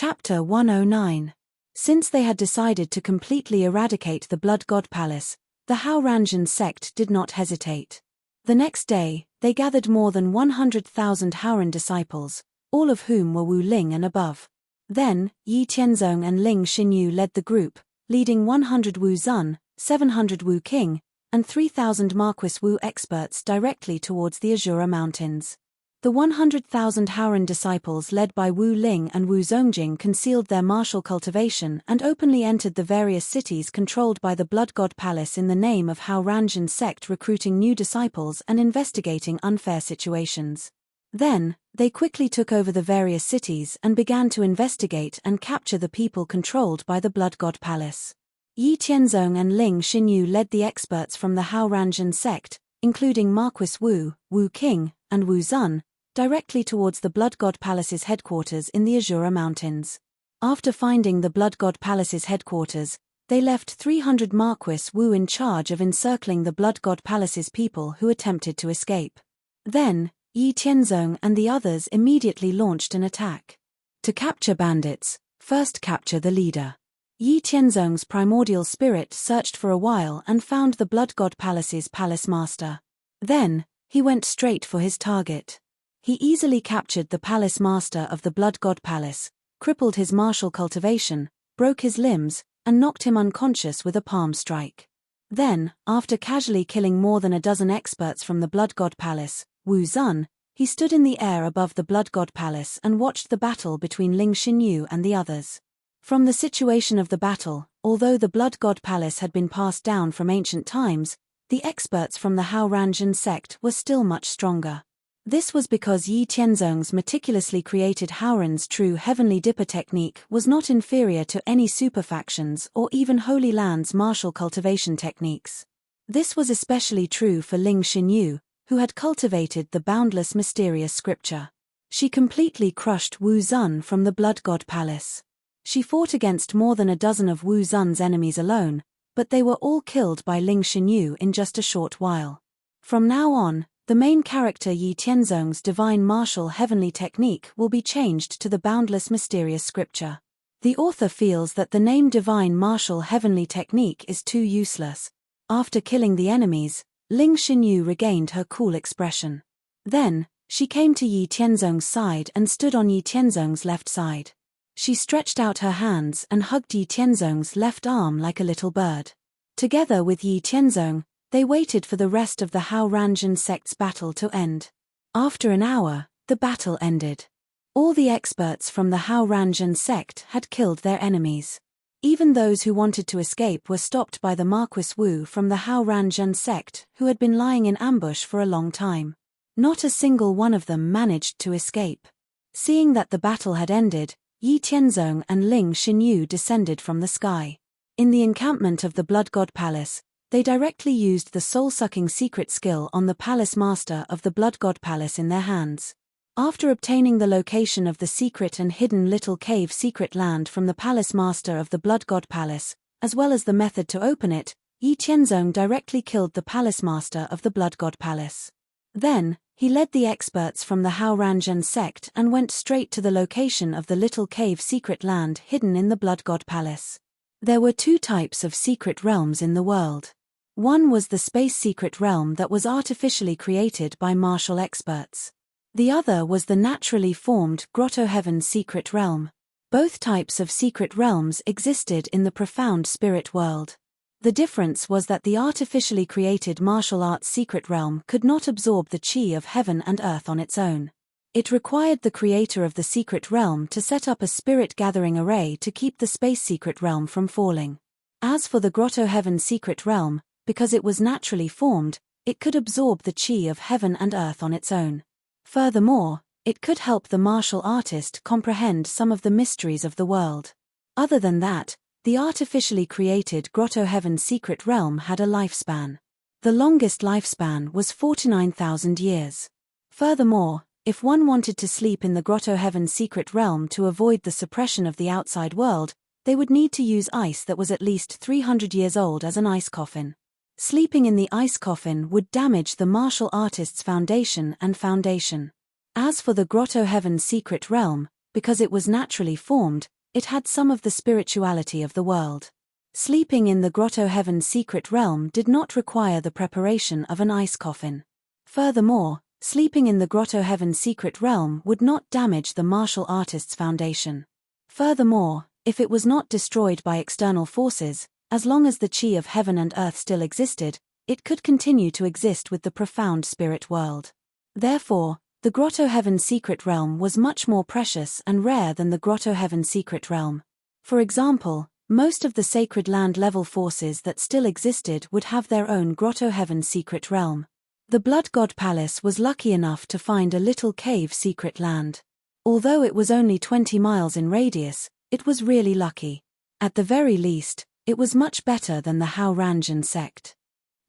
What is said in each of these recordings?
Chapter 109. Since they had decided to completely eradicate the Blood God Palace, the Hao-Ranjin sect did not hesitate. The next day, they gathered more than 100,000 Haoran disciples, all of whom were Wu Ling and above. Then, Yi Tianzong and Ling Xinyu led the group, leading 100 Wu Zun, 700 Wu King, and 3,000 Marquis Wu experts directly towards the Azura Mountains. The 100,000 Haoran disciples led by Wu Ling and Wu Zongjing concealed their martial cultivation and openly entered the various cities controlled by the Blood God Palace in the name of Hao-Ranjin sect, recruiting new disciples and investigating unfair situations. Then, they quickly took over the various cities and began to investigate and capture the people controlled by the Blood God Palace. Yi Tianzong and Ling Xinyu led the experts from the Hao-Ranjin sect, including Marquis Wu, Wu King, and Wu Zun, directly towards the Blood God Palace's headquarters in the Azura Mountains. After finding the Blood God Palace's headquarters, they left 300 Marquis Wu in charge of encircling the Blood God Palace's people who attempted to escape. Then, Yi Tianzong and the others immediately launched an attack. To capture bandits, first capture the leader. Yi Tianzong's primordial spirit searched for a while and found the Blood God Palace's palace master. Then, he went straight for his target. He easily captured the palace master of the Blood God Palace, crippled his martial cultivation, broke his limbs, and knocked him unconscious with a palm strike. Then, after casually killing more than a dozen experts from the Blood God Palace, Wu Zun, he stood in the air above the Blood God Palace and watched the battle between Ling Xinyu and the others. From the situation of the battle, although the Blood God Palace had been passed down from ancient times, the experts from the Hao-Ranjin sect were still much stronger. This was because Yi Tianzong's meticulously created Haoran's true heavenly dipper technique was not inferior to any superfactions or even Holy Land's martial cultivation techniques. This was especially true for Ling Xinyu, who had cultivated the boundless mysterious scripture. She completely crushed Wu Zun from the Blood God Palace. She fought against more than a dozen of Wu Zun's enemies alone, but they were all killed by Ling Xinyu in just a short while. From now on, the main character Yi Tianzong's divine martial heavenly technique will be changed to the boundless mysterious scripture. The author feels that the name divine martial heavenly technique is too useless. After killing the enemies, Ling Xinyu regained her cool expression. Then, she came to Yi Tianzong's side and stood on Yi Tianzong's left side. She stretched out her hands and hugged Yi Tianzong's left arm like a little bird. Together with Yi Tianzong, they waited for the rest of the Hao-Ranjin sect's battle to end. After an hour, the battle ended. All the experts from the Hao-Ranjin sect had killed their enemies. Even those who wanted to escape were stopped by the Marquis Wu from the Hao-Ranjin sect, who had been lying in ambush for a long time. Not a single one of them managed to escape. Seeing that the battle had ended, Yi Tianzong and Ling Xinyu descended from the sky. In the encampment of the Blood God Palace, they directly used the soul-sucking secret skill on the palace master of the Blood God Palace in their hands. After obtaining the location of the secret and hidden little cave secret land from the palace master of the Blood God Palace, as well as the method to open it, Yi Tianzong directly killed the palace master of the Blood God Palace. Then, he led the experts from the Hao-Ranjin sect and went straight to the location of the little cave secret land hidden in the Blood God Palace. There were two types of secret realms in the world. One was the space secret realm that was artificially created by martial experts. The other was the naturally formed Grotto Heaven secret realm. Both types of secret realms existed in the profound spirit world. The difference was that the artificially created martial arts secret realm could not absorb the chi of heaven and earth on its own. It required the creator of the secret realm to set up a spirit gathering array to keep the space secret realm from falling. As for the Grotto Heaven secret realm, because it was naturally formed, it could absorb the chi of heaven and earth on its own. Furthermore, it could help the martial artist comprehend some of the mysteries of the world. Other than that, the artificially created Grotto Heaven secret realm had a lifespan. The longest lifespan was 49,000 years. Furthermore, if one wanted to sleep in the Grotto Heaven secret realm to avoid the suppression of the outside world, they would need to use ice that was at least 300 years old as an ice coffin. Sleeping in the ice coffin would damage the martial artist's foundation and foundation. As for the Grotto Heaven secret realm, because it was naturally formed, it had some of the spirituality of the world. Sleeping in the Grotto Heaven's secret realm did not require the preparation of an ice coffin. Furthermore, sleeping in the Grotto Heaven's secret realm would not damage the martial artist's foundation. Furthermore, if it was not destroyed by external forces, as long as the chi of heaven and earth still existed, it could continue to exist with the profound spirit world. Therefore, the Grotto Heaven's secret realm was much more precious and rare than the Grotto Heaven's secret realm. For example, most of the sacred land level forces that still existed would have their own Grotto Heaven's secret realm. The Blood God Palace was lucky enough to find a little cave secret land. Although it was only 20 miles in radius, it was really lucky. At the very least, it was much better than the Hao Ranjin sect.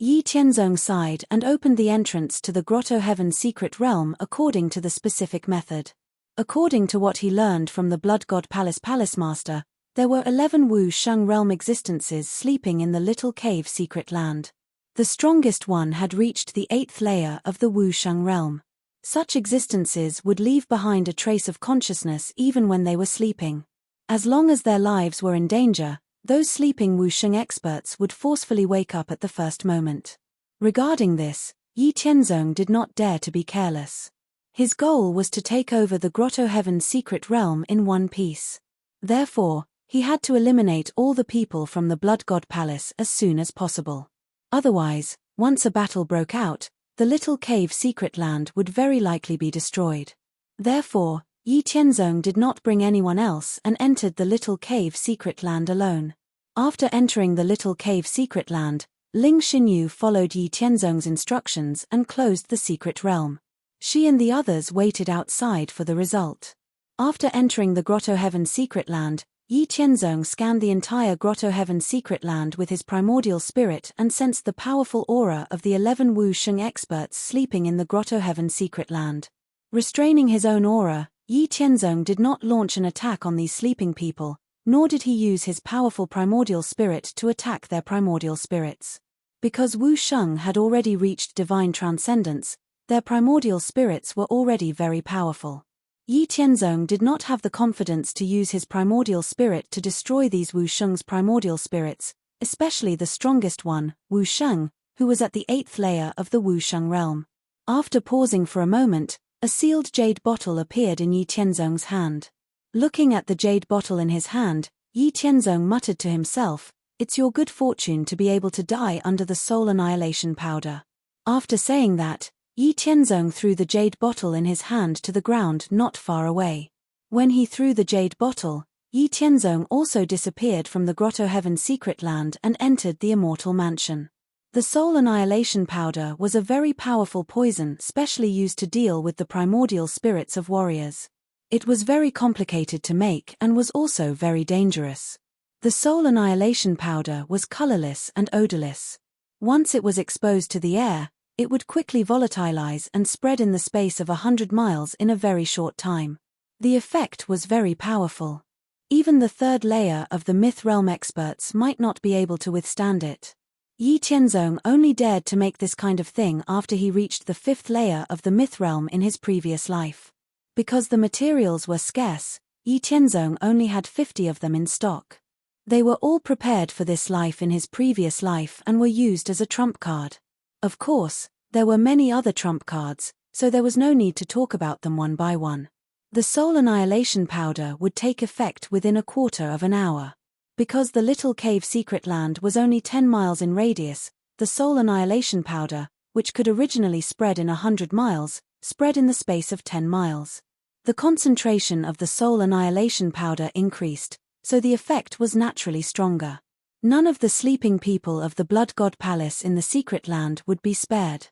Yi Tianzong sighed and opened the entrance to the Grotto Heaven's secret realm according to the specific method. According to what he learned from the Blood God Palace Master, there were 11 Wu Sheng realm existences sleeping in the little cave secret land. The strongest one had reached the 8th layer of the Wu Sheng realm. Such existences would leave behind a trace of consciousness even when they were sleeping. As long as their lives were in danger, those sleeping Wu Sheng experts would forcefully wake up at the first moment. Regarding this, Yi Tianzong did not dare to be careless. His goal was to take over the Grotto Heaven's secret realm in one piece. Therefore, he had to eliminate all the people from the Blood God Palace as soon as possible. Otherwise, once a battle broke out, the little cave secret land would very likely be destroyed. Therefore, Yi Tianzong did not bring anyone else and entered the little cave secret land alone. After entering the little cave secret land, Ling Xinyu followed Yi Tianzong's instructions and closed the secret realm. She and the others waited outside for the result. After entering the Grotto Heaven's secret land, Yi Tianzong scanned the entire Grotto Heaven's secret land with his primordial spirit and sensed the powerful aura of the 11 Wu Sheng experts sleeping in the Grotto Heaven's secret land. Restraining his own aura, Yi Tianzong did not launch an attack on these sleeping people, nor did he use his powerful primordial spirit to attack their primordial spirits. Because Wu Sheng had already reached divine transcendence, their primordial spirits were already very powerful. Yi Tianzong did not have the confidence to use his primordial spirit to destroy these Wu Sheng's primordial spirits, especially the strongest one, Wu Sheng, who was at the 8th layer of the Wu Sheng realm. After pausing for a moment, a sealed jade bottle appeared in Yi Tianzong's hand. Looking at the jade bottle in his hand, Yi Tianzong muttered to himself, "It's your good fortune to be able to die under the soul annihilation powder." After saying that, Yi Tianzong threw the jade bottle in his hand to the ground not far away. When he threw the jade bottle, Yi Tianzong also disappeared from the Grotto Heaven's secret land and entered the immortal mansion. The soul annihilation powder was a very powerful poison specially used to deal with the primordial spirits of warriors. It was very complicated to make and was also very dangerous. The soul annihilation powder was colorless and odorless. Once it was exposed to the air, it would quickly volatilize and spread in the space of 100 miles in a very short time. The effect was very powerful. Even the 3rd layer of the Myth Realm experts might not be able to withstand it. Yi Tianzong only dared to make this kind of thing after he reached the 5th layer of the Myth Realm in his previous life. Because the materials were scarce, Yi Tianzong only had 50 of them in stock. They were all prepared for this life in his previous life and were used as a trump card. Of course, there were many other trump cards, so there was no need to talk about them one by one. The soul annihilation powder would take effect within a quarter of an hour. Because the little cave secret land was only 10 miles in radius, the soul annihilation powder, which could originally spread in 100 miles, spread in the space of 10 miles. The concentration of the soul annihilation powder increased, so the effect was naturally stronger. None of the sleeping people of the Blood God Palace in the secret land would be spared.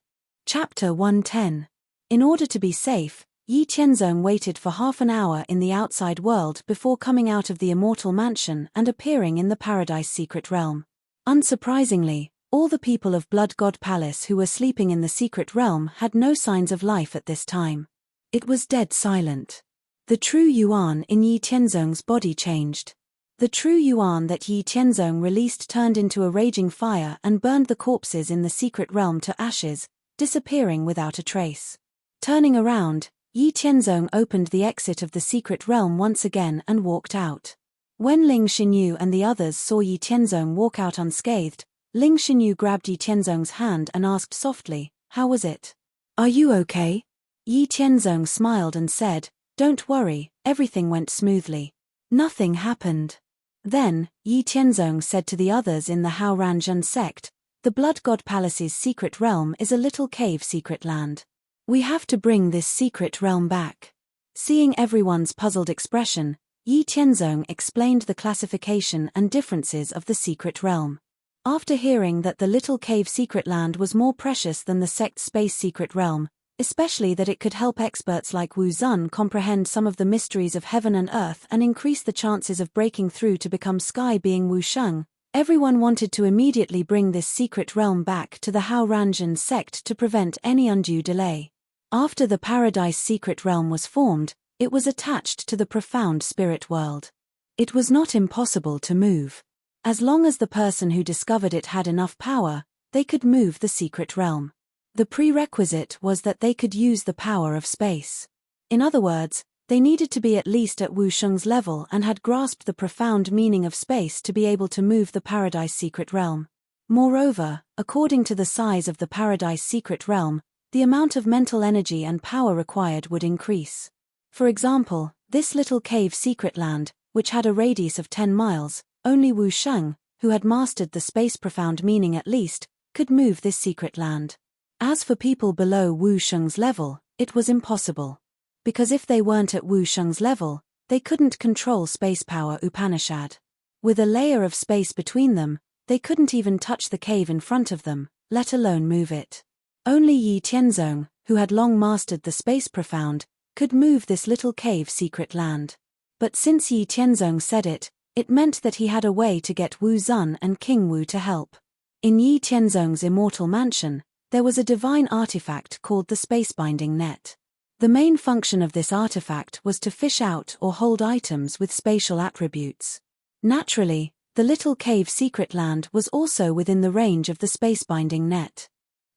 Chapter 110. In order to be safe, Yi Tianzong waited for half an hour in the outside world before coming out of the immortal mansion and appearing in the Paradise secret realm. Unsurprisingly, all the people of Blood God Palace who were sleeping in the secret realm had no signs of life at this time. It was dead silent. The true yuan in Yi Tianzong's body changed. The true yuan that Yi Tianzong released turned into a raging fire and burned the corpses in the secret realm to ashes, disappearing without a trace. Turning around, Yi Tianzong opened the exit of the secret realm once again and walked out. When Ling Xinyu and the others saw Yi Tianzong walk out unscathed, Ling Xinyu grabbed Yi Tianzong's hand and asked softly, "How was it? Are you okay?" Yi Tianzong smiled and said, "Don't worry, everything went smoothly. Nothing happened." Then, Yi Tianzong said to the others in the Hao Ranjun sect, "The Blood God Palace's secret realm is a little cave secret land. We have to bring this secret realm back." Seeing everyone's puzzled expression, Yi Tianzong explained the classification and differences of the secret realm. After hearing that the little cave secret land was more precious than the sect's space secret realm, especially that it could help experts like Wu Zun comprehend some of the mysteries of heaven and earth and increase the chances of breaking through to become sky being Wu Sheng, everyone wanted to immediately bring this secret realm back to the Hao Ranjun sect to prevent any undue delay. After the Paradise secret realm was formed, it was attached to the profound spirit world. It was not impossible to move. As long as the person who discovered it had enough power, they could move the secret realm. The prerequisite was that they could use the power of space. In other words, they needed to be at least at Wu Sheng's level and had grasped the profound meaning of space to be able to move the Paradise secret realm. Moreover, according to the size of the Paradise secret realm, the amount of mental energy and power required would increase. For example, this little cave secret land, which had a radius of 10 miles, only Wu Sheng, who had mastered the space profound meaning at least, could move this secret land. As for people below Wu Sheng's level, it was impossible. Because if they weren't at Wu Sheng's level, they couldn't control space power Upanishad. With a layer of space between them, they couldn't even touch the cave in front of them, let alone move it. Only Yi Tianzong, who had long mastered the space profound, could move this little cave secret land. But since Yi Tianzong said it, it meant that he had a way to get Wu Zun and King Wu to help. In Yi Tianzong's immortal mansion, there was a divine artifact called the space-binding net. The main function of this artifact was to fish out or hold items with spatial attributes. Naturally, the little cave secret land was also within the range of the space-binding net.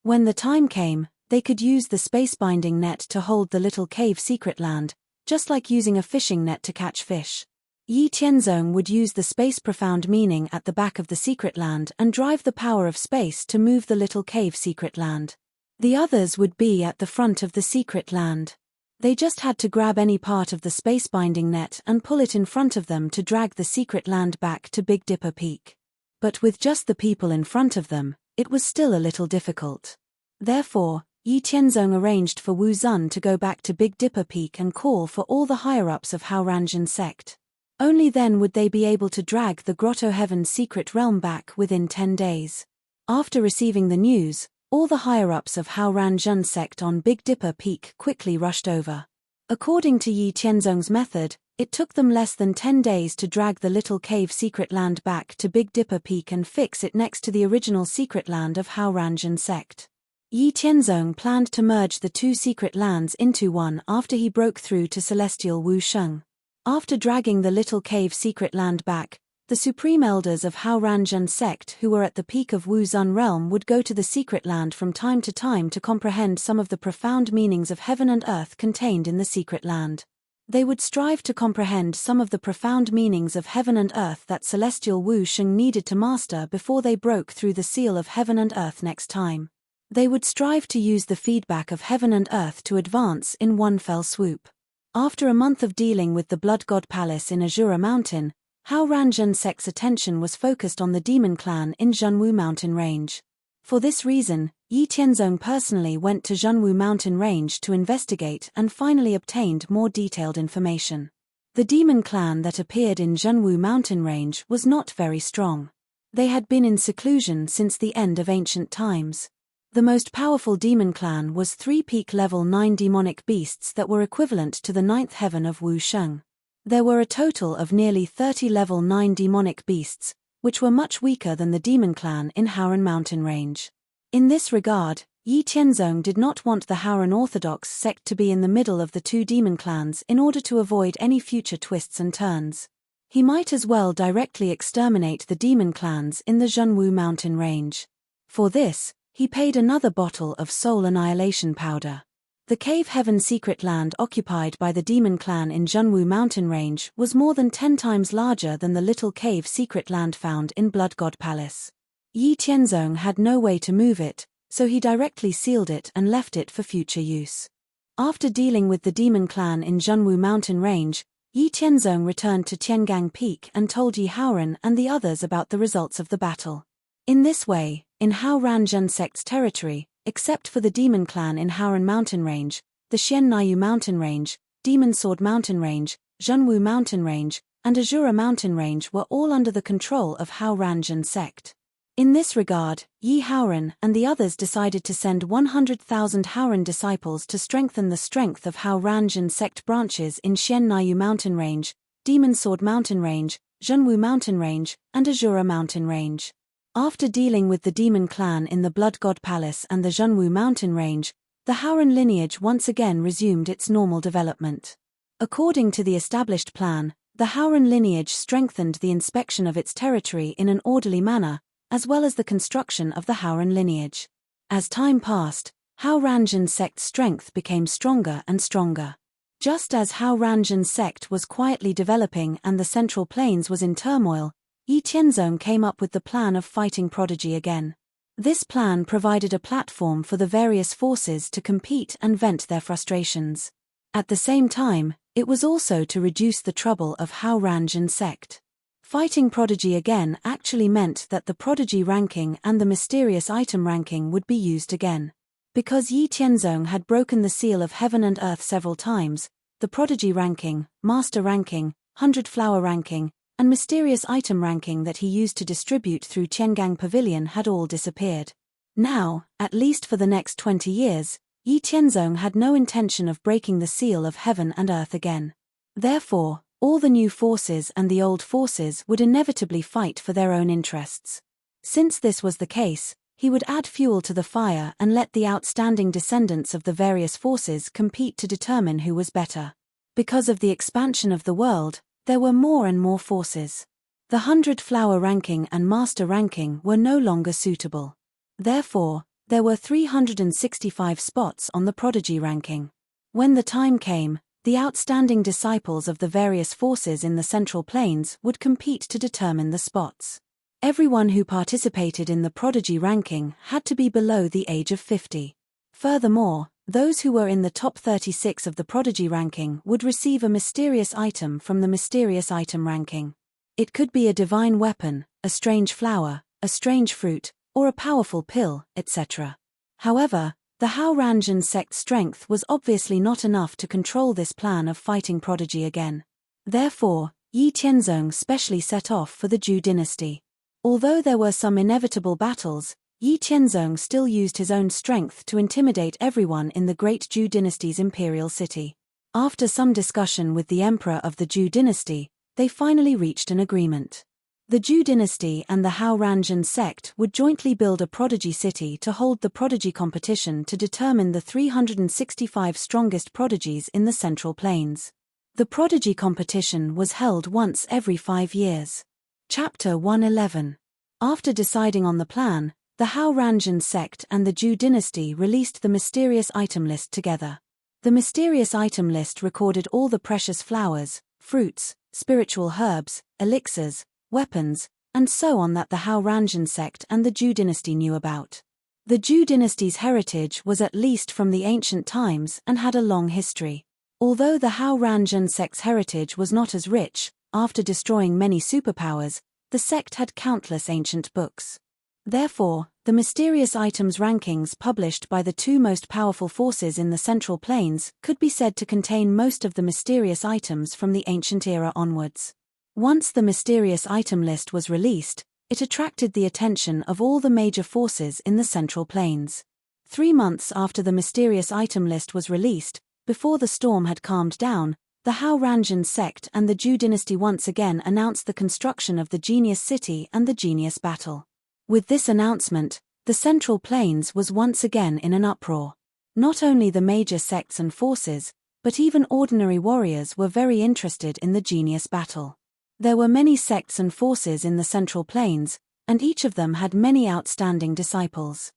When the time came, they could use the space-binding net to hold the little cave secret land, just like using a fishing net to catch fish. Yi Tianzong would use the space profound meaning at the back of the secret land and drive the power of space to move the little cave secret land. The others would be at the front of the secret land. They just had to grab any part of the space-binding net and pull it in front of them to drag the secret land back to Big Dipper Peak. But with just the people in front of them, it was still a little difficult. Therefore, Yi Tianzong arranged for Wu Zun to go back to Big Dipper Peak and call for all the higher-ups of Hao Ranjun sect. Only then would they be able to drag the Grotto Heaven's secret realm back within 10 days. After receiving the news, all the higher-ups of Hao Ranjun sect on Big Dipper Peak quickly rushed over. According to Yi Tianzong's method, it took them less than 10 days to drag the little cave secret land back to Big Dipper Peak and fix it next to the original secret land of Hao Ranjun sect. Yi Tianzong planned to merge the two secret lands into one after he broke through to celestial Wu Sheng. After dragging the little cave secret land back, the supreme elders of Hao Ranjun sect who were at the peak of Wu Zun realm would go to the secret land from time to time to comprehend some of the profound meanings of heaven and earth contained in the secret land. They would strive to comprehend some of the profound meanings of heaven and earth that celestial Wu Sheng needed to master before they broke through the seal of heaven and earth next time. They would strive to use the feedback of heaven and earth to advance in one fell swoop. After a month of dealing with the Blood God Palace in Azura Mountain, Hao Ranjun sect's attention was focused on the demon clan in Zhenwu Mountain Range. For this reason, Yi Tianzong personally went to Zhenwu Mountain Range to investigate and finally obtained more detailed information. The demon clan that appeared in Zhenwu Mountain Range was not very strong. They had been in seclusion since the end of ancient times. The most powerful demon clan was 3 peak level 9 demonic beasts that were equivalent to the 9th heaven of Wu Sheng. There were a total of nearly 30 level 9 demonic beasts, which were much weaker than the demon clan in Haoran Mountain Range. In this regard, Yi Tianzong did not want the Haoran Orthodox sect to be in the middle of the two demon clans in order to avoid any future twists and turns. He might as well directly exterminate the demon clans in the Zhenwu Mountain Range. For this, he paid another bottle of soul annihilation powder. The Cave Heaven secret land occupied by the demon clan in Junwu mountain range was more than 10 times larger than the little cave secret land found in Blood God Palace. Yi Tianzong had no way to move it, so he directly sealed it and left it for future use. After dealing with the demon clan in Junwu mountain range, Yi Tianzong returned to Tiangang Peak and told Yi Haoran and the others about the results of the battle. In this way, in Hao Ranjun sect's territory, except for the demon clan in Haoran mountain range, the Xian Nayu mountain range, Demon Sword mountain range, Junwu mountain range, and Azura mountain range were all under the control of Hao Ranjun sect. In this regard, Yi Haoran and the others decided to send 100,000 Haoran disciples to strengthen the strength of Hao Ranjun sect branches in Xian Nayu mountain range, Demon Sword mountain range, Junwu mountain range, and Azura mountain range. After dealing with the demon clan in the Blood God Palace and the Junwu mountain range, the Haoran lineage once again resumed its normal development. According to the established plan, the Haoran lineage strengthened the inspection of its territory in an orderly manner, as well as the construction of the Haoran lineage. As time passed, Hao Ranjun's sect's strength became stronger and stronger. Just as Hao Ranjun's sect was quietly developing and the Central Plains was in turmoil, Yi Tianzong came up with the plan of fighting Prodigy again. This plan provided a platform for the various forces to compete and vent their frustrations. At the same time, it was also to reduce the trouble of Hao Ranjun's sect. Fighting Prodigy again actually meant that the Prodigy ranking and the mysterious item ranking would be used again. Because Yi Tianzong had broken the seal of heaven and earth several times, the Prodigy ranking, Master ranking, 100 Flower ranking, and mysterious item ranking that he used to distribute through Tiangang Pavilion had all disappeared. Now, at least for the next 20 years, Yi Tianzong had no intention of breaking the seal of heaven and earth again. Therefore, all the new forces and the old forces would inevitably fight for their own interests. Since this was the case, he would add fuel to the fire and let the outstanding descendants of the various forces compete to determine who was better. Because of the expansion of the world, there were more and more forces. The 100 Flower ranking and Master ranking were no longer suitable. Therefore, there were 365 spots on the Prodigy ranking. When the time came, the outstanding disciples of the various forces in the Central Plains would compete to determine the spots. Everyone who participated in the Prodigy ranking had to be below the age of 50. Furthermore, those who were in the top 36 of the Prodigy ranking would receive a mysterious item from the mysterious item ranking. It could be a divine weapon, a strange flower, a strange fruit, or a powerful pill, etc. However, the Hao Ranjun sect's strength was obviously not enough to control this plan of fighting Prodigy again. Therefore, Yi Tianzong specially set off for the Zhou dynasty. Although there were some inevitable battles, Yi Tianzong still used his own strength to intimidate everyone in the great Zhou dynasty's imperial city. After some discussion with the emperor of the Zhou dynasty, they finally reached an agreement. The Zhou dynasty and the Hao Ranjun sect would jointly build a prodigy city to hold the prodigy competition to determine the 365 strongest prodigies in the Central Plains. The prodigy competition was held once every 5 years. Chapter 111. After deciding on the plan, the Hao Ranjun sect and the Zhou dynasty released the mysterious item list together. The mysterious item list recorded all the precious flowers, fruits, spiritual herbs, elixirs, weapons, and so on that the Hao Ranjun sect and the Zhou dynasty knew about. The Zhou dynasty's heritage was at least from the ancient times and had a long history. Although the Hao Ranjun sect's heritage was not as rich, after destroying many superpowers, the sect had countless ancient books. Therefore, the mysterious items rankings published by the two most powerful forces in the Central Plains could be said to contain most of the mysterious items from the ancient era onwards. Once the mysterious item list was released, it attracted the attention of all the major forces in the Central Plains. 3 months after the mysterious item list was released, before the storm had calmed down, the Hao Ranjun sect and the Zhou dynasty once again announced the construction of the Genius City and the Genius Battle. With this announcement, the Central Plains was once again in an uproar. Not only the major sects and forces, but even ordinary warriors were very interested in the Genius Battle. There were many sects and forces in the Central Plains, and each of them had many outstanding disciples.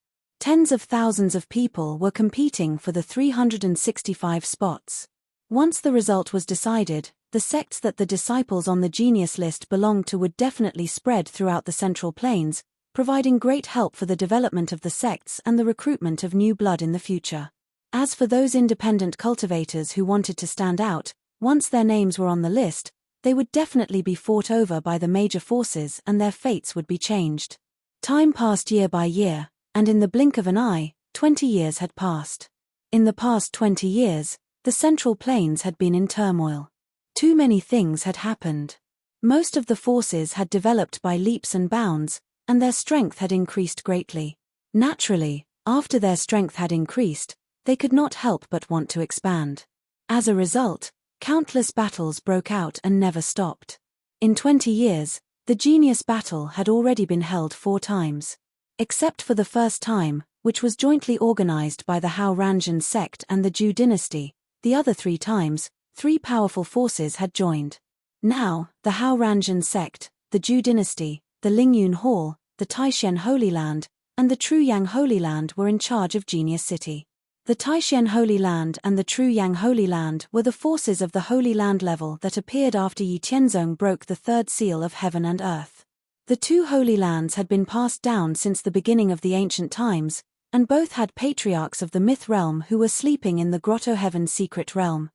Tens of thousands of people were competing for the 365 spots. Once the result was decided, the sects that the disciples on the genius list belonged to would definitely spread throughout the Central Plains, providing great help for the development of the sects and the recruitment of new blood in the future. As for those independent cultivators who wanted to stand out, once their names were on the list, they would definitely be fought over by the major forces and their fates would be changed. Time passed year by year, and in the blink of an eye, 20 years had passed. In the past 20 years, the Central Plains had been in turmoil. Too many things had happened. Most of the forces had developed by leaps and bounds, and their strength had increased greatly. Naturally, after their strength had increased, they could not help but want to expand. As a result, countless battles broke out and never stopped. In 20 years, the genius battle had already been held 4 times. Except for the first time, which was jointly organized by the Hao Ranjan sect and the Zhou dynasty, the other 3 times, 3 powerful forces had joined. Now, the Hao Ranjan sect, the Zhou dynasty, the Lingyun Hall, the Taishan Holy Land, and the Truyang Holy Land were in charge of Genius City. The Taishan Holy Land and the Truyang Holy Land were the forces of the Holy Land level that appeared after Yi Tianzong broke the 3rd seal of heaven and earth. The 2 Holy Lands had been passed down since the beginning of the ancient times, and both had patriarchs of the myth realm who were sleeping in the Grotto Heaven secret realm.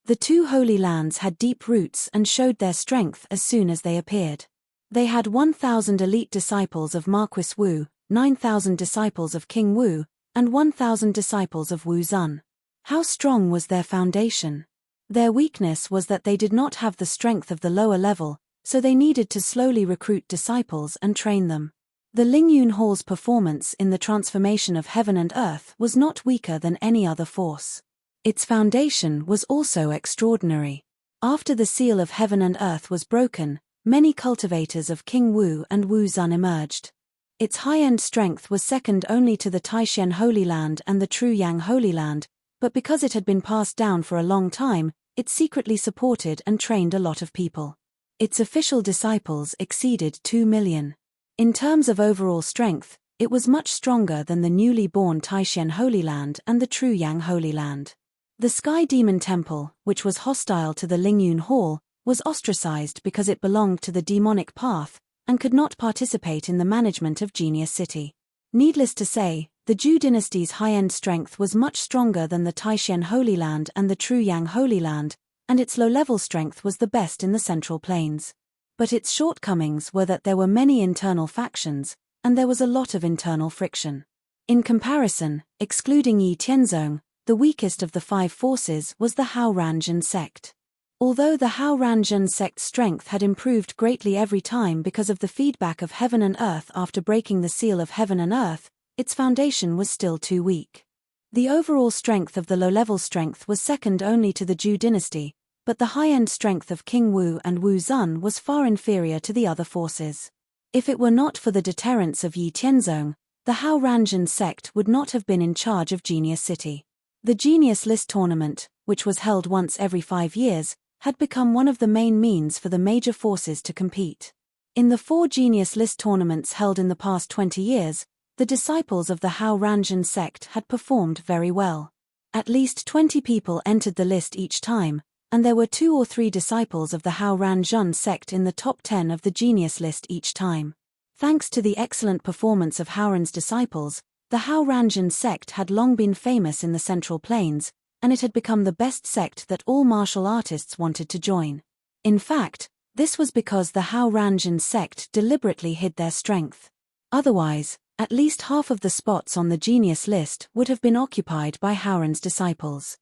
The 2 Holy Lands had deep roots and showed their strength as soon as they appeared. They had 1,000 elite disciples of Marquis Wu, 9,000 disciples of King Wu, and 1,000 disciples of Wu Zun. How strong was their foundation? Their weakness was that they did not have the strength of the lower level, so they needed to slowly recruit disciples and train them. The Lingyun Hall's performance in the transformation of heaven and earth was not weaker than any other force. Its foundation was also extraordinary. After the seal of heaven and earth was broken, many cultivators of King Wu and Wu Zun emerged. Its high-end strength was second only to the Taishan Holy Land and the Truyang Holy Land, but because it had been passed down for a long time, it secretly supported and trained a lot of people. Its official disciples exceeded 2 million. In terms of overall strength, it was much stronger than the newly born Taishan Holy Land and the Truyang Holy Land. The Sky Demon Temple, which was hostile to the Lingyun Hall, was ostracized because it belonged to the demonic path, and could not participate in the management of Genius City. Needless to say, the Zhou dynasty's high-end strength was much stronger than the Taishan Holy Land and the Truyang Holy Land, and its low-level strength was the best in the Central Plains. But its shortcomings were that there were many internal factions, and there was a lot of internal friction. In comparison, excluding Yi Tianzong, the weakest of the 5 forces was the Hao Ranjan sect. Although the Hao Ranjan sect's strength had improved greatly every time because of the feedback of heaven and earth after breaking the seal of heaven and earth, its foundation was still too weak. The overall strength of the low-level strength was second only to the Zhou dynasty, but the high-end strength of King Wu and Wu Zun was far inferior to the other forces. If it were not for the deterrence of Yi Tianzong, the Hao Ranjan sect would not have been in charge of Genius City. The Genius List tournament, which was held once every 5 years, had become one of the main means for the major forces to compete. In the 4 Genius List tournaments held in the past 20 years, the disciples of the Hao Ranjan sect had performed very well. At least 20 people entered the list each time, and there were 2 or 3 disciples of the Hao Ranjan sect in the top 10 of the Genius List each time. Thanks to the excellent performance of Haoran's disciples, the Hao Ranjan sect had long been famous in the Central Plains, and it had become the best sect that all martial artists wanted to join. In fact, this was because the Hao Ranjan sect deliberately hid their strength. Otherwise, at least half of the spots on the Genius List would have been occupied by Haoran's disciples.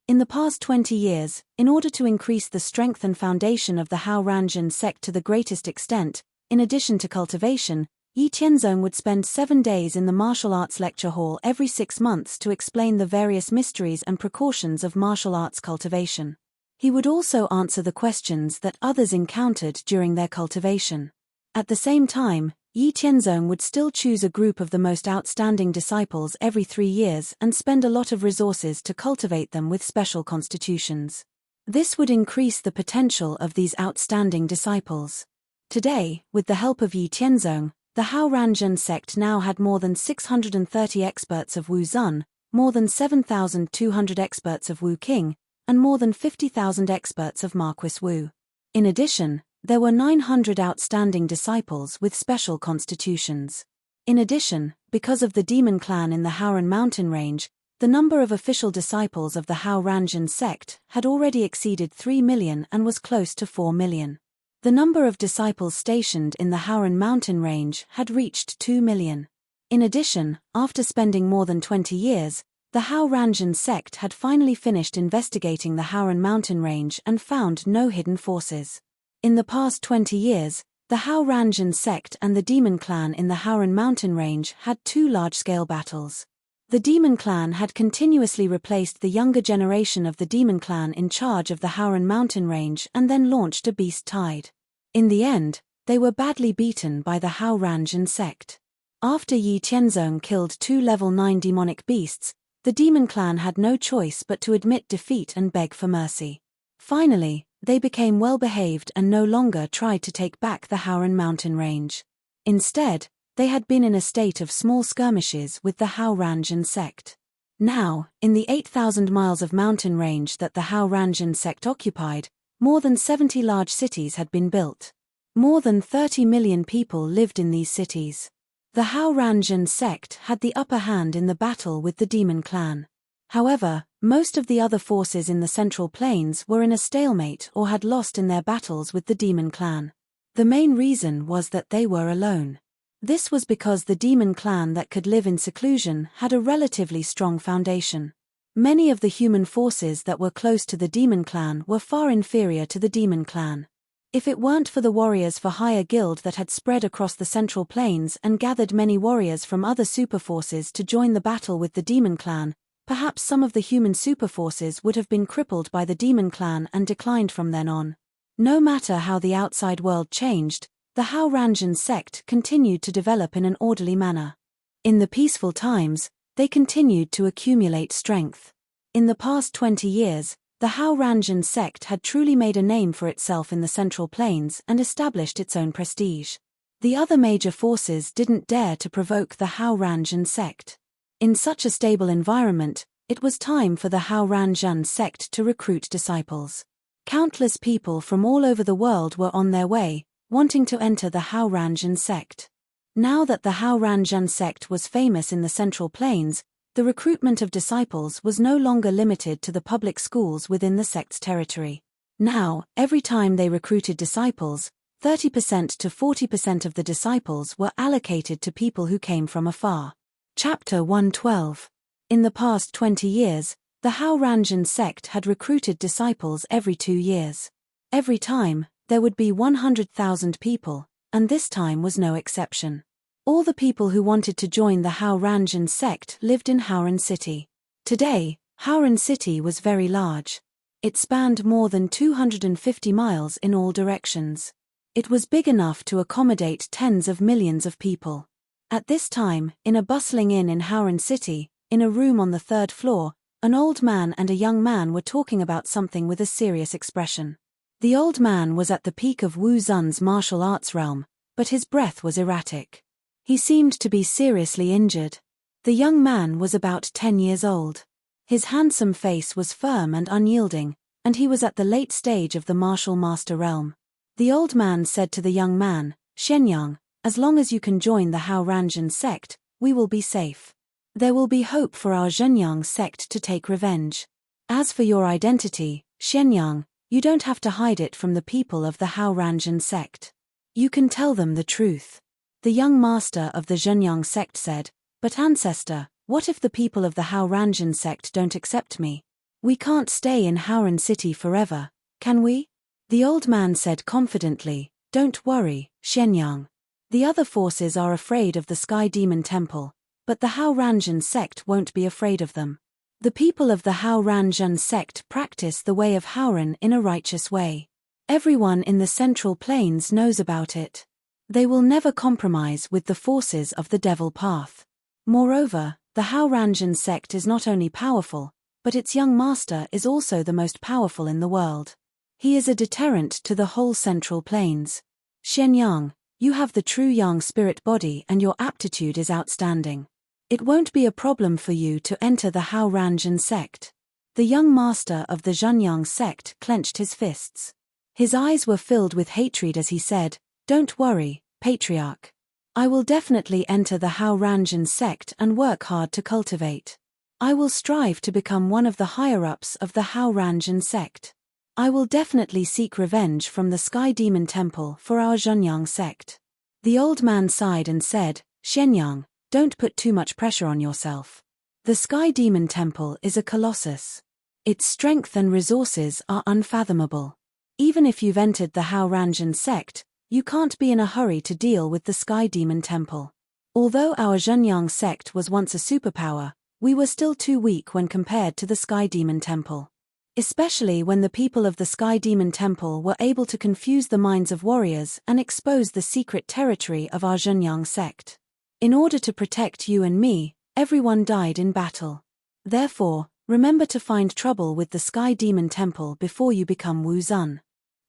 In the past 20 years, in order to increase the strength and foundation of the Hao Ranjan sect to the greatest extent, in addition to cultivation, Yi Tianzong would spend 7 days in the martial arts lecture hall every 6 months to explain the various mysteries and precautions of martial arts cultivation. He would also answer the questions that others encountered during their cultivation. At the same time, Yi Tianzong would still choose a group of the most outstanding disciples every 3 years and spend a lot of resources to cultivate them with special constitutions. This would increase the potential of these outstanding disciples. Today, with the help of Yi Tianzong, the Hao Ranzhen sect now had more than 630 experts of Wu Zun, more than 7,200 experts of Wu Qing, and more than 50,000 experts of Marquis Wu. In addition, there were 900 outstanding disciples with special constitutions. In addition, because of the demon clan in the Haoran mountain range, the number of official disciples of the Hao Ranzhen sect had already exceeded 3 million and was close to 4 million. The number of disciples stationed in the Haoran mountain range had reached 2 million. In addition, after spending more than 20 years, the Hao Ranzhen sect had finally finished investigating the Haoran mountain range and found no hidden forces. In the past 20 years, the Hao Ranzhen sect and the demon clan in the Haoran mountain range had two large-scale battles. The demon clan had continuously replaced the younger generation of the demon clan in charge of the Haoran mountain range and then launched a beast tide. In the end, they were badly beaten by the Hao Ranzhen sect. After Yi Tianzong killed 2 level 9 demonic beasts, the demon clan had no choice but to admit defeat and beg for mercy. Finally, they became well-behaved and no longer tried to take back the Haoran mountain range. Instead, they had been in a state of small skirmishes with the Hao Ranzhen sect. Now, in the 8,000 miles of mountain range that the Hao Ranzhen sect occupied, more than 70 large cities had been built. More than 30 million people lived in these cities. The Hao Ranzhen sect had the upper hand in the battle with the demon clan. However, most of the other forces in the Central Plains were in a stalemate or had lost in their battles with the demon clan. The main reason was that they were alone. This was because the demon clan that could live in seclusion had a relatively strong foundation. Many of the human forces that were close to the demon clan were far inferior to the demon clan. If it weren't for the warriors for hire guild that had spread across the Central Plains and gathered many warriors from other superforces to join the battle with the demon clan, perhaps some of the human superforces would have been crippled by the demon clan and declined from then on. No matter how the outside world changed, the Hao Ranzhen sect continued to develop in an orderly manner. In the peaceful times, they continued to accumulate strength. In the past 20 years, the Hao Ranzhen sect had truly made a name for itself in the Central Plains and established its own prestige. The other major forces didn't dare to provoke the Hao Ranzhen sect. In such a stable environment, it was time for the Hao Ranzhen sect to recruit disciples. Countless people from all over the world were on their way, wanting to enter the Hao Ranzhen sect. Now that the Hao Ranzhen sect was famous in the Central Plains, the recruitment of disciples was no longer limited to the public schools within the sect's territory. Now, every time they recruited disciples, 30% to 40% of the disciples were allocated to people who came from afar. Chapter 112. In the past 20 years, the Hao Ranzhen sect had recruited disciples every 2 years. Every time, there would be 100,000 people, and this time was no exception. All the people who wanted to join the Hao Ranzhen sect lived in Haoran City. Today, Haoran City was very large. It spanned more than 250 miles in all directions. It was big enough to accommodate tens of millions of people. At this time, in a bustling inn in Haoran City, in a room on the 3rd floor, an old man and a young man were talking about something with a serious expression. The old man was at the peak of Wu Zun's martial arts realm, but his breath was erratic. He seemed to be seriously injured. The young man was about 10 years old. His handsome face was firm and unyielding, and he was at the late stage of the martial master realm. The old man said to the young man, "Shenyang, as long as you can join the Hao Ranzhen sect, we will be safe. There will be hope for our Zhenyang sect to take revenge. As for your identity, Shenyang, you don't have to hide it from the people of the Hao Ranzhen sect. You can tell them the truth." The young master of the Zhenyang sect said, "But ancestor, what if the people of the Hao Ranzhen sect don't accept me? We can't stay in Haoran City forever, can we?" The old man said confidently, "Don't worry, Shenyang. The other forces are afraid of the Sky Demon Temple, but the Hao Ranzhen sect won't be afraid of them. The people of the Hao Ranzhen sect practice the way of Haoran in a righteous way. Everyone in the Central Plains knows about it. They will never compromise with the forces of the Devil Path. Moreover, the Hao Ranzhen sect is not only powerful, but its young master is also the most powerful in the world. He is a deterrent to the whole Central Plains. Shenyang, You have the true yang spirit body and your aptitude is outstanding. It won't be a problem for you to enter the Hao Ranjin sect. The young master of the Zhenyang sect clenched his fists. His eyes were filled with hatred as he said, "Don't worry, Patriarch. I will definitely enter the Hao Ranjin sect and work hard to cultivate. I will strive to become one of the higher-ups of the Hao Ranjin sect. I will definitely seek revenge from the Sky Demon Temple for our Zhenyang sect." The old man sighed and said, "Shenyang, don't put too much pressure on yourself. The Sky Demon Temple is a colossus. Its strength and resources are unfathomable. Even if you've entered the Hao Ranjin sect, you can't be in a hurry to deal with the Sky Demon Temple. Although our Zhenyang sect was once a superpower, we were still too weak when compared to the Sky Demon Temple. Especially when the people of the Sky Demon Temple were able to confuse the minds of warriors and expose the secret territory of our Zhenyang sect. In order to protect you and me, everyone died in battle. Therefore, remember to find trouble with the Sky Demon Temple before you become Wu Zun.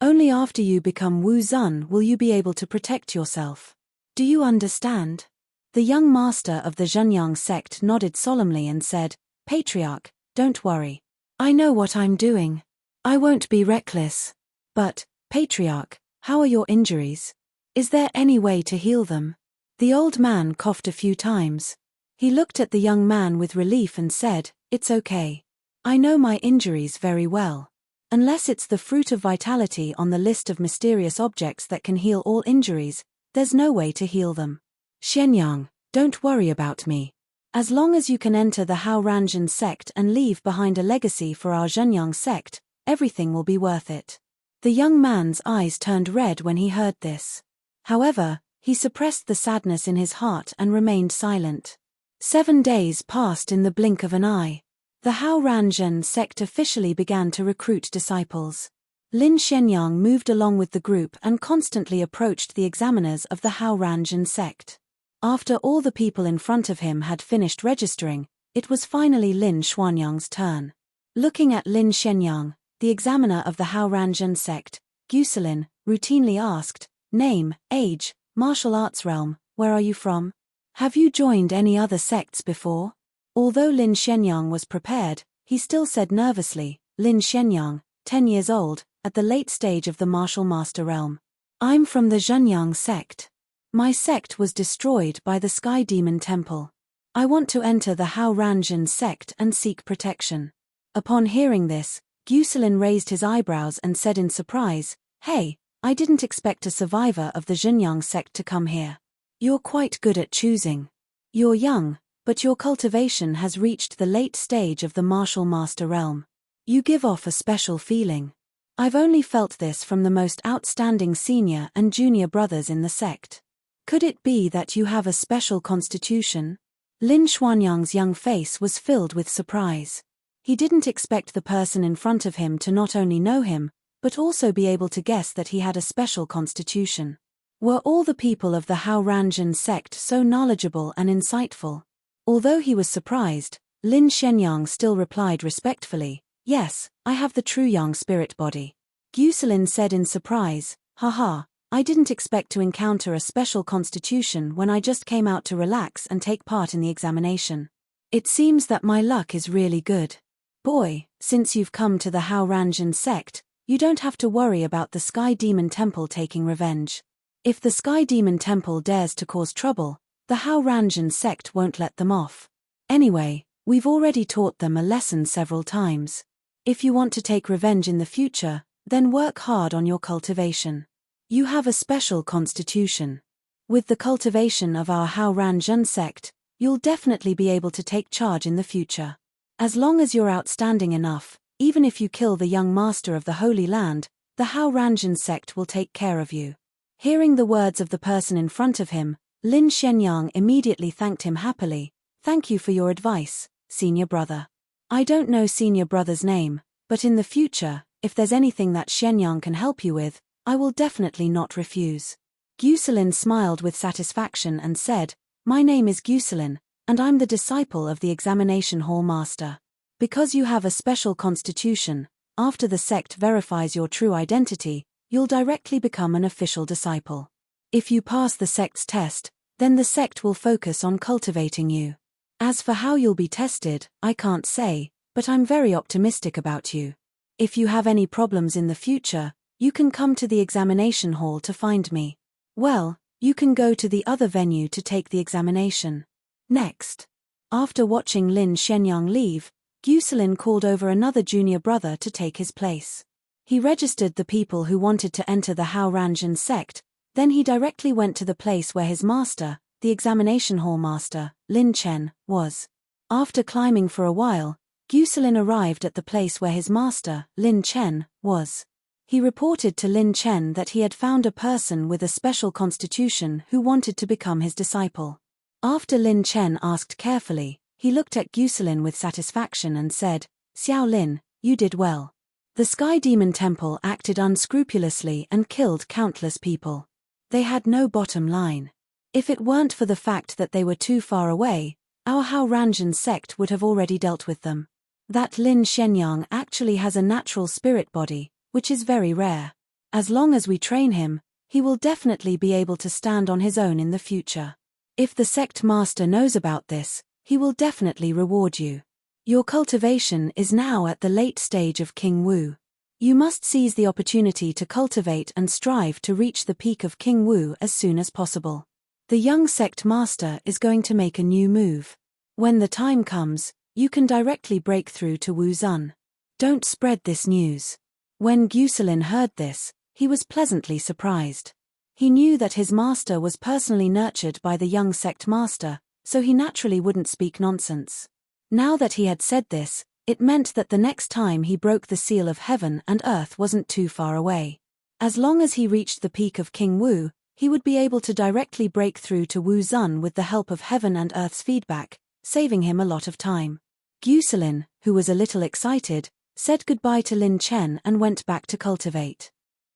Only after you become Wu Zun will you be able to protect yourself. Do you understand?" The young master of the Zhenyang sect nodded solemnly and said, "Patriarch, don't worry. I know what I'm doing. I won't be reckless. But, Patriarch, how are your injuries? Is there any way to heal them?" The old man coughed a few times. He looked at the young man with relief and said, "It's okay. I know my injuries very well. Unless it's the fruit of vitality on the list of mysterious objects that can heal all injuries, there's no way to heal them. Shenyang, don't worry about me. As long as you can enter the Hao Ranjin sect and leave behind a legacy for our Zhenyang sect, everything will be worth it." The young man's eyes turned red when he heard this. However, he suppressed the sadness in his heart and remained silent. 7 days passed in the blink of an eye. The Hao Ranjin sect officially began to recruit disciples. Lin Shenyang moved along with the group and constantly approached the examiners of the Hao Ranjin sect. After all the people in front of him had finished registering, it was finally Lin Xuanyang's turn. Looking at Lin Shenyang, the examiner of the Hao Ranjin sect, Guselin routinely asked, "Name, age, martial arts realm, where are you from? Have you joined any other sects before?" Although Lin Shenyang was prepared, he still said nervously, "Lin Shenyang, 10 years old, at the late stage of the martial master realm. I'm from the Zhenyang sect. My sect was destroyed by the Sky Demon Temple. I want to enter the Hao Ranjin sect and seek protection." Upon hearing this, Guselin raised his eyebrows and said in surprise, "Hey, I didn't expect a survivor of the Zhenyang sect to come here. You're quite good at choosing. You're young, but your cultivation has reached the late stage of the martial master realm. You give off a special feeling. I've only felt this from the most outstanding senior and junior brothers in the sect. Could it be that you have a special constitution?" Lin Xuanyang's young face was filled with surprise. He didn't expect the person in front of him to not only know him, but also be able to guess that he had a special constitution. Were all the people of the Hao Ranjin sect so knowledgeable and insightful? Although he was surprised, Lin Shenyang still replied respectfully, "Yes, I have the true yang spirit body." Guselin said in surprise, "Haha, I didn't expect to encounter a special constitution when I just came out to relax and take part in the examination. It seems that my luck is really good. Boy, since you've come to the Hao Ranjin sect, you don't have to worry about the Sky Demon Temple taking revenge. If the Sky Demon Temple dares to cause trouble, the Hao Ranjin sect won't let them off. Anyway, we've already taught them a lesson several times. If you want to take revenge in the future, then work hard on your cultivation. You have a special constitution. With the cultivation of our Hao Ranjin sect, you'll definitely be able to take charge in the future. As long as you're outstanding enough, even if you kill the young master of the Holy Land, the Hao Ranjin sect will take care of you." Hearing the words of the person in front of him, Lin Shenyang immediately thanked him happily. "Thank you for your advice, senior brother. I don't know senior brother's name, but in the future, if there's anything that Shenyang can help you with, I will definitely not refuse." Guselin smiled with satisfaction and said, "My name is Guselin, and I'm the disciple of the examination hall master. Because you have a special constitution, after the sect verifies your true identity, you'll directly become an official disciple. If you pass the sect's test, then the sect will focus on cultivating you. As for how you'll be tested, I can't say, but I'm very optimistic about you. If you have any problems in the future, you can come to the examination hall to find me. Well, you can go to the other venue to take the examination. Next. After watching Lin Shenyang leave, Guselin called over another junior brother to take his place. He registered the people who wanted to enter the Hao Ranjin sect, then he directly went to the place where his master, the examination hall master, Lin Chen, was. After climbing for a while, Guselin arrived at the place where his master, Lin Chen, was. He reported to Lin Chen that he had found a person with a special constitution who wanted to become his disciple. After Lin Chen asked carefully, he looked at Guselin with satisfaction and said, "Xiao Lin, you did well. The Sky Demon Temple acted unscrupulously and killed countless people. They had no bottom line. If it weren't for the fact that they were too far away, our Hao Ranjin sect would have already dealt with them. That Lin Shenyang actually has a natural spirit body, which is very rare. As long as we train him, he will definitely be able to stand on his own in the future. If the sect master knows about this, he will definitely reward you. Your cultivation is now at the late stage of King Wu. You must seize the opportunity to cultivate and strive to reach the peak of King Wu as soon as possible. The young sect master is going to make a new move. When the time comes, you can directly break through to Wu Zun. Don't spread this news." When Guselin heard this, he was pleasantly surprised. He knew that his master was personally nurtured by the young sect master, so he naturally wouldn't speak nonsense. Now that he had said this, it meant that the next time he broke the seal of heaven and earth wasn't too far away. As long as he reached the peak of King Wu, he would be able to directly break through to Wu Zun with the help of heaven and earth's feedback, saving him a lot of time. Guselin, who was a little excited, said goodbye to Lin Chen and went back to cultivate.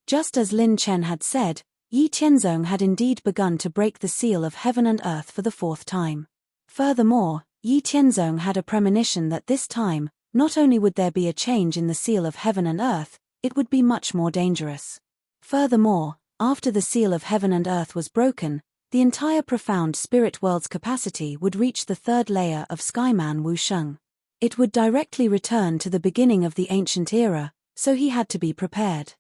Just as Lin Chen had said, Yi Tianzong had indeed begun to break the seal of heaven and earth for the 4th time. Furthermore, Yi Tianzong had a premonition that this time, not only would there be a change in the seal of heaven and earth, it would be much more dangerous. Furthermore, after the seal of heaven and earth was broken, the entire profound spirit world's capacity would reach the 3rd layer of Skyman Wu Sheng. It would directly return to the beginning of the ancient era, so he had to be prepared.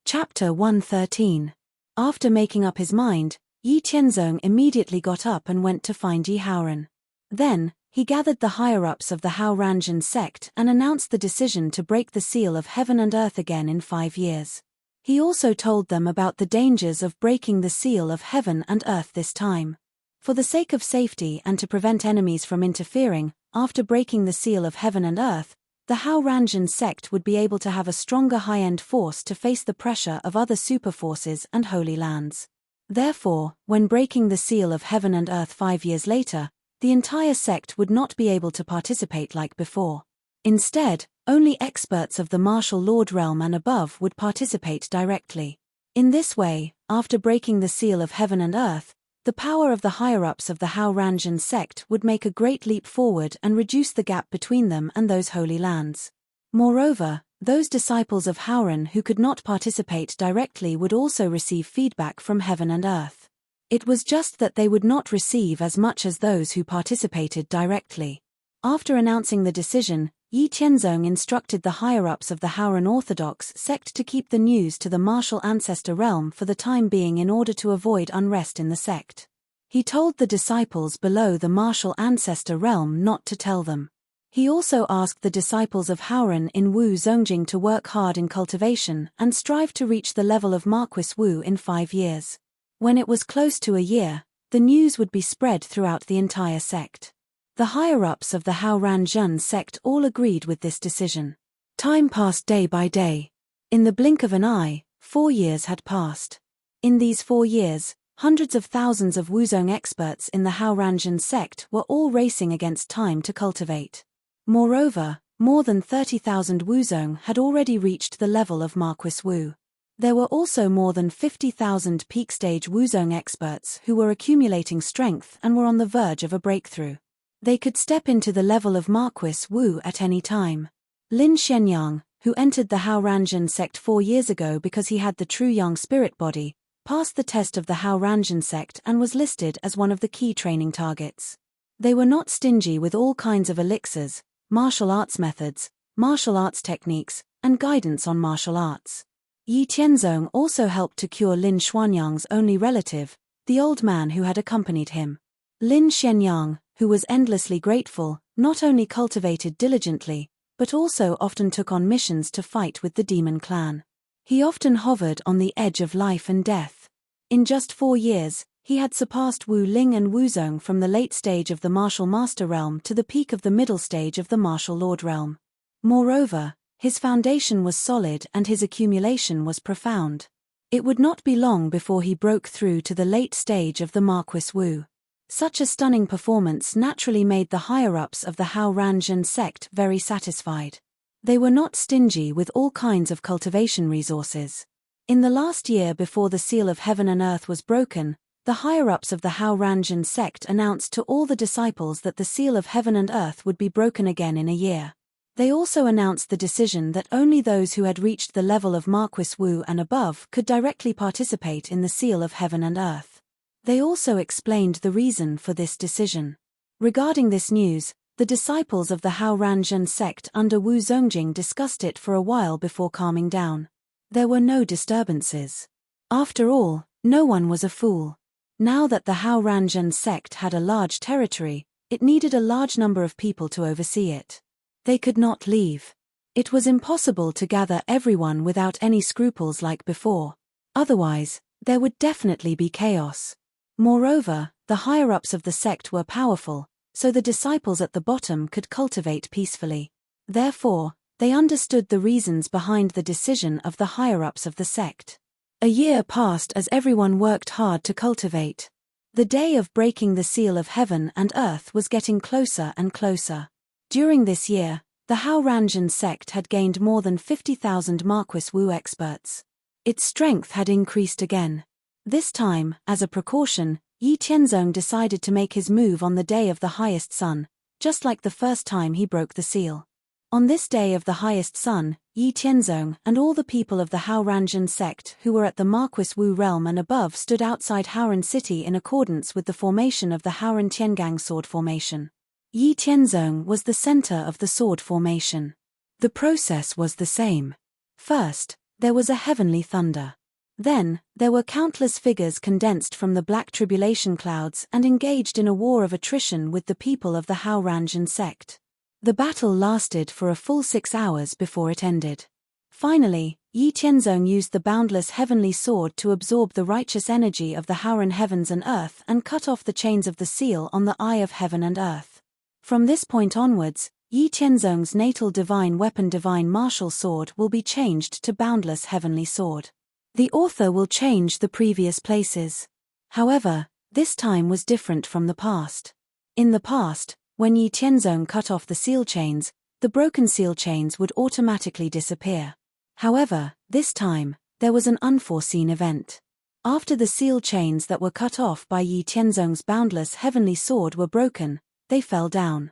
Chapter 113. After making up his mind, Yi Tianzong immediately got up and went to find Yi Haoran. Then, he gathered the higher-ups of the Hao Ranjin sect and announced the decision to break the seal of heaven and earth again in 5 years. He also told them about the dangers of breaking the seal of heaven and earth this time. For the sake of safety and to prevent enemies from interfering, after breaking the seal of heaven and earth, the Hao Ranjin sect would be able to have a stronger high-end force to face the pressure of other superforces and holy lands. Therefore, when breaking the seal of heaven and earth 5 years later, the entire sect would not be able to participate like before. Instead, only experts of the martial lord realm and above would participate directly. In this way, after breaking the seal of heaven and earth, the power of the higher-ups of the Hao Ranjin sect would make a great leap forward and reduce the gap between them and those holy lands. Moreover, those disciples of Haoran who could not participate directly would also receive feedback from heaven and earth. It was just that they would not receive as much as those who participated directly. After announcing the decision, Yi Tianzong instructed the higher-ups of the Haoran Orthodox sect to keep the news to the martial ancestor realm for the time being in order to avoid unrest in the sect. He told the disciples below the martial ancestor realm not to tell them. He also asked the disciples of Haoran in Wu Zongjing to work hard in cultivation and strive to reach the level of Marquis Wu in 5 years. When it was close to a year, the news would be spread throughout the entire sect. The higher-ups of the Hao Ranjin sect all agreed with this decision. Time passed day by day. In the blink of an eye, 4 years had passed. In these 4 years, hundreds of thousands of Wuzong experts in the Hao Ranjin sect were all racing against time to cultivate. Moreover, more than 30,000 Wuzong had already reached the level of Marquis Wu. There were also more than 50,000 peak-stage Wuzong experts who were accumulating strength and were on the verge of a breakthrough. They could step into the level of Marquis Wu at any time. Lin Shenyang, who entered the Hao Ranjin sect 4 years ago because he had the true young spirit body, passed the test of the Hao Ranjan sect and was listed as one of the key training targets. They were not stingy with all kinds of elixirs, martial arts methods, martial arts techniques, and guidance on martial arts. Yi Tianzong also helped to cure Lin Xuanyang's only relative, the old man who had accompanied him. Lin Xianyang, who was endlessly grateful, not only cultivated diligently, but also often took on missions to fight with the demon clan. He often hovered on the edge of life and death. In just 4 years, he had surpassed Wu Ling and Wu Zong from the late stage of the martial master realm to the peak of the middle stage of the martial lord realm. Moreover, his foundation was solid and his accumulation was profound. It would not be long before he broke through to the late stage of the Marquis Wu. Such a stunning performance naturally made the higher-ups of the Hao Ranjan sect very satisfied. They were not stingy with all kinds of cultivation resources. In the last year before the seal of heaven and earth was broken, the higher-ups of the Hao Ranjan sect announced to all the disciples that the seal of heaven and earth would be broken again in a year. They also announced the decision that only those who had reached the level of Marquis Wu and above could directly participate in the seal of heaven and earth. They also explained the reason for this decision. Regarding this news, the disciples of the Hao Ranjan sect under Wu Zongjing discussed it for a while before calming down. There were no disturbances. After all, no one was a fool. Now that the Hao Ranjan sect had a large territory, it needed a large number of people to oversee it. They could not leave. It was impossible to gather everyone without any scruples like before. Otherwise, there would definitely be chaos. Moreover, the higher-ups of the sect were powerful, so the disciples at the bottom could cultivate peacefully. Therefore, they understood the reasons behind the decision of the higher-ups of the sect. A year passed as everyone worked hard to cultivate. The day of breaking the seal of heaven and earth was getting closer and closer. During this year, the Hao Ranjan sect had gained more than 50,000 Marquis Wu experts. Its strength had increased again. This time, as a precaution, Yi Tianzong decided to make his move on the day of the highest sun, just like the first time he broke the seal. On this day of the highest sun, Yi Tianzong and all the people of the Hao Ranjan sect who were at the Marquis Wu realm and above stood outside Haoran city in accordance with the formation of the Haoran Tiangang sword formation. Yi Tianzong was the center of the sword formation. The process was the same. First, there was a heavenly thunder. Then, there were countless figures condensed from the black tribulation clouds and engaged in a war of attrition with the people of the Hao Ranjan sect. The battle lasted for a full 6 hours before it ended. Finally, Yi Tianzong used the boundless heavenly sword to absorb the righteous energy of the Haoran heavens and earth and cut off the chains of the seal on the eye of heaven and earth. From this point onwards, Yi Tianzong's natal divine weapon divine martial sword will be changed to boundless heavenly sword. The author will change the previous places. However, this time was different from the past. In the past, when Yi Tianzong cut off the seal chains, the broken seal chains would automatically disappear. However, this time, there was an unforeseen event. After the seal chains that were cut off by Yi Tianzong's boundless heavenly sword were broken, they fell down.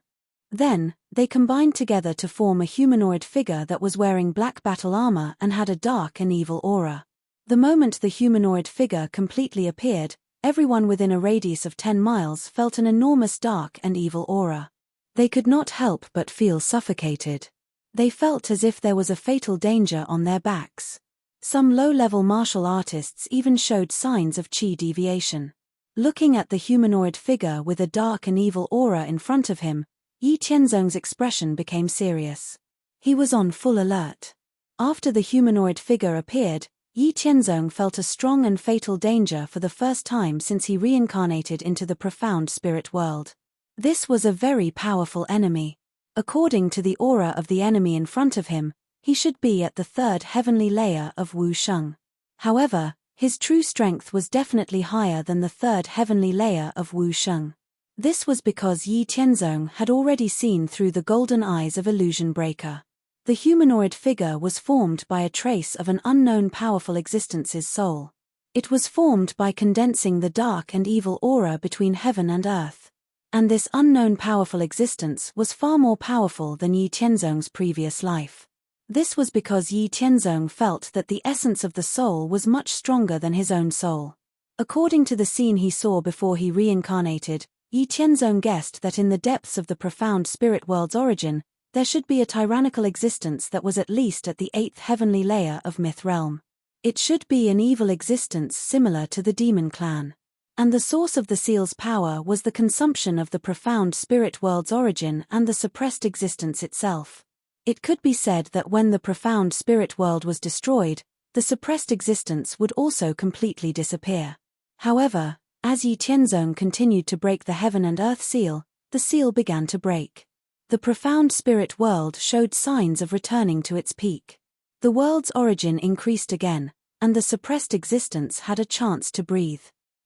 Then, they combined together to form a humanoid figure that was wearing black battle armor and had a dark and evil aura. The moment the humanoid figure completely appeared, everyone within a radius of 10 miles felt an enormous dark and evil aura. They could not help but feel suffocated. They felt as if there was a fatal danger on their backs. Some low-level martial artists even showed signs of chi deviation. Looking at the humanoid figure with a dark and evil aura in front of him, Yi Tianzong's expression became serious. He was on full alert. After the humanoid figure appeared, Yi Tianzong felt a strong and fatal danger for the first time since he reincarnated into the profound spirit world. This was a very powerful enemy. According to the aura of the enemy in front of him, he should be at the 3rd heavenly layer of Wu Sheng. However, his true strength was definitely higher than the 3rd heavenly layer of Wu Sheng. This was because Yi Tianzong had already seen through the golden eyes of Illusion Breaker. The humanoid figure was formed by a trace of an unknown powerful existence's soul. It was formed by condensing the dark and evil aura between heaven and earth. And this unknown powerful existence was far more powerful than Yi Tianzong's previous life. This was because Yi Tianzong felt that the essence of the soul was much stronger than his own soul. According to the scene he saw before he reincarnated, Yi Tianzong guessed that in the depths of the profound spirit world's origin, there should be a tyrannical existence that was at least at the 8th heavenly layer of myth realm. It should be an evil existence similar to the demon clan. And the source of the seal's power was the consumption of the profound spirit world's origin and the suppressed existence itself. It could be said that when the profound spirit world was destroyed, the suppressed existence would also completely disappear. However, as Yi Tianzong continued to break the heaven and earth seal, the seal began to break. The profound spirit world showed signs of returning to its peak. The world's origin increased again, and the suppressed existence had a chance to breathe.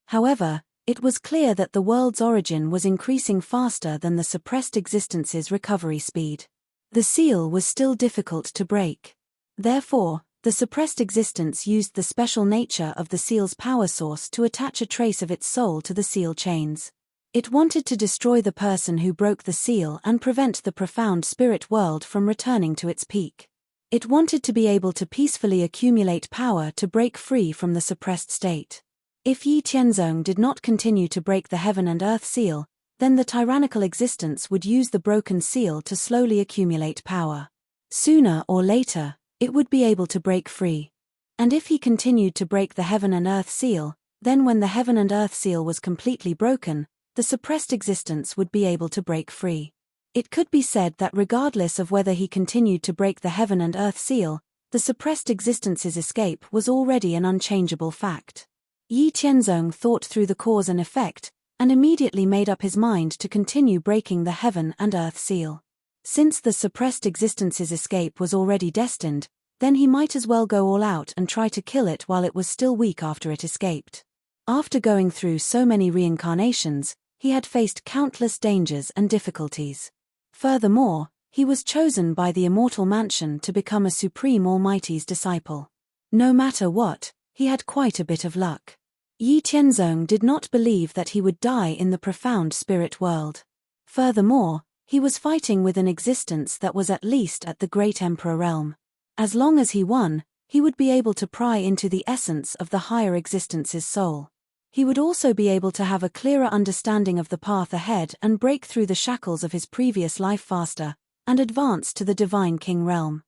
However, it was clear that the world's origin was increasing faster than the suppressed existence's recovery speed. The seal was still difficult to break. Therefore, the suppressed existence used the special nature of the seal's power source to attach a trace of its soul to the seal chains. It wanted to destroy the person who broke the seal and prevent the profound spirit world from returning to its peak. It wanted to be able to peacefully accumulate power to break free from the suppressed state. If Yi Tianzong did not continue to break the heaven and earth seal, then the tyrannical existence would use the broken seal to slowly accumulate power. Sooner or later, it would be able to break free. And if he continued to break the heaven and earth seal, then when the heaven and earth seal was completely broken, the suppressed existence would be able to break free. It could be said that regardless of whether he continued to break the heaven and earth seal, the suppressed existence's escape was already an unchangeable fact. Yi Tianzong thought through the cause and effect, and immediately made up his mind to continue breaking the heaven and earth seal. Since the suppressed existence's escape was already destined, then he might as well go all out and try to kill it while it was still weak after it escaped. After going through so many reincarnations, he had faced countless dangers and difficulties. Furthermore, he was chosen by the immortal mansion to become a Supreme Almighty's disciple. No matter what, he had quite a bit of luck. Yi Tianzong did not believe that he would die in the profound spirit world. Furthermore, he was fighting with an existence that was at least at the Great Emperor realm. As long as he won, he would be able to pry into the essence of the higher existence's soul. He would also be able to have a clearer understanding of the path ahead and break through the shackles of his previous life faster, and advance to the Divine King realm.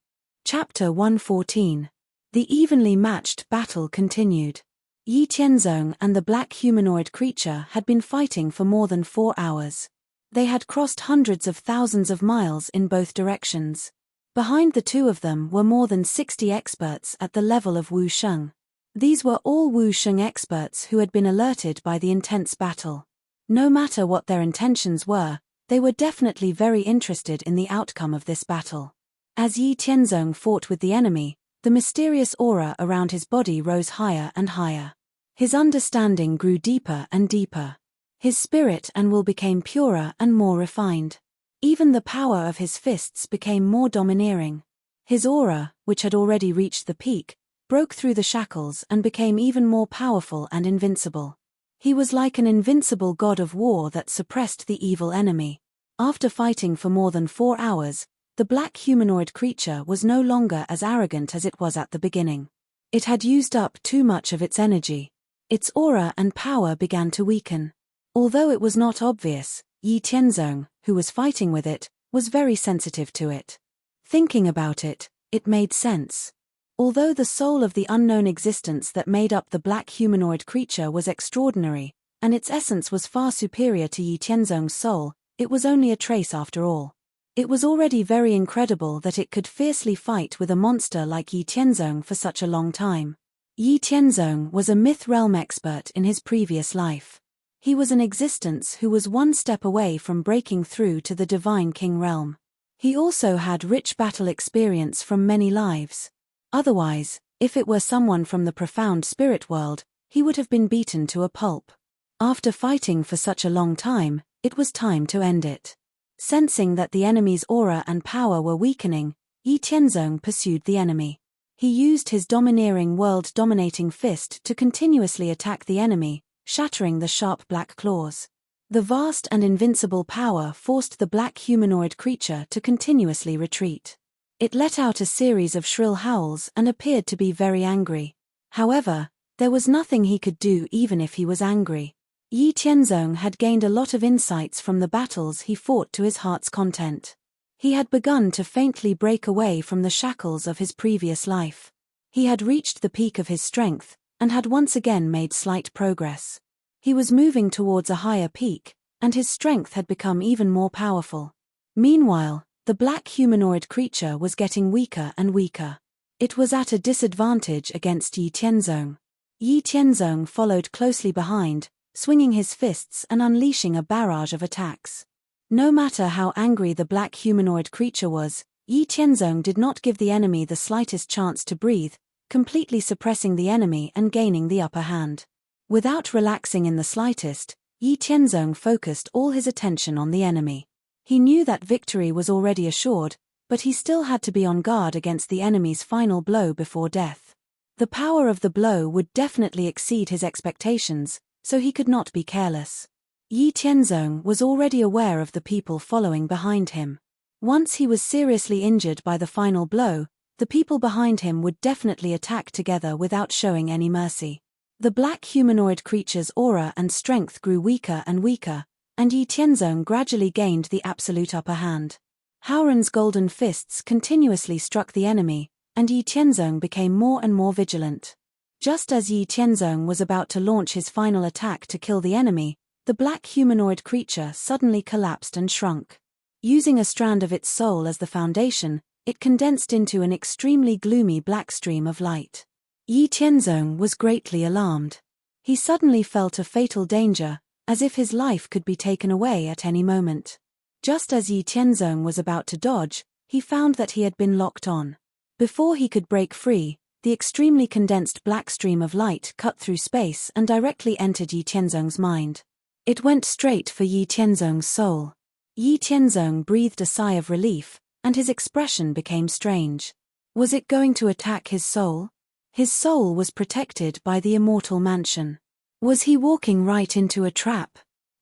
Chapter 114. The evenly matched battle continued. Yi Tianzong and the black humanoid creature had been fighting for more than 4 hours. They had crossed hundreds of thousands of miles in both directions. Behind the two of them were more than 60 experts at the level of Wu Sheng. These were all Wu Sheng experts who had been alerted by the intense battle. No matter what their intentions were, they were definitely very interested in the outcome of this battle. As Yi Tianzong fought with the enemy, the mysterious aura around his body rose higher and higher. His understanding grew deeper and deeper. His spirit and will became purer and more refined. Even the power of his fists became more domineering. His aura, which had already reached the peak, broke through the shackles and became even more powerful and invincible. He was like an invincible god of war that suppressed the evil enemy. After fighting for more than 4 hours, the black humanoid creature was no longer as arrogant as it was at the beginning. It had used up too much of its energy. Its aura and power began to weaken. Although it was not obvious, Yi Tianzong, who was fighting with it, was very sensitive to it. Thinking about it, it made sense. Although the soul of the unknown existence that made up the black humanoid creature was extraordinary, and its essence was far superior to Yi Tianzong's soul, it was only a trace after all. It was already very incredible that it could fiercely fight with a monster like Yi Tianzong for such a long time. Yi Tianzong was a myth realm expert in his previous life. He was an existence who was one step away from breaking through to the Divine King realm. He also had rich battle experience from many lives. Otherwise, if it were someone from the profound spirit world, he would have been beaten to a pulp. After fighting for such a long time, it was time to end it. Sensing that the enemy's aura and power were weakening, Yi Tianzong pursued the enemy. He used his domineering world-dominating fist to continuously attack the enemy, shattering the sharp black claws. The vast and invincible power forced the black humanoid creature to continuously retreat. It let out a series of shrill howls and appeared to be very angry. However, there was nothing he could do even if he was angry. Yi Tianzong had gained a lot of insights from the battles he fought to his heart's content. He had begun to faintly break away from the shackles of his previous life. He had reached the peak of his strength, and had once again made slight progress. He was moving towards a higher peak, and his strength had become even more powerful. Meanwhile, the black humanoid creature was getting weaker and weaker. It was at a disadvantage against Yi Tianzong. Yi Tianzong followed closely behind, swinging his fists and unleashing a barrage of attacks. No matter how angry the black humanoid creature was, Yi Tianzong did not give the enemy the slightest chance to breathe, completely suppressing the enemy and gaining the upper hand. Without relaxing in the slightest, Yi Tianzong focused all his attention on the enemy. He knew that victory was already assured, but he still had to be on guard against the enemy's final blow before death. The power of the blow would definitely exceed his expectations, so he could not be careless. Yi Tianzong was already aware of the people following behind him. Once he was seriously injured by the final blow, the people behind him would definitely attack together without showing any mercy. The black humanoid creature's aura and strength grew weaker and weaker, and Yi Tianzong gradually gained the absolute upper hand. Howren's golden fists continuously struck the enemy, and Yi Tianzong became more and more vigilant. Just as Yi Tianzong was about to launch his final attack to kill the enemy, the black humanoid creature suddenly collapsed and shrunk. Using a strand of its soul as the foundation, it condensed into an extremely gloomy black stream of light. Yi Tianzong was greatly alarmed. He suddenly felt a fatal danger, as if his life could be taken away at any moment. Just as Yi Tianzong was about to dodge, he found that he had been locked on. Before he could break free, the extremely condensed black stream of light cut through space and directly entered Yi Tianzong's mind. It went straight for Yi Tianzong's soul. Yi Tianzong breathed a sigh of relief, and his expression became strange. Was it going to attack his soul? His soul was protected by the immortal mansion. Was he walking right into a trap?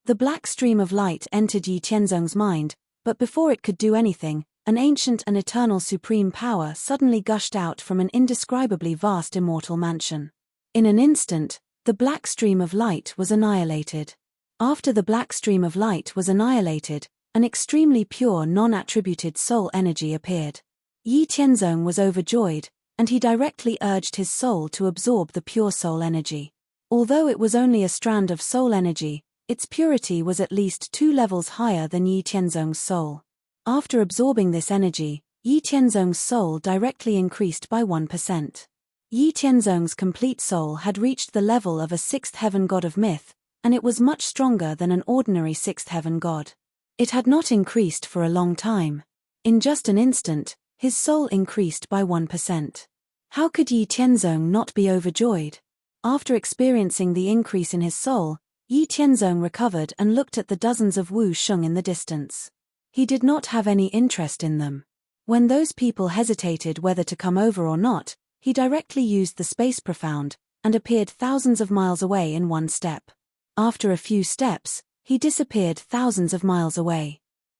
The black stream of light entered Yi Tianzong's mind, but before it could do anything, an ancient and eternal supreme power suddenly gushed out from an indescribably vast immortal mansion. In an instant, the black stream of light was annihilated. After the black stream of light was annihilated, an extremely pure non-attributed soul energy appeared. Yi Tianzong was overjoyed, and he directly urged his soul to absorb the pure soul energy. Although it was only a strand of soul energy, its purity was at least 2 levels higher than Yi Tianzong's soul. After absorbing this energy, Yi Tianzong's soul directly increased by 1%. Yi Tianzong's complete soul had reached the level of a 6th heaven god of myth, and it was much stronger than an ordinary 6th heaven god. It had not increased for a long time. In just an instant, his soul increased by 1%. How could Yi Tianzong not be overjoyed? After experiencing the increase in his soul, Yi Tianzong recovered and looked at the dozens of Wu Sheng in the distance. He did not have any interest in them. When those people hesitated whether to come over or not, he directly used the space profound, and appeared thousands of miles away in one step. After a few steps, he disappeared thousands of miles away.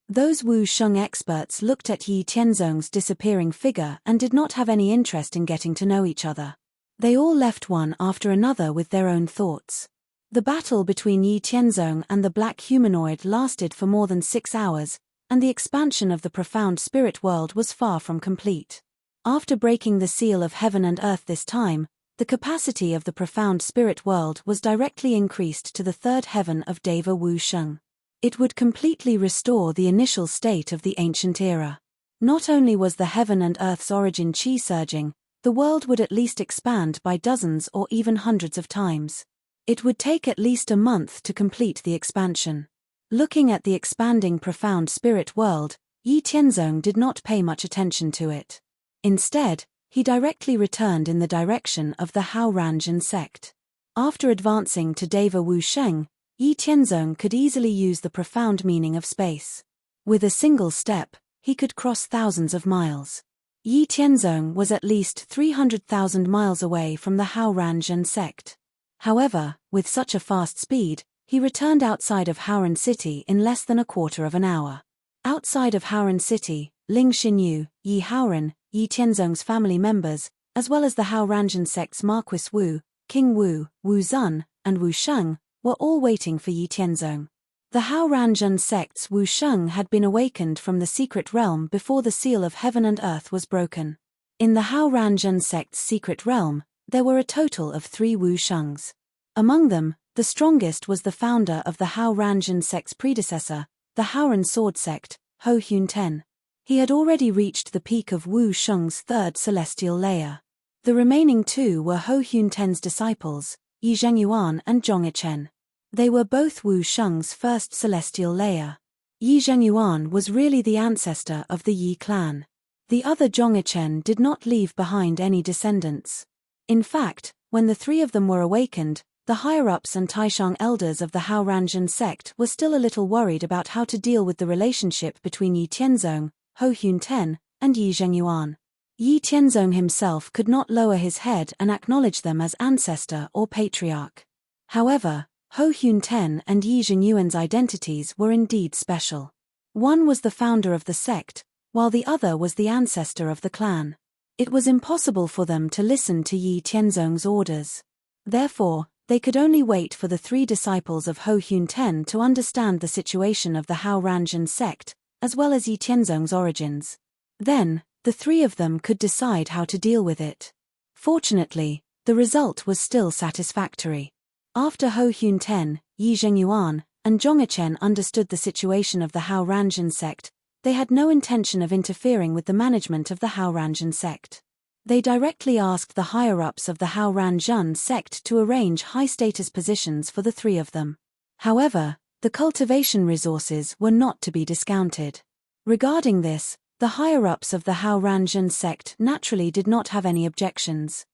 Those Wu Sheng experts looked at Yi Tianzong's disappearing figure and did not have any interest in getting to know each other. They all left one after another with their own thoughts. The battle between Yi Tianzong and the black humanoid lasted for more than 6 hours, and the expansion of the profound spirit world was far from complete. After breaking the seal of heaven and earth this time, the capacity of the profound spirit world was directly increased to the 3rd heaven of Deva Wu Sheng. It would completely restore the initial state of the ancient era. Not only was the heaven and earth's origin chi surging, the world would at least expand by dozens or even hundreds of times. It would take at least a month to complete the expansion. Looking at the expanding profound spirit world, Yi Tianzong did not pay much attention to it. Instead, he directly returned in the direction of the Haoranzhen sect. After advancing to Deva Wu Sheng, Yi Tianzong could easily use the profound meaning of space. With a single step, he could cross thousands of miles. Yi Tianzong was at least 300,000 miles away from the Haoranzhen sect. However, with such a fast speed, he returned outside of Haoran City in less than a quarter of an hour. Outside of Haoran City, Ling Xinyu, Yi Haoran, Yi Tianzong's family members, as well as the Hao Ranzhen sect's Marquis Wu, King Wu, Wu Zun, and Wu Sheng, were all waiting for Yi Tianzong. The Hao Ranzhen sect's Wu Sheng had been awakened from the secret realm before the seal of heaven and earth was broken. In the Hao Ranzhen sect's secret realm, there were a total of 3 Wu Shengs. Among them, the strongest was the founder of the Hao Ranzhen sect's predecessor, the Haoran sword sect, Ho Hun Ten. He had already reached the peak of Wu Sheng's 3rd celestial layer. The remaining 2 were Ho Hun Ten's disciples, Yi Zhengyuan and Zhong Yichen. They were both Wu Sheng's 1st celestial layer. Yi Zhengyuan was really the ancestor of the Yi clan. The other Zhong Yichen did not leave behind any descendants. In fact, when the 3 of them were awakened, the higher-ups and Taishang elders of the Hao Ranzhen sect were still a little worried about how to deal with the relationship between Yi Tianzong, Ho Hun Ten, and Yi Zhengyuan. Yi Tianzong himself could not lower his head and acknowledge them as ancestor or patriarch. However, Ho Hun Ten and Yi Zhengyuan's identities were indeed special. One was the founder of the sect, while the other was the ancestor of the clan. It was impossible for them to listen to Yi Tianzong's orders. Therefore, they could only wait for the 3 disciples of Ho Hun Ten to understand the situation of the Hao Ranzhen sect, as well as Yi Tianzong's origins. Then, the 3 of them could decide how to deal with it. Fortunately, the result was still satisfactory. After Ho Hun Ten, Yi Zhengyuan, and Zhong Yichen understood the situation of the Hao Ranzhen sect, they had no intention of interfering with the management of the Hao Ranzhen sect. They directly asked the higher-ups of the Hao Ranzhen sect to arrange high-status positions for the 3 of them. However, the cultivation resources were not to be discounted. Regarding this, the higher-ups of the Hao Ranzhen sect naturally did not have any objections.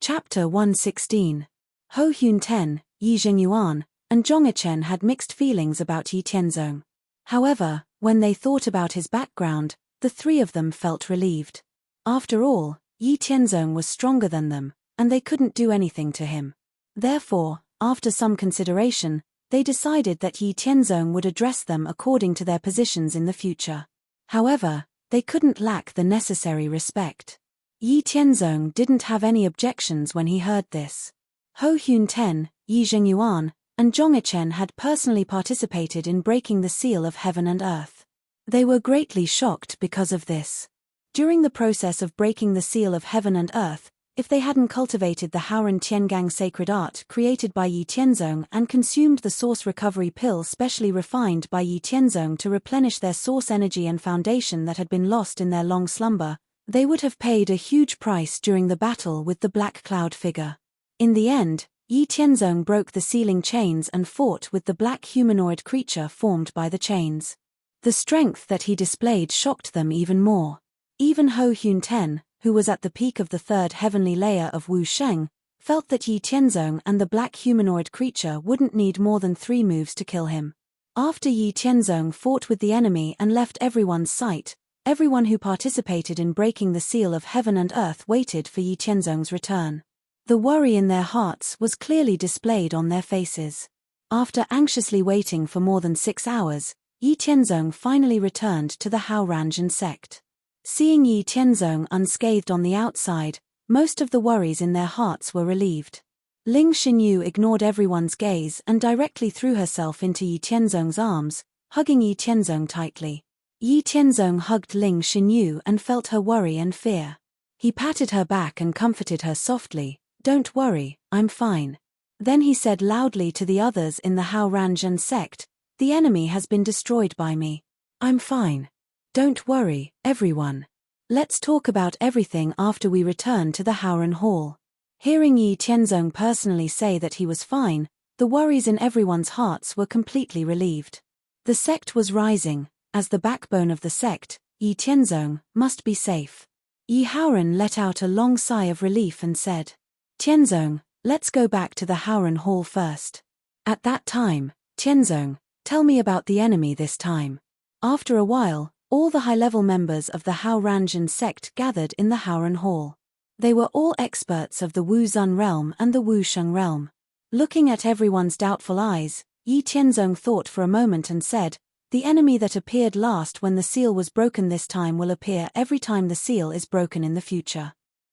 Chapter 116. Ho Hun Ten, Yi Zhengyuan, and Zhong Yichen had mixed feelings about Yi Tianzong. However, when they thought about his background, the 3 of them felt relieved. After all, Yi Tianzong was stronger than them, and they couldn't do anything to him. Therefore, after some consideration, they decided that Yi Tianzong would address them according to their positions in the future. However, they couldn't lack the necessary respect. Yi Tianzong didn't have any objections when he heard this. Ho Hun Ten, Yi Zhengyuan, and Zhong Yichen had personally participated in breaking the seal of heaven and earth. They were greatly shocked because of this. During the process of breaking the seal of heaven and earth, if they hadn't cultivated the Haoran Tiangang sacred art created by Yi Tianzong and consumed the source recovery pill specially refined by Yi Tianzong to replenish their source energy and foundation that had been lost in their long slumber, they would have paid a huge price during the battle with the Black Cloud figure. In the end, Yi Tianzong broke the sealing chains and fought with the black humanoid creature formed by the chains. The strength that he displayed shocked them even more. Even Ho Hun Ten, who was at the peak of the 3rd heavenly layer of Wu Sheng, felt that Yi Tianzong and the black humanoid creature wouldn't need more than 3 moves to kill him. After Yi Tianzong fought with the enemy and left everyone's sight, everyone who participated in breaking the seal of heaven and earth waited for Yi Tianzong's return. The worry in their hearts was clearly displayed on their faces. After anxiously waiting for more than 6 hours, Yi Tianzong finally returned to the Hao Ranzhen sect. Seeing Yi Tianzong unscathed on the outside, most of the worries in their hearts were relieved. Ling Xinyu ignored everyone's gaze and directly threw herself into Yi Tianzong's arms, hugging Yi Tianzong tightly. Yi Tianzong hugged Ling Xinyu and felt her worry and fear. He patted her back and comforted her softly, "Don't worry, I'm fine." Then he said loudly to the others in the Hao Ranzhen sect, "The enemy has been destroyed by me. I'm fine. Don't worry, everyone. Let's talk about everything after we return to the Haoran Hall." Hearing Yi Tianzong personally say that he was fine, the worries in everyone's hearts were completely relieved. The sect was rising. As the backbone of the sect, Yi Tianzong must be safe. Yi Haoran let out a long sigh of relief and said, "Tianzong, let's go back to the Haoran Hall first." At that time, "Tianzong, tell me about the enemy this time." After a while, all the high-level members of the Hao Ranzhen sect gathered in the Haoran Hall. They were all experts of the Wu Zun realm and the Wu Sheng realm. Looking at everyone's doubtful eyes, Yi Tianzong thought for a moment and said, The enemy that appeared last when the seal was broken this time will appear every time the seal is broken in the future.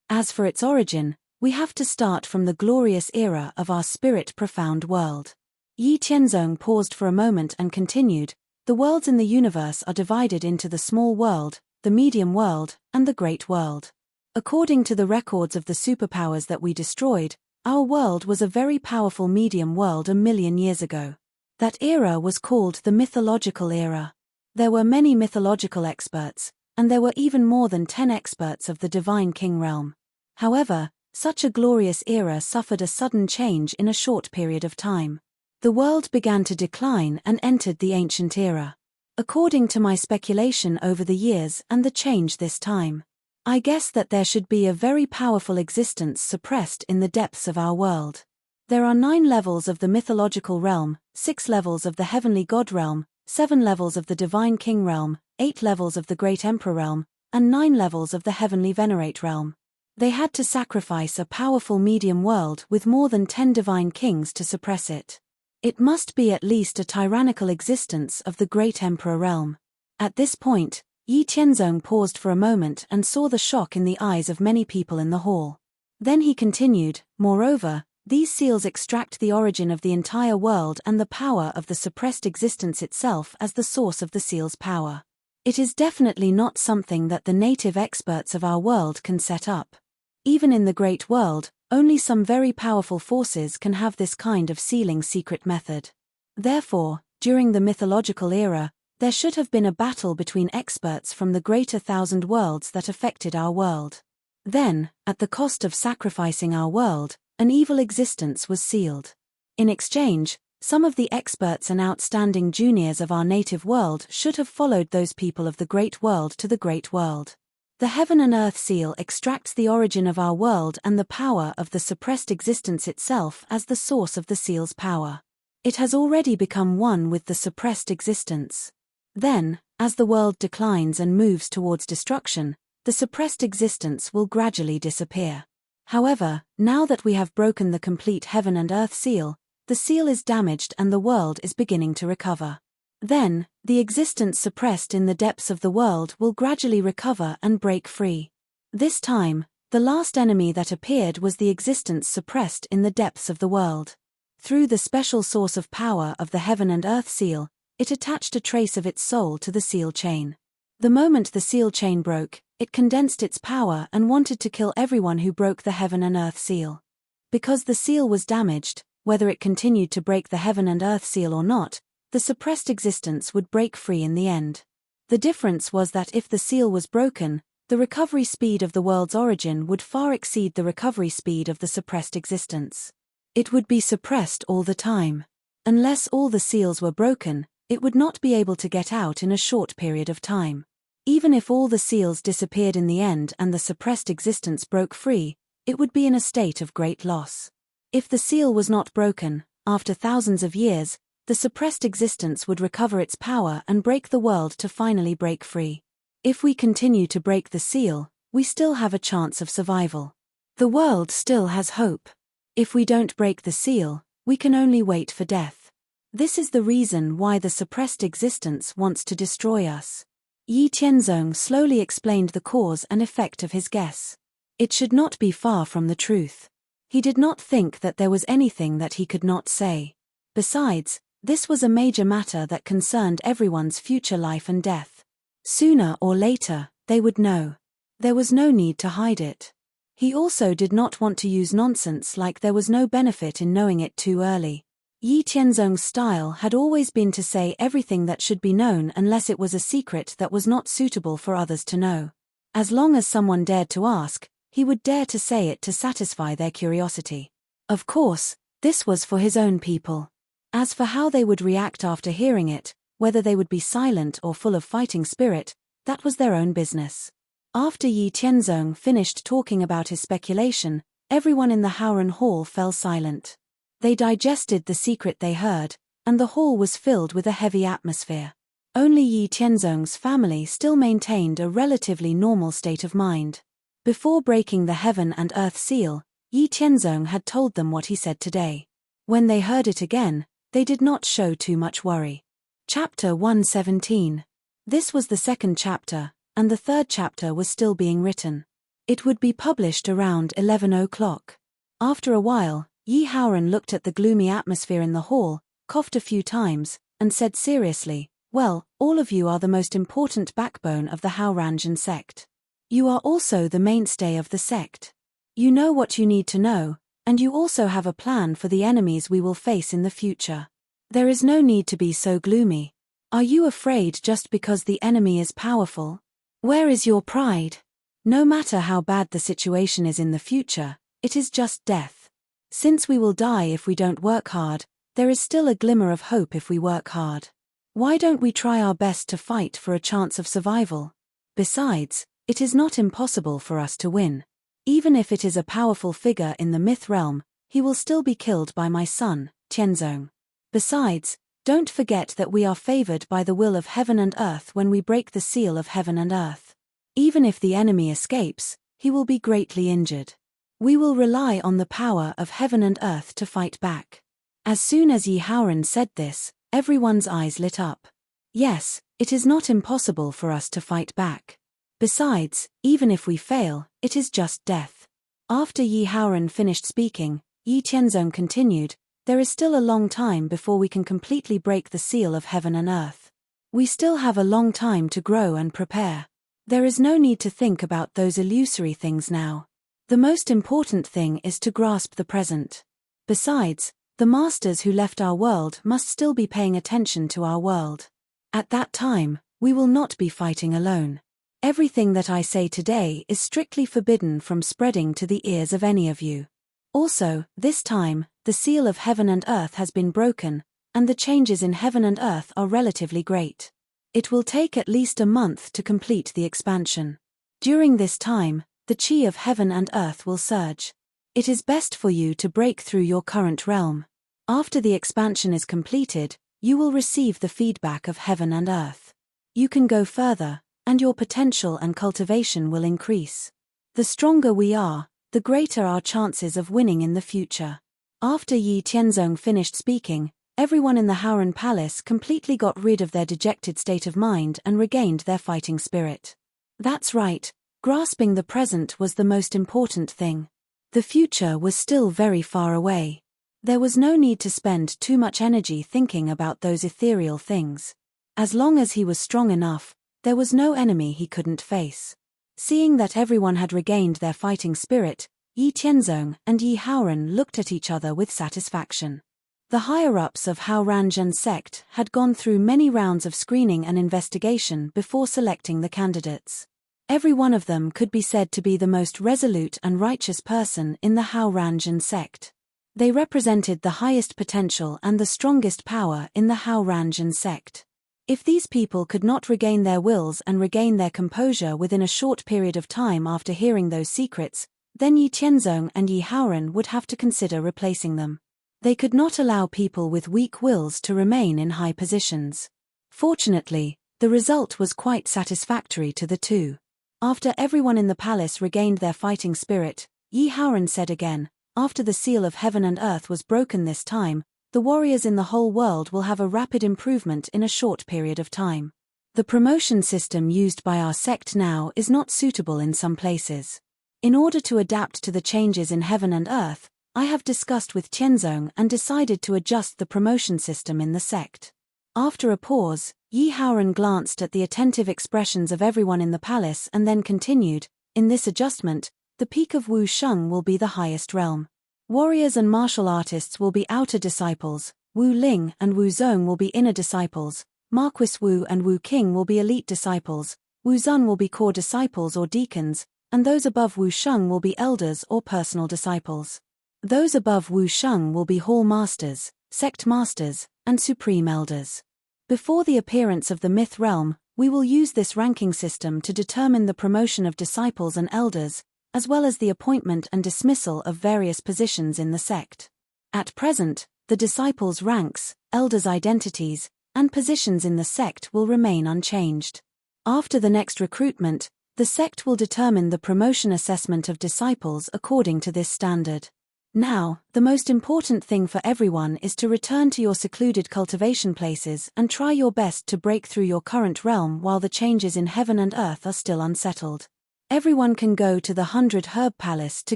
As for its origin, we have to start from the glorious era of our spirit-profound world. Yi Tianzong paused for a moment and continued, the worlds in the universe are divided into the small world, the medium world, and the great world. According to the records of the superpowers that we destroyed, our world was a very powerful medium world 1,000,000 years ago. That era was called the mythological era. There were many mythological experts, and there were even more than 10 experts of the divine king realm. However, such a glorious era suffered a sudden change in a short period of time. The world began to decline and entered the ancient era. According to my speculation over the years and the change this time, I guess that there should be a very powerful existence suppressed in the depths of our world. There are 9 levels of the mythological realm, 6 levels of the heavenly god realm, 7 levels of the divine king realm, 8 levels of the great emperor realm, and 9 levels of the heavenly venerate realm. They had to sacrifice a powerful medium world with more than 10 divine kings to suppress it. It must be at least a tyrannical existence of the great emperor realm. At this point, Yi Tianzong paused for a moment and saw the shock in the eyes of many people in the hall. Then he continued, moreover, these seals extract the origin of the entire world and the power of the suppressed existence itself as the source of the seal's power. It is definitely not something that the native experts of our world can set up. Even in the great world, only some very powerful forces can have this kind of sealing secret method. Therefore, during the mythological era, there should have been a battle between experts from the greater 1,000 worlds that affected our world. Then, at the cost of sacrificing our world, an evil existence was sealed. In exchange, some of the experts and outstanding juniors of our native world should have followed those people of the great world to the great world. The heaven and earth seal extracts the origin of our world and the power of the suppressed existence itself as the source of the seal's power. It has already become one with the suppressed existence. Then, as the world declines and moves towards destruction, the suppressed existence will gradually disappear. However, now that we have broken the complete heaven and earth seal, the seal is damaged and the world is beginning to recover. Then, the existence suppressed in the depths of the world will gradually recover and break free. This time, the last enemy that appeared was the existence suppressed in the depths of the world. Through the special source of power of the heaven and earth seal, it attached a trace of its soul to the seal chain. The moment the seal chain broke, it condensed its power and wanted to kill everyone who broke the heaven and earth seal. Because the seal was damaged, whether it continued to break the heaven and earth seal or not, the suppressed existence would break free in the end. The difference was that if the seal was broken, the recovery speed of the world's origin would far exceed the recovery speed of the suppressed existence. It would be suppressed all the time. Unless all the seals were broken, it would not be able to get out in a short period of time. Even if all the seals disappeared in the end and the suppressed existence broke free, it would be in a state of great loss. If the seal was not broken, after thousands of years, the suppressed existence would recover its power and break the world to finally break free. If we continue to break the seal, we still have a chance of survival. The world still has hope. If we don't break the seal, we can only wait for death. This is the reason why the suppressed existence wants to destroy us. Yi Tianzong slowly explained the cause and effect of his guess. It should not be far from the truth. He did not think that there was anything that he could not say. Besides, this was a major matter that concerned everyone's future life and death. Sooner or later, they would know. There was no need to hide it. He also did not want to use nonsense like there was no benefit in knowing it too early. Yi Tianzong's style had always been to say everything that should be known unless it was a secret that was not suitable for others to know. As long as someone dared to ask, he would dare to say it to satisfy their curiosity. Of course, this was for his own people. As for how they would react after hearing it, whether they would be silent or full of fighting spirit, that was their own business. After Yi Tianzong finished talking about his speculation, everyone in the Howran Hall fell silent. They digested the secret they heard, and the hall was filled with a heavy atmosphere. Only Yi Tianzong's family still maintained a relatively normal state of mind. Before breaking the heaven and earth seal, Yi Tianzong had told them what he said today. When they heard it again, they did not show too much worry. Chapter 117. This was the second chapter, and the third chapter was still being written. It would be published around 11 o'clock. After a while, Yi Haoran looked at the gloomy atmosphere in the hall, coughed a few times, and said seriously, "Well, all of you are the most important backbone of the Haoranjan sect. You are also the mainstay of the sect. You know what you need to know, and you also have a plan for the enemies we will face in the future. There is no need to be so gloomy. Are you afraid just because the enemy is powerful? Where is your pride? No matter how bad the situation is in the future, it is just death. Since we will die if we don't work hard, there is still a glimmer of hope if we work hard. Why don't we try our best to fight for a chance of survival? Besides, it is not impossible for us to win. Even if it is a powerful figure in the myth realm, he will still be killed by my son, Tianzong. Besides, don't forget that we are favored by the will of heaven and earth when we break the seal of heaven and earth. Even if the enemy escapes, he will be greatly injured. We will rely on the power of heaven and earth to fight back." As soon as Yi Haoran said this, everyone's eyes lit up. Yes, it is not impossible for us to fight back. Besides, even if we fail, it is just death. After Yi Haoran finished speaking, Yi Tianzong continued, "There is still a long time before we can completely break the seal of heaven and earth. We still have a long time to grow and prepare. There is no need to think about those illusory things now. The most important thing is to grasp the present. Besides, the masters who left our world must still be paying attention to our world. At that time, we will not be fighting alone. Everything that I say today is strictly forbidden from spreading to the ears of any of you. Also, this time, the seal of heaven and earth has been broken, and the changes in heaven and earth are relatively great. It will take at least a month to complete the expansion. During this time, the chi of heaven and earth will surge. It is best for you to break through your current realm. After the expansion is completed, you will receive the feedback of heaven and earth. You can go further, and your potential and cultivation will increase. The stronger we are, the greater our chances of winning in the future." After Yi Tianzong finished speaking, everyone in the Haoran Palace completely got rid of their dejected state of mind and regained their fighting spirit. That's right, grasping the present was the most important thing. The future was still very far away. There was no need to spend too much energy thinking about those ethereal things. As long as he was strong enough, there was no enemy he couldn't face. Seeing that everyone had regained their fighting spirit, Yi Tianzong and Yi Haoran looked at each other with satisfaction. The higher-ups of Haoranjan sect had gone through many rounds of screening and investigation before selecting the candidates. Every one of them could be said to be the most resolute and righteous person in the Haoranjan sect. They represented the highest potential and the strongest power in the Haoranjan sect. If these people could not regain their wills and regain their composure within a short period of time after hearing those secrets, then Yi Tianzong and Yi Haoran would have to consider replacing them. They could not allow people with weak wills to remain in high positions. Fortunately, the result was quite satisfactory to the two. After everyone in the palace regained their fighting spirit, Yi Haoran said again, "After the seal of heaven and earth was broken this time, the warriors in the whole world will have a rapid improvement in a short period of time. The promotion system used by our sect now is not suitable in some places. In order to adapt to the changes in heaven and earth, I have discussed with Tianzong and decided to adjust the promotion system in the sect." After a pause, Yi Haoran glanced at the attentive expressions of everyone in the palace and then continued, "In this adjustment, the peak of Wu Sheng will be the highest realm. Warriors and martial artists will be outer disciples, Wu Ling and Wu Zong will be inner disciples, Marquis Wu and Wu King will be elite disciples, Wu Zun will be core disciples or deacons, and those above Wu Sheng will be elders or personal disciples. Those above Wu Sheng will be hall masters, sect masters, and supreme elders. Before the appearance of the myth realm, we will use this ranking system to determine the promotion of disciples and elders, as well as the appointment and dismissal of various positions in the sect. At present, the disciples' ranks, elders' identities, and positions in the sect will remain unchanged. After the next recruitment, the sect will determine the promotion assessment of disciples according to this standard. Now, the most important thing for everyone is to return to your secluded cultivation places and try your best to break through your current realm while the changes in heaven and earth are still unsettled. Everyone can go to the 100 Herb Palace to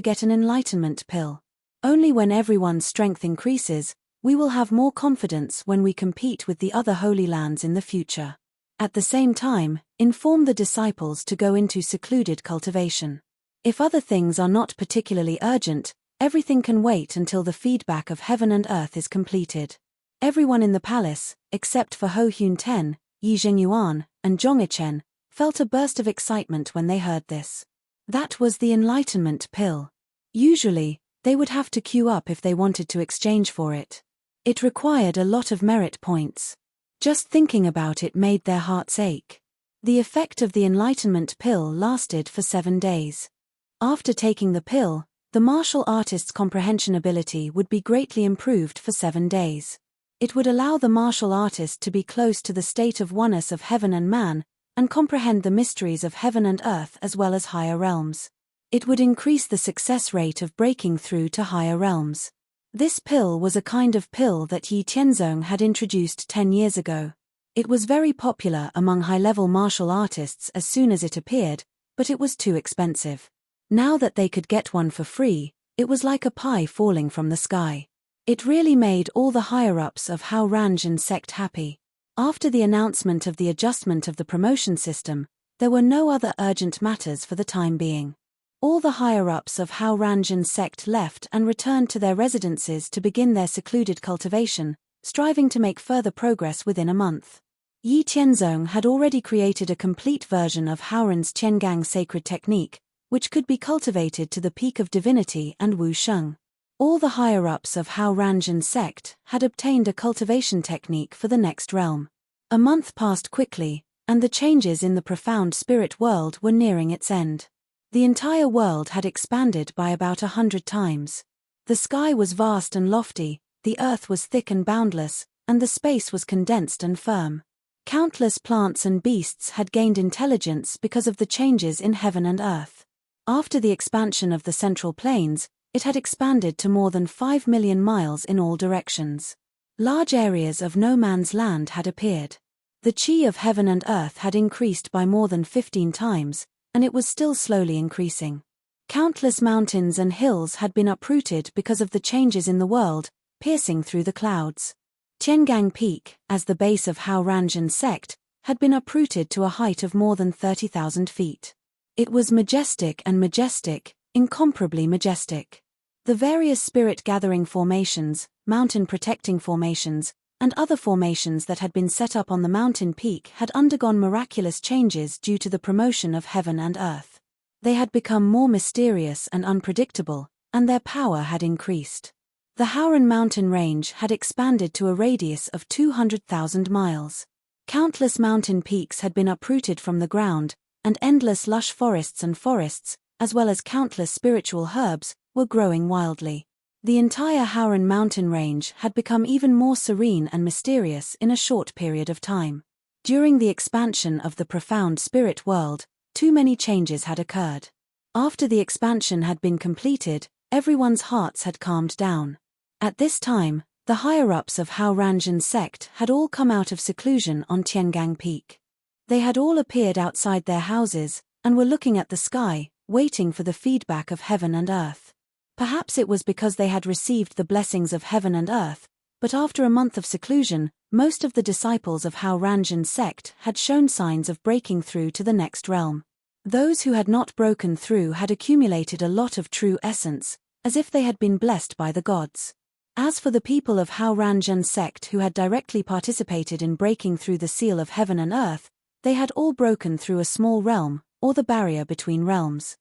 get an enlightenment pill. Only when everyone's strength increases, we will have more confidence when we compete with the other holy lands in the future. At the same time, inform the disciples to go into secluded cultivation. If other things are not particularly urgent, everything can wait until the feedback of heaven and earth is completed. Everyone in the palace, except for Ho Hyun Ten, Yi Zhengyuan, and Zhong Ichen, felt a burst of excitement when they heard this. That was the enlightenment pill. Usually, they would have to queue up if they wanted to exchange for it. It required a lot of merit points. Just thinking about it made their hearts ache. The effect of the enlightenment pill lasted for 7 days. After taking the pill, the martial artist's comprehension ability would be greatly improved for 7 days. It would allow the martial artist to be close to the state of oneness of heaven and man, and comprehend the mysteries of heaven and earth as well as higher realms. It would increase the success rate of breaking through to higher realms. This pill was a kind of pill that Yi Tianzong had introduced 10 years ago. It was very popular among high-level martial artists as soon as it appeared, but it was too expensive. Now that they could get one for free, it was like a pie falling from the sky. It really made all the higher-ups of Hao Ranjin sect happy. After the announcement of the adjustment of the promotion system, there were no other urgent matters for the time being. All the higher-ups of Hao Ranjin sect left and returned to their residences to begin their secluded cultivation, striving to make further progress within a month. Yi Tianzong had already created a complete version of Haoran's Qiangang sacred technique, which could be cultivated to the peak of divinity and Wu Sheng. All the higher-ups of Hao Ranjin sect had obtained a cultivation technique for the next realm. A month passed quickly, and the changes in the profound spirit world were nearing its end. The entire world had expanded by about 100 times. The sky was vast and lofty, the earth was thick and boundless, and the space was condensed and firm. Countless plants and beasts had gained intelligence because of the changes in heaven and earth. After the expansion of the central plains, it had expanded to more than 5 million miles in all directions. Large areas of no man's land had appeared. The chi of heaven and earth had increased by more than 15 times, and it was still slowly increasing. Countless mountains and hills had been uprooted because of the changes in the world, piercing through the clouds. Tiangang Peak, as the base of Hao Ranjin sect, had been uprooted to a height of more than 30,000 feet. It was majestic and majestic, incomparably majestic. The various spirit-gathering formations, mountain-protecting formations, and other formations that had been set up on the mountain peak had undergone miraculous changes due to the promotion of heaven and earth. They had become more mysterious and unpredictable, and their power had increased. The Haoran mountain range had expanded to a radius of 200,000 miles. Countless mountain peaks had been uprooted from the ground, and endless lush forests and forests, as well as countless spiritual herbs, were growing wildly. The entire Haoran mountain range had become even more serene and mysterious in a short period of time. During the expansion of the profound spirit world, too many changes had occurred. After the expansion had been completed, everyone's hearts had calmed down. At this time, the higher-ups of Hao Ranjin sect had all come out of seclusion on Tiangang Peak. They had all appeared outside their houses, and were looking at the sky, waiting for the feedback of heaven and earth. Perhaps it was because they had received the blessings of heaven and earth, but after a month of seclusion, most of the disciples of Hao Ranjin sect had shown signs of breaking through to the next realm. Those who had not broken through had accumulated a lot of true essence, as if they had been blessed by the gods. As for the people of Hao Ranjin sect who had directly participated in breaking through the seal of heaven and earth, they had all broken through a small realm, or the barrier between realms.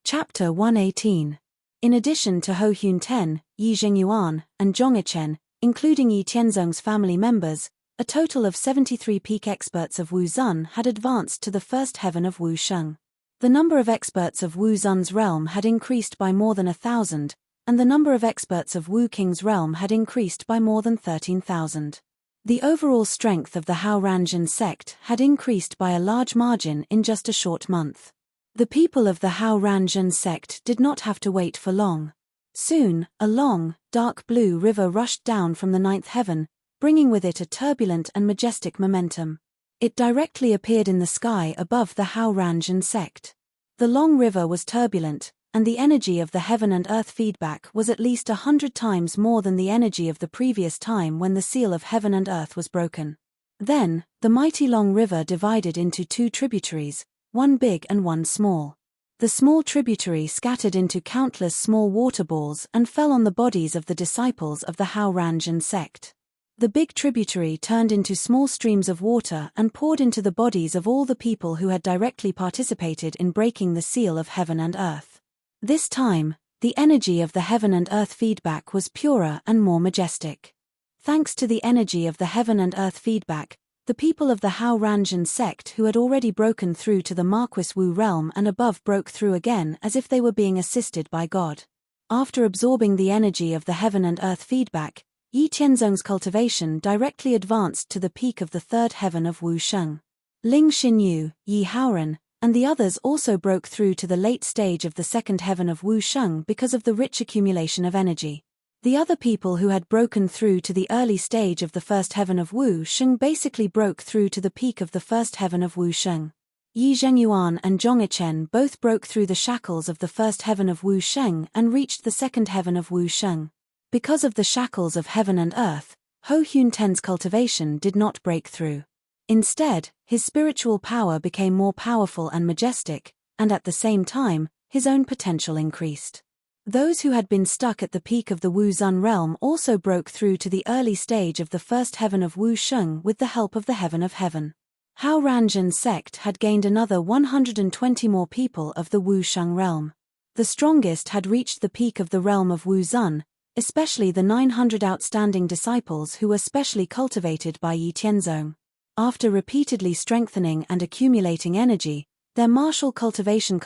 Chapter 118. In addition to Ho Hyun Ten, Yi Zhengyuan, and Zhong Ichen, including Yi Tianzong's family members, a total of 73 peak experts of Wu Zun had advanced to the first heaven of Wu Sheng. The number of experts of Wu Zun's realm had increased by more than 1,000, and the number of experts of Wu Qing's realm had increased by more than 13,000. The overall strength of the Hao Ranjin sect had increased by a large margin in just a short month. The people of the Hao Ranjin sect did not have to wait for long. Soon, a long, dark blue river rushed down from the ninth heaven, bringing with it a turbulent and majestic momentum. It directly appeared in the sky above the Hao-Ranjan sect. The long river was turbulent, and the energy of the heaven and earth feedback was at least 100 times more than the energy of the previous time when the seal of heaven and earth was broken. Then, the mighty long river divided into two tributaries, one big and one small. The small tributary scattered into countless small water balls and fell on the bodies of the disciples of the Hao-Ranjan sect. The big tributary turned into small streams of water and poured into the bodies of all the people who had directly participated in breaking the seal of heaven and earth. This time, the energy of the heaven and earth feedback was purer and more majestic. Thanks to the energy of the heaven and earth feedback, the people of the Hao-Ranjan sect who had already broken through to the Marquis Wu realm and above broke through again as if they were being assisted by God. After absorbing the energy of the heaven and earth feedback, Yi Tianzong's cultivation directly advanced to the peak of the third heaven of Wu Sheng. Ling Xinyu, Yi Haoran, and the others also broke through to the late stage of the second heaven of Wu Sheng because of the rich accumulation of energy. The other people who had broken through to the early stage of the first heaven of Wu Sheng basically broke through to the peak of the first heaven of Wu Sheng. Yi Zhengyuan and Zhong Yichen both broke through the shackles of the first heaven of Wu Sheng and reached the second heaven of Wu Sheng. Because of the shackles of heaven and earth, Ho Hyun Ten's cultivation did not break through. Instead, his spiritual power became more powerful and majestic, and at the same time, his own potential increased. Those who had been stuck at the peak of the Wu Zun realm also broke through to the early stage of the first heaven of Wu Sheng with the help of the heaven of heaven. Hao-Ranjan sect had gained another 120 more people of the Wu Sheng realm. The strongest had reached the peak of the realm of Wu Zun, especially the 900 outstanding disciples who were specially cultivated by Yi Tianzong. After repeatedly strengthening and accumulating energy, their martial cultivation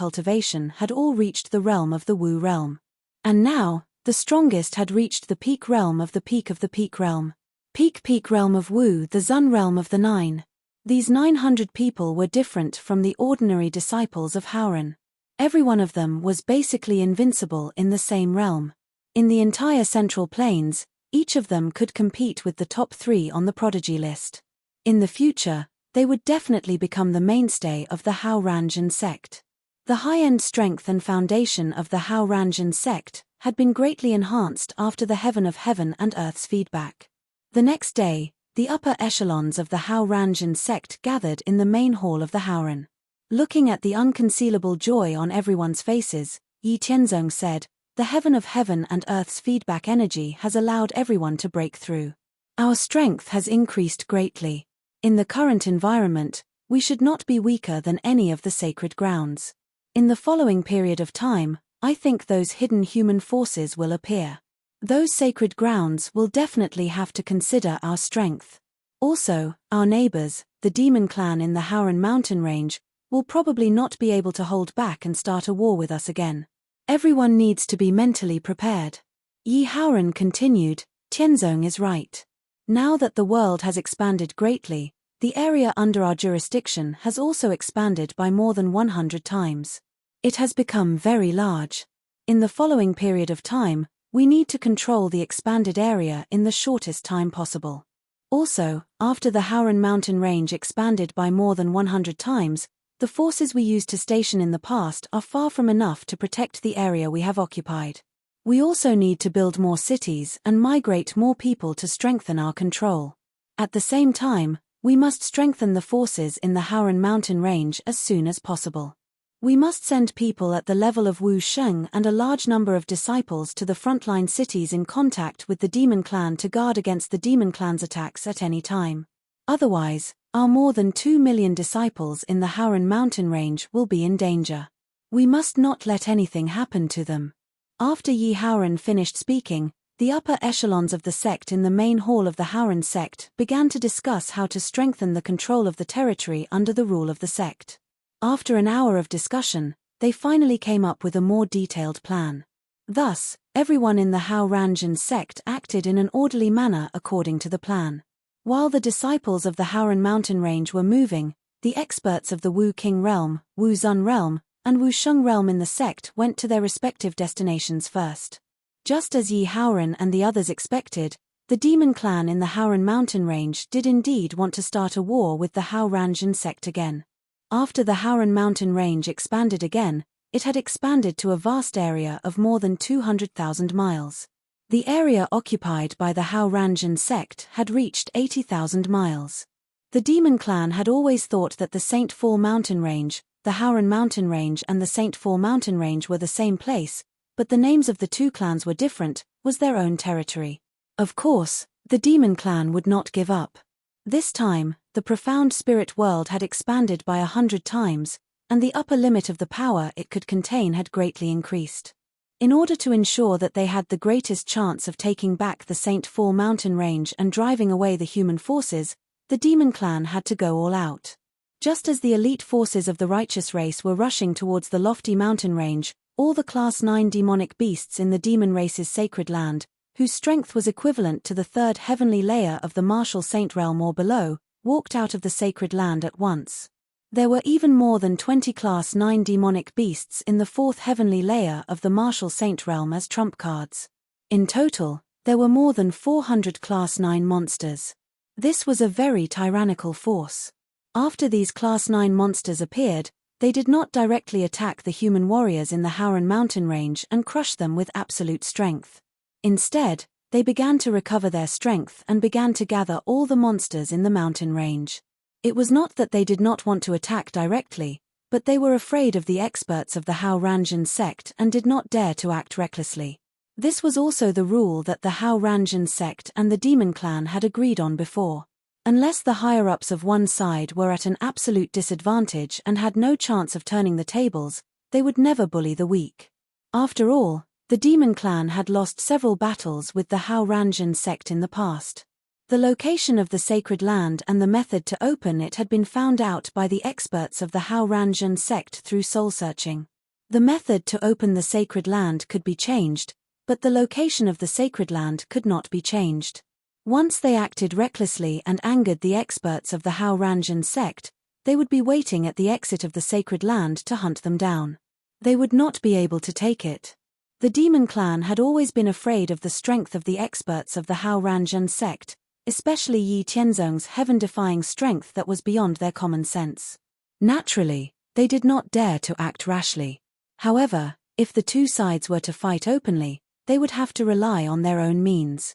had all reached the realm of the Wu realm. And now, the strongest had reached the peak realm of the peak of the peak realm. Peak realm of Wu, the Zun realm of the Nine. These 900 people were different from the ordinary disciples of Haoran. Every one of them was basically invincible in the same realm. In the entire Central Plains, each of them could compete with the top 3 on the prodigy list. In the future, they would definitely become the mainstay of the Hao-Ranjan sect. The high-end strength and foundation of the Hao-Ranjan sect had been greatly enhanced after the heaven of heaven and earth's feedback. The next day, the upper echelons of the Hao-Ranjan sect gathered in the main hall of the Haoran. Looking at the unconcealable joy on everyone's faces, Yi Tianzong said, "The heaven of heaven and earth's feedback energy has allowed everyone to break through. Our strength has increased greatly. In the current environment, we should not be weaker than any of the sacred grounds. In the following period of time, I think those hidden human forces will appear. Those sacred grounds will definitely have to consider our strength. Also, our neighbors, the demon clan in the Haoran mountain range, will probably not be able to hold back and start a war with us again. Everyone needs to be mentally prepared." Yi Haoran continued, "Tianzong is right. Now that the world has expanded greatly, the area under our jurisdiction has also expanded by more than 100 times. It has become very large. In the following period of time, we need to control the expanded area in the shortest time possible. Also, after the Haoran mountain range expanded by more than 100 times, the forces we used to station in the past are far from enough to protect the area we have occupied. We also need to build more cities and migrate more people to strengthen our control. At the same time, we must strengthen the forces in the Haoran mountain range as soon as possible. We must send people at the level of Wu Sheng and a large number of disciples to the frontline cities in contact with the demon clan to guard against the demon clan's attacks at any time. Otherwise, our more than 2 million disciples in the Haoran mountain range will be in danger. We must not let anything happen to them." After Yi Haoran finished speaking, the upper echelons of the sect in the main hall of the Haoran sect began to discuss how to strengthen the control of the territory under the rule of the sect. After an hour of discussion, they finally came up with a more detailed plan. Thus, everyone in the Hao-Ranjan sect acted in an orderly manner according to the plan. While the disciples of the Haoran mountain range were moving, the experts of the Wu King realm, Wu Zun realm, and Wu Sheng realm in the sect went to their respective destinations first. Just as Yi Haoran and the others expected, the demon clan in the Haoran mountain range did indeed want to start a war with the Haoranjan sect again. After the Haoran mountain range expanded again, it had expanded to a vast area of more than 200,000 miles. The area occupied by the Haoranjan sect had reached 80,000 miles. The demon clan had always thought that the St. Fall mountain range, the Haoran mountain range and the St. Fall mountain range were the same place, but the names of the two clans were different, was their own territory. Of course, the demon clan would not give up. This time, the profound spirit world had expanded by 100 times, and the upper limit of the power it could contain had greatly increased. In order to ensure that they had the greatest chance of taking back the St. Fall mountain range and driving away the human forces, the demon clan had to go all out. Just as the elite forces of the righteous race were rushing towards the lofty mountain range, all the Class 9 demonic beasts in the demon race's sacred land, whose strength was equivalent to the third heavenly layer of the martial saint realm or below, walked out of the sacred land at once. There were even more than 20 Class 9 demonic beasts in the fourth heavenly layer of the martial saint realm as trump cards. In total, there were more than 400 Class 9 monsters. This was a very tyrannical force. After these Class 9 monsters appeared, they did not directly attack the human warriors in the Haoran mountain range and crush them with absolute strength. Instead, they began to recover their strength and began to gather all the monsters in the mountain range. It was not that they did not want to attack directly, but they were afraid of the experts of the Haoranjan sect and did not dare to act recklessly. This was also the rule that the Haoranjan sect and the demon clan had agreed on before. Unless the higher-ups of one side were at an absolute disadvantage and had no chance of turning the tables, they would never bully the weak. After all, the demon clan had lost several battles with the Haoranjan sect in the past. The location of the sacred land and the method to open it had been found out by the experts of the Haoranjan sect through soul-searching. The method to open the sacred land could be changed, but the location of the sacred land could not be changed. Once they acted recklessly and angered the experts of the Haoranjan sect, they would be waiting at the exit of the sacred land to hunt them down. They would not be able to take it. The demon clan had always been afraid of the strength of the experts of the Haoranjan sect, especially Yi Tianzong's heaven-defying strength that was beyond their common sense. Naturally, they did not dare to act rashly. However, if the two sides were to fight openly, they would have to rely on their own means.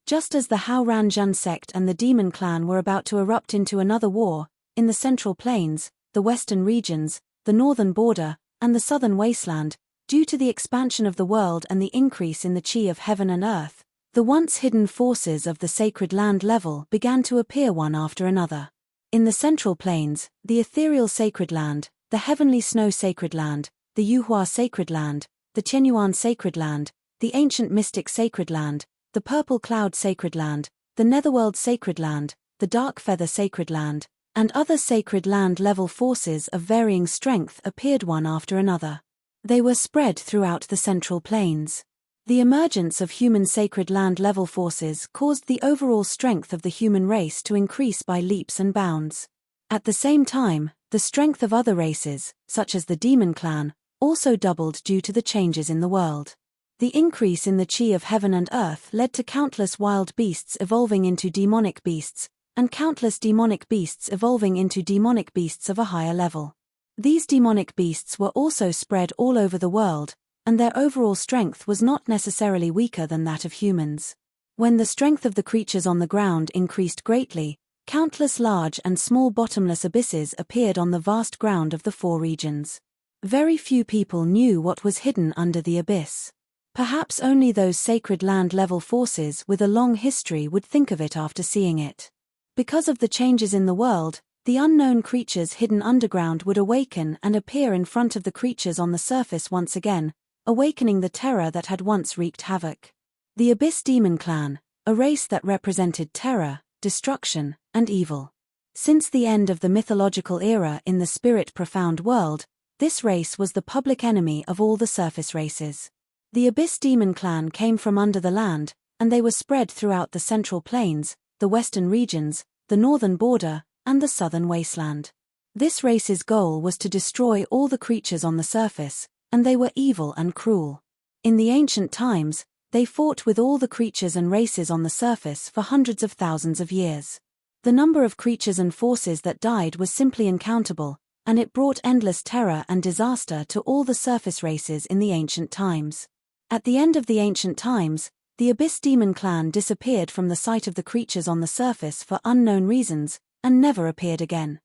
Just as the Haoranjan sect and the demon clan were about to erupt into another war, in the Central Plains, the Western regions, the northern border, and the southern wasteland, due to the expansion of the world and the increase in the chi of heaven and earth, the once hidden forces of the sacred land level began to appear one after another. In the Central Plains, the ethereal sacred land, the heavenly snow sacred land, the Yuhua sacred land, the Qianyuan sacred land, the ancient mystic sacred land, the purple cloud sacred land, the netherworld sacred land, the dark feather sacred land, and other sacred land level forces of varying strength appeared one after another. They were spread throughout the Central Plains. The emergence of human sacred land level forces caused the overall strength of the human race to increase by leaps and bounds. At the same time, the strength of other races, such as the demon clan, also doubled due to the changes in the world. The increase in the chi of heaven and earth led to countless wild beasts evolving into demonic beasts, and countless demonic beasts evolving into demonic beasts of a higher level. These demonic beasts were also spread all over the world, and their overall strength was not necessarily weaker than that of humans. When the strength of the creatures on the ground increased greatly, countless large and small bottomless abysses appeared on the vast ground of the four regions. Very few people knew what was hidden under the abyss. Perhaps only those sacred land-level forces with a long history would think of it after seeing it. Because of the changes in the world, the unknown creatures hidden underground would awaken and appear in front of the creatures on the surface once again, awakening the terror that had once wreaked havoc. The Abyss Demon Clan, a race that represented terror, destruction, and evil. Since the end of the mythological era in the spirit profound world, this race was the public enemy of all the surface races. The Abyss Demon Clan came from under the land, and they were spread throughout the Central Plains, the Western regions, the northern border, and the southern wasteland. This race's goal was to destroy all the creatures on the surface, and they were evil and cruel. In the ancient times, They fought with all the creatures and races on the surface for hundreds of thousands of years. The number of creatures and forces that died was simply uncountable, and it brought endless terror and disaster to all the surface races in the ancient times. At the end of the ancient times, the Abyss Demon clan disappeared from the sight of the creatures on the surface for unknown reasons, and never appeared again.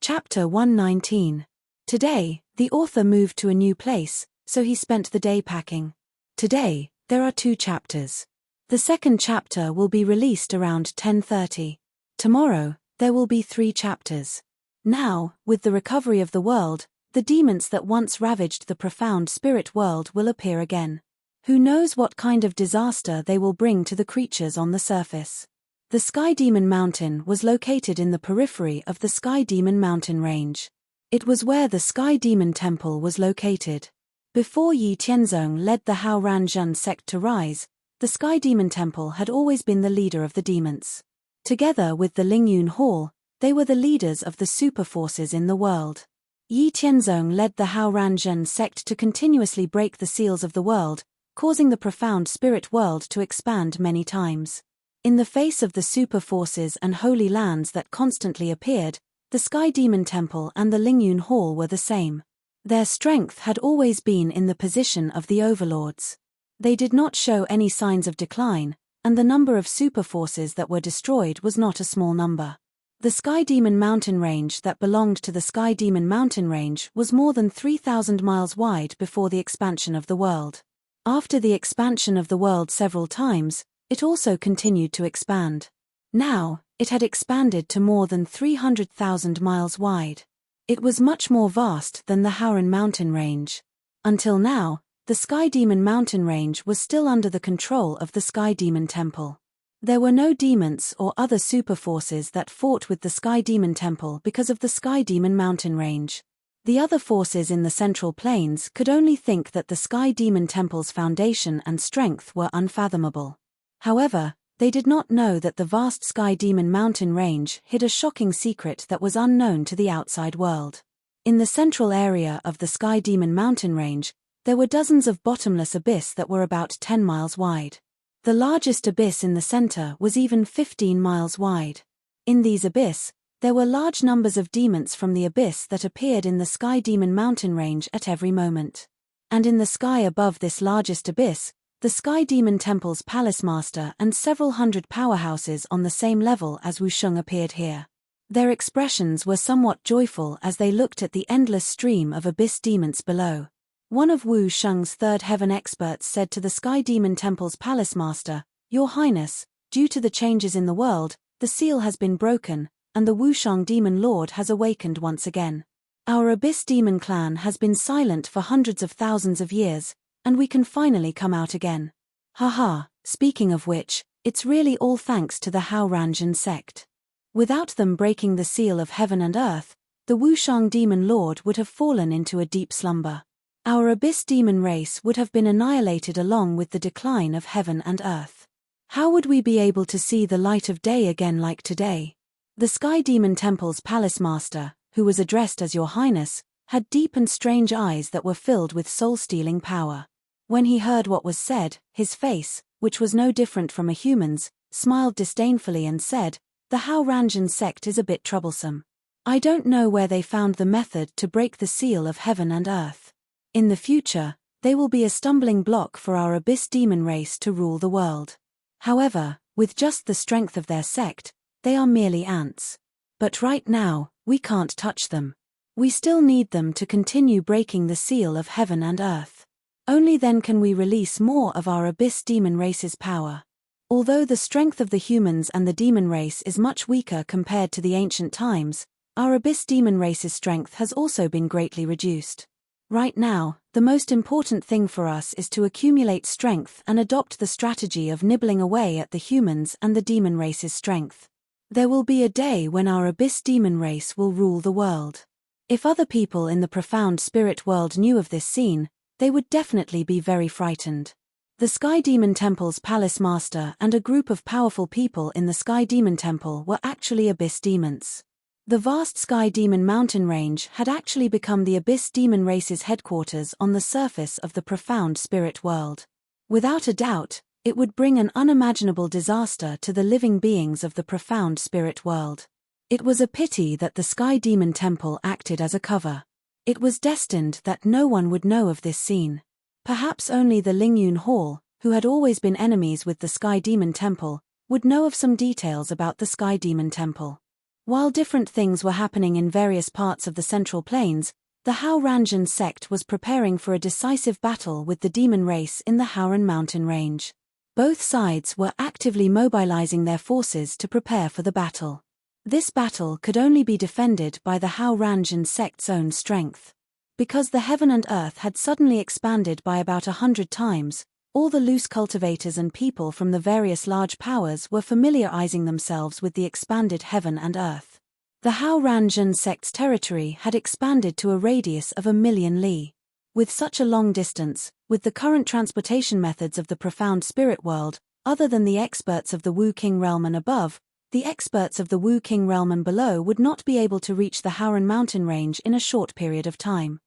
Chapter 119. Today, the author moved to a new place, so he spent the day packing. Today, there are 2 chapters. The second chapter will be released around 10:30. Tomorrow, there will be 3 chapters. Now, with the recovery of the world, the demons that once ravaged the profound spirit world will appear again. Who knows what kind of disaster they will bring to the creatures on the surface. The Sky Demon Mountain was located in the periphery of the Sky Demon Mountain range. It was where the Sky Demon Temple was located. Before Yi Tianzong led the Hao Ranjun sect to rise, the Sky Demon Temple had always been the leader of the demons. Together with the Lingyun Hall, they were the leaders of the super forces in the world. Yi Tianzong led the Hao Ranjun sect to continuously break the seals of the world, causing the profound spirit world to expand many times. In the face of the super forces and holy lands that constantly appeared, the Sky Demon Temple and the Lingyun Hall were the same. Their strength had always been in the position of the overlords. They did not show any signs of decline, and the number of super forces that were destroyed was not a small number. The Sky Demon Mountain range that belonged to the Sky Demon Mountain range was more than 3,000 miles wide before the expansion of the world. After the expansion of the world several times, it also continued to expand. Now, it had expanded to more than 300,000 miles wide. It was much more vast than the Howran Mountain range. Until now, the Sky Demon Mountain range was still under the control of the Sky Demon Temple. There were no demons or other super forces that fought with the Sky Demon Temple because of the Sky Demon Mountain range. The other forces in the Central Plains could only think that the Sky Demon Temple's foundation and strength were unfathomable. However, they did not know that the vast Sky Demon Mountain range hid a shocking secret that was unknown to the outside world. In the central area of the Sky Demon Mountain range, there were dozens of bottomless abyss that were about 10 miles wide. The largest abyss in the center was even 15 miles wide. In these abyss, there were large numbers of demons from the abyss that appeared in the Sky Demon Mountain range at every moment. And in the sky above this largest abyss, the Sky Demon Temple's Palace Master and several hundred powerhouses on the same level as Wusheng appeared here. Their expressions were somewhat joyful as they looked at the endless stream of abyss demons below. One of Wusheng's third heaven experts said to the Sky Demon Temple's Palace Master, "Your Highness, due to the changes in the world, the seal has been broken, and the Wusheng Demon Lord has awakened once again. Our Abyss Demon clan has been silent for hundreds of thousands of years, and we can finally come out again. Haha, speaking of which, it's really all thanks to the Hao Ranjun sect. Without them breaking the seal of heaven and earth, the Wusheng Demon Lord would have fallen into a deep slumber. Our Abyss Demon race would have been annihilated along with the decline of heaven and earth. How would we be able to see the light of day again like today?" The Sky Demon Temple's Palace Master, who was addressed as Your Highness, had deep and strange eyes that were filled with soul-stealing power. When he heard what was said, his face, which was no different from a human's, smiled disdainfully and said, "The Hao Ranjun sect is a bit troublesome. I don't know where they found the method to break the seal of heaven and earth. In the future, they will be a stumbling block for our Abyss Demon race to rule the world. However, with just the strength of their sect, they are merely ants. But right now, we can't touch them. We still need them to continue breaking the seal of heaven and earth. Only then can we release more of our Abyss Demon race's power. Although the strength of the humans and the demon race is much weaker compared to the ancient times, our Abyss Demon race's strength has also been greatly reduced. Right now, the most important thing for us is to accumulate strength and adopt the strategy of nibbling away at the humans and the demon race's strength. There will be a day when our Abyss Demon race will rule the world. If other people in the profound spirit world knew of this scene, they would definitely be very frightened. The Sky Demon Temple's Palace Master and a group of powerful people in the Sky Demon Temple were actually Abyss Demons. The vast Sky Demon Mountain range had actually become the Abyss Demon race's headquarters on the surface of the profound spirit world. Without a doubt, It would bring an unimaginable disaster to the living beings of the profound spirit world. It was a pity that the Sky Demon Temple acted as a cover. It was destined that no one would know of this scene. Perhaps only the Lingyun Hall, who had always been enemies with the Sky Demon Temple, would know of some details about the Sky Demon Temple. While different things were happening in various parts of the Central Plains, the Hao Ranjan sect was preparing for a decisive battle with the demon race in the Howran mountain range. Both sides were actively mobilizing their forces to prepare for the battle. This battle could only be defended by the Hao Ranjan sect's own strength. Because the heaven and earth had suddenly expanded by about 100 times, all the loose cultivators and people from the various large powers were familiarizing themselves with the expanded heaven and earth. The Hao Ranjan sect's territory had expanded to a radius of 1,000,000 li. With such a long distance, with the current transportation methods of the profound spirit world, other than the experts of the Wu King realm and above, the experts of the Wu King realm and below would not be able to reach the Howran mountain range in a short period of time.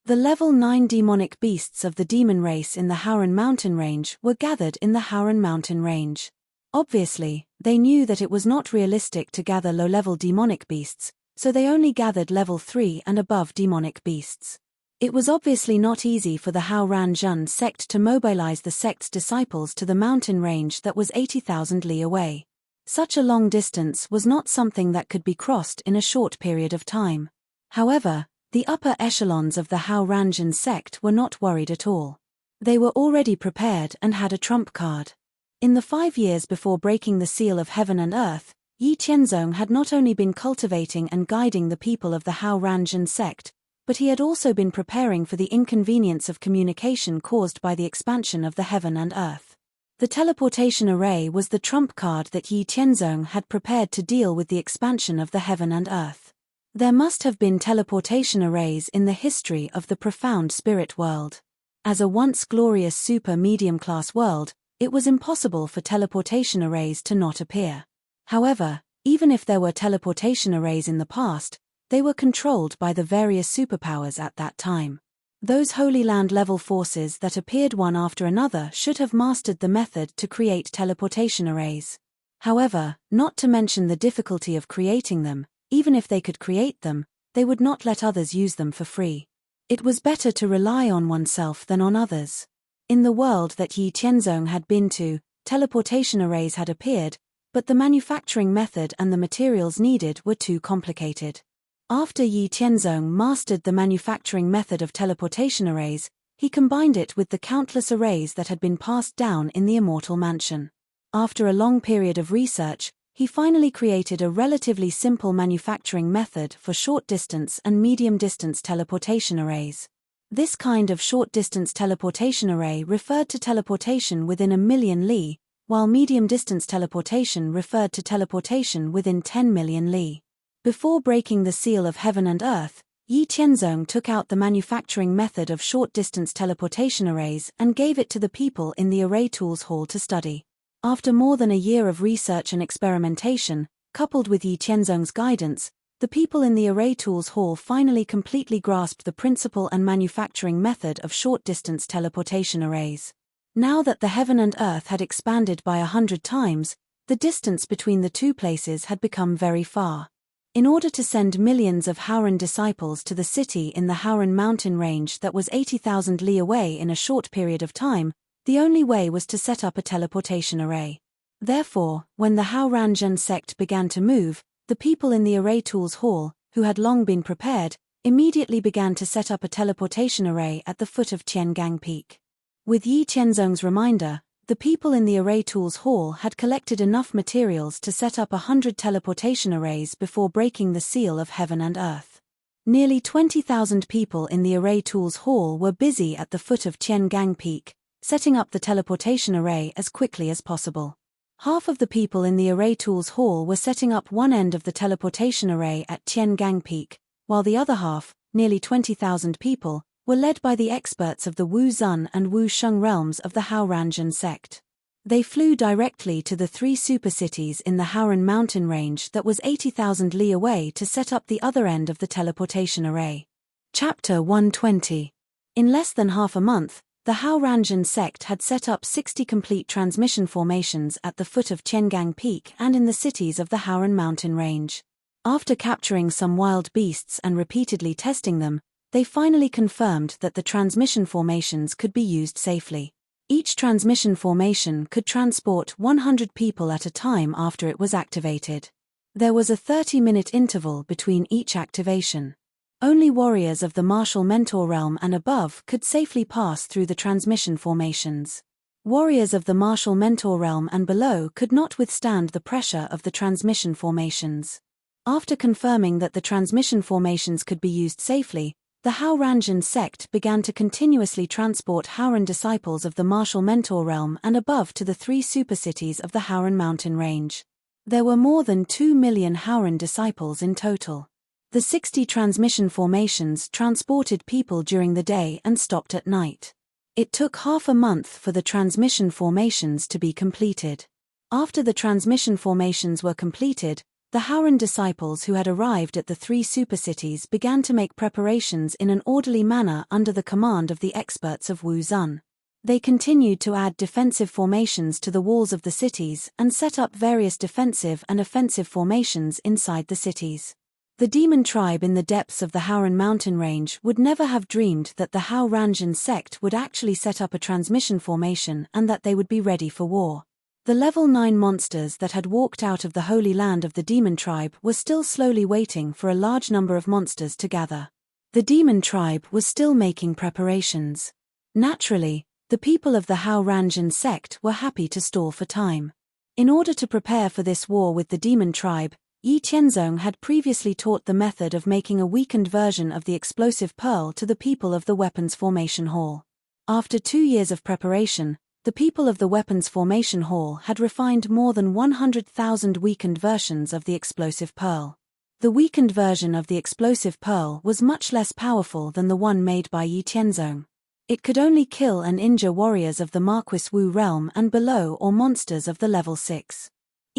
The level 9 demonic beasts of the demon race in the Howran mountain range were gathered in the Howran mountain range. Obviously, they knew that it was not realistic to gather low-level demonic beasts, so they only gathered level 3 and above demonic beasts. It was obviously not easy for the Hao Ranjan sect to mobilize the sect's disciples to the mountain range that was 80,000 li away. Such a long distance was not something that could be crossed in a short period of time. However, the upper echelons of the Hao Ranjan sect were not worried at all. They were already prepared and had a trump card. In the 5 years before breaking the seal of heaven and earth, Yi Tianzong had not only been cultivating and guiding the people of the Hao Ranjan sect, but he had also been preparing for the inconvenience of communication caused by the expansion of the heaven and earth. The teleportation array was the trump card that Yi Tianzong had prepared to deal with the expansion of the heaven and earth. There must have been teleportation arrays in the history of the profound spirit world. As a once glorious super medium-class world, it was impossible for teleportation arrays to not appear. However, even if there were teleportation arrays in the past, they were controlled by the various superpowers at that time. Those Holy Land-level forces that appeared one after another should have mastered the method to create teleportation arrays. However, not to mention the difficulty of creating them, even if they could create them, they would not let others use them for free. It was better to rely on oneself than on others. In the world that Yi Tianzong had been to, teleportation arrays had appeared, but the manufacturing method and the materials needed were too complicated. After Yi Tianzong mastered the manufacturing method of teleportation arrays, he combined it with the countless arrays that had been passed down in the Immortal Mansion. After a long period of research, he finally created a relatively simple manufacturing method for short-distance and medium-distance teleportation arrays. This kind of short-distance teleportation array referred to teleportation within 1,000,000 li, while medium-distance teleportation referred to teleportation within 10,000,000 li. Before breaking the seal of heaven and earth, Yi Tianzong took out the manufacturing method of short-distance teleportation arrays and gave it to the people in the Array Tools Hall to study. After more than a year of research and experimentation, coupled with Yi Tianzong's guidance, the people in the Array Tools Hall finally completely grasped the principle and manufacturing method of short-distance teleportation arrays. Now that the heaven and earth had expanded by 100 times, the distance between the two places had become very far. In order to send millions of Howran disciples to the city in the Howran mountain range that was 80,000 li away in a short period of time, the only way was to set up a teleportation array. Therefore, when the Hao Ranjan sect began to move, the people in the Array Tools Hall, who had long been prepared, immediately began to set up a teleportation array at the foot of Tiangang Peak. With Yi Tianzong's reminder, the people in the Array Tools Hall had collected enough materials to set up 100 teleportation arrays before breaking the seal of heaven and earth. Nearly 20,000 people in the Array Tools Hall were busy at the foot of Tiangang Peak, setting up the teleportation array as quickly as possible. Half of the people in the Array Tools Hall were setting up one end of the teleportation array at Tiangang Peak, while the other half, nearly 20,000 people, were led by the experts of the Wu Zun and Wu Sheng realms of the Hao Ranjan sect. They flew directly to the 3 super-cities in the Howran mountain range that was 80,000 li away to set up the other end of the teleportation array. Chapter 120. In less than half a month, The Hao Ranjan sect had set up 60 complete transmission formations at the foot of Tiangang Peak and in the cities of the Haoran mountain range. After capturing some wild beasts and repeatedly testing them, they finally confirmed that the transmission formations could be used safely. Each transmission formation could transport 100 people at a time after it was activated. There was a 30-minute interval between each activation. Only warriors of the martial mentor realm and above could safely pass through the transmission formations. Warriors of the martial mentor realm and below could not withstand the pressure of the transmission formations. After confirming that the transmission formations could be used safely, the Hao Ranjan sect began to continuously transport Haoran disciples of the martial mentor realm and above to the 3 supercities of the Haoran mountain range. There were more than 2 million Haoran disciples in total. The 60 transmission formations transported people during the day and stopped at night. It took half a month for the transmission formations to be completed. After the transmission formations were completed, the Haoran disciples who had arrived at the 3 supercities began to make preparations in an orderly manner under the command of the experts of Wu Zun. They continued to add defensive formations to the walls of the cities and set up various defensive and offensive formations inside the cities. The demon tribe in the depths of the Haoran mountain range would never have dreamed that the Hao Ranjan sect would actually set up a transmission formation and that they would be ready for war. The level 9 monsters that had walked out of the holy land of the demon tribe were still slowly waiting for a large number of monsters to gather. The demon tribe was still making preparations. Naturally, the people of the Hao Ranjan sect were happy to stall for time. In order to prepare for this war with the demon tribe, Yi Tianzong had previously taught the method of making a weakened version of the explosive pearl to the people of the Weapons Formation Hall. After 2 years of preparation, the people of the Weapons Formation Hall had refined more than 100,000 weakened versions of the explosive pearl. The weakened version of the explosive pearl was much less powerful than the one made by Yi Tianzong. It could only kill and injure warriors of the Marquis Wu realm and below or monsters of the level 6.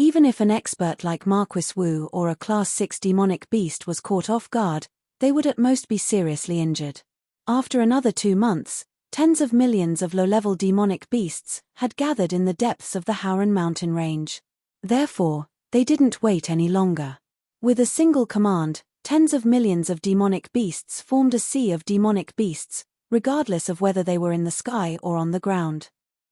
Even if an expert like Marquis Wu or a Class 6 demonic beast was caught off guard, they would at most be seriously injured. After another 2 months, tens of millions of low-level demonic beasts had gathered in the depths of the Haoran mountain range. Therefore, they didn't wait any longer. With a single command, tens of millions of demonic beasts formed a sea of demonic beasts, regardless of whether they were in the sky or on the ground.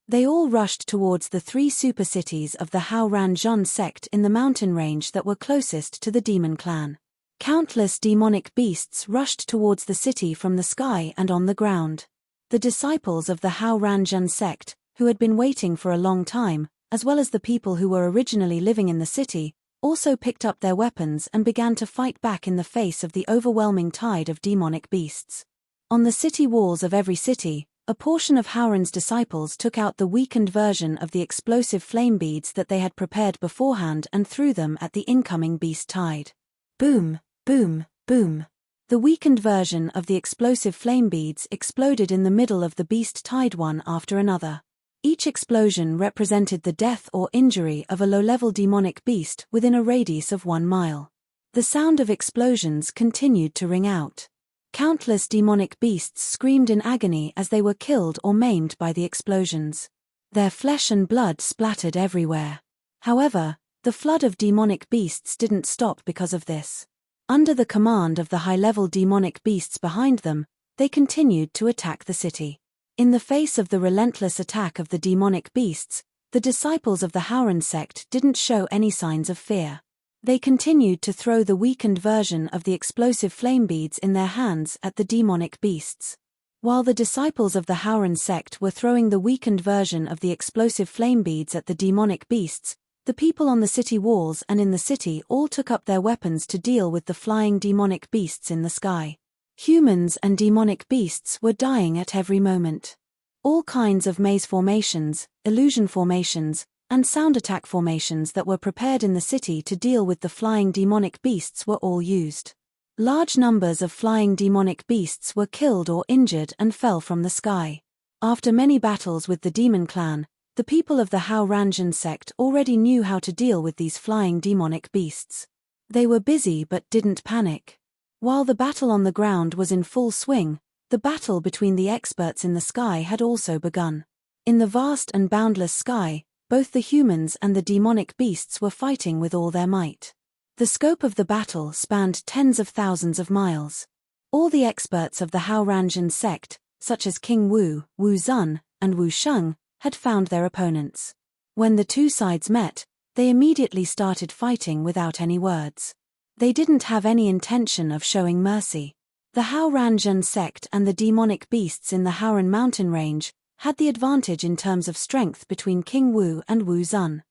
They all rushed towards the 3 supercities of the Hao Ranjan sect in the mountain range that were closest to the demon clan. Countless demonic beasts rushed towards the city from the sky and on the ground. The disciples of the Hao Ranjan sect, who had been waiting for a long time, as well as the people who were originally living in the city, also picked up their weapons and began to fight back in the face of the overwhelming tide of demonic beasts. On the city walls of every city, a portion of Haoran's disciples took out the weakened version of the explosive flame beads that they had prepared beforehand and threw them at the incoming beast tide. Boom, boom, boom. The weakened version of the explosive flame beads exploded in the middle of the beast tide one after another. Each explosion represented the death or injury of a low-level demonic beast within a radius of 1 mile. The sound of explosions continued to ring out. Countless demonic beasts screamed in agony as they were killed or maimed by the explosions. Their flesh and blood splattered everywhere. However, the flood of demonic beasts didn't stop because of this. Under the command of the high-level demonic beasts behind them, they continued to attack the city. In the face of the relentless attack of the demonic beasts, the disciples of the Haoran sect didn't show any signs of fear. They continued to throw the weakened version of the explosive flame beads in their hands at the demonic beasts. While the disciples of the Haoran sect were throwing the weakened version of the explosive flame beads at the demonic beasts, the people on the city walls and in the city all took up their weapons to deal with the flying demonic beasts in the sky. Humans and demonic beasts were dying at every moment. All kinds of maze formations, illusion formations, and sound attack formations that were prepared in the city to deal with the flying demonic beasts were all used. Large numbers of flying demonic beasts were killed or injured and fell from the sky. After many battles with the demon clan, the people of the Hao Ranjan sect already knew how to deal with these flying demonic beasts. They were busy but didn't panic. While the battle on the ground was in full swing, The battle between the experts in the sky had also begun. In the vast and boundless sky, both the humans and the demonic beasts were fighting with all their might. The scope of the battle spanned tens of thousands of miles. All the experts of the Haoranzhen sect, such as King Wu, Wu Zun, and Wu Sheng, had found their opponents. When the two sides met, they immediately started fighting without any words. They didn't have any intention of showing mercy. The Haoranzhen sect and the demonic beasts in the Haoran mountain range had the advantage in terms of strength between King Wu and Wu Zun.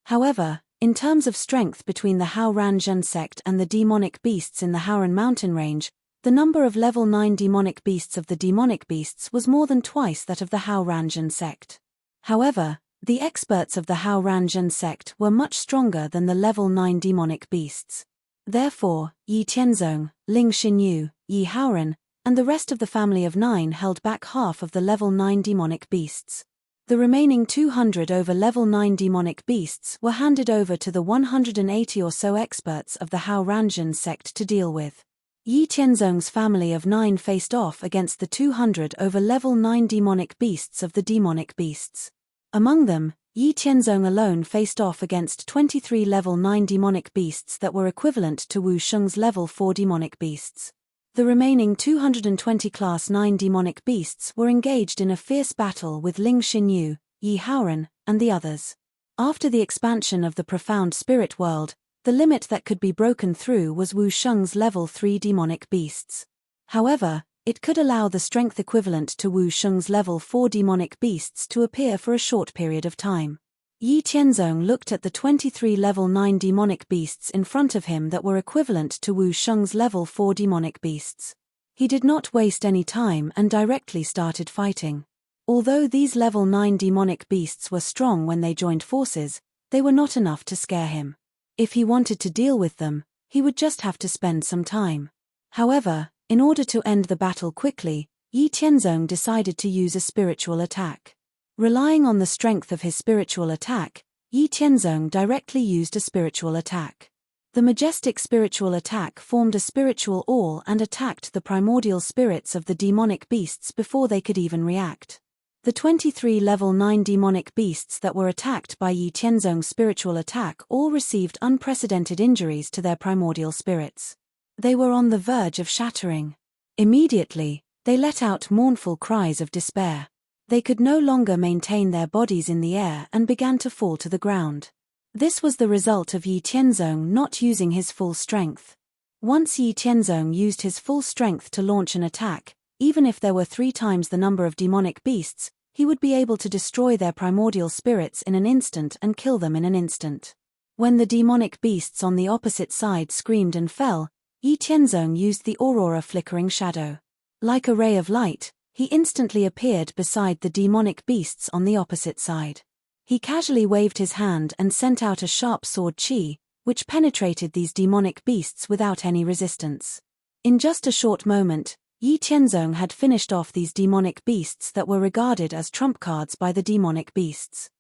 However, in terms of strength between the Haoranzhen sect and the demonic beasts in the Haoran mountain range, the number of level 9 demonic beasts of the demonic beasts was more than twice that of the Haoranzhen sect. However, the experts of the Haoranzhen sect were much stronger than the level 9 demonic beasts. Therefore, Yi Tianzong, Ling Xinyu, Yi Haoran, and the rest of the family of 9 held back half of the level 9 demonic beasts. The remaining 200 over level 9 demonic beasts were handed over to the 180 or so experts of the Haoranzhen sect to deal with. Yi Tianzong's family of 9 faced off against the 200 over level 9 demonic beasts of the demonic beasts. Among them, Yi Tianzong alone faced off against 23 level 9 demonic beasts that were equivalent to Wu Sheng's level 4 demonic beasts. The remaining 220 class 9 demonic beasts were engaged in a fierce battle with Ling Xinyu, Yi Haoran, and the others. After the expansion of the profound spirit world, the limit that could be broken through was Wu Sheng's level 3 demonic beasts. However, it could allow the strength equivalent to Wu Sheng's level 4 demonic beasts to appear for a short period of time. Yi Tianzong looked at the 23 level 9 demonic beasts in front of him that were equivalent to Wu Sheng's level 4 demonic beasts. He did not waste any time and directly started fighting. Although these level 9 demonic beasts were strong when they joined forces, they were not enough to scare him. If he wanted to deal with them, he would just have to spend some time. However, in order to end the battle quickly, Yi Tianzong decided to use a spiritual attack. Relying on the strength of his spiritual attack, Yi Tianzong directly used a spiritual attack. The majestic spiritual attack formed a spiritual awe and attacked the primordial spirits of the demonic beasts before they could even react. The 23 level 9 demonic beasts that were attacked by Yi Tianzong's spiritual attack all received unprecedented injuries to their primordial spirits. They were on the verge of shattering. Immediately, they let out mournful cries of despair. They could no longer maintain their bodies in the air and began to fall to the ground. This was the result of Yi Tianzong not using his full strength. Once Yi Tianzong used his full strength to launch an attack, even if there were 3 times the number of demonic beasts, he would be able to destroy their primordial spirits in an instant and kill them in an instant. When the demonic beasts on the opposite side screamed and fell, Yi Tianzong used the aurora flickering shadow. Like a ray of light, he instantly appeared beside the demonic beasts on the opposite side. He casually waved his hand and sent out a sharp sword qi, which penetrated these demonic beasts without any resistance. In just a short moment, Yi Tianzong had finished off these demonic beasts that were regarded as trump cards by the demonic beasts.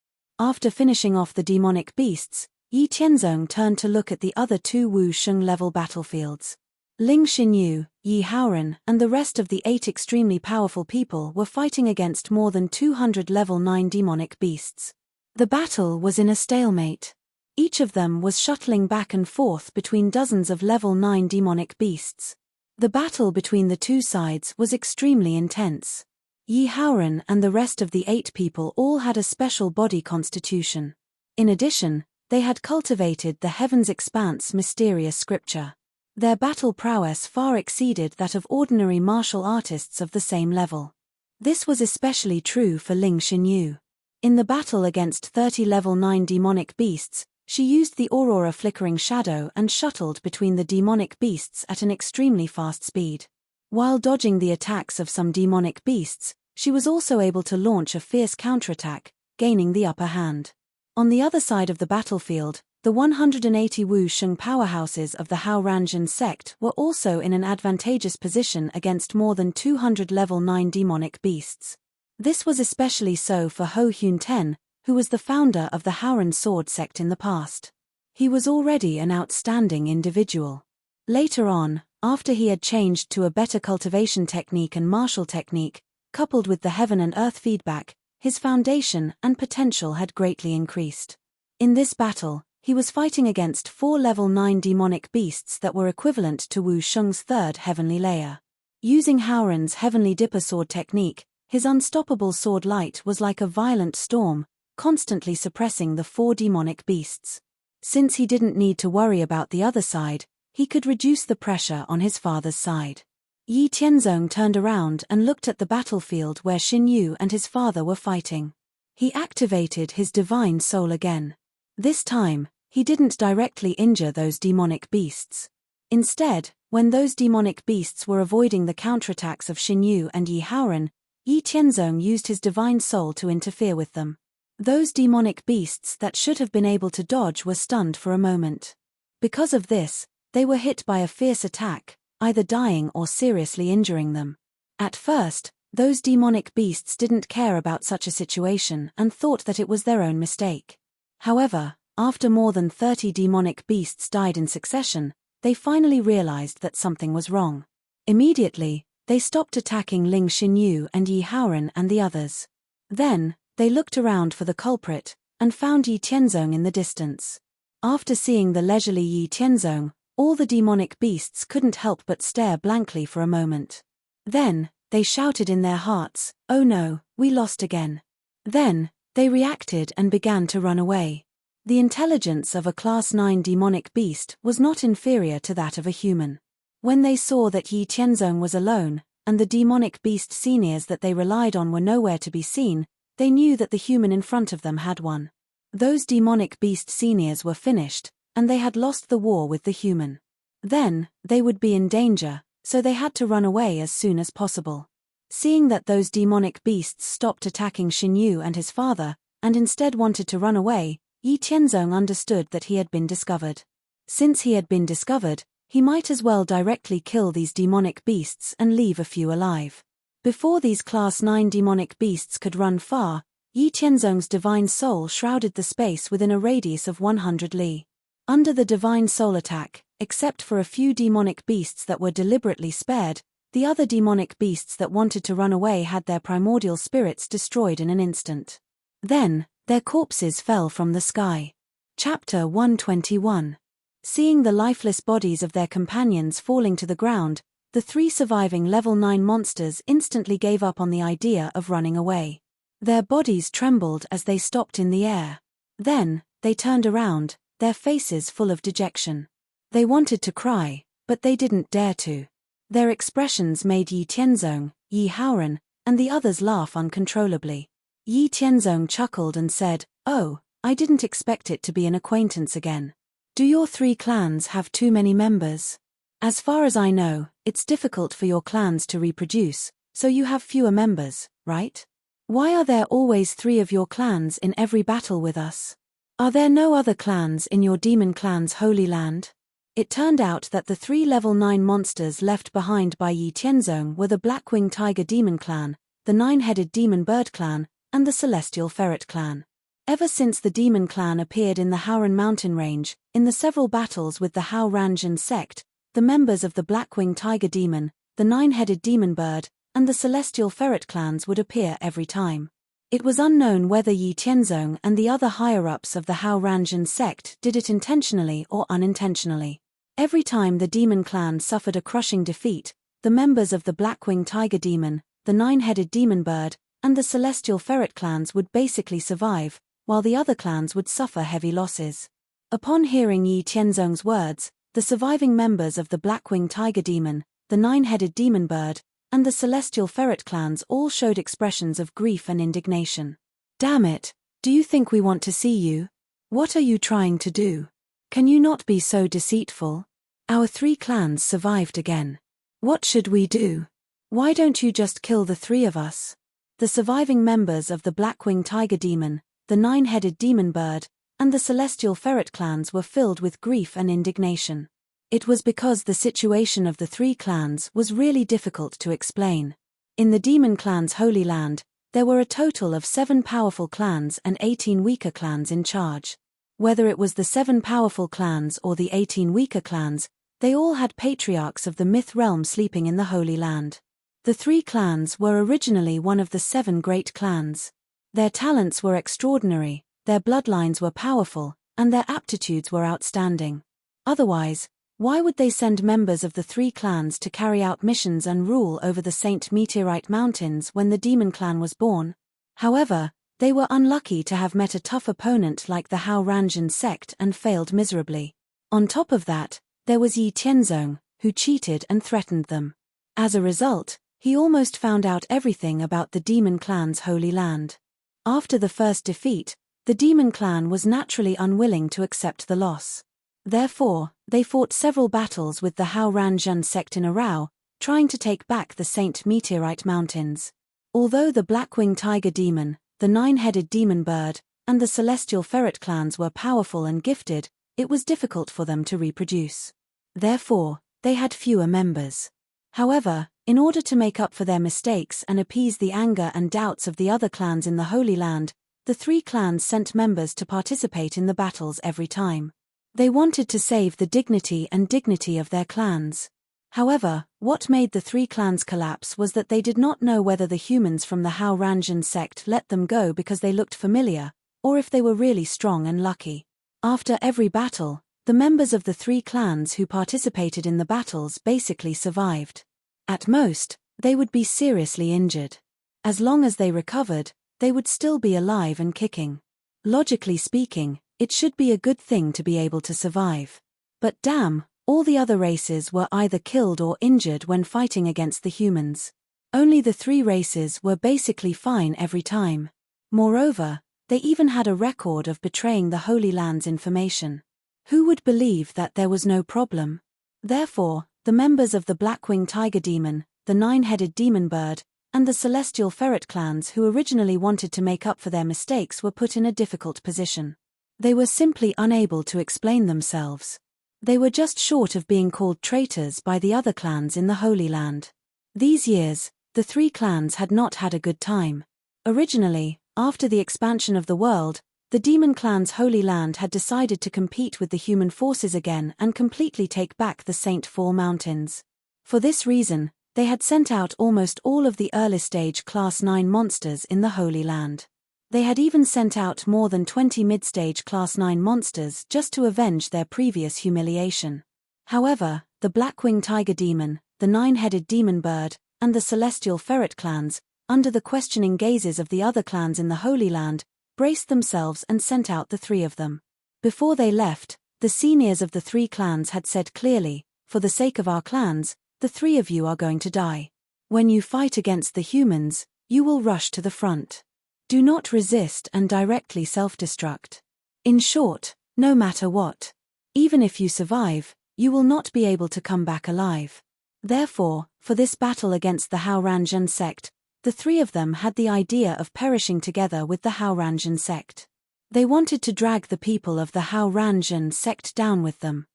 After finishing off the demonic beasts, Yi Tianzong turned to look at the other 2 Wu Sheng level battlefields. Ling Xinyu, Yi Haoran, and the rest of the 8 extremely powerful people were fighting against more than 200 level 9 demonic beasts. The battle was in a stalemate. Each of them was shuttling back and forth between dozens of level 9 demonic beasts. The battle between the 2 sides was extremely intense. Yi Haoran and the rest of the 8 people all had a special body constitution. In addition, they had cultivated the Heaven's Expanse mysterious scripture. Their battle prowess far exceeded that of ordinary martial artists of the same level. This was especially true for Ling Xinyu. In the battle against 30 level 9 demonic beasts, she used the aurora flickering shadow and shuttled between the demonic beasts at an extremely fast speed. While dodging the attacks of some demonic beasts, she was also able to launch a fierce counterattack, gaining the upper hand. On the other side of the battlefield, the 180 Wu Sheng powerhouses of the Haoranzhen sect were also in an advantageous position against more than 200 level 9 demonic beasts. This was especially so for Ho Hyun Ten, who was the founder of the Haoran sword sect in the past. He was already an outstanding individual. Later on, After he had changed to a better cultivation technique and martial technique, coupled with the heaven and earth feedback, his foundation and potential had greatly increased. In this battle, he was fighting against 4 level 9 demonic beasts that were equivalent to Wu Sheng's third heavenly layer. Using Howren's heavenly dipper sword technique, his unstoppable sword light was like a violent storm, constantly suppressing the 4 demonic beasts. Since he didn't need to worry about the other side, he could reduce the pressure on his father's side. Yi Tianzong turned around and looked at the battlefield where Xin Yu and his father were fighting. He activated his divine soul again. This time, he didn't directly injure those demonic beasts. Instead, when those demonic beasts were avoiding the counterattacks of Xin Yu and Yi Haoren, Yi Tianzong used his divine soul to interfere with them. Those demonic beasts that should have been able to dodge were stunned for a moment. Because of this, they were hit by a fierce attack, either dying or seriously injuring them. At first, those demonic beasts didn't care about such a situation and thought that it was their own mistake. However, after more than 30 demonic beasts died in succession, they finally realized that something was wrong. Immediately, they stopped attacking Ling Xinyu and Yi Haoren and the others. Then, they looked around for the culprit, and found Yi Tianzong in the distance. After seeing the leisurely Yi Tianzong, all the demonic beasts couldn't help but stare blankly for a moment. Then, they shouted in their hearts, "Oh no, we lost again." Then, they reacted and began to run away. The intelligence of a Class 9 demonic beast was not inferior to that of a human. When they saw that Yi Tianzong was alone, and the demonic beast seniors that they relied on were nowhere to be seen, they knew that the human in front of them had won. Those demonic beast seniors were finished, and they had lost the war with the human. Then, they would be in danger, so they had to run away as soon as possible. Seeing that those demonic beasts stopped attacking Xin Yu and his father, and instead wanted to run away, Yi Tianzong understood that he had been discovered. Since he had been discovered, he might as well directly kill these demonic beasts and leave a few alive. Before these Class 9 demonic beasts could run far, Yi Tianzong's divine soul shrouded the space within a radius of 100 li. Under the divine soul attack, except for a few demonic beasts that were deliberately spared, the other demonic beasts that wanted to run away had their primordial spirits destroyed in an instant. Then, their corpses fell from the sky. Chapter 121. Seeing the lifeless bodies of their companions falling to the ground, the 3 surviving level 9 monsters instantly gave up on the idea of running away. Their bodies trembled as they stopped in the air. Then, they turned around, their faces full of dejection. They wanted to cry, but they didn't dare to. Their expressions made Yi Tianzong, Yi Haoren, and the others laugh uncontrollably. Yi Tianzong chuckled and said, "Oh, I didn't expect it to be an acquaintance again. Do your 3 clans have too many members? As far as I know, it's difficult for your clans to reproduce, so you have fewer members, right? Why are there always 3 of your clans in every battle with us? Are there no other clans in your demon clan's holy land?" It turned out that the 3 level 9 monsters left behind by Yi Tianzong were the Blackwing Tiger Demon Clan, the 9-headed Demon Bird Clan, and the Celestial Ferret Clan. Ever since the Demon Clan appeared in the Haoren mountain range, in the several battles with the Hao Ranjin sect, the members of the Blackwing Tiger Demon, the 9-headed Demon Bird, and the Celestial Ferret clans would appear every time. It was unknown whether Yi Tianzong and the other higher-ups of the Hao Ranjin sect did it intentionally or unintentionally. Every time the Demon Clan suffered a crushing defeat, the members of the Blackwing Tiger Demon, the 9-headed Demon Bird, and the Celestial Ferret clans would basically survive, while the other clans would suffer heavy losses. Upon hearing Yi Tianzong's words, the surviving members of the Blackwing Tiger Demon, the 9-headed Demon Bird, and the Celestial Ferret clans all showed expressions of grief and indignation. "Damn it, do you think we want to see you? What are you trying to do? Can you not be so deceitful? Our 3 clans survived again. What should we do? Why don't you just kill the 3 of us?" The surviving members of the Blackwing Tiger Demon, the 9-headed Demon Bird, and the Celestial Ferret clans were filled with grief and indignation. It was because the situation of the 3 clans was really difficult to explain. In the Demon Clan's Holy Land, there were a total of 7 powerful clans and 18 weaker clans in charge. Whether it was the 7 powerful clans or the 18 weaker clans, They all had patriarchs of the myth realm sleeping in the Holy Land. The 3 clans were originally one of the 7 great clans. Their talents were extraordinary, their bloodlines were powerful, and their aptitudes were outstanding. Otherwise, why would they send members of the 3 clans to carry out missions and rule over the Saint Meteorite Mountains when the demon clan was born? However, they were unlucky to have met a tough opponent like the Hao Ranjan sect and failed miserably. On top of that, there was Yi Tianzong, who cheated and threatened them. As a result, he almost found out everything about the demon clan's Holy Land. After the first defeat, the demon clan was naturally unwilling to accept the loss. Therefore, they fought several battles with the Hao Ranjan sect in a row, trying to take back the Saint Meteorite Mountains. Although the Blackwing Tiger Demon, the 9-headed demon bird, and the Celestial Ferret clans were powerful and gifted, it was difficult for them to reproduce. Therefore, they had fewer members. However, in order to make up for their mistakes and appease the anger and doubts of the other clans in the Holy Land, the 3 clans sent members to participate in the battles every time. They wanted to save the dignity of their clans. However, what made the 3 clans collapse was that they did not know whether the humans from the Hao Ranjan sect let them go because they looked familiar, or if they were really strong and lucky. After every battle, the members of the 3 clans who participated in the battles basically survived. At most, they would be seriously injured. As long as they recovered, they would still be alive and kicking. Logically speaking, it should be a good thing to be able to survive. But damn, all the other races were either killed or injured when fighting against the humans. Only the 3 races were basically fine every time. Moreover, they even had a record of betraying the Holy Land's information. Who would believe that there was no problem? Therefore, the members of the Blackwing Tiger Demon, the 9-headed demon bird, and the Celestial Ferret clans who originally wanted to make up for their mistakes were put in a difficult position. They were simply unable to explain themselves. They were just short of being called traitors by the other clans in the Holy Land. These years, the 3 clans had not had a good time. Originally, after the expansion of the world, the demon clan's Holy Land had decided to compete with the human forces again and completely take back the Saint Fall Mountains. For this reason, they had sent out almost all of the early stage Class 9 monsters in the Holy Land. They had even sent out more than 20 mid-stage Class 9 monsters just to avenge their previous humiliation. However, the Blackwing Tiger Demon, the 9-headed demon bird, and the Celestial Ferret clans, under the questioning gazes of the other clans in the Holy Land, braced themselves and sent out the 3 of them. Before they left, the seniors of the 3 clans had said clearly, "For the sake of our clans, the 3 of you are going to die. When you fight against the humans, you will rush to the front. Do not resist and directly self-destruct. In short, no matter what. Even if you survive, you will not be able to come back alive." Therefore, for this battle against the Hao Ranjan sect, the 3 of them had the idea of perishing together with the Hao Ranjan sect. They wanted to drag the people of the Hao Ranjan sect down with them.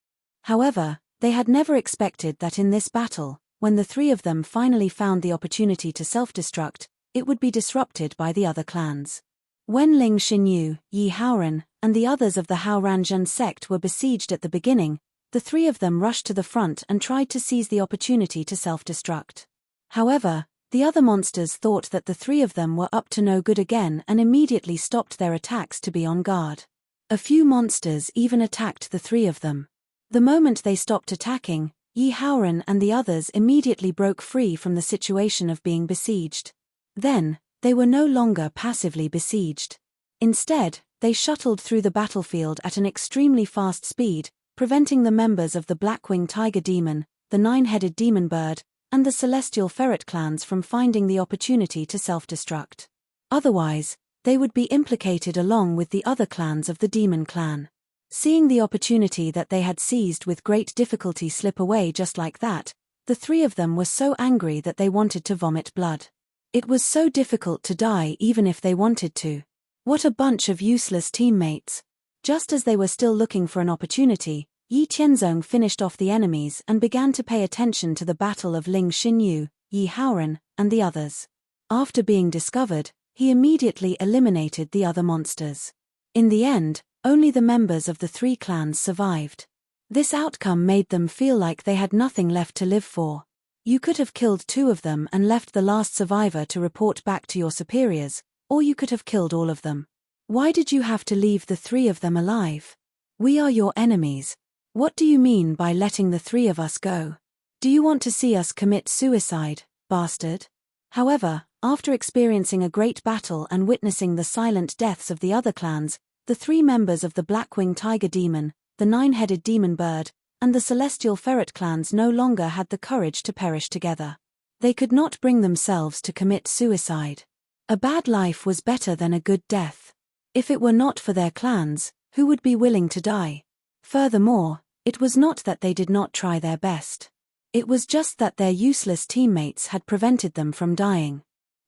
However, they had never expected that in this battle, when the 3 of them finally found the opportunity to self-destruct, it would be disrupted by the other clans. When Ling Xinyu, Yi Haoran, and the others of the Hao Ranjan sect were besieged at the beginning, the 3 of them rushed to the front and tried to seize the opportunity to self-destruct. However, the other monsters thought that the 3 of them were up to no good again and immediately stopped their attacks to be on guard. A few monsters even attacked the 3 of them. The moment they stopped attacking, Yi Haoran and the others immediately broke free from the situation of being besieged. Then, they were no longer passively besieged. Instead, they shuttled through the battlefield at an extremely fast speed, preventing the members of the Blackwing Tiger Demon, the 9-headed demon bird, and the Celestial Ferret clans from finding the opportunity to self-destruct. Otherwise, they would be implicated along with the other clans of the demon clan. Seeing the opportunity that they had seized with great difficulty slip away just like that, the 3 of them were so angry that they wanted to vomit blood. It was so difficult to die even if they wanted to. What a bunch of useless teammates. Just as they were still looking for an opportunity, Yi Tianzong finished off the enemies and began to pay attention to the battle of Ling Xinyu, Yi Haoran, and the others. After being discovered, he immediately eliminated the other monsters. In the end, only the members of the 3 clans survived. This outcome made them feel like they had nothing left to live for. You could have killed 2 of them and left the last survivor to report back to your superiors, or you could have killed all of them. Why did you have to leave the 3 of them alive? We are your enemies. What do you mean by letting the 3 of us go? Do you want to see us commit suicide, bastard? However, after experiencing a great battle and witnessing the silent deaths of the other clans, the 3 members of the Blackwing Tiger Demon, the 9-headed Demon Bird, and the Celestial Ferret clans no longer had the courage to perish together. They could not bring themselves to commit suicide. A bad life was better than a good death. If it were not for their clans, who would be willing to die? Furthermore, it was not that they did not try their best. It was just that their useless teammates had prevented them from dying.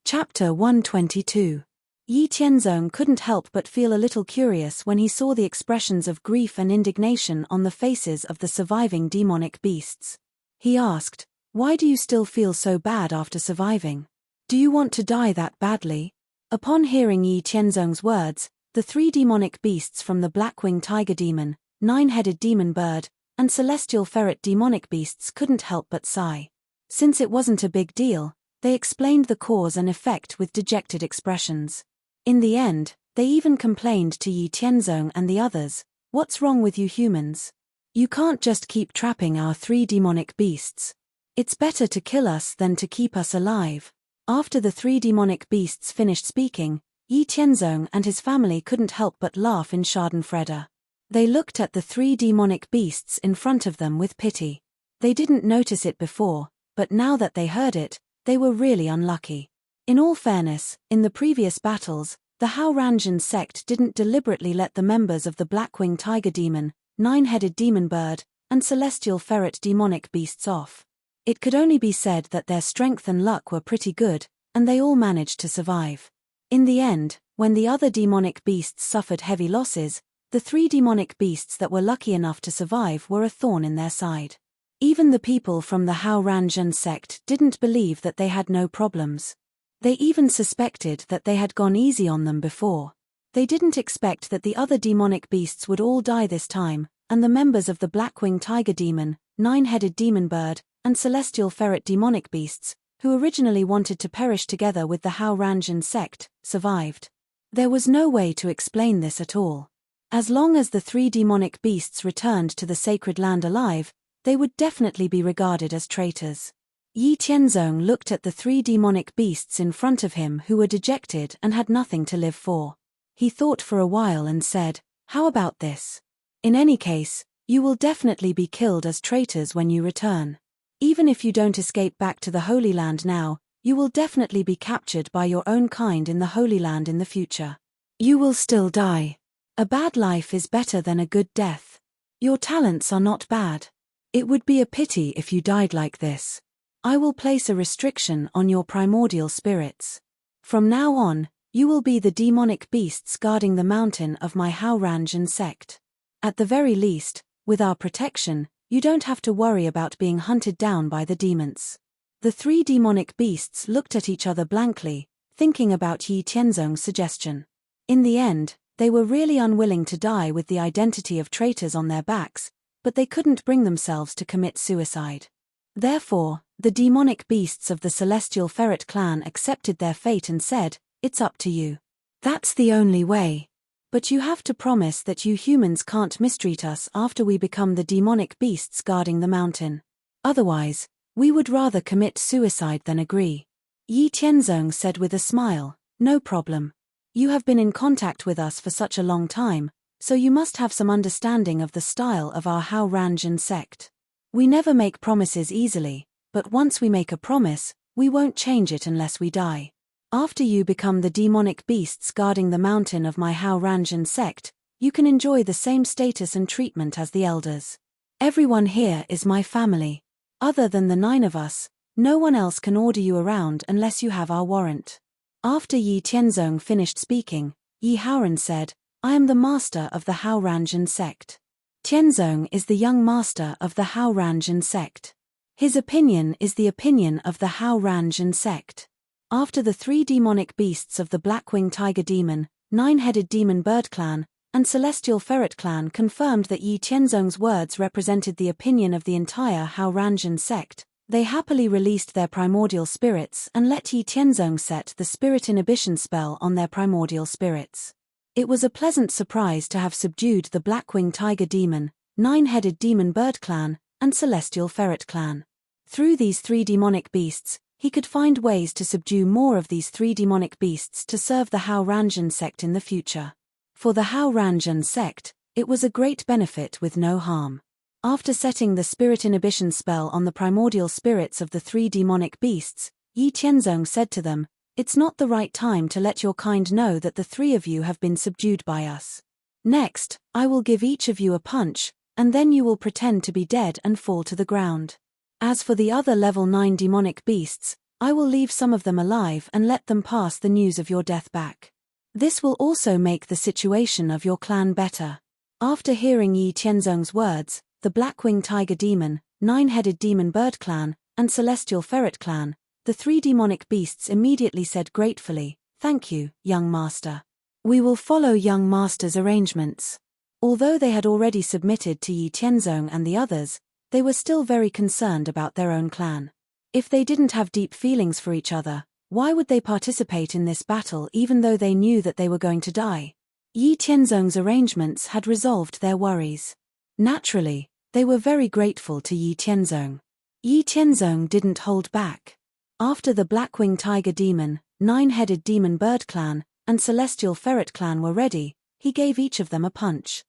Chapter 122. Yi Tianzong couldn't help but feel a little curious when he saw the expressions of grief and indignation on the faces of the surviving demonic beasts. He asked, "Why do you still feel so bad after surviving? Do you want to die that badly?" Upon hearing Yi Tianzong's words, the 3 demonic beasts from the Blackwing Tiger Demon, 9-headed Demon Bird, and Celestial Ferret demonic beasts couldn't help but sigh. Since it wasn't a big deal, they explained the cause and effect with dejected expressions. In the end, they even complained to Yi Tianzong and the others, "What's wrong with you humans? You can't just keep trapping our 3 demonic beasts. It's better to kill us than to keep us alive." After the 3 demonic beasts finished speaking, Yi Tianzong and his family couldn't help but laugh in Schadenfreude. They looked at the 3 demonic beasts in front of them with pity. They didn't notice it before, but now that they heard it, they were really unlucky. In all fairness, in the previous battles, the Hao Ranjin sect didn't deliberately let the members of the Blackwing Tiger Demon, 9-headed Demon Bird, and Celestial Ferret demonic beasts off. It could only be said that their strength and luck were pretty good, and they all managed to survive. In the end, when the other demonic beasts suffered heavy losses, the 3 demonic beasts that were lucky enough to survive were a thorn in their side. Even the people from the Hao Ranjin sect didn't believe that they had no problems. They even suspected that they had gone easy on them before. They didn't expect that the other demonic beasts would all die this time, and the members of the Blackwing Tiger Demon, 9-headed Demon Bird, and Celestial Ferret demonic beasts, who originally wanted to perish together with the Hao Ranjin sect, survived. There was no way to explain this at all. As long as the 3 demonic beasts returned to the sacred land alive, they would definitely be regarded as traitors. Yi Tianzong looked at the 3 demonic beasts in front of him who were dejected and had nothing to live for. He thought for a while and said, "How about this? In any case, you will definitely be killed as traitors when you return. Even if you don't escape back to the Holy Land now, you will definitely be captured by your own kind in the Holy Land in the future. You will still die. A bad life is better than a good death. Your talents are not bad. It would be a pity if you died like this. I will place a restriction on your primordial spirits. From now on, you will be the demonic beasts guarding the mountain of my Hao Ranjin sect. At the very least, with our protection, you don't have to worry about being hunted down by the demons." The 3 demonic beasts looked at each other blankly, thinking about Yi Tianzong's suggestion. In the end, they were really unwilling to die with the identity of traitors on their backs, but they couldn't bring themselves to commit suicide. Therefore, the demonic beasts of the Celestial Ferret clan accepted their fate and said, "It's up to you. That's the only way. But you have to promise that you humans can't mistreat us after we become the demonic beasts guarding the mountain. Otherwise, we would rather commit suicide than agree." Yi Tianzong said with a smile, "No problem. You have been in contact with us for such a long time, so you must have some understanding of the style of our Hao Ranjin sect. We never make promises easily, but once we make a promise, we won't change it unless we die. After you become the demonic beasts guarding the mountain of my Hao Ranjin sect, you can enjoy the same status and treatment as the elders. Everyone here is my family. Other than the 9 of us, no one else can order you around unless you have our warrant." After Yi Tianzong finished speaking, Yi Haoran said, "I am the master of the Hao Ranjin sect. Tianzong is the young master of the Hao Ranjin sect. His opinion is the opinion of the Hao Ranjin sect." After the 3 demonic beasts of the Blackwing Tiger Demon, 9-headed Demon Bird clan, and Celestial Ferret clan confirmed that Yi Tianzong's words represented the opinion of the entire Hao Ranjin sect. They happily released their primordial spirits and let Yi Tianzong set the spirit inhibition spell on their primordial spirits. It was a pleasant surprise to have subdued the Blackwing Tiger Demon, Nine-Headed Demon Bird clan, and Celestial Ferret clan. Through these three demonic beasts, he could find ways to subdue more of these three demonic beasts to serve the Hao Ranjin sect in the future. For the Hao Ranjin sect, it was a great benefit with no harm. After setting the spirit inhibition spell on the primordial spirits of the three demonic beasts, Yi Tianzong said to them, "It's not the right time to let your kind know that the three of you have been subdued by us. Next, I will give each of you a punch, and then you will pretend to be dead and fall to the ground. As for the other level 9 demonic beasts, I will leave some of them alive and let them pass the news of your death back. This will also make the situation of your clan better." After hearing Yi Tianzong's words, the Blackwing Tiger Demon, Nine-Headed Demon Bird clan, and Celestial Ferret clan, the three demonic beasts immediately said gratefully, "Thank you, young master. We will follow young master's arrangements." Although they had already submitted to Yi Tianzong and the others, they were still very concerned about their own clan. If they didn't have deep feelings for each other, why would they participate in this battle even though they knew that they were going to die? Yi Tianzong's arrangements had resolved their worries. Naturally, they were very grateful to Yi Tianzong. Yi Tianzong didn't hold back. After the Blackwing Tiger Demon, Nine-Headed Demon Bird clan, and Celestial Ferret clan were ready, he gave each of them a punch.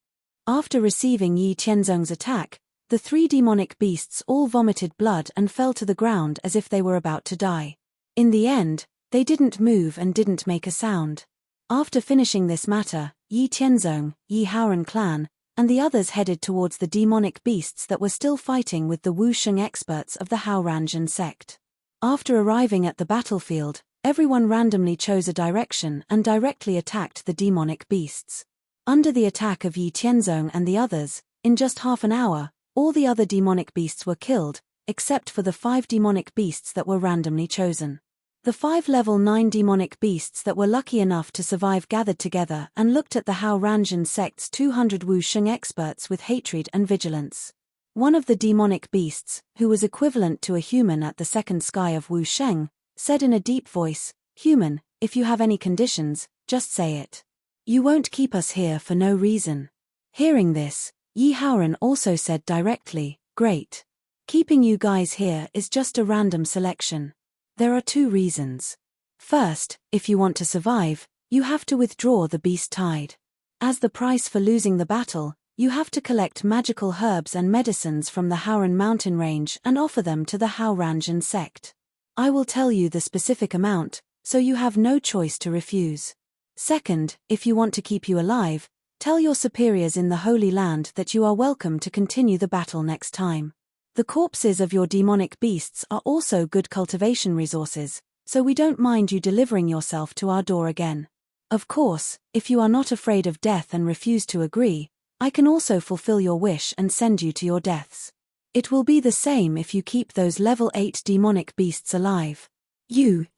After receiving Yi Tianzong's attack, the three demonic beasts all vomited blood and fell to the ground as if they were about to die. In the end, they didn't move and didn't make a sound. After finishing this matter, Yi Tianzong, Yi Haoran clan, and the others headed towards the demonic beasts that were still fighting with the Wusheng experts of the Hao Ranjin sect. After arriving at the battlefield, everyone randomly chose a direction and directly attacked the demonic beasts. Under the attack of Yi Tianzong and the others, in just half an hour, all the other demonic beasts were killed, except for the 5 demonic beasts that were randomly chosen. The 5 level 9 demonic beasts that were lucky enough to survive gathered together and looked at the Hao Ranjin sect's 200 Wusheng experts with hatred and vigilance. One of the demonic beasts, who was equivalent to a human at the second sky of Wusheng, said in a deep voice, "Human, if you have any conditions, just say it. You won't keep us here for no reason." Hearing this, Yi Haoran also said directly, "Great. Keeping you guys here is just a random selection. There are 2 reasons. First, if you want to survive, you have to withdraw the beast tide. As the price for losing the battle, you have to collect magical herbs and medicines from the Haoran mountain range and offer them to the Hao Ranjin sect. I will tell you the specific amount, so you have no choice to refuse. Second, if you want to keep you alive, tell your superiors in the Holy Land that you are welcome to continue the battle next time. The corpses of your demonic beasts are also good cultivation resources, so we don't mind you delivering yourself to our door again. Of course, if you are not afraid of death and refuse to agree, I can also fulfill your wish and send you to your deaths. It will be the same if you keep those level 8 demonic beasts alive." You.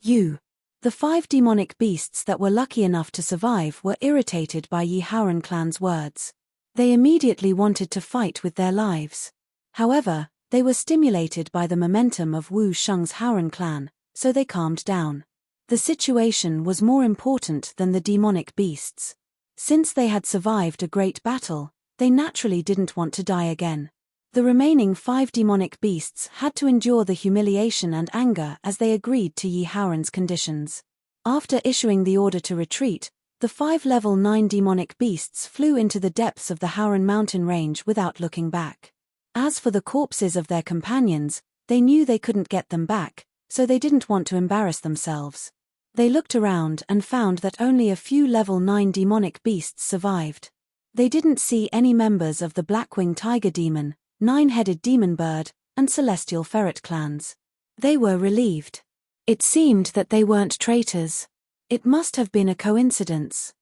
The 5 demonic beasts that were lucky enough to survive were irritated by Yi Haoran clan's words. They immediately wanted to fight with their lives. However, they were stimulated by the momentum of Wu Sheng's Haoran clan, so they calmed down. The situation was more important than the demonic beasts. Since they had survived a great battle, they naturally didn't want to die again. The remaining 5 demonic beasts had to endure the humiliation and anger as they agreed to Yi Haoran's conditions. After issuing the order to retreat, the 5 level 9 demonic beasts flew into the depths of the Haoran mountain range without looking back. As for the corpses of their companions, they knew they couldn't get them back, so they didn't want to embarrass themselves. They looked around and found that only a few level 9 demonic beasts survived. They didn't see any members of the Blackwing Tiger Demon, Nine-Headed Demon Bird, and Celestial Ferret clans. They were relieved. It seemed that they weren't traitors. It must have been a coincidence.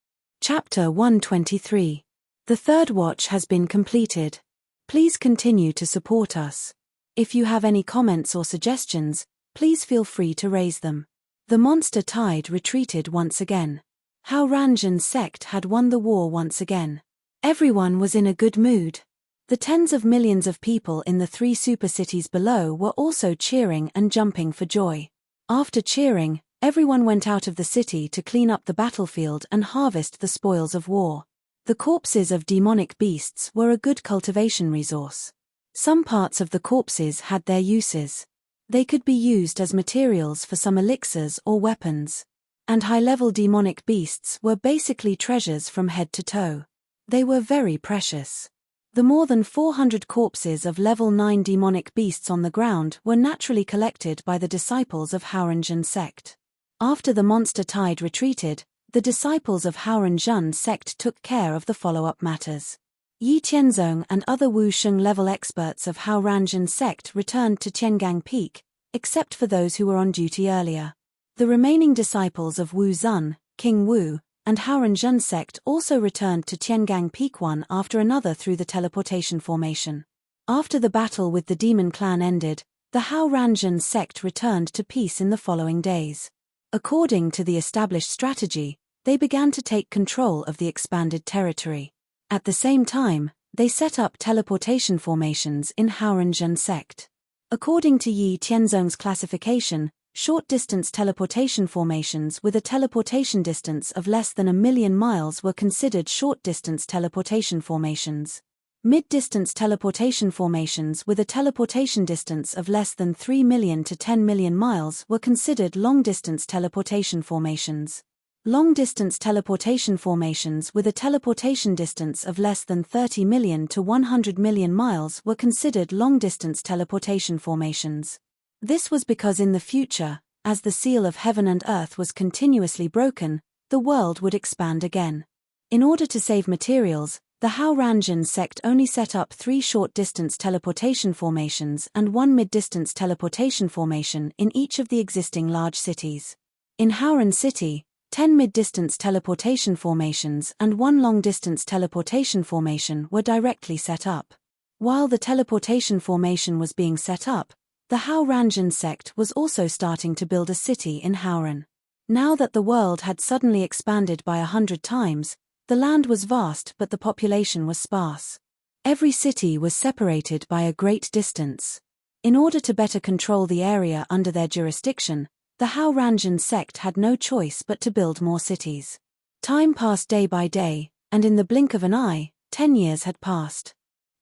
Chapter 123. The third watch has been completed. Please continue to support us. If you have any comments or suggestions, please feel free to raise them. The monster tide retreated once again. Hao Ranjin sect had won the war once again. Everyone was in a good mood. The tens of millions of people in the 3 super cities below were also cheering and jumping for joy. After cheering, everyone went out of the city to clean up the battlefield and harvest the spoils of war. The corpses of demonic beasts were a good cultivation resource. Some parts of the corpses had their uses. They could be used as materials for some elixirs or weapons. And high-level demonic beasts were basically treasures from head to toe. They were very precious. The more than 400 corpses of level 9 demonic beasts on the ground were naturally collected by the disciples of Haoranzhen sect. After the monster tide retreated, the disciples of Haoranzhen sect took care of the follow-up matters. Yi Tianzong and other Wu Sheng level experts of Haoranzhen sect returned to Tiangang Peak, except for those who were on duty earlier. The remaining disciples of Wu Zun, King Wu, and Haoranzhen sect also returned to Tiangang Peak one after another through the teleportation formation. After the battle with the demon clan ended, the Haoranzhen sect returned to peace in the following days. According to the established strategy, they began to take control of the expanded territory. At the same time, they set up teleportation formations in Haoranzhen sect. According to Yi Tianzong's classification, short-distance teleportation formations with a teleportation distance of less than 1,000,000 miles were considered short-distance teleportation formations. Mid-distance teleportation formations with a teleportation distance of less than 3 million to 10 million miles were considered long-distance teleportation formations. Long-distance teleportation formations with a teleportation distance of less than 30 million to 100 million miles were considered long-distance teleportation formations. This was because in the future, as the seal of heaven and earth was continuously broken, the world would expand again. In order to save materials, the Haoranzhen sect only set up 3 short-distance teleportation formations and 1 mid-distance teleportation formation in each of the existing large cities. In Haoran City, 10 mid-distance teleportation formations and 1 long-distance teleportation formation were directly set up. While the teleportation formation was being set up, the Haoranzhen sect was also starting to build a city in Haoran. Now that the world had suddenly expanded by 100 times, the land was vast but the population was sparse. Every city was separated by a great distance. In order to better control the area under their jurisdiction, the Haoranzhen sect had no choice but to build more cities. Time passed day by day, and in the blink of an eye, 10 years had passed.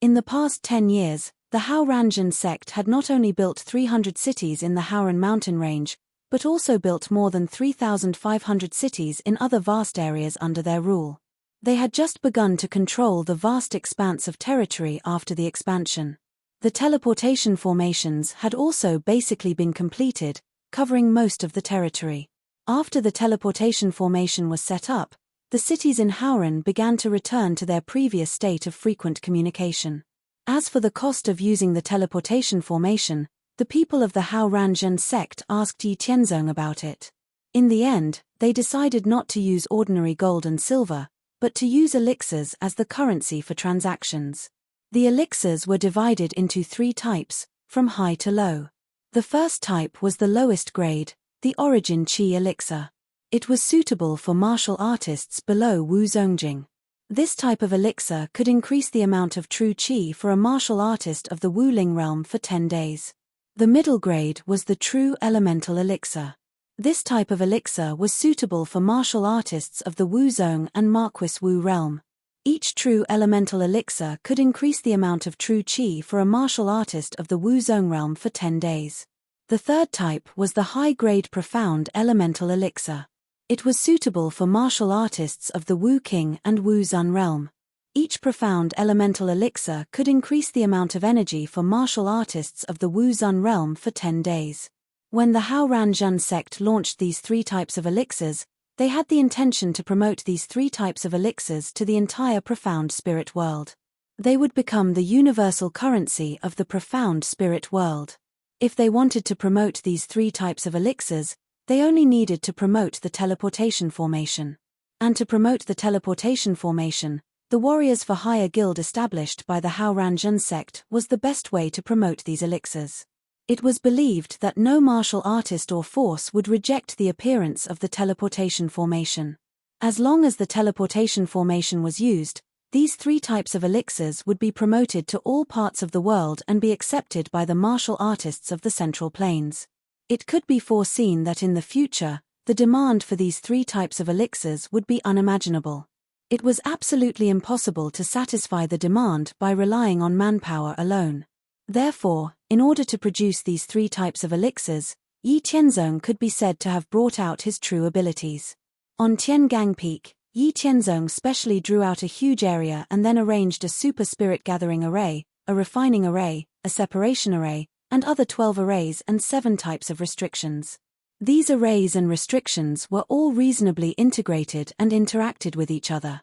In the past 10 years, the Haoranzhen sect had not only built 300 cities in the Haoran mountain range, but also built more than 3,500 cities in other vast areas under their rule. They had just begun to control the vast expanse of territory after the expansion. The teleportation formations had also basically been completed, covering most of the territory. After the teleportation formation was set up, the cities in Haoran began to return to their previous state of frequent communication. As for the cost of using the teleportation formation, the people of the Haoranzhen sect asked Yi Tianzong about it. In the end, they decided not to use ordinary gold and silver, but to use elixirs as the currency for transactions. The elixirs were divided into 3 types, from high to low. The first type was the lowest grade, the Origin Qi elixir. It was suitable for martial artists below Wu Zongjing. This type of elixir could increase the amount of true qi for a martial artist of the Wuling realm for 10 days. The middle grade was the true elemental elixir. This type of elixir was suitable for martial artists of the Wu Zong and Marquis Wu realm. Each true elemental elixir could increase the amount of true qi for a martial artist of the Wu Zong realm for 10 days. The third type was the high-grade profound elemental elixir. It was suitable for martial artists of the Wu King and Wu Zun realm. Each profound elemental elixir could increase the amount of energy for martial artists of the Wu Zun realm for 10 days. When the Haoranzhen sect launched these 3 types of elixirs, they had the intention to promote these 3 types of elixirs to the entire profound spirit world. They would become the universal currency of the profound spirit world. If they wanted to promote these 3 types of elixirs, they only needed to promote the teleportation formation. And to promote the teleportation formation, the Warriors for Hire Guild established by the Haoranzhen sect was the best way to promote these elixirs. It was believed that no martial artist or force would reject the appearance of the teleportation formation. As long as the teleportation formation was used, These 3 types of elixirs would be promoted to all parts of the world and be accepted by the martial artists of the Central Plains. It could be foreseen that in the future, the demand for these 3 types of elixirs would be unimaginable. It was absolutely impossible to satisfy the demand by relying on manpower alone. Therefore, in order to produce these 3 types of elixirs, Yi Tianzong could be said to have brought out his true abilities. On Tiangang Peak, Yi Tianzong specially drew out a huge area and then arranged a super spirit gathering array, a refining array, a separation array, and other 12 arrays and 7 types of restrictions. These arrays and restrictions were all reasonably integrated and interacted with each other.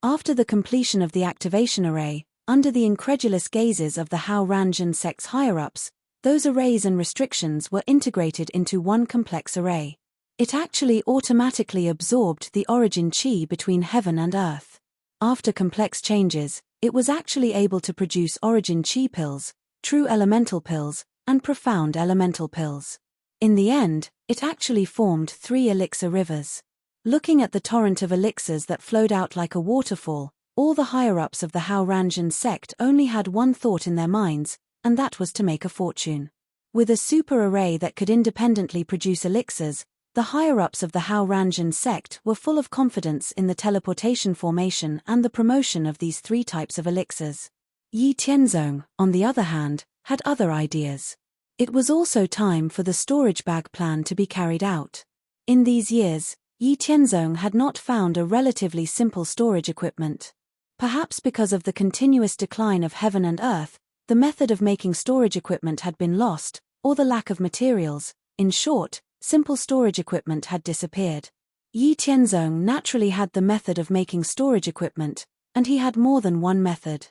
After the completion of the activation array, under the incredulous gazes of the Hao Ranjin sect's higher-ups, those arrays and restrictions were integrated into one complex array. It actually automatically absorbed the origin chi between heaven and earth. After complex changes, it was actually able to produce origin chi pills, true elemental pills, and profound elemental pills. In the end, it actually formed 3 elixir rivers. Looking at the torrent of elixirs that flowed out like a waterfall, all the higher-ups of the Hao Ranjin sect only had one thought in their minds, and that was to make a fortune. With a super array that could independently produce elixirs, the higher-ups of the Hao Ranjin sect were full of confidence in the teleportation formation and the promotion of these 3 types of elixirs. Yi Tianzong, on the other hand, had other ideas. It was also time for the storage bag plan to be carried out. In these years, Yi Tianzong had not found a relatively simple storage equipment. Perhaps because of the continuous decline of heaven and earth, the method of making storage equipment had been lost, or the lack of materials. In short, simple storage equipment had disappeared. Yi Tianzong naturally had the method of making storage equipment, and he had more than one method.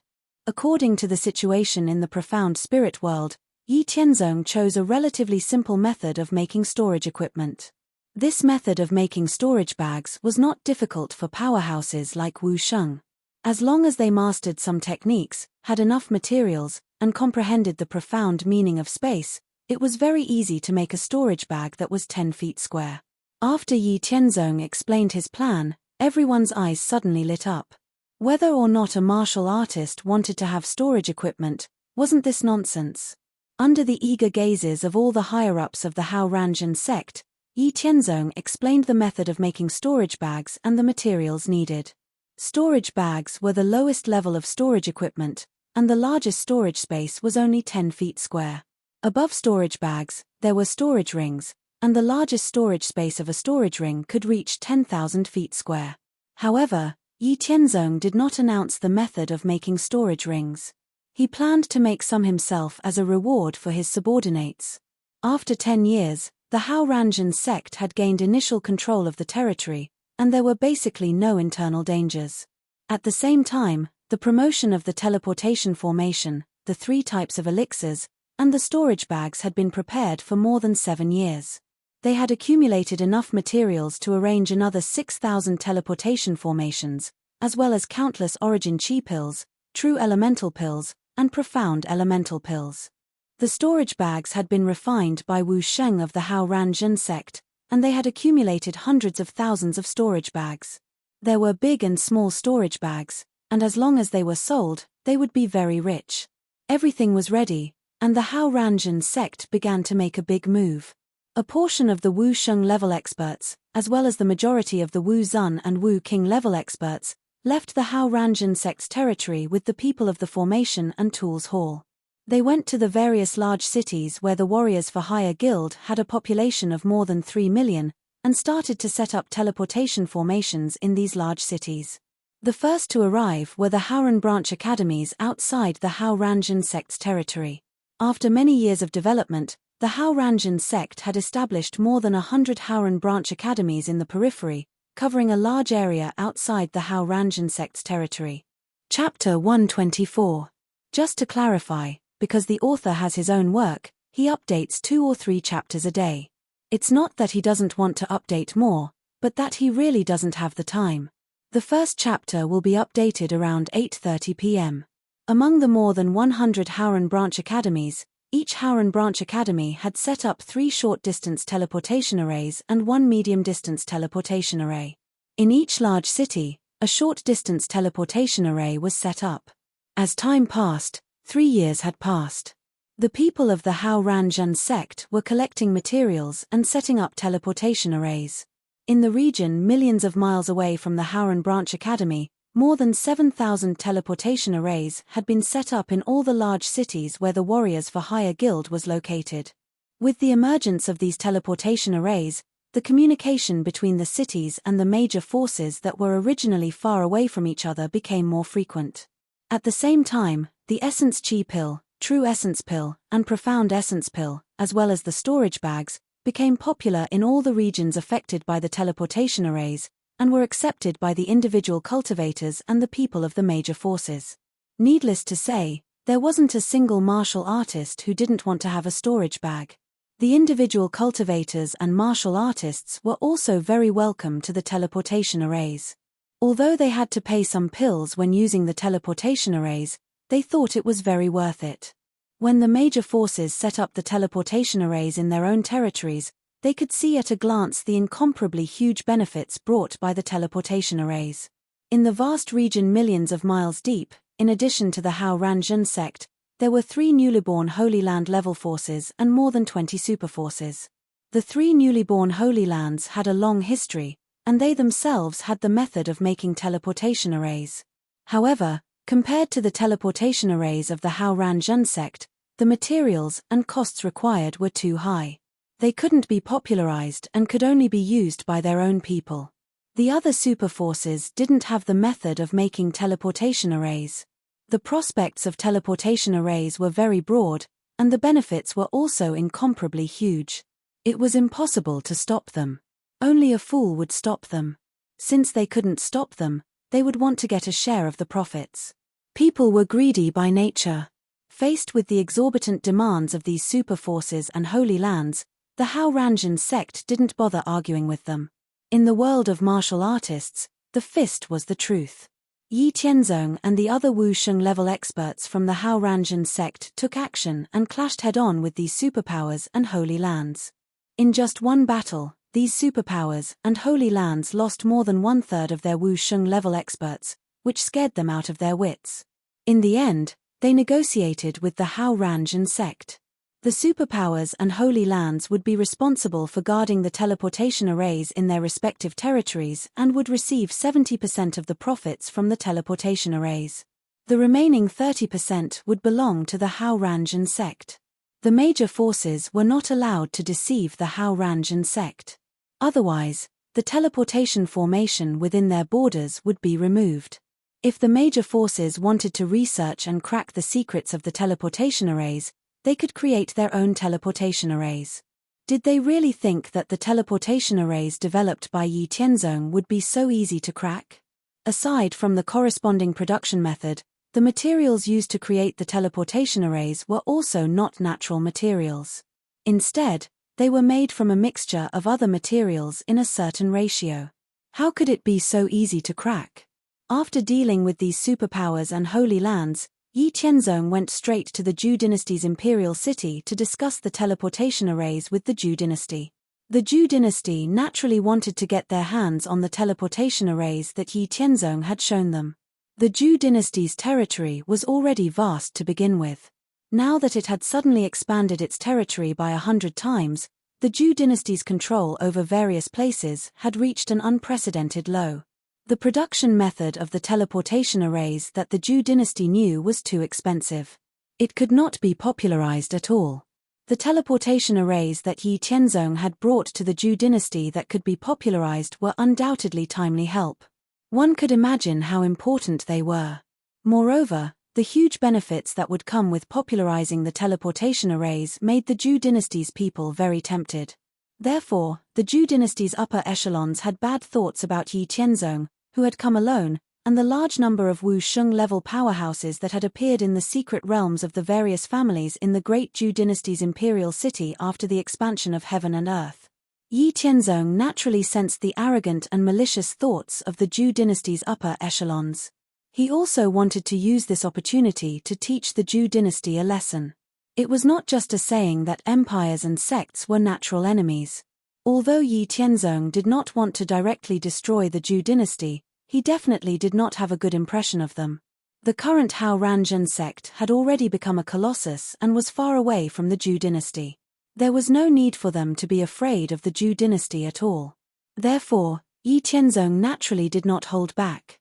According to the situation in the profound spirit world, Yi Tianzong chose a relatively simple method of making storage equipment. This method of making storage bags was not difficult for powerhouses like Wu Sheng. As long as they mastered some techniques, had enough materials, and comprehended the profound meaning of space, it was very easy to make a storage bag that was 10 feet square. After Yi Tianzong explained his plan, everyone's eyes suddenly lit up. Whether or not a martial artist wanted to have storage equipment, wasn't this nonsense? Under the eager gazes of all the higher-ups of the Hao Ranjin sect, Yi Tianzong explained the method of making storage bags and the materials needed. Storage bags were the lowest level of storage equipment, and the largest storage space was only 10 feet square. Above storage bags, there were storage rings, and the largest storage space of a storage ring could reach 10,000 feet square. However, Yi Tianzong did not announce the method of making storage rings. He planned to make some himself as a reward for his subordinates. After 10 years, the Hao Ranjin sect had gained initial control of the territory, and there were basically no internal dangers. At the same time, the promotion of the teleportation formation, the 3 types of elixirs, and the storage bags had been prepared for more than 7 years. They had accumulated enough materials to arrange another 6,000 teleportation formations, as well as countless origin chi pills, true elemental pills, and profound elemental pills. The storage bags had been refined by Wu Sheng of the Hao Ranjin sect, and they had accumulated hundreds of thousands of storage bags. There were big and small storage bags, and as long as they were sold, they would be very rich. Everything was ready, and the Hao Ranjin sect began to make a big move. A portion of the Wu Sheng level experts, as well as the majority of the Wu Zun and Wu King level experts, left the Hao Ranjin sect's territory with the people of the Formation and Tools Hall. They went to the various large cities where the Warriors for Hire Guild had a population of more than 3 million, and started to set up teleportation formations in these large cities. The first to arrive were the Haoran branch academies outside the Hao Ranjin sect's territory. After many years of development, the Hao Ranjin sect had established more than 100 Haoran branch academies in the periphery, covering a large area outside the Hao Ranjin sect's territory. Chapter 124. Just to clarify, because the author has his own work, he updates 2 or 3 chapters a day. It's not that he doesn't want to update more, but that he really doesn't have the time. The first chapter will be updated around 8:30 p.m. Among the more than 100 Haoran branch academies, each Haoran branch academy had set up 3 short-distance teleportation arrays and 1 medium-distance teleportation array. In each large city, A short-distance teleportation array was set up. As time passed, 3 years had passed. The people of the Hao Ranjun sect were collecting materials and setting up teleportation arrays. In the region millions of miles away from the Howran Branch Academy, more than 7,000 teleportation arrays had been set up in all the large cities where the Warriors for Hire Guild was located. With the emergence of these teleportation arrays, the communication between the cities and the major forces that were originally far away from each other became more frequent. At the same time, the Essence Chi Pill, True Essence Pill, and Profound Essence Pill, as well as the storage bags, became popular in all the regions affected by the teleportation arrays, and were accepted by the individual cultivators and the people of the major forces. Needless to say, there wasn't a single martial artist who didn't want to have a storage bag. The individual cultivators and martial artists were also very welcome to the teleportation arrays. Although they had to pay some pills when using the teleportation arrays, they thought it was very worth it. When the major forces set up the teleportation arrays in their own territories, they could see at a glance the incomparably huge benefits brought by the teleportation arrays. In the vast region millions of miles deep, in addition to the Hao Ranjun sect, there were 3 newly born Holy Land level forces and more than 20 superforces. The 3 newly born Holy Lands had a long history, and they themselves had the method of making teleportation arrays. However, compared to the teleportation arrays of the Hao Ranjun sect, the materials and costs required were too high. They couldn't be popularized and could only be used by their own people. The other superforces didn't have the method of making teleportation arrays. The prospects of teleportation arrays were very broad, and the benefits were also incomparably huge. It was impossible to stop them. Only a fool would stop them. Since they couldn't stop them, they would want to get a share of the profits. People were greedy by nature. Faced with the exorbitant demands of these superforces and holy lands, the Hao Ranjun sect didn't bother arguing with them. In the world of martial artists, the fist was the truth. Yi Tianzong and the other Wu Sheng level experts from the Hao Ranjun sect took action and clashed head-on with these superpowers and holy lands. In just one battle, these superpowers and holy lands lost more than 1/3 of their Wu Sheng level experts, which scared them out of their wits. In the end, they negotiated with the Hao Ranjun sect. The superpowers and holy lands would be responsible for guarding the teleportation arrays in their respective territories and would receive 70% of the profits from the teleportation arrays. The remaining 30% would belong to the Hao Ranjun sect. The major forces were not allowed to deceive the Hao Ranjun sect. Otherwise, the teleportation formation within their borders would be removed. If the major forces wanted to research and crack the secrets of the teleportation arrays, they could create their own teleportation arrays. Did they really think that the teleportation arrays developed by Yi Tianzong would be so easy to crack? Aside from the corresponding production method, the materials used to create the teleportation arrays were also not natural materials. Instead, they were made from a mixture of other materials in a certain ratio. How could it be so easy to crack? After dealing with these superpowers and holy lands, Yi Tianzong went straight to the Zhou dynasty's imperial city to discuss the teleportation arrays with the Zhou dynasty. The Zhou dynasty naturally wanted to get their hands on the teleportation arrays that Yi Tianzong had shown them. The Zhou dynasty's territory was already vast to begin with. Now that it had suddenly expanded its territory by 100 times, the Zhou dynasty's control over various places had reached an unprecedented low. The production method of the teleportation arrays that the Zhou dynasty knew was too expensive. It could not be popularized at all. The teleportation arrays that Yi Tianzong had brought to the Zhou dynasty that could be popularized were undoubtedly timely help. One could imagine how important they were. Moreover, the huge benefits that would come with popularizing the teleportation arrays made the Zhou dynasty's people very tempted. Therefore, the Zhou dynasty's upper echelons had bad thoughts about Yi Tianzong, who had come alone, and the large number of Wu Sheng-level powerhouses that had appeared in the secret realms of the various families in the great Zhou dynasty's imperial city after the expansion of heaven and earth. Yi Tianzong naturally sensed the arrogant and malicious thoughts of the Zhou dynasty's upper echelons. He also wanted to use this opportunity to teach the Zhou dynasty a lesson. It was not just a saying that empires and sects were natural enemies. Although Yi Tianzong did not want to directly destroy the Zhou dynasty, he definitely did not have a good impression of them. The current Hao Ranzhen sect had already become a colossus and was far away from the Zhou dynasty. There was no need for them to be afraid of the Zhou dynasty at all. Therefore, Yi Qianzong naturally did not hold back.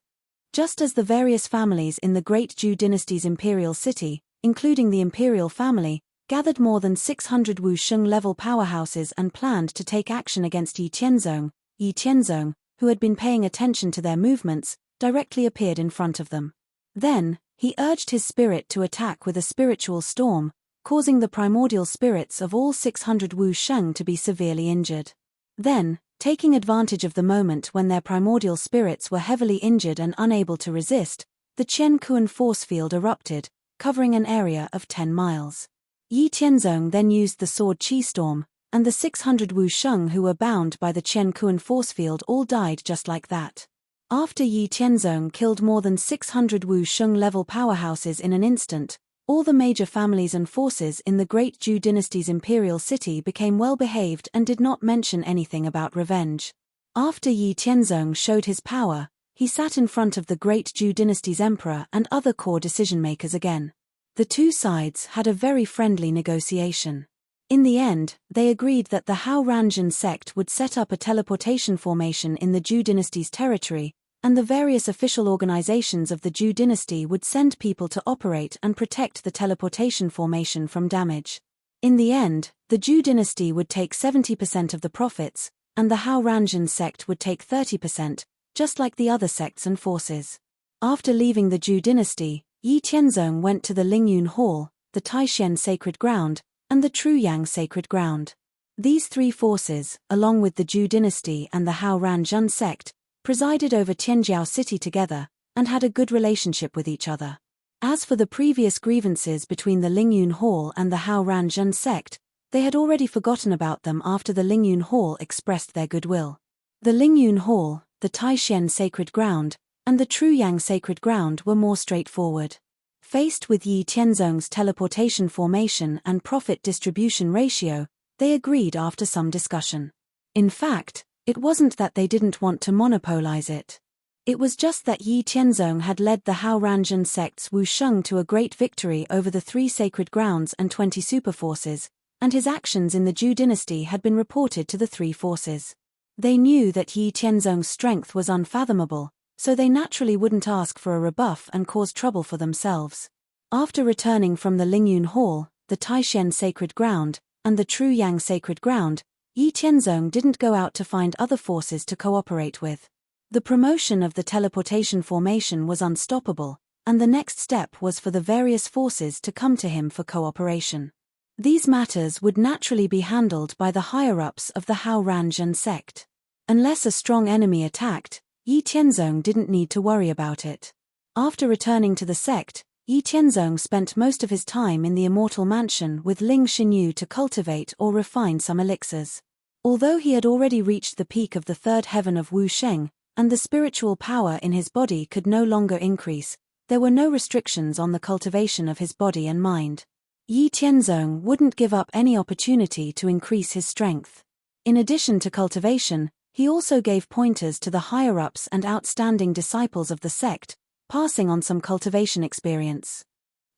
Just as the various families in the Great Zhou dynasty's imperial city, including the imperial family, gathered more than 600 Wusheng-level powerhouses and planned to take action against Yi Qianzong, who had been paying attention to their movements, directly appeared in front of them. Then, he urged his spirit to attack with a spiritual storm, causing the primordial spirits of all 600 Wusheng to be severely injured. Then, taking advantage of the moment when their primordial spirits were heavily injured and unable to resist, the Qian Kuan force field erupted, covering an area of 10 miles. Yi Qianzong then used the sword Qi Storm, and the 600 Wusheng who were bound by the Qian Kuan force field all died just like that. After Yi Qianzong killed more than 600 Wusheng-level powerhouses in an instant, all the major families and forces in the Great Zhou dynasty's imperial city became well-behaved and did not mention anything about revenge. After Yi Qianzong showed his power, he sat in front of the Great Zhou dynasty's emperor and other core decision-makers again. The two sides had a very friendly negotiation. In the end, they agreed that the Hao Ranzhen sect would set up a teleportation formation in the Zhou dynasty's territory, and the various official organizations of the Zhou dynasty would send people to operate and protect the teleportation formation from damage. In the end, the Zhou dynasty would take 70% of the profits, and the Hao Ranzhen sect would take 30%, just like the other sects and forces. After leaving the Zhou dynasty, Yi Qianzong went to the Lingyun Hall, the Taishen Sacred Ground, and the Truyang Sacred Ground. These three forces, along with the Zhou dynasty and the Hao Ranzhen sect, presided over Tianjiao city together, and had a good relationship with each other. As for the previous grievances between the Lingyun Hall and the Hao Ranzhen sect, they had already forgotten about them after the Lingyun Hall expressed their goodwill. The Lingyun Hall, the Taishen Sacred Ground, and the Truyang Sacred Ground were more straightforward. Faced with Yi Qianzong's teleportation formation and profit distribution ratio, they agreed after some discussion. In fact, it wasn't that they didn't want to monopolize it. It was just that Yi Qianzong had led the Hao Ranzhen sect's Wusheng to a great victory over the 3 sacred grounds and 20 superforces, and his actions in the Zhou dynasty had been reported to the 3 forces. They knew that Yi Qianzong's strength was unfathomable, so they naturally wouldn't ask for a rebuff and cause trouble for themselves. After returning from the Lingyun Hall, the Taishen Sacred Ground, and the Truyang Sacred Ground, Yi Qianzong didn't go out to find other forces to cooperate with. The promotion of the teleportation formation was unstoppable, and the next step was for the various forces to come to him for cooperation. These matters would naturally be handled by the higher-ups of the Hao Ranzhen sect. Unless a strong enemy attacked, Yi Qianzong didn't need to worry about it. After returning to the sect, Yi Qianzong spent most of his time in the Immortal Mansion with Ling Xinyu to cultivate or refine some elixirs. Although he had already reached the peak of the 3rd heaven of Wusheng, and the spiritual power in his body could no longer increase, there were no restrictions on the cultivation of his body and mind. Yi Qianzong wouldn't give up any opportunity to increase his strength. In addition to cultivation, he also gave pointers to the higher-ups and outstanding disciples of the sect, passing on some cultivation experience.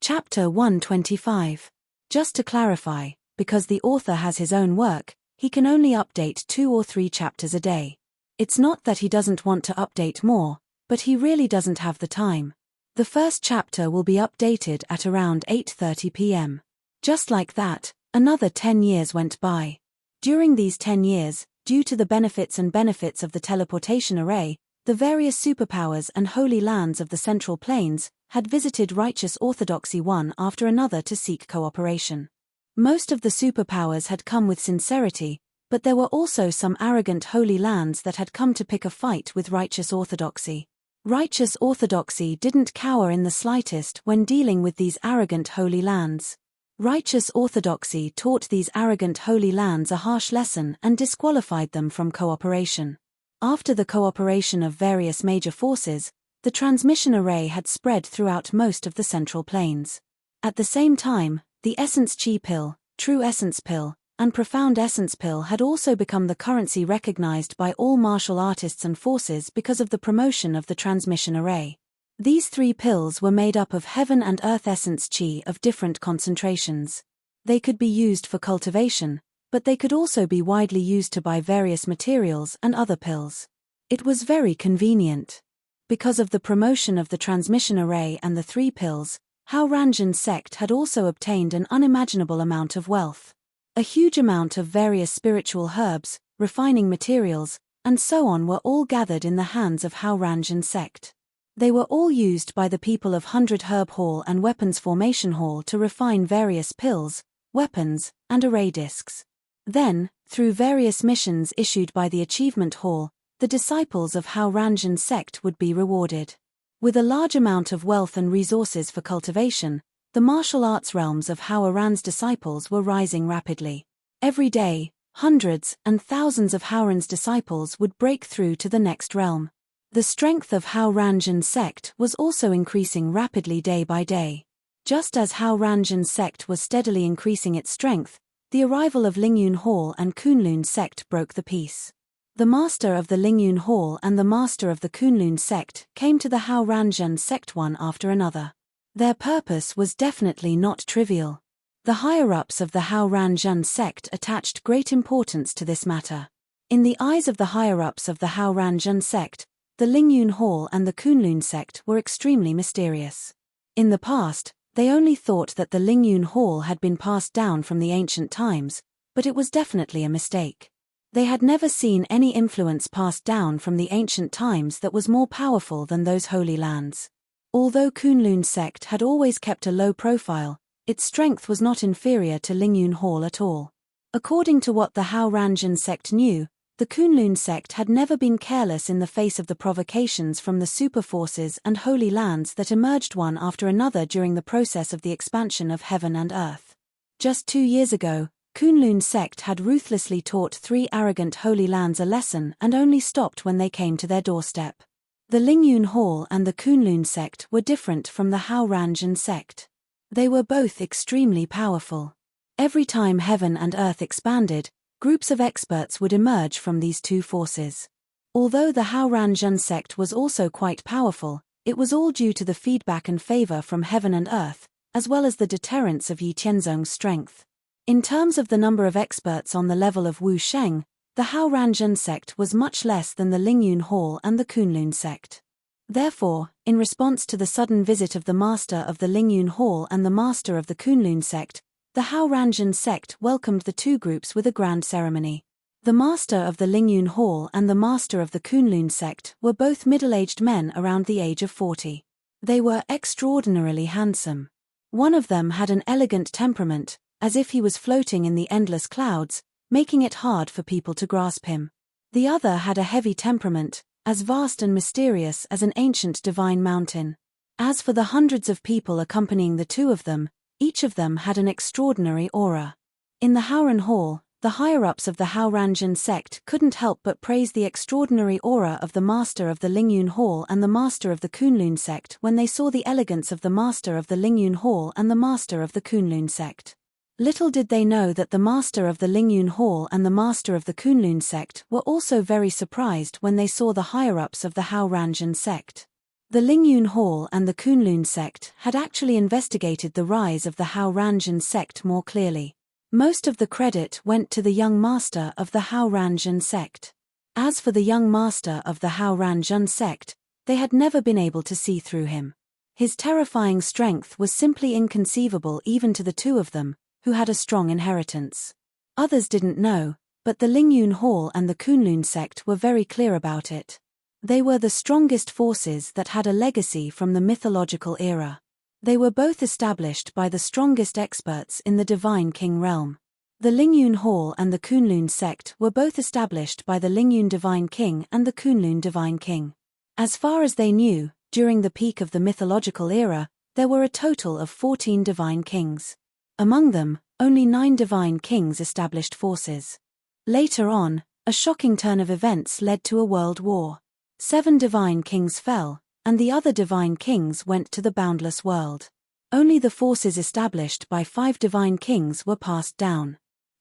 Chapter 125. Just to clarify, because the author has his own work, he can only update 2 or 3 chapters a day. It's not that he doesn't want to update more, but he really doesn't have the time. The first chapter will be updated at around 8:30 p.m. Just like that, another 10 years went by. During these 10 years, due to the benefits of the teleportation array, the various superpowers and holy lands of the Central Plains had visited righteous orthodoxy one after another to seek cooperation. Most of the superpowers had come with sincerity, but there were also some arrogant holy lands that had come to pick a fight with righteous orthodoxy. Righteous orthodoxy didn't cower in the slightest when dealing with these arrogant holy lands. Righteous orthodoxy taught these arrogant holy lands a harsh lesson and disqualified them from cooperation. After the cooperation of various major forces, the transmission array had spread throughout most of the Central Plains. At the same time, the Essence Chi Pill, True Essence Pill, and profound essence pill had also become the currency recognized by all martial artists and forces because of the promotion of the transmission array. These 3 pills were made up of heaven and earth essence chi of different concentrations. They could be used for cultivation, but they could also be widely used to buy various materials and other pills. It was very convenient. Because of the promotion of the transmission array and the 3 pills, Hao Ranjin sect had also obtained an unimaginable amount of wealth. A huge amount of various spiritual herbs, refining materials, and so on were all gathered in the hands of Hao Ranjin sect. They were all used by the people of 100 Herb Hall and Weapons Formation Hall to refine various pills, weapons, and array discs. Then, through various missions issued by the Achievement Hall, the disciples of Hao Ranjin sect would be rewarded. With a large amount of wealth and resources for cultivation, the martial arts realms of Hao Ran's disciples were rising rapidly. Every day, hundreds and thousands of Hao Ran's disciples would break through to the next realm. The strength of Hao Ranjin sect was also increasing rapidly day by day. Just as Hao Ranjin sect was steadily increasing its strength, the arrival of Lingyun Hall and Kunlun sect broke the peace. The master of the Lingyun Hall and the master of the Kunlun sect came to the Hao Ranjin sect one after another. Their purpose was definitely not trivial. The higher-ups of the Hao Ranjin sect attached great importance to this matter. In the eyes of the higher-ups of the Hao Ranjin sect, the Lingyun Hall and the Kunlun sect were extremely mysterious. In the past, they only thought that the Lingyun Hall had been passed down from the ancient times, but it was definitely a mistake. They had never seen any influence passed down from the ancient times that was more powerful than those holy lands. Although Kunlun sect had always kept a low profile, its strength was not inferior to Lingyun Hall at all. According to what the Hao Ranjin sect knew, the Kunlun sect had never been careless in the face of the provocations from the superforces and holy lands that emerged one after another during the process of the expansion of heaven and earth. Just 2 years ago, Kunlun sect had ruthlessly taught 3 arrogant holy lands a lesson and only stopped when they came to their doorstep. The Lingyun Hall and the Kunlun sect were different from the Hao Ranjin sect. They were both extremely powerful. Every time heaven and earth expanded, groups of experts would emerge from these 2 forces. Although the Hao Ranjin sect was also quite powerful, it was all due to the feedback and favor from heaven and earth, as well as the deterrence of Yi Tianzong's strength. In terms of the number of experts on the level of Wu Sheng, the Hao Ranjin sect was much less than the Lingyun Hall and the Kunlun sect. Therefore, in response to the sudden visit of the master of the Lingyun Hall and the master of the Kunlun sect, the Hao Ranjin sect welcomed the 2 groups with a grand ceremony. The master of the Lingyun Hall and the master of the Kunlun sect were both middle-aged men around the age of 40. They were extraordinarily handsome. One of them had an elegant temperament, as if he was floating in the endless clouds, making it hard for people to grasp him. The other had a heavy temperament, as vast and mysterious as an ancient divine mountain. As for the hundreds of people accompanying the 2 of them, each of them had an extraordinary aura. In the Haoran Hall, the higher-ups of the Hao Ranjin sect couldn't help but praise the extraordinary aura of the master of the Lingyun Hall and the master of the Kunlun sect when they saw the elegance of the master of the Lingyun Hall and the master of the Kunlun sect. Little did they know that the master of the Lingyun Hall and the master of the Kunlun sect were also very surprised when they saw the higher-ups of the Hao Ranjin sect. The Lingyun Hall and the Kunlun sect had actually investigated the rise of the Hao Ranjin sect more clearly. Most of the credit went to the young master of the Hao Ranjin sect. As for the young master of the Hao Ranjin sect, they had never been able to see through him. His terrifying strength was simply inconceivable even to the 2 of them, who had a strong inheritance. Others didn't know, but the Lingyun Hall and the Kunlun sect were very clear about it. They were the strongest forces that had a legacy from the mythological era. They were both established by the strongest experts in the Divine King realm. The Lingyun Hall and the Kunlun sect were both established by the Lingyun Divine King and the Kunlun Divine King. As far as they knew, during the peak of the mythological era, there were a total of 14 Divine Kings. Among them, only 9 Divine Kings established forces. Later on, a shocking turn of events led to a world war. 7 Divine Kings fell, and the other Divine Kings went to the boundless world. Only the forces established by 5 Divine Kings were passed down.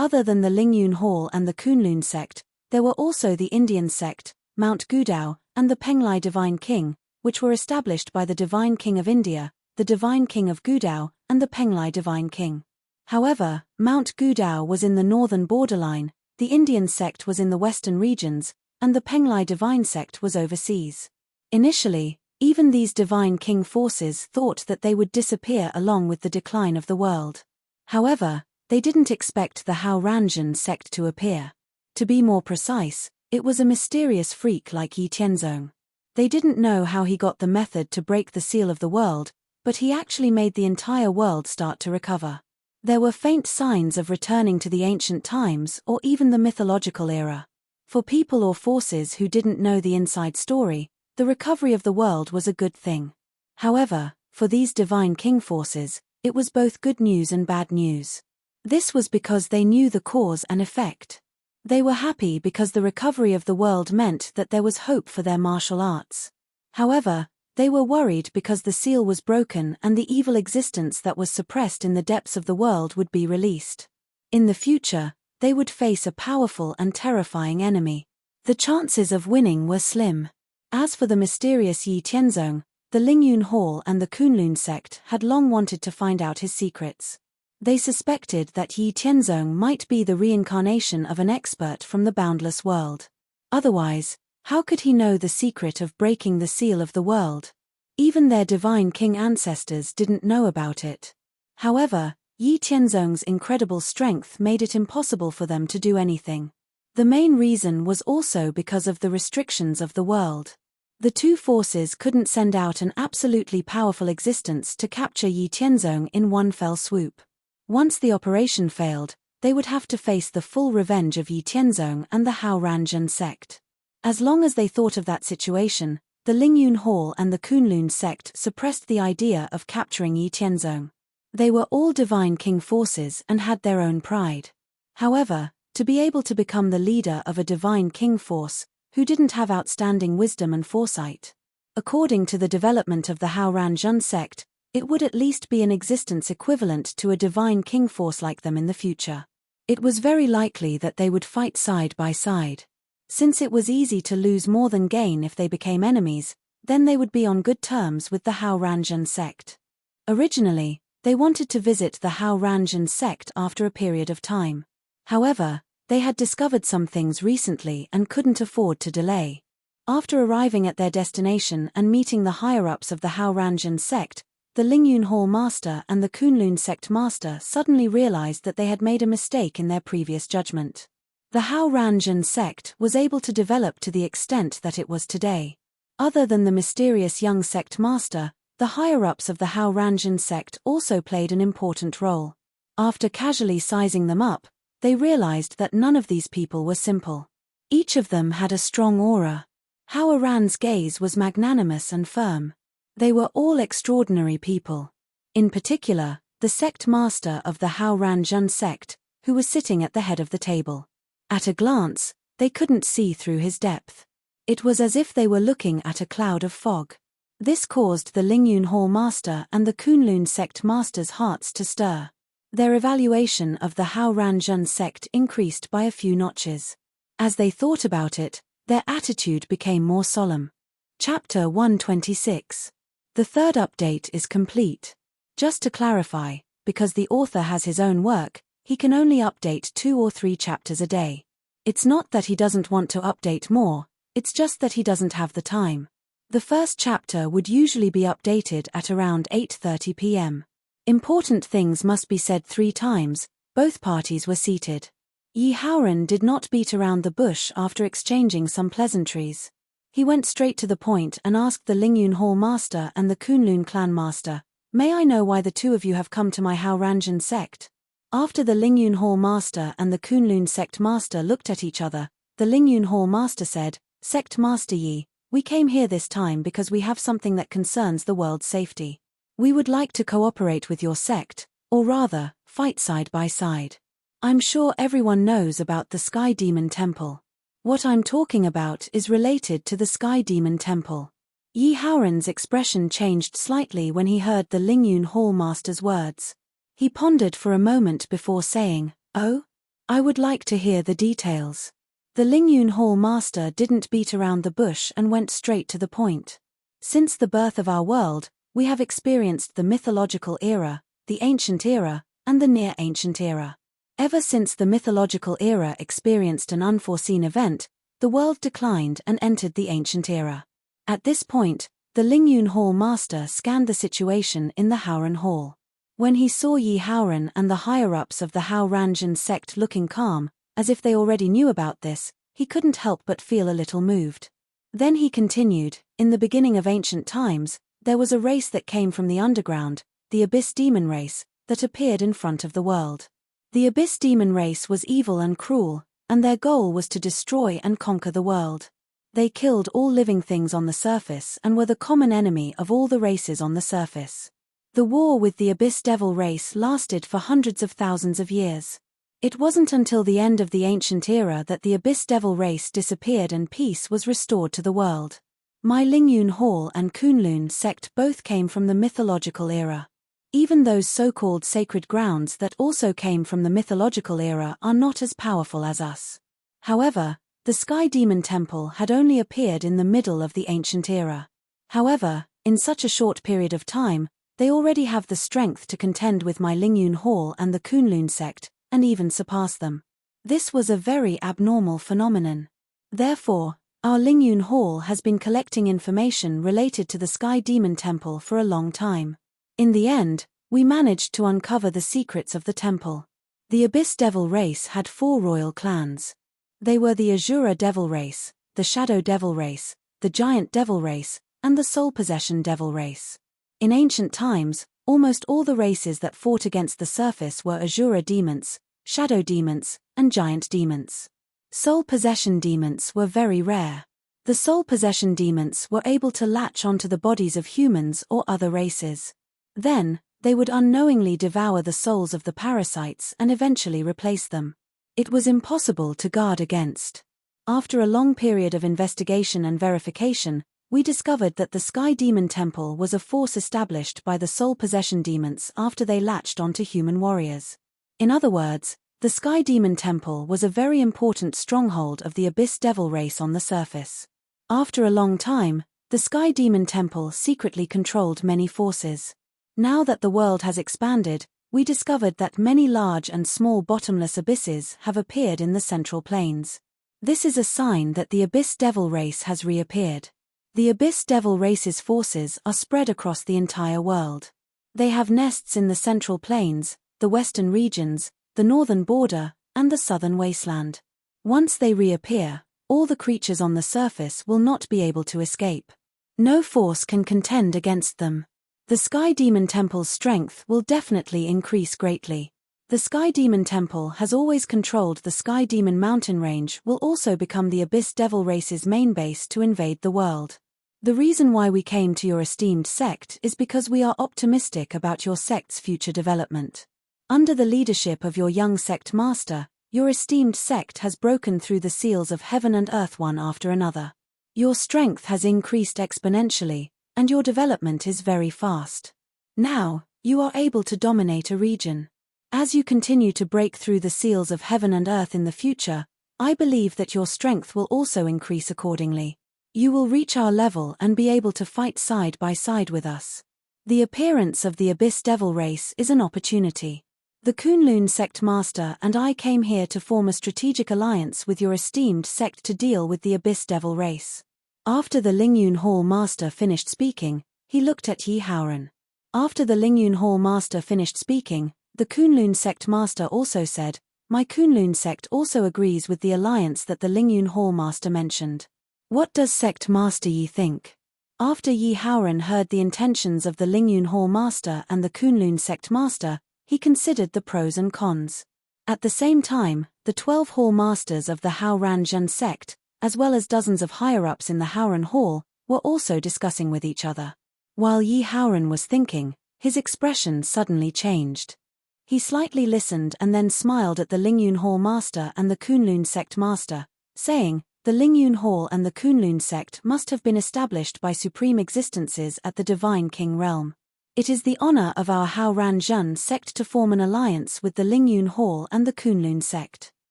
Other than the Lingyun Hall and the Kunlun sect, there were also the Indian sect, Mount Gudao, and the Penglai Divine King, which were established by the Divine King of India, the Divine King of Gudao, and the Penglai Divine King. However, Mount Gudao was in the northern borderline, the Indian sect was in the western regions, and the Penglai Divine sect was overseas. Initially, even these Divine King forces thought that they would disappear along with the decline of the world. However, they didn't expect the Hao Ranzhen sect to appear. To be more precise, it was a mysterious freak like Yi Tianzong. They didn't know how he got the method to break the seal of the world, but he actually made the entire world start to recover. There were faint signs of returning to the ancient times or even the mythological era. For people or forces who didn't know the inside story, the recovery of the world was a good thing. However, for these Divine King forces, it was both good news and bad news. This was because they knew the cause and effect. They were happy because the recovery of the world meant that there was hope for their martial arts. However, they were worried because the seal was broken and the evil existence that was suppressed in the depths of the world would be released. In the future, they would face a powerful and terrifying enemy. The chances of winning were slim. As for the mysterious Yi Tianzong, the Lingyun Hall and the Kunlun sect had long wanted to find out his secrets. They suspected that Yi Tianzong might be the reincarnation of an expert from the boundless world. Otherwise, how could he know the secret of breaking the seal of the world? Even their Divine King ancestors didn't know about it. However, Yi Tianzong's incredible strength made it impossible for them to do anything. The main reason was also because of the restrictions of the world. The two forces couldn't send out an absolutely powerful existence to capture Yi Tianzong in one fell swoop. Once the operation failed, they would have to face the full revenge of Yi Tianzong and the Hao Ranzhen sect. As long as they thought of that situation, the Lingyun Hall and the Kunlun sect suppressed the idea of capturing Yi Tianzong. They were all Divine King forces and had their own pride. However, to be able to become the leader of a Divine King force, who didn't have outstanding wisdom and foresight. According to the development of the Hao Ranzhen sect, it would at least be an existence equivalent to a Divine King force like them in the future. It was very likely that they would fight side by side. Since it was easy to lose more than gain if they became enemies, then they would be on good terms with the Hao Ranzhen sect. Originally, they wanted to visit the Hao Ranzhen sect after a period of time. However, they had discovered some things recently and couldn't afford to delay. After arriving at their destination and meeting the higher-ups of the Hao Ranzhen sect, the Lingyun Hall master and the Kunlun sect master suddenly realized that they had made a mistake in their previous judgment. The Hao Ranzhen sect was able to develop to the extent that it was today. Other than the mysterious young sect master, the higher-ups of the Hao Ranzhen sect also played an important role. After casually sizing them up, they realized that none of these people were simple. Each of them had a strong aura. Hao Ran's gaze was magnanimous and firm. They were all extraordinary people. In particular, the sect master of the Hao Ranzhen sect, who was sitting at the head of the table. At a glance, they couldn't see through his depth. It was as if they were looking at a cloud of fog. This caused the Lingyun Hall master and the Kunlun sect master's hearts to stir. Their evaluation of the Hao Ranzhen sect increased by a few notches. As they thought about it, their attitude became more solemn. Chapter 126. The third update is complete. Just to clarify, because the author has his own work, he can only update 2 or 3 chapters a day. It's not that he doesn't want to update more, it's just that he doesn't have the time. The first chapter would usually be updated at around 8:30 p.m. Important things must be said 3 times. Both parties were seated. Yi Haoran did not beat around the bush after exchanging some pleasantries. He went straight to the point and asked the Lingyun Hall master and the Kunlun clan master, "May I know why the two of you have come to my Hao Ranzhen sect?" After the Lingyun Hall master and the Kunlun sect master looked at each other, the Lingyun Hall master said, "Sect Master Yi, we came here this time because we have something that concerns the world's safety. We would like to cooperate with your sect, or rather, fight side by side. I'm sure everyone knows about the Sky Demon Temple. What I'm talking about is related to the Sky Demon Temple." Yi Haoran's expression changed slightly when he heard the Lingyun Hall master's words. He pondered for a moment before saying, "Oh? I would like to hear the details. The Lingyun Hall master didn't beat around the bush and went straight to the point. Since the birth of our world, we have experienced the mythological era, the ancient era, and the near-ancient era. Ever since the mythological era experienced an unforeseen event, the world declined and entered the ancient era. At this point, the Lingyun Hall master scanned the situation in the Haoran Hall. When he saw Yi Haoran and the higher-ups of the Hao Ranjun sect looking calm, as if they already knew about this, he couldn't help but feel a little moved. Then he continued, in the beginning of ancient times, there was a race that came from the underground, the Abyss Demon race, that appeared in front of the world. The Abyss Demon race was evil and cruel, and their goal was to destroy and conquer the world. They killed all living things on the surface and were the common enemy of all the races on the surface. The war with the Abyss Devil race lasted for hundreds of thousands of years. It wasn't until the end of the ancient era that the Abyss Devil race disappeared and peace was restored to the world. My Lingyun Hall and Kunlun sect both came from the mythological era. Even those so-called sacred grounds that also came from the mythological era are not as powerful as us. However, the Sky Demon Temple had only appeared in the middle of the ancient era. However, in such a short period of time, they already have the strength to contend with my Lingyun Hall and the Kunlun sect, and even surpass them. This was a very abnormal phenomenon. Therefore, our Lingyun Hall has been collecting information related to the Sky Demon Temple for a long time. In the end, we managed to uncover the secrets of the temple. The Abyss Devil race had 4 royal clans. They were the Azura Devil race, the Shadow Devil race, the Giant Devil race, and the Soul Possession Devil race. In ancient times, almost all the races that fought against the surface were Azura demons, Shadow demons, and Giant demons. Soul Possession demons were very rare. The Soul Possession demons were able to latch onto the bodies of humans or other races. Then, they would unknowingly devour the souls of the parasites and eventually replace them. It was impossible to guard against. After a long period of investigation and verification, we discovered that the Sky Demon Temple was a force established by the Soul Possession demons after they latched onto human warriors. In other words, the Sky Demon Temple was a very important stronghold of the Abyss Devil race on the surface. After a long time, the Sky Demon Temple secretly controlled many forces. Now that the world has expanded, we discovered that many large and small bottomless abysses have appeared in the Central Plains. This is a sign that the Abyss Devil race has reappeared. The Abyss Devil race's forces are spread across the entire world. They have nests in the Central Plains, the Western regions, the northern border, and the southern wasteland. Once they reappear, all the creatures on the surface will not be able to escape. No force can contend against them. The Sky Demon Temple's strength will definitely increase greatly. The Sky Demon Temple has always controlled the Sky Demon mountain range, will also become the Abyss Devil race's main base to invade the world. The reason why we came to your esteemed sect is because we are optimistic about your sect's future development. Under the leadership of your young sect master, your esteemed sect has broken through the seals of heaven and earth one after another. Your strength has increased exponentially, and your development is very fast. Now, you are able to dominate a region. As you continue to break through the seals of heaven and earth in the future, I believe that your strength will also increase accordingly. You will reach our level and be able to fight side by side with us. The appearance of the Abyss Devil race is an opportunity. The Kunlun sect master and I came here to form a strategic alliance with your esteemed sect to deal with the Abyss Devil race. After the Lingyun Hall master finished speaking, he looked at Yi Haoran. After the Lingyun Hall master finished speaking, the Kunlun sect master also said, "My Kunlun sect also agrees with the alliance that the Lingyun Hall master mentioned." What does sect master Yi think? After Yi Haoran heard the intentions of the Lingyun Hall master and the Kunlun sect master, he considered the pros and cons. At the same time, the 12 hall masters of the Hao Ranjun sect, as well as dozens of higher-ups in the Haoran Hall, were also discussing with each other. While Yi Haoran was thinking, his expression suddenly changed. He slightly listened and then smiled at the Lingyun Hall master and the Kunlun sect master, saying, "The Lingyun Hall and the Kunlun sect must have been established by supreme existences at the Divine King realm. It is the honor of our Hao Ranjun sect to form an alliance with the Lingyun Hall and the Kunlun sect.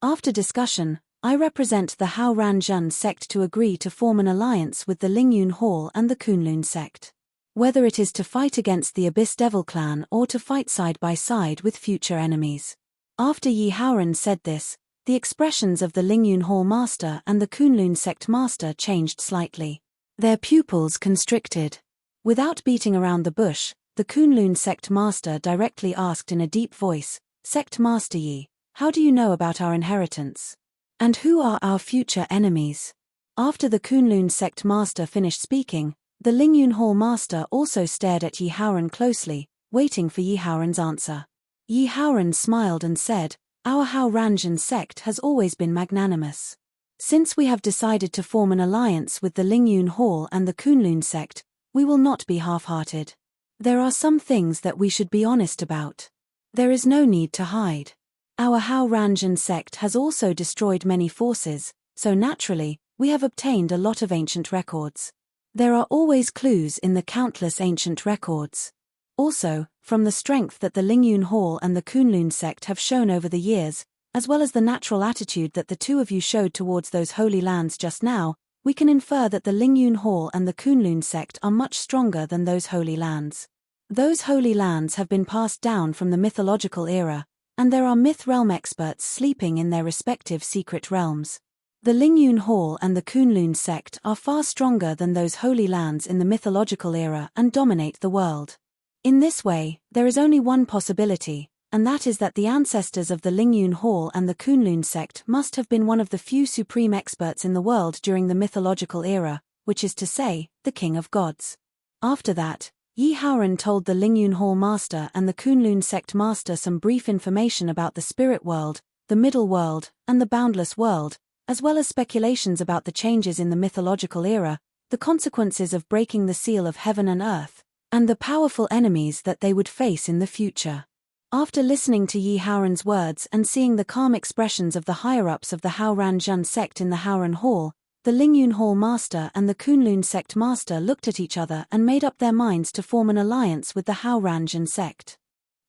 After discussion, I represent the Hao Ranjun sect to agree to form an alliance with the Lingyun Hall and the Kunlun sect. Whether it is to fight against the Abyss Devil clan or to fight side by side with future enemies. After Yi Haoran said this, the expressions of the Lingyun Hall master and the Kunlun sect master changed slightly. Their pupils constricted. Without beating around the bush, the Kunlun sect master directly asked in a deep voice, "Sect Master Yi, how do you know about our inheritance? And who are our future enemies?" After the Kunlun sect master finished speaking, the Lingyun Hall master also stared at Yi Haoran closely, waiting for Yi Haoran's answer. Yi Haoran smiled and said, "Our Hao Ranjun sect has always been magnanimous. Since we have decided to form an alliance with the Lingyun Hall and the Kunlun sect, we will not be half-hearted. There are some things that we should be honest about. There is no need to hide. Our Hao Ranjun sect has also destroyed many forces, so naturally, we have obtained a lot of ancient records. There are always clues in the countless ancient records. Also, from the strength that the Lingyun Hall and the Kunlun sect have shown over the years, as well as the natural attitude that the two of you showed towards those holy lands just now, we can infer that the Lingyun Hall and the Kunlun sect are much stronger than those holy lands. Those holy lands have been passed down from the mythological era, and there are myth realm experts sleeping in their respective secret realms. The Lingyun Hall and the Kunlun sect are far stronger than those holy lands in the mythological era and dominate the world. In this way, there is only one possibility, and that is that the ancestors of the Lingyun Hall and the Kunlun sect must have been one of the few supreme experts in the world during the mythological era, which is to say, the King of Gods. After that, Yi Haoran told the Lingyun Hall master and the Kunlun sect master some brief information about the spirit world, the middle world, and the boundless world, as well as speculations about the changes in the mythological era, the consequences of breaking the seal of heaven and earth, and the powerful enemies that they would face in the future. After listening to Yi Haoran's words and seeing the calm expressions of the higher-ups of the Hao Ranjun sect in the Haoran Hall, the Lingyun Hall master and the Kunlun sect master looked at each other and made up their minds to form an alliance with the Hao Ranjun sect.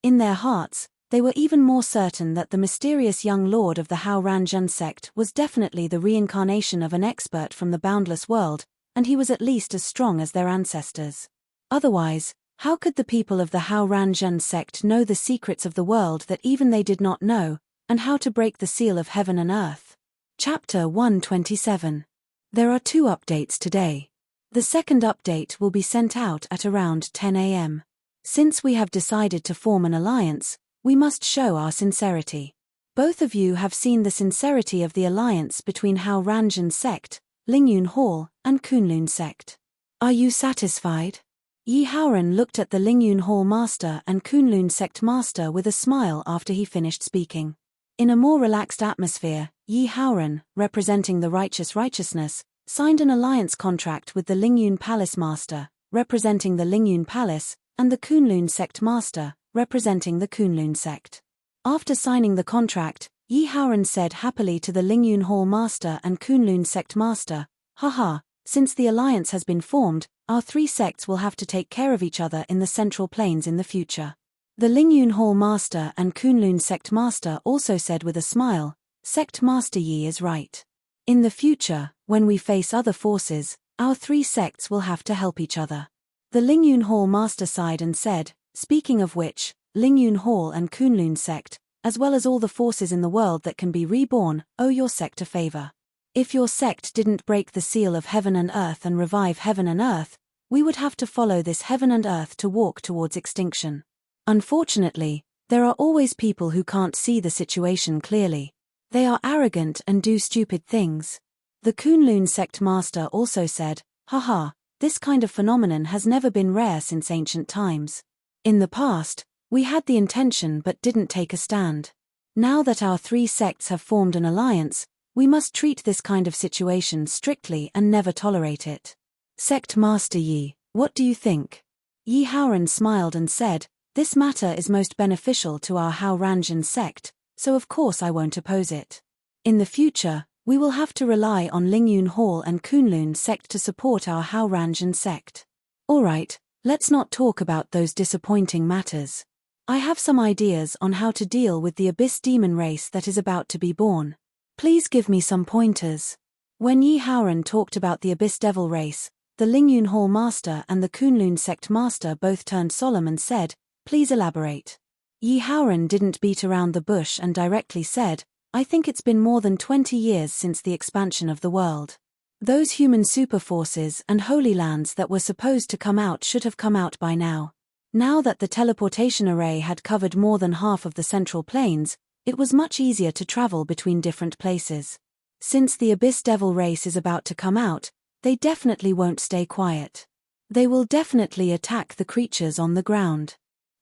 In their hearts, they were even more certain that the mysterious young lord of the Hao Ranjun sect was definitely the reincarnation of an expert from the boundless world, and he was at least as strong as their ancestors. Otherwise, how could the people of the Hao Ranjun sect know the secrets of the world that even they did not know, and how to break the seal of heaven and earth? Chapter 127. There are 2 updates today. The second update will be sent out at around 10 a.m. Since we have decided to form an alliance, we must show our sincerity. Both of you have seen the sincerity of the alliance between Hao Ranjun sect, Lingyun Hall, and Kunlun sect. Are you satisfied? Yi Haoran looked at the Lingyun Hall master and Kunlun sect master with a smile after he finished speaking. In a more relaxed atmosphere, Yi Haoran, representing the righteous righteousness, signed an alliance contract with the Lingyun Palace master, representing the Lingyun Palace, and the Kunlun sect master, representing the Kunlun sect. After signing the contract, Yi Haoran said happily to the Lingyun Hall master and Kunlun sect master, "Haha, since the alliance has been formed, our 3 sects will have to take care of each other in the Central Plains in the future." The Lingyun Hall master and Kunlun sect master also said with a smile, "Sect Master Yi is right. In the future, when we face other forces, our 3 sects will have to help each other." The Lingyun Hall master sighed and said, "Speaking of which, Lingyun Hall and Kunlun sect, as well as all the forces in the world that can be reborn, owe your sect a favor. If your sect didn't break the seal of heaven and earth and revive heaven and earth, we would have to follow this heaven and earth to walk towards extinction. Unfortunately, there are always people who can't see the situation clearly. They are arrogant and do stupid things." The Kunlun sect master also said, "Haha, this kind of phenomenon has never been rare since ancient times. In the past, we had the intention but didn't take a stand. Now that our 3 sects have formed an alliance, we must treat this kind of situation strictly and never tolerate it. Sect Master Yi, what do you think?" Yi Haoran smiled and said, "This matter is most beneficial to our Hao Ranjun sect, so of course I won't oppose it. In the future, we will have to rely on Lingyun Hall and Kunlun sect to support our Hao Ranjun sect. Alright, let's not talk about those disappointing matters. I have some ideas on how to deal with the abyss demon race that is about to be born. Please give me some pointers. When Yi Haoran talked about the abyss devil race, the Lingyun Hall master and the Kunlun sect master both turned solemn and said, "Please elaborate." Yi Haoran didn't beat around the bush and directly said, "I think it's been more than 20 years since the expansion of the world. Those human superforces and holy lands that were supposed to come out should have come out by now. Now that the teleportation array had covered more than half of the central plains, it was much easier to travel between different places. Since the abyss devil race is about to come out, they definitely won't stay quiet. They will definitely attack the creatures on the ground.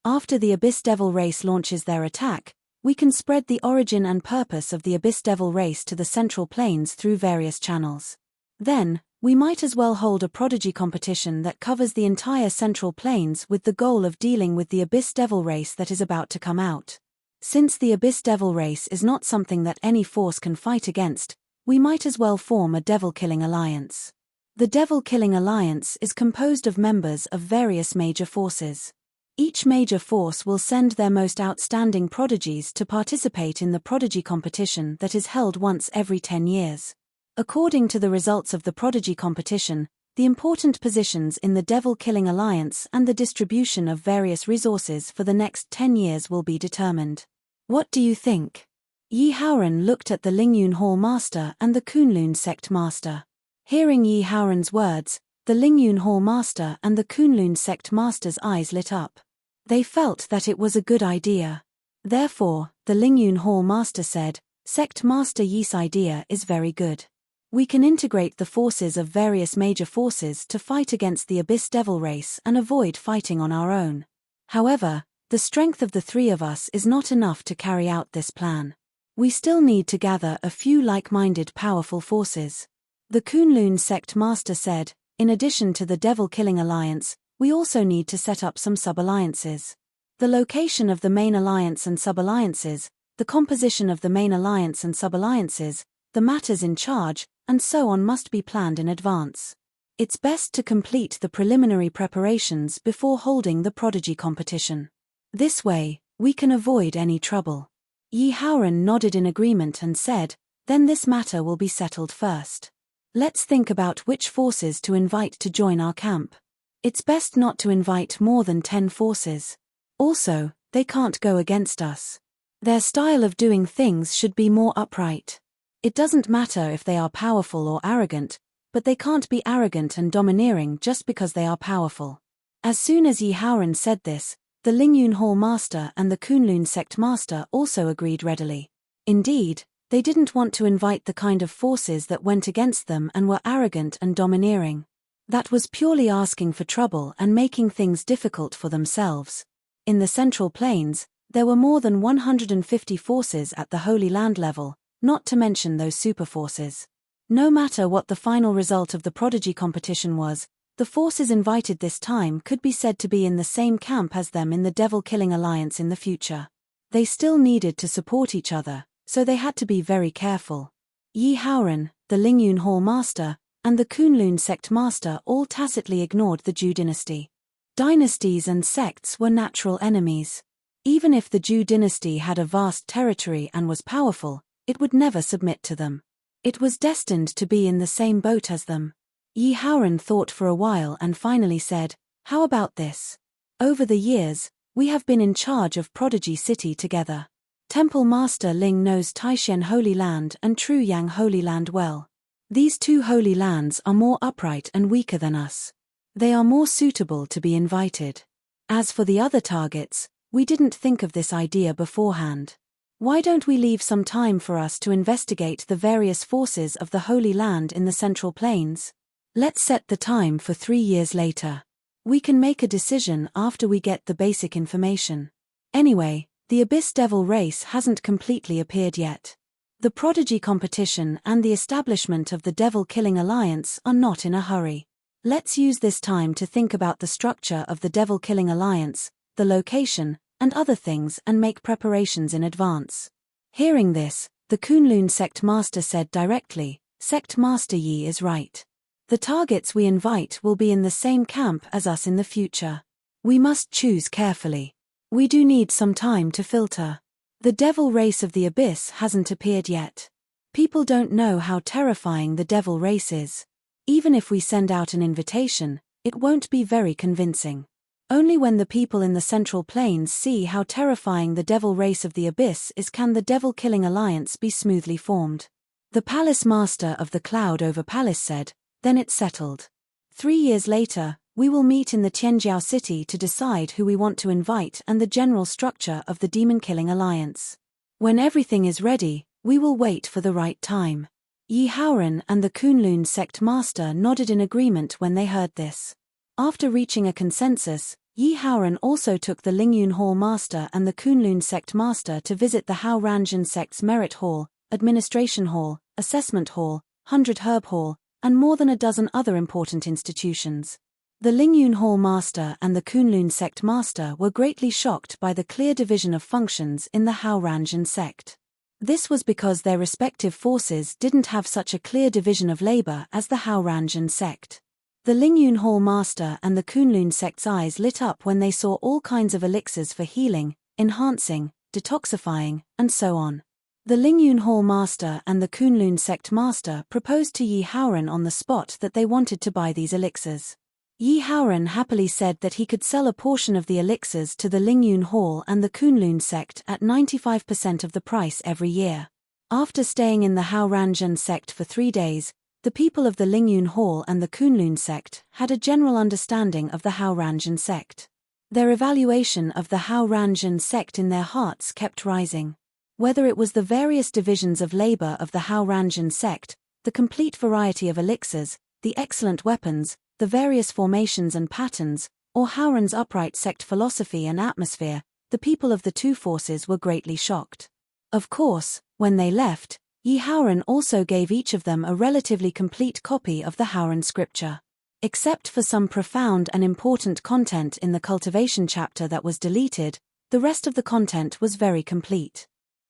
After the abyss devil race launches their attack, we can spread the origin and purpose of the abyss devil race to the central plains through various channels. Then, we might as well hold a prodigy competition that covers the entire central plains with the goal of dealing with the abyss devil race that is about to come out. Since the abyss devil race is not something that any force can fight against, we might as well form a devil-killing alliance. The devil-killing alliance is composed of members of various major forces. Each major force will send their most outstanding prodigies to participate in the prodigy competition that is held once every 10 years. According to the results of the prodigy competition, the important positions in the devil-killing alliance and the distribution of various resources for the next 10 years will be determined. What do you think? Yi Haoran looked at the Lingyun Hall master and the Kunlun sect master. Hearing Yi Haoran's words, the Lingyun Hall master and the Kunlun sect master's eyes lit up. They felt that it was a good idea. Therefore, the Lingyun Hall master said, "Sect Master Yi's idea is very good. We can integrate the forces of various major forces to fight against the abyss devil race and avoid fighting on our own. However, the strength of the three of us is not enough to carry out this plan. We still need to gather a few like-minded powerful forces." The Kunlun sect master said, "In addition to the devil-killing alliance, we also need to set up some sub-alliances. The location of the main alliance and sub-alliances, the composition of the main alliance and sub-alliances, the matters in charge, and so on must be planned in advance. It's best to complete the preliminary preparations before holding the prodigy competition. This way, we can avoid any trouble." Yi Haoran nodded in agreement and said, "Then this matter will be settled first. Let's think about which forces to invite to join our camp. It's best not to invite more than 10 forces. Also, they can't go against us. Their style of doing things should be more upright. It doesn't matter if they are powerful or arrogant, but they can't be arrogant and domineering just because they are powerful." As soon as Yi Haoran said this, the Lingyun Hall master and the Kunlun sect master also agreed readily. Indeed, they didn't want to invite the kind of forces that went against them and were arrogant and domineering. That was purely asking for trouble and making things difficult for themselves. In the Central Plains, there were more than 150 forces at the Holy Land level, not to mention those superforces. No matter what the final result of the prodigy competition was, the forces invited this time could be said to be in the same camp as them in the devil-killing alliance in the future. They still needed to support each other, so they had to be very careful. Yi Haoran, the Lingyun Hall master, and the Kunlun sect master all tacitly ignored the Zhou dynasty. Dynasties and sects were natural enemies. Even if the Zhou dynasty had a vast territory and was powerful, it would never submit to them. It was destined to be in the same boat as them. Yi Haoran thought for a while and finally said, "How about this? Over the years, we have been in charge of Prodigy City together. Temple Master Ling knows Taishen Holy Land and Truyang Holy Land well. These two holy lands are more upright and weaker than us. They are more suitable to be invited. As for the other targets, we didn't think of this idea beforehand. Why don't we leave some time for us to investigate the various forces of the Holy Land in the Central Plains? Let's set the time for 3 years later. We can make a decision after we get the basic information. Anyway, the Abyss Devil race hasn't completely appeared yet. The Prodigy competition and the establishment of the Devil-Killing Alliance are not in a hurry. Let's use this time to think about the structure of the Devil-Killing Alliance, the location, and other things and make preparations in advance." Hearing this, the Kunlun sect master said directly, "Sect Master Yi is right. The targets we invite will be in the same camp as us in the future. We must choose carefully. We do need some time to filter. The devil race of the abyss hasn't appeared yet. People don't know how terrifying the devil race is. Even if we send out an invitation, it won't be very convincing. Only when the people in the Central Plains see how terrifying the devil race of the abyss is can the devil-killing alliance be smoothly formed. The palace master of the Cloud Over Palace said, "Then it's settled. 3 years later, we will meet in the Tianjiao city to decide who we want to invite and the general structure of the demon-killing alliance. When everything is ready, we will wait for the right time." Yi Haoran and the Kunlun sect master nodded in agreement when they heard this. After reaching a consensus, Yi Haoran also took the Lingyun Hall master and the Kunlun sect master to visit the Hao Ranjin sect's Merit Hall, Administration Hall, Assessment Hall, 100 Herb Hall, and more than a dozen other important institutions. The Lingyun Hall master and the Kunlun sect master were greatly shocked by the clear division of functions in the Hao Ranjin sect. This was because their respective forces didn't have such a clear division of labor as the Hao Ranjin sect. The Lingyun Hall master and the Kunlun sect's eyes lit up when they saw all kinds of elixirs for healing, enhancing, detoxifying, and so on. The Lingyun Hall master and the Kunlun sect master proposed to Yi Haoran on the spot that they wanted to buy these elixirs. Yi Haoran happily said that he could sell a portion of the elixirs to the Lingyun Hall and the Kunlun sect at 95% of the price every year. After staying in the Hao Ranjin sect for 3 days, the people of the Lingyun Hall and the Kunlun sect had a general understanding of the Hao Ranjin sect. Their evaluation of the Hao Ranjin sect in their hearts kept rising. Whether it was the various divisions of labor of the Hao Ranjin sect, the complete variety of elixirs, the excellent weapons, the various formations and patterns, or Haoran's upright sect philosophy and atmosphere, the people of the two forces were greatly shocked. Of course, when they left, Yi Haoran also gave each of them a relatively complete copy of the Haoran scripture. Except for some profound and important content in the cultivation chapter that was deleted, the rest of the content was very complete.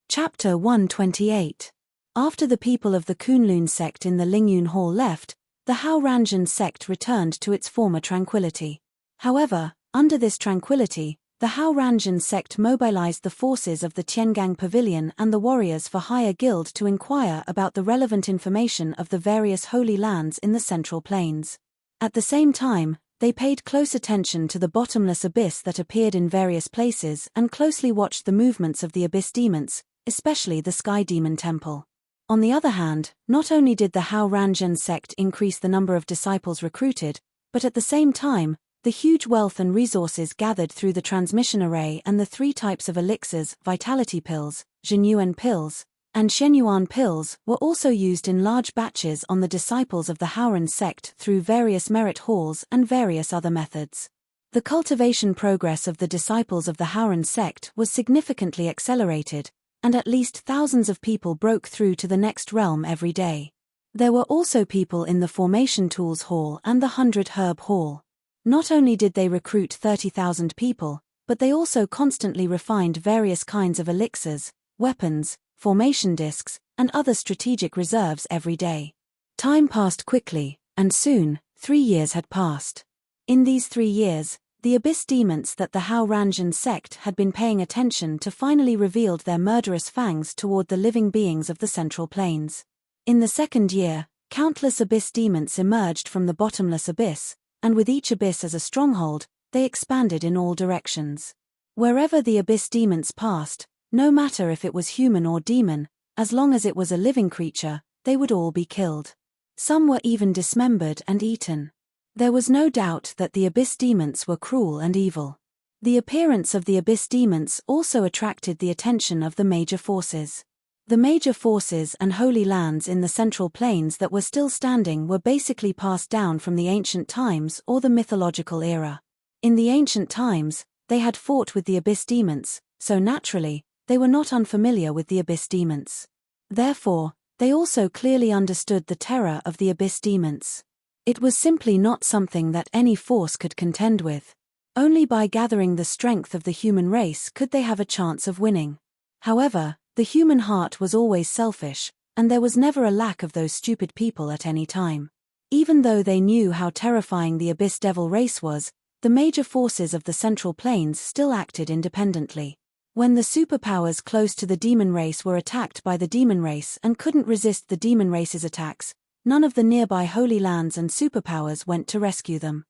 Chapter 128. After the people of the Kunlun sect in the Lingyun Hall left, the Hao Ranjin sect returned to its former tranquility. However, under this tranquility, the Hao Ranjin sect mobilized the forces of the Tiangang Pavilion and the Warriors for Hire Guild to inquire about the relevant information of the various holy lands in the Central Plains. At the same time, they paid close attention to the bottomless abyss that appeared in various places and closely watched the movements of the abyss demons, especially the Sky Demon Temple. On the other hand, not only did the Hao Ranjin sect increase the number of disciples recruited, but at the same time, the huge wealth and resources gathered through the transmission array and the 3 types of elixirs, vitality pills, Zhenyuan pills, and Shenyuan pills, were also used in large batches on the disciples of the Haoran sect through various merit halls and various other methods. The cultivation progress of the disciples of the Haoran sect was significantly accelerated, and at least thousands of people broke through to the next realm every day. There were also people in the Formation Tools Hall and the 100 Herb Hall. Not only did they recruit 30,000 people, but they also constantly refined various kinds of elixirs, weapons, formation discs, and other strategic reserves every day. Time passed quickly, and soon, 3 years had passed. In these 3 years, the abyss demons that the Hao Ranjin sect had been paying attention to finally revealed their murderous fangs toward the living beings of the Central Plains. In the 2nd year, countless abyss demons emerged from the bottomless abyss, and with each abyss as a stronghold, they expanded in all directions. Wherever the abyss demons passed, no matter if it was human or demon, as long as it was a living creature, they would all be killed. Some were even dismembered and eaten. There was no doubt that the abyss demons were cruel and evil. The appearance of the abyss demons also attracted the attention of the major forces. The major forces and holy lands in the Central Plains that were still standing were basically passed down from the ancient times or the mythological era. In the ancient times, they had fought with the abyss demons, so naturally, they were not unfamiliar with the abyss demons. Therefore, they also clearly understood the terror of the abyss demons. It was simply not something that any force could contend with. Only by gathering the strength of the human race could they have a chance of winning. However, the human heart was always selfish, and there was never a lack of those stupid people at any time. Even though they knew how terrifying the abyss devil race was, the the major forces of the Central Plains still acted independently. When the superpowers close to the demon race were attacked by the demon race and couldn't resist the demon race's attacks, none of the nearby Holy Lands and superpowers went to rescue them.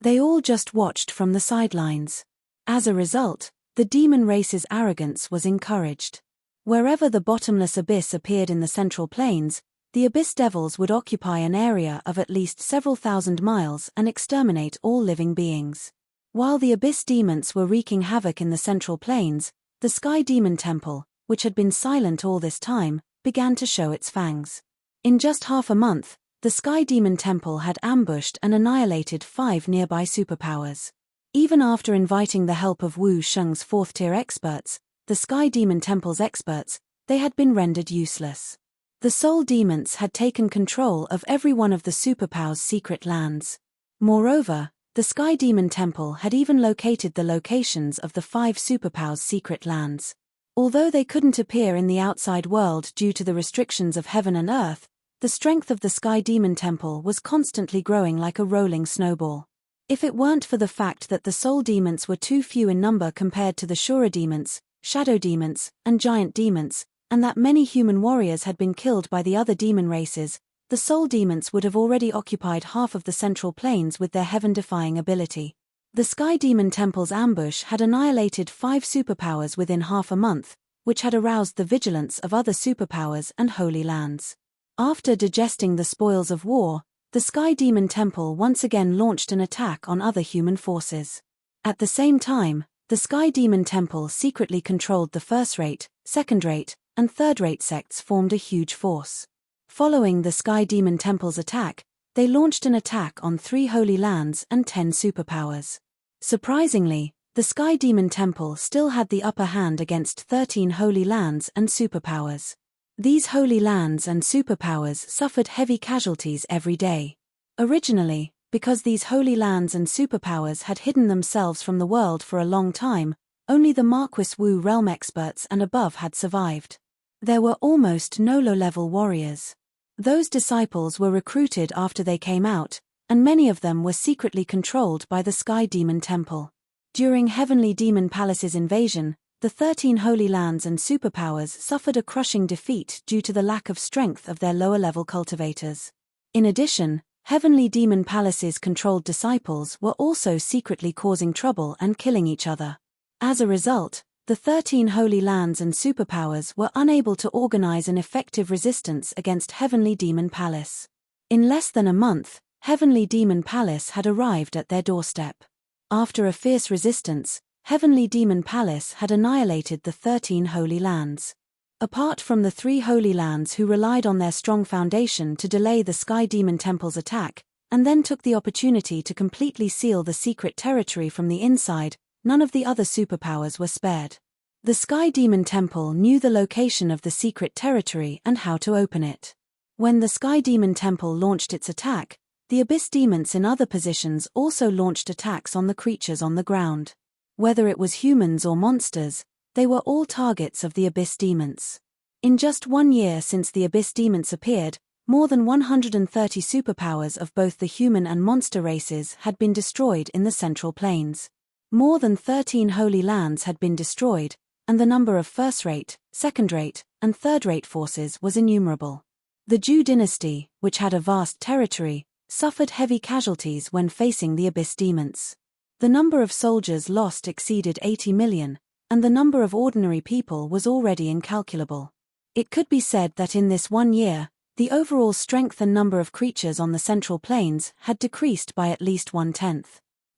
They all just watched from the sidelines. As a result, the demon race's arrogance was encouraged. Wherever the bottomless abyss appeared in the Central Plains, the Abyss Devils would occupy an area of at least several thousand miles and exterminate all living beings. While the Abyss Demons were wreaking havoc in the Central Plains, the Sky Demon Temple, which had been silent all this time, began to show its fangs. In just half a month, the Sky Demon Temple had ambushed and annihilated 5 nearby superpowers. Even after inviting the help of Wu Sheng's 4th-tier experts, the Sky Demon Temple's experts, they had been rendered useless. The Soul Demons had taken control of every one of the superpowers' secret lands. Moreover, the Sky Demon Temple had even located the locations of the 5 superpowers' secret lands. Although they couldn't appear in the outside world due to the restrictions of heaven and earth, the strength of the Sky Demon Temple was constantly growing like a rolling snowball. If it weren't for the fact that the Soul Demons were too few in number compared to the Shura Demons, Shadow Demons, and Giant Demons, and that many human warriors had been killed by the other demon races, the Soul Demons would have already occupied half of the Central Plains with their heaven-defying ability. The Sky Demon Temple's ambush had annihilated 5 superpowers within half a month, which had aroused the vigilance of other superpowers and Holy Lands. After digesting the spoils of war, the Sky Demon Temple once again launched an attack on other human forces. At the same time, the Sky Demon Temple secretly controlled the first-rate, second-rate, and third-rate sects formed a huge force. Following the Sky Demon Temple's attack, they launched an attack on 3 Holy Lands and 10 superpowers. Surprisingly, the Sky Demon Temple still had the upper hand against 13 Holy Lands and superpowers. These Holy Lands and superpowers suffered heavy casualties every day. Originally, because these Holy Lands and superpowers had hidden themselves from the world for a long time, only the Marquis Wu realm experts and above had survived. There were almost no low-level warriors. Those disciples were recruited after they came out, and many of them were secretly controlled by the Sky Demon Temple. During Heavenly Demon Palace's invasion, the 13 Holy Lands and superpowers suffered a crushing defeat due to the lack of strength of their lower-level cultivators. In addition, Heavenly Demon Palace's controlled disciples were also secretly causing trouble and killing each other. As a result, the 13 Holy Lands and superpowers were unable to organize an effective resistance against Heavenly Demon Palace. In less than a month, Heavenly Demon Palace had arrived at their doorstep. After a fierce resistance, Heavenly Demon Palace had annihilated the 13 Holy Lands. Apart from the 3 Holy Lands who relied on their strong foundation to delay the Sky Demon Temple's attack, and then took the opportunity to completely seal the secret territory from the inside, none of the other superpowers were spared. The Sky Demon Temple knew the location of the secret territory and how to open it. When the Sky Demon Temple launched its attack, the Abyss Demons in other positions also launched attacks on the creatures on the ground. Whether it was humans or monsters, they were all targets of the Abyss Demons. In just 1 year since the Abyss Demons appeared, more than 130 superpowers of both the human and monster races had been destroyed in the Central Plains. More than 13 Holy Lands had been destroyed, and the number of first-rate, second-rate, and third-rate forces was innumerable. The Zhou dynasty, which had a vast territory, suffered heavy casualties when facing the Abyss Demons. The number of soldiers lost exceeded 80 million, and the number of ordinary people was already incalculable. It could be said that in this 1 year, the overall strength and number of creatures on the Central Plains had decreased by at least 1/10.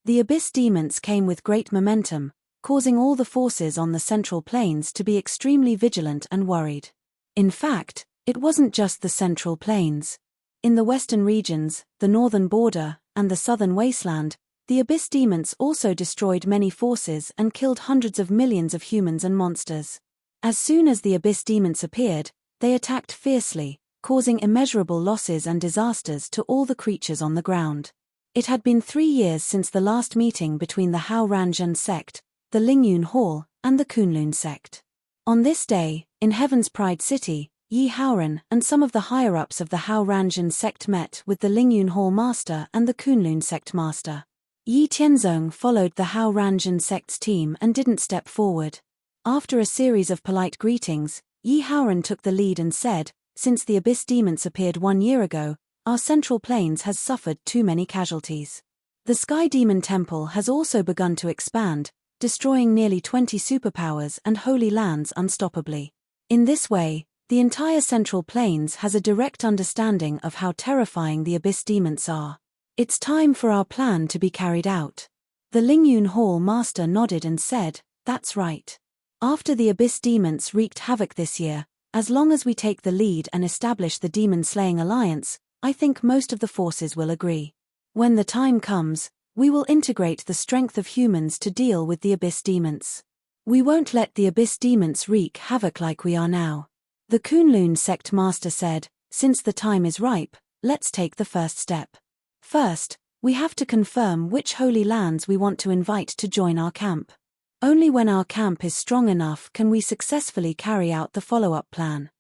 The Abyss Demons came with great momentum, causing all the forces on the Central Plains to be extremely vigilant and worried. In fact, it wasn't just the Central Plains. In the western regions, the northern border, and the southern wasteland, the Abyss Demons also destroyed many forces and killed hundreds of millions of humans and monsters. As soon as the Abyss Demons appeared, they attacked fiercely, causing immeasurable losses and disasters to all the creatures on the ground. It had been 3 years since the last meeting between the Hao Ranzhen sect, the Lingyun Hall, and the Kunlun sect. On this day, in Heaven's Pride City, Yi Haoran and some of the higher-ups of the Hao Ranzhen sect met with the Lingyun Hall master and the Kunlun sect master. Yi Tianzong followed the Hao Ranzhen sect's team and didn't step forward. After a series of polite greetings, Yi Haoran took the lead and said, "Since the abyss demons appeared 1 year ago, our central plains has suffered too many casualties. The Sky Demon Temple has also begun to expand, destroying nearly 20 superpowers and holy lands unstoppably. In this way, the entire Central Plains has a direct understanding of how terrifying the abyss demons are. It's time for our plan to be carried out." The Lingyun Hall master nodded and said, "That's right. After the abyss demons wreaked havoc this year, as long as we take the lead and establish the demon-slaying alliance, I think most of the forces will agree. When the time comes, we will integrate the strength of humans to deal with the abyss demons. We won't let the abyss demons wreak havoc like we are now." The Kunlun sect master said, "Since the time is ripe, let's take the first step. First, we have to confirm which holy lands we want to invite to join our camp. Only when our camp is strong enough can we successfully carry out the follow-up plan."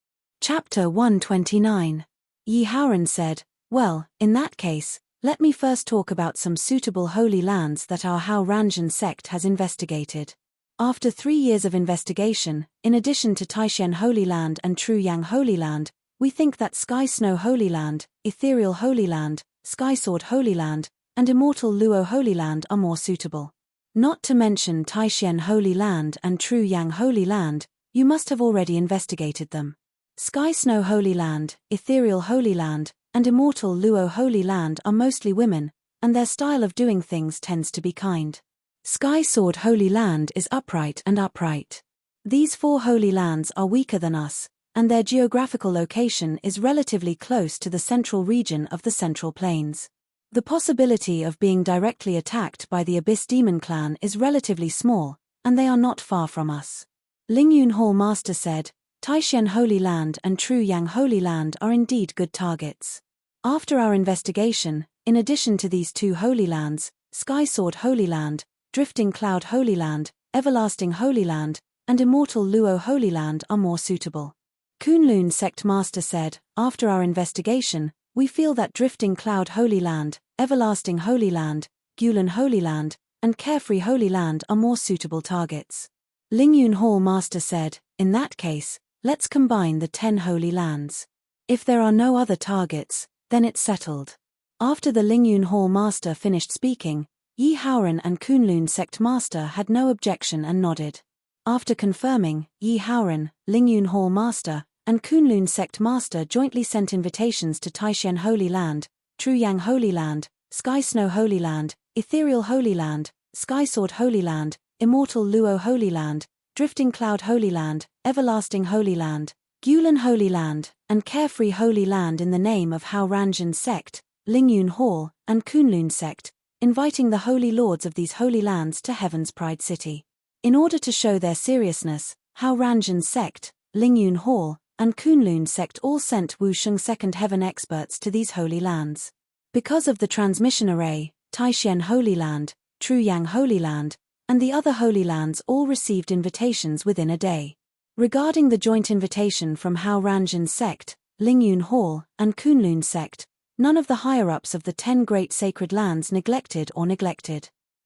Chapter 129. Yi Haoran said, "Well, in that case, let me first talk about some suitable holy lands that our Hao Ranzhen sect has investigated. After 3 years of investigation, in addition to Taishen Holy Land and Truyang Holy Land, we think that Sky Snow Holy Land, Ethereal Holy Land, Sky Sword Holy Land, and Immortal Luo Holy Land are more suitable. Not to mention Taishen Holy Land and Truyang Holy Land, you must have already investigated them. Sky Snow Holy Land, Ethereal Holy Land, and Immortal Luo Holy Land are mostly women, and their style of doing things tends to be kind. Sky Sword Holy Land is upright and upright. These 4 holy lands are weaker than us, and their geographical location is relatively close to the central region of the Central Plains. The possibility of being directly attacked by the Abyss Demon Clan is relatively small, and they are not far from us." Lingyun Hall Master said, "Taishen Holy Land and Truyang Holy Land are indeed good targets. After our investigation, in addition to these 2 holy lands, Sky Sword Holy Land, Drifting Cloud Holy Land, Everlasting Holy Land, and Immortal Luo Holy Land are more suitable." Kunlun Sect Master said, "After our investigation, we feel that Drifting Cloud Holy Land, Everlasting Holy Land, Gulen Holy Land, and Carefree Holy Land are more suitable targets." Lingyun Hall Master said, "In that case, let's combine the 10 holy lands. If there are no other targets, then it's settled." After the Lingyun Hall Master finished speaking, Yi Haoran and Kunlun Sect Master had no objection and nodded. After confirming, Yi Haoran, Lingyun Hall Master, and Kunlun Sect Master jointly sent invitations to Taishen Holy Land, Truyang Holy Land, Sky Snow Holy Land, Ethereal Holy Land, Sky Sword Holy Land, Immortal Luo Holy Land, Drifting Cloud Holy Land, Everlasting Holy Land, Gulen Holy Land, and Carefree Holy Land in the name of Hao Ranzhen Sect, Lingyun Hall, and Kunlun Sect, inviting the holy lords of these holy lands to Heaven's Pride City. In order to show their seriousness, Hao Ranzhen Sect, Lingyun Hall, and Kunlun Sect all sent Wusheng Second Heaven experts to these holy lands. Because of the transmission array, Taishen Holy Land, Truyang Holy Land, and the other holy lands all received invitations within a day. Regarding the joint invitation from Hao Ranzhen Sect, Lingyun Hall, and Kunlun Sect, none of the higher-ups of the 10 great sacred lands neglected.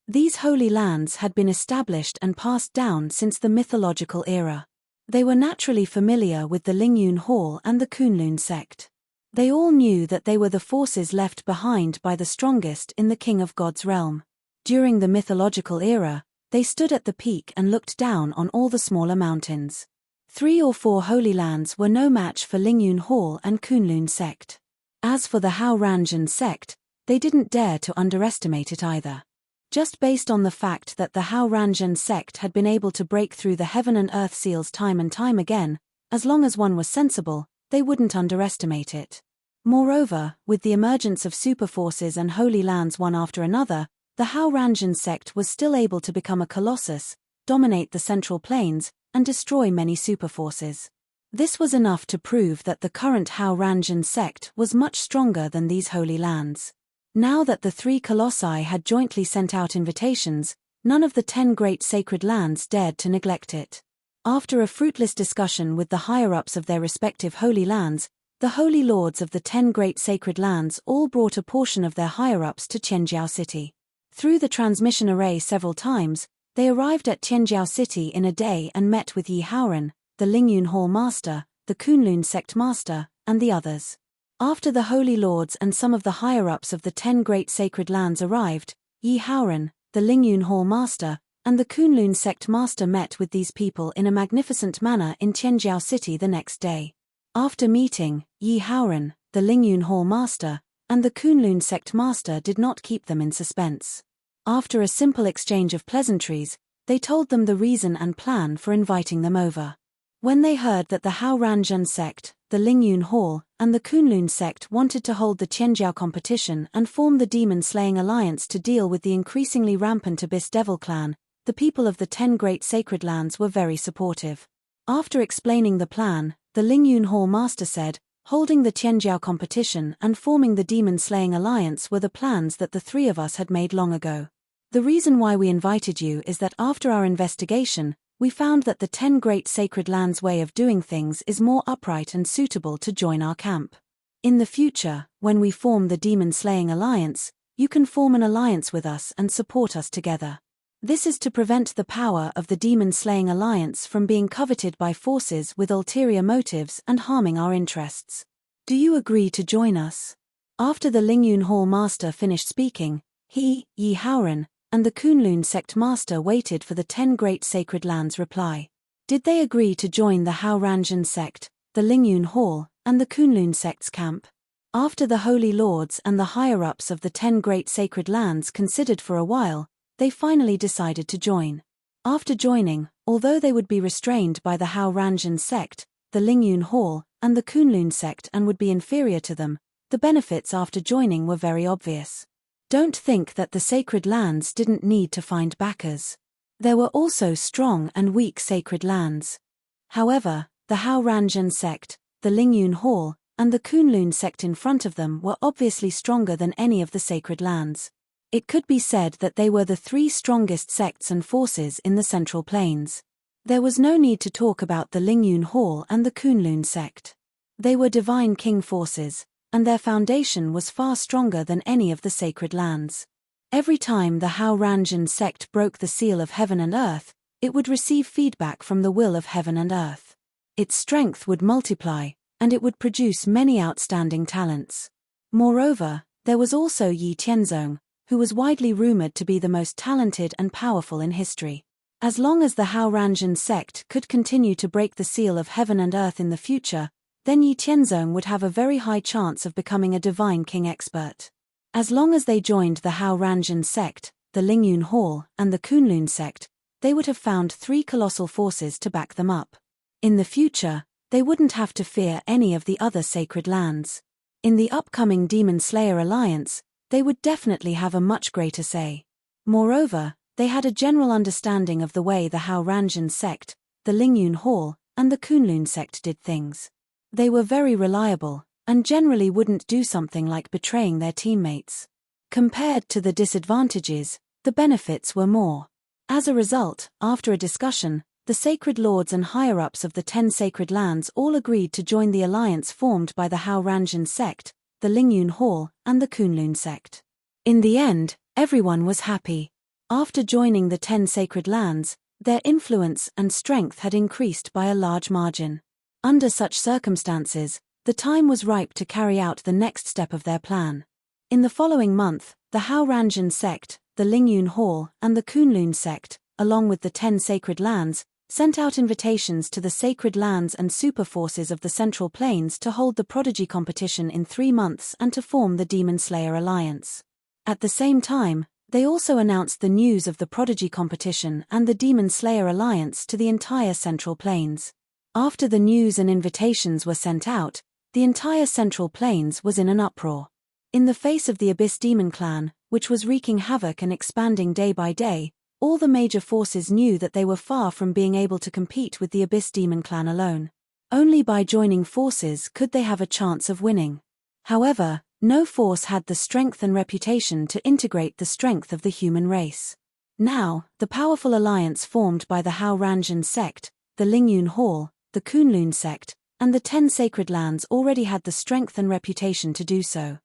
These holy lands had been established and passed down since the mythological era. They were naturally familiar with the Lingyun Hall and the Kunlun Sect. They all knew that they were the forces left behind by the strongest in the King of God's realm. During the mythological era, they stood at the peak and looked down on all the smaller mountains. 3 or 4 holy lands were no match for Lingyun Hall and Kunlun Sect. As for the Hao Ranzhen Sect, they didn't dare to underestimate it either. Just based on the fact that the Hao Ranzhen Sect had been able to break through the heaven and earth seals time and time again, as long as one was sensible, they wouldn't underestimate it. Moreover, with the emergence of superforces and holy lands one after another, the Hao Ranzhen Sect was still able to become a colossus, dominate the Central Plains, and destroy many superforces. This was enough to prove that the current Hao Ranzhen Sect was much stronger than these holy lands. Now that the 3 colossi had jointly sent out invitations, none of the 10 great sacred lands dared to neglect it. After a fruitless discussion with the higher-ups of their respective holy lands, the holy lords of the 10 great sacred lands all brought a portion of their higher-ups to Qianjiao City. Through the transmission array several times, they arrived at Tianjiao City in a day and met with Yi Haoran, the Lingyun Hall Master, the Kunlun Sect Master, and the others. After the Holy Lords and some of the higher-ups of the 10 Great Sacred Lands arrived, Yi Haoran, the Lingyun Hall Master, and the Kunlun Sect Master met with these people in a magnificent manner in Tianjiao City the next day. After meeting, Yi Haoran, the Lingyun Hall Master, and the Kunlun Sect Master did not keep them in suspense. After a simple exchange of pleasantries, they told them the reason and plan for inviting them over. When they heard that the Haoranzhen Sect, the Lingyun Hall, and the Kunlun Sect wanted to hold the Tianjiao competition and form the demon-slaying alliance to deal with the increasingly rampant Abyss Devil clan, the people of the 10 Great Sacred Lands were very supportive. After explaining the plan, the Lingyun Hall Master said, holding the Tianjiao competition and forming the demon-slaying alliance were the plans that the three of us had made long ago. The reason why we invited you is that after our investigation, we found that the 10 Great Sacred Lands way of doing things is more upright and suitable to join our camp. In the future, when we form the demon-slaying alliance, you can form an alliance with us and support us together. This is to prevent the power of the demon-slaying alliance from being coveted by forces with ulterior motives and harming our interests. Do you agree to join us? After the Lingyun Hall Master finished speaking, he, Yi Haoran, and the Kunlun Sect Master waited for the 10 Great Sacred Lands' reply. Did they agree to join the Haoranzhen Sect, the Lingyun Hall, and the Kunlun Sect's camp? After the Holy Lords and the higher-ups of the 10 Great Sacred Lands considered for a while, they finally decided to join. After joining, although they would be restrained by the Haoranzhen Sect, the Lingyun Hall, and the Kunlun Sect and would be inferior to them, the benefits after joining were very obvious. Don't think that the Sacred Lands didn't need to find backers. There were also strong and weak Sacred Lands. However, the Haoranzhen Sect, the Lingyun Hall, and the Kunlun Sect in front of them were obviously stronger than any of the Sacred Lands. It could be said that they were the three strongest sects and forces in the Central Plains. There was no need to talk about the Lingyun Hall and the Kunlun Sect. They were divine king forces, and their foundation was far stronger than any of the Sacred Lands. Every time the Haoranzhen Sect broke the seal of heaven and earth, it would receive feedback from the will of heaven and earth. Its strength would multiply, and it would produce many outstanding talents. Moreover, there was also Yi Tianzong, who was widely rumored to be the most talented and powerful in history. As long as the Haoranzhen Sect could continue to break the seal of heaven and earth in the future, then Yi Tianzong would have a very high chance of becoming a divine king expert. As long as they joined the Haoranzhen Sect, the Lingyun Hall, and the Kunlun Sect, they would have found three colossal forces to back them up. In the future, they wouldn't have to fear any of the other Sacred Lands. In the upcoming Demon Slayer Alliance, they would definitely have a much greater say. Moreover, they had a general understanding of the way the Haoranzhen Sect, the Lingyun Hall, and the Kunlun Sect did things. They were very reliable, and generally wouldn't do something like betraying their teammates. Compared to the disadvantages, the benefits were more. As a result, after a discussion, the Sacred Lords and higher-ups of the 10 Sacred Lands all agreed to join the alliance formed by the Haoranzhen Sect, the Lingyun Hall, and the Kunlun Sect. In the end, everyone was happy. After joining the 10 Sacred Lands, their influence and strength had increased by a large margin. Under such circumstances, the time was ripe to carry out the next step of their plan. In the following month, the Haoranzhen Sect, the Lingyun Hall, and the Kunlun Sect, along with the 10 Sacred Lands, sent out invitations to the Sacred Lands and super forces of the Central Plains to hold the Prodigy competition in 3 months and to form the Demon Slayer Alliance. At the same time, they also announced the news of the Prodigy competition and the Demon Slayer Alliance to the entire Central Plains. After the news and invitations were sent out, the entire Central Plains was in an uproar. In the face of the Abyss Demon Clan, which was wreaking havoc and expanding day by day, all the major forces knew that they were far from being able to compete with the Abyss Demon Clan alone. Only by joining forces could they have a chance of winning. However, no force had the strength and reputation to integrate the strength of the human race. Now, the powerful alliance formed by the Haoranzhen Sect, the Lingyun Hall, the Kunlun Sect, and the 10 Sacred Lands already had the strength and reputation to do so.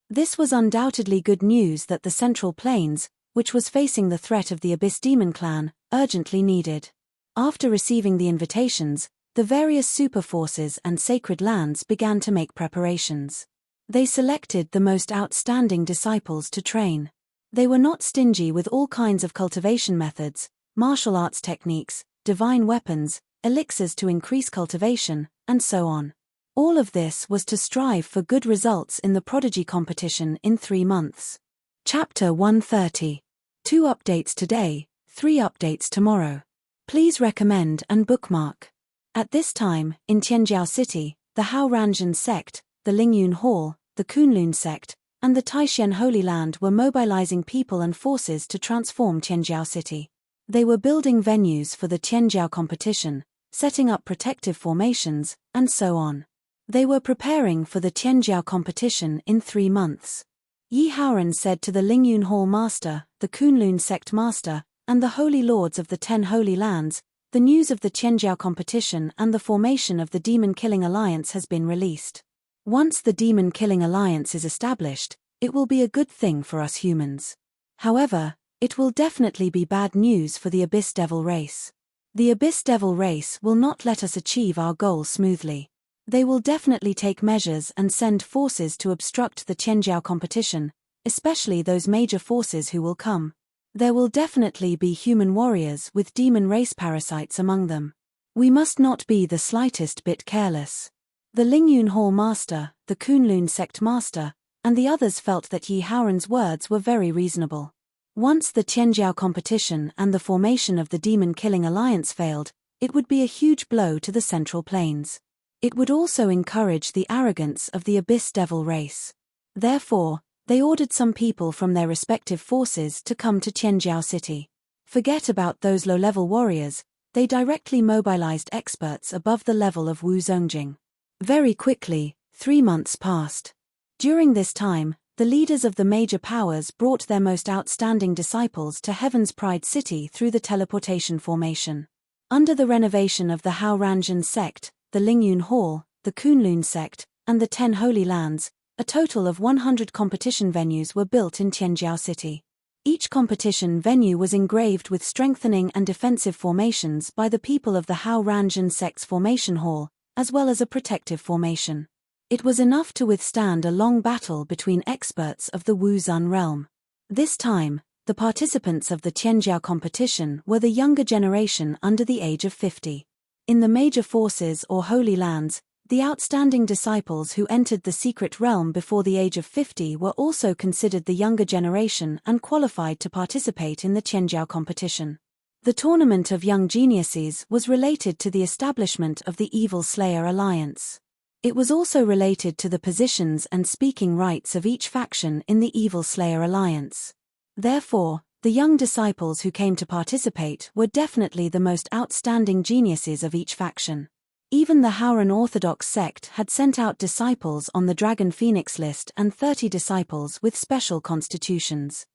This was undoubtedly good news that the Central Plains, which was facing the threat of the Abyss Demon clan, urgently needed. After receiving the invitations, the various super forces and sacred lands began to make preparations. They selected the most outstanding disciples to train. They were not stingy with all kinds of cultivation methods, martial arts techniques, divine weapons, elixirs to increase cultivation, and so on. All of this was to strive for good results in the prodigy competition in 3 months. Chapter 130. 2 updates today, 3 updates tomorrow. Please recommend and bookmark. At this time, in Tianjiao City, the Hao Ranzhen sect, the Lingyun Hall, the Kunlun sect, and the Taishan Holy Land were mobilizing people and forces to transform Tianjiao City. They were building venues for the Tianjiao competition, setting up protective formations, and so on. They were preparing for the Tianjiao competition in 3 months. Yi Haoran said to the Lingyun Hall Master, the Kunlun sect Master, and the Holy Lords of the 10 Holy Lands, the news of the Tianjiao competition and the formation of the Demon-Killing Alliance has been released. Once the Demon-Killing Alliance is established, it will be a good thing for us humans. However, it will definitely be bad news for the Abyss Devil race. The Abyss Devil race will not let us achieve our goal smoothly. They will definitely take measures and send forces to obstruct the Tianjiao competition, especially those major forces who will come. There will definitely be human warriors with demon race parasites among them. We must not be the slightest bit careless. The Lingyun Hall Master, the Kunlun sect Master, and the others felt that Yi Haoran's words were very reasonable. Once the Tianjiao competition and the formation of the Demon-Killing Alliance failed, it would be a huge blow to the Central Plains. It would also encourage the arrogance of the Abyss Devil race. Therefore, they ordered some people from their respective forces to come to Tianjiao City. Forget about those low-level warriors, they directly mobilized experts above the level of Wu Zongjing. Very quickly, 3 months passed. During this time, the leaders of the major powers brought their most outstanding disciples to Heaven's Pride City through the teleportation formation. Under the renovation of the Hao Ranzhen sect, the Lingyun Hall, the Kunlun sect, and the 10 Holy Lands, a total of 100 competition venues were built in Tianjiao City. Each competition venue was engraved with strengthening and defensive formations by the people of the Hao Ranzhen sect's formation hall, as well as a protective formation. It was enough to withstand a long battle between experts of the Wu Zun realm. This time, the participants of the Tianjiao competition were the younger generation under the age of 50. In the major forces or Holy Lands, the outstanding disciples who entered the secret realm before the age of 50 were also considered the younger generation and qualified to participate in the Tianjiao competition. The tournament of young geniuses was related to the establishment of the Evil Slayer Alliance. It was also related to the positions and speaking rights of each faction in the Evil Slayer Alliance. Therefore, the young disciples who came to participate were definitely the most outstanding geniuses of each faction. Even the Haoran Orthodox sect had sent out disciples on the Dragon Phoenix list and 30 disciples with special constitutions.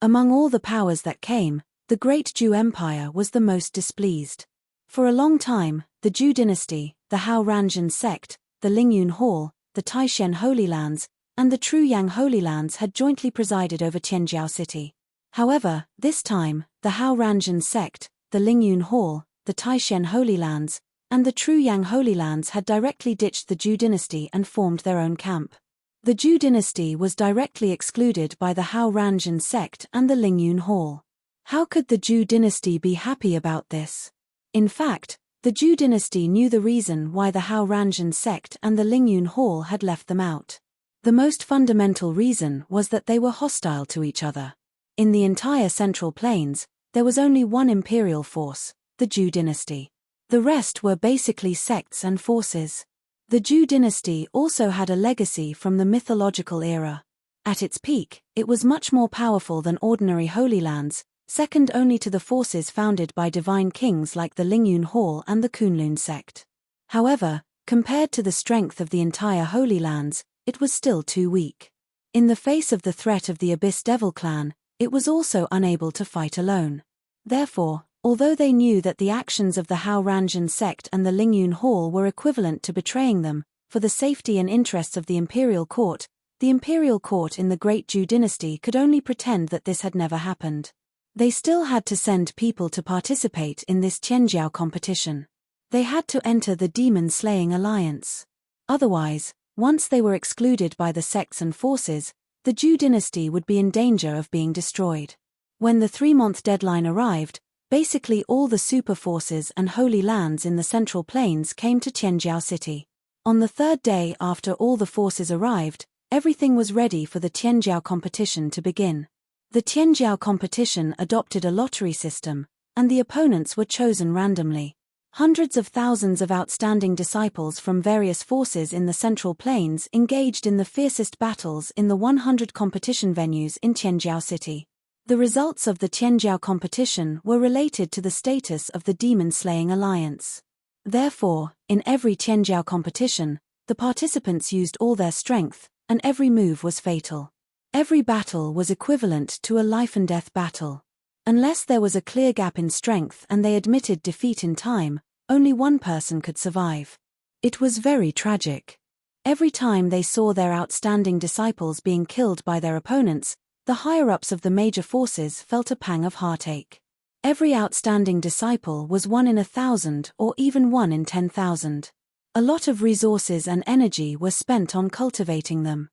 Among all the powers that came, the Great Zhou Empire was the most displeased. For a long time, the Zhou dynasty, the Hao Ranzhen sect, the Lingyun Hall, the Taishan Holy Lands, and the Truyang Holy Lands had jointly presided over Tianjiao City. However, this time, the Hao Ranzhen sect, the Lingyun Hall, the Taishan Holy Lands, and the Truyang Holy Lands had directly ditched the Zhou dynasty and formed their own camp. The Zhou dynasty was directly excluded by the Hao Ranzhen sect and the Lingyun Hall. How could the Zhou dynasty be happy about this? In fact, the Zhou dynasty knew the reason why the Hao Ranzhen sect and the Lingyun Hall had left them out. The most fundamental reason was that they were hostile to each other. In the entire Central Plains, there was only one imperial force, the Zhou dynasty. The rest were basically sects and forces. The Zhou dynasty also had a legacy from the mythological era. At its peak, it was much more powerful than ordinary Holy Lands, second only to the forces founded by divine kings like the Lingyun Hall and the Kunlun sect. However, compared to the strength of the entire Holy Lands, it was still too weak. In the face of the threat of the Abyss Devil clan, it was also unable to fight alone. Therefore, although they knew that the actions of the Hao Ranzhen sect and the Lingyun Hall were equivalent to betraying them, for the safety and interests of the imperial court, The imperial court in the Great Zhou dynasty could only pretend that this had never happened. They still had to send people to participate in this Qianjiao competition. They had to enter the demon-slaying alliance. Otherwise, once they were excluded by the sects and forces, the Zhou dynasty would be in danger of being destroyed. When the 3-month deadline arrived, basically all the super forces and holy lands in the Central Plains came to Qianjiao city. On the 3rd day after all the forces arrived, everything was ready for the Qianjiao competition to begin. The Qianjiao competition adopted a lottery system, and the opponents were chosen randomly. Hundreds of thousands of outstanding disciples from various forces in the Central Plains engaged in the fiercest battles in the 100 competition venues in Qianjiao city. The results of the Qianjiao competition were related to the status of the demon-slaying alliance. Therefore, in every Qianjiao competition, the participants used all their strength, and every move was fatal. Every battle was equivalent to a life-and-death battle. Unless there was a clear gap in strength and they admitted defeat in time, only one person could survive. It was very tragic. Every time they saw their outstanding disciples being killed by their opponents, the higher-ups of the major forces felt a pang of heartache. Every outstanding disciple was 1 in 1,000 or even 1 in 10,000. A lot of resources and energy were spent on cultivating them.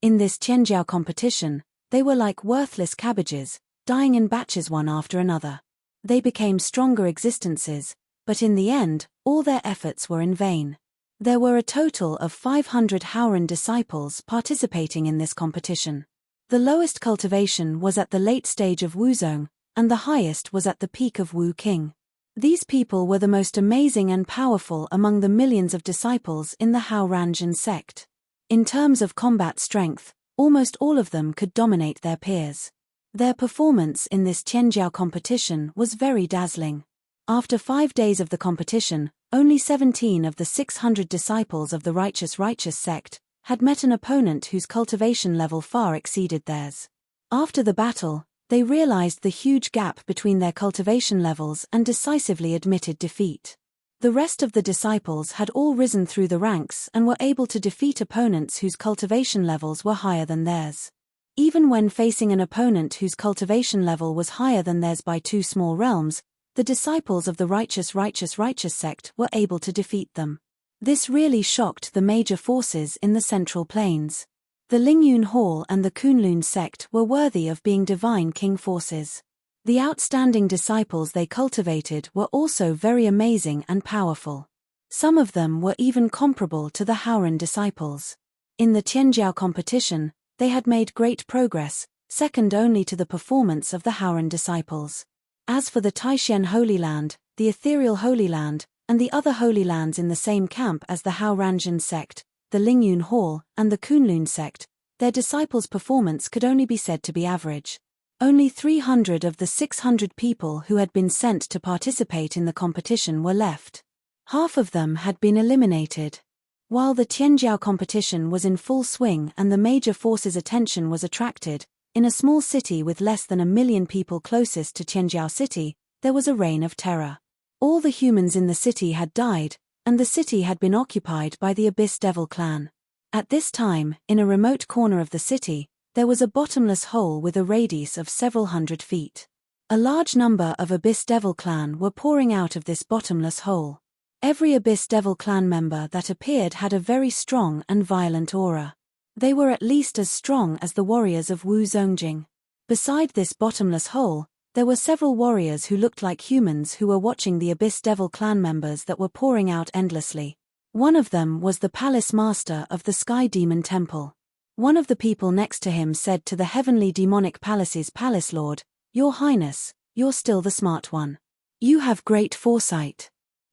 In this Qianjiao competition, they were like worthless cabbages, dying in batches one after another. They became stronger existences, but in the end, all their efforts were in vain. There were a total of 500 Haoran disciples participating in this competition. The lowest cultivation was at the late stage of Wuzong, and the highest was at the peak of Wu Qing. These people were the most amazing and powerful among the millions of disciples in the Haoranzhen sect. In terms of combat strength, almost all of them could dominate their peers. Their performance in this Qianjiao competition was very dazzling. After 5 days of the competition, only 17 of the 600 disciples of the righteous sect had met an opponent whose cultivation level far exceeded theirs. After the battle, they realized the huge gap between their cultivation levels and decisively admitted defeat. The rest of the disciples had all risen through the ranks and were able to defeat opponents whose cultivation levels were higher than theirs. Even when facing an opponent whose cultivation level was higher than theirs by 2 small realms, the disciples of the righteous sect were able to defeat them. This really shocked the major forces in the Central Plains. The Lingyun Hall and the Kunlun sect were worthy of being divine king forces. The outstanding disciples they cultivated were also very amazing and powerful. Some of them were even comparable to the Haoran disciples. In the Qianjiao competition, they had made great progress, second only to the performance of the Haoran disciples. As for the Taishen Holy Land, the Ethereal Holy Land, and the other holy lands in the same camp as the Haoranzhen sect, the Lingyun Hall, and the Kunlun sect, their disciples' performance could only be said to be average. Only 300 of the 600 people who had been sent to participate in the competition were left. Half of them had been eliminated. While the Qianjiao competition was in full swing and the major forces' attention was attracted, in a small city with less than 1 million people closest to Qianjiao city, there was a reign of terror. All the humans in the city had died, and the city had been occupied by the Abyss Devil clan. At this time, in a remote corner of the city, there was a bottomless hole with a radius of several hundred feet. A large number of Abyss Devil clan were pouring out of this bottomless hole. Every Abyss Devil clan member that appeared had a very strong and violent aura. They were at least as strong as the warriors of Wu Zongjing. Beside this bottomless hole, there were several warriors who looked like humans who were watching the Abyss Devil clan members that were pouring out endlessly. One of them was the palace master of the Sky Demon Temple. One of the people next to him said to the Heavenly Demonic Palace's palace lord, "Your Highness, you're still the smart one. You have great foresight.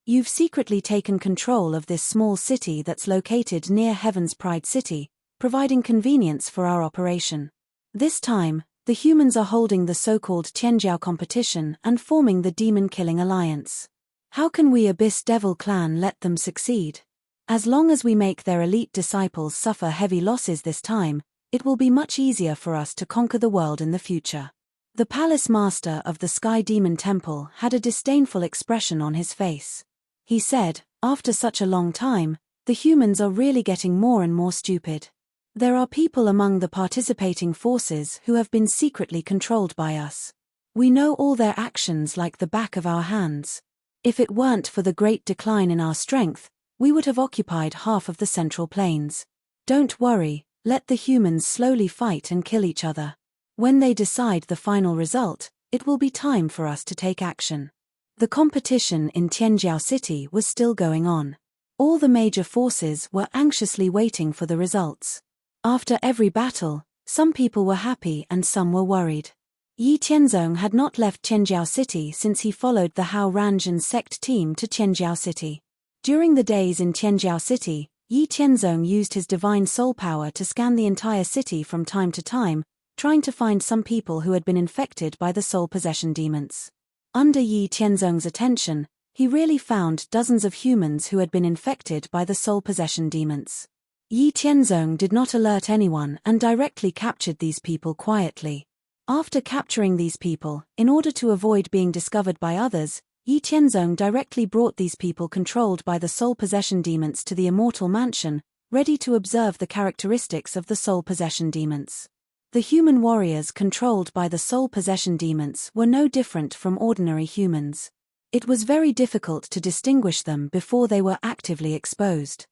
You've secretly taken control of this small city that's located near Heaven's Pride City, providing convenience for our operation. This time, the humans are holding the so-called Qianjiao competition and forming the demon-killing alliance. How can we Abyss Devil clan let them succeed? As long as we make their elite disciples suffer heavy losses this time, it will be much easier for us to conquer the world in the future." The palace master of the Sky Demon Temple had a disdainful expression on his face. He said, "After such a long time, the humans are really getting more and more stupid. There are people among the participating forces who have been secretly controlled by us. We know all their actions like the back of our hands. If it weren't for the great decline in our strength, we would have occupied half of the Central Plains. Don't worry, let the humans slowly fight and kill each other. When they decide the final result, it will be time for us to take action. The competition in Tianjiao City was still going on. All the major forces were anxiously waiting for the results. After every battle, some people were happy and some were worried. Yi Tianzong had not left Tianjiao City since he followed the Hao Ranjin sect team to Tianjiao City. During the days in Tianjiao City, Yi Tianzong used his divine soul power to scan the entire city from time to time, trying to find some people who had been infected by the soul possession demons. Under Yi Tianzong's attention, he really found dozens of humans who had been infected by the soul possession demons. Yi Tianzong did not alert anyone and directly captured these people quietly. After capturing these people, in order to avoid being discovered by others, Yi Tianzong directly brought these people controlled by the soul possession demons to the immortal mansion, ready to observe the characteristics of the soul possession demons. The human warriors controlled by the soul possession demons were no different from ordinary humans. It was very difficult to distinguish them before they were actively exposed.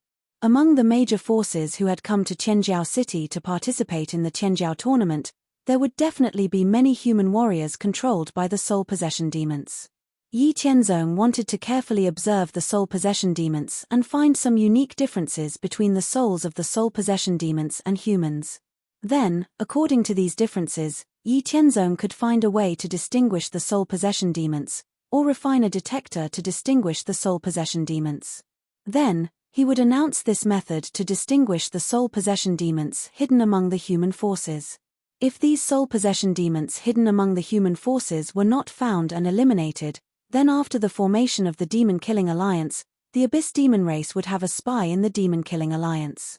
Among the major forces who had come to Tianjiao City to participate in the Tianjiao tournament, there would definitely be many human warriors controlled by the soul possession demons. Yi Tianzong wanted to carefully observe the soul possession demons and find some unique differences between the souls of the soul possession demons and humans. Then, according to these differences, Yi Tianzong could find a way to distinguish the soul possession demons, or refine a detector to distinguish the soul possession demons. Then, he would announce this method to distinguish the soul possession demons hidden among the human forces. If these soul possession demons hidden among the human forces were not found and eliminated, then after the formation of the demon-killing alliance, the Abyss demon race would have a spy in the demon-killing alliance.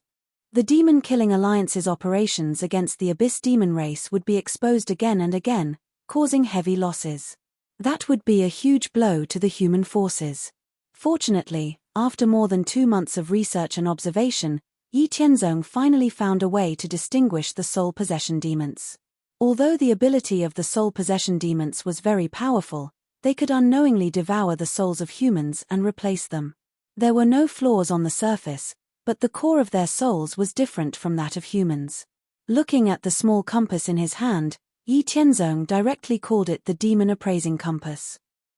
The demon-killing alliance's operations against the Abyss demon race would be exposed again and again, causing heavy losses. That would be a huge blow to the human forces. Fortunately, after more than 2 months of research and observation, Yi Tianzong finally found a way to distinguish the soul possession demons. Although the ability of the soul possession demons was very powerful, they could unknowingly devour the souls of humans and replace them. There were no flaws on the surface, but the core of their souls was different from that of humans. Looking at the small compass in his hand, Yi Tianzong directly called it the Demon Appraising Compass.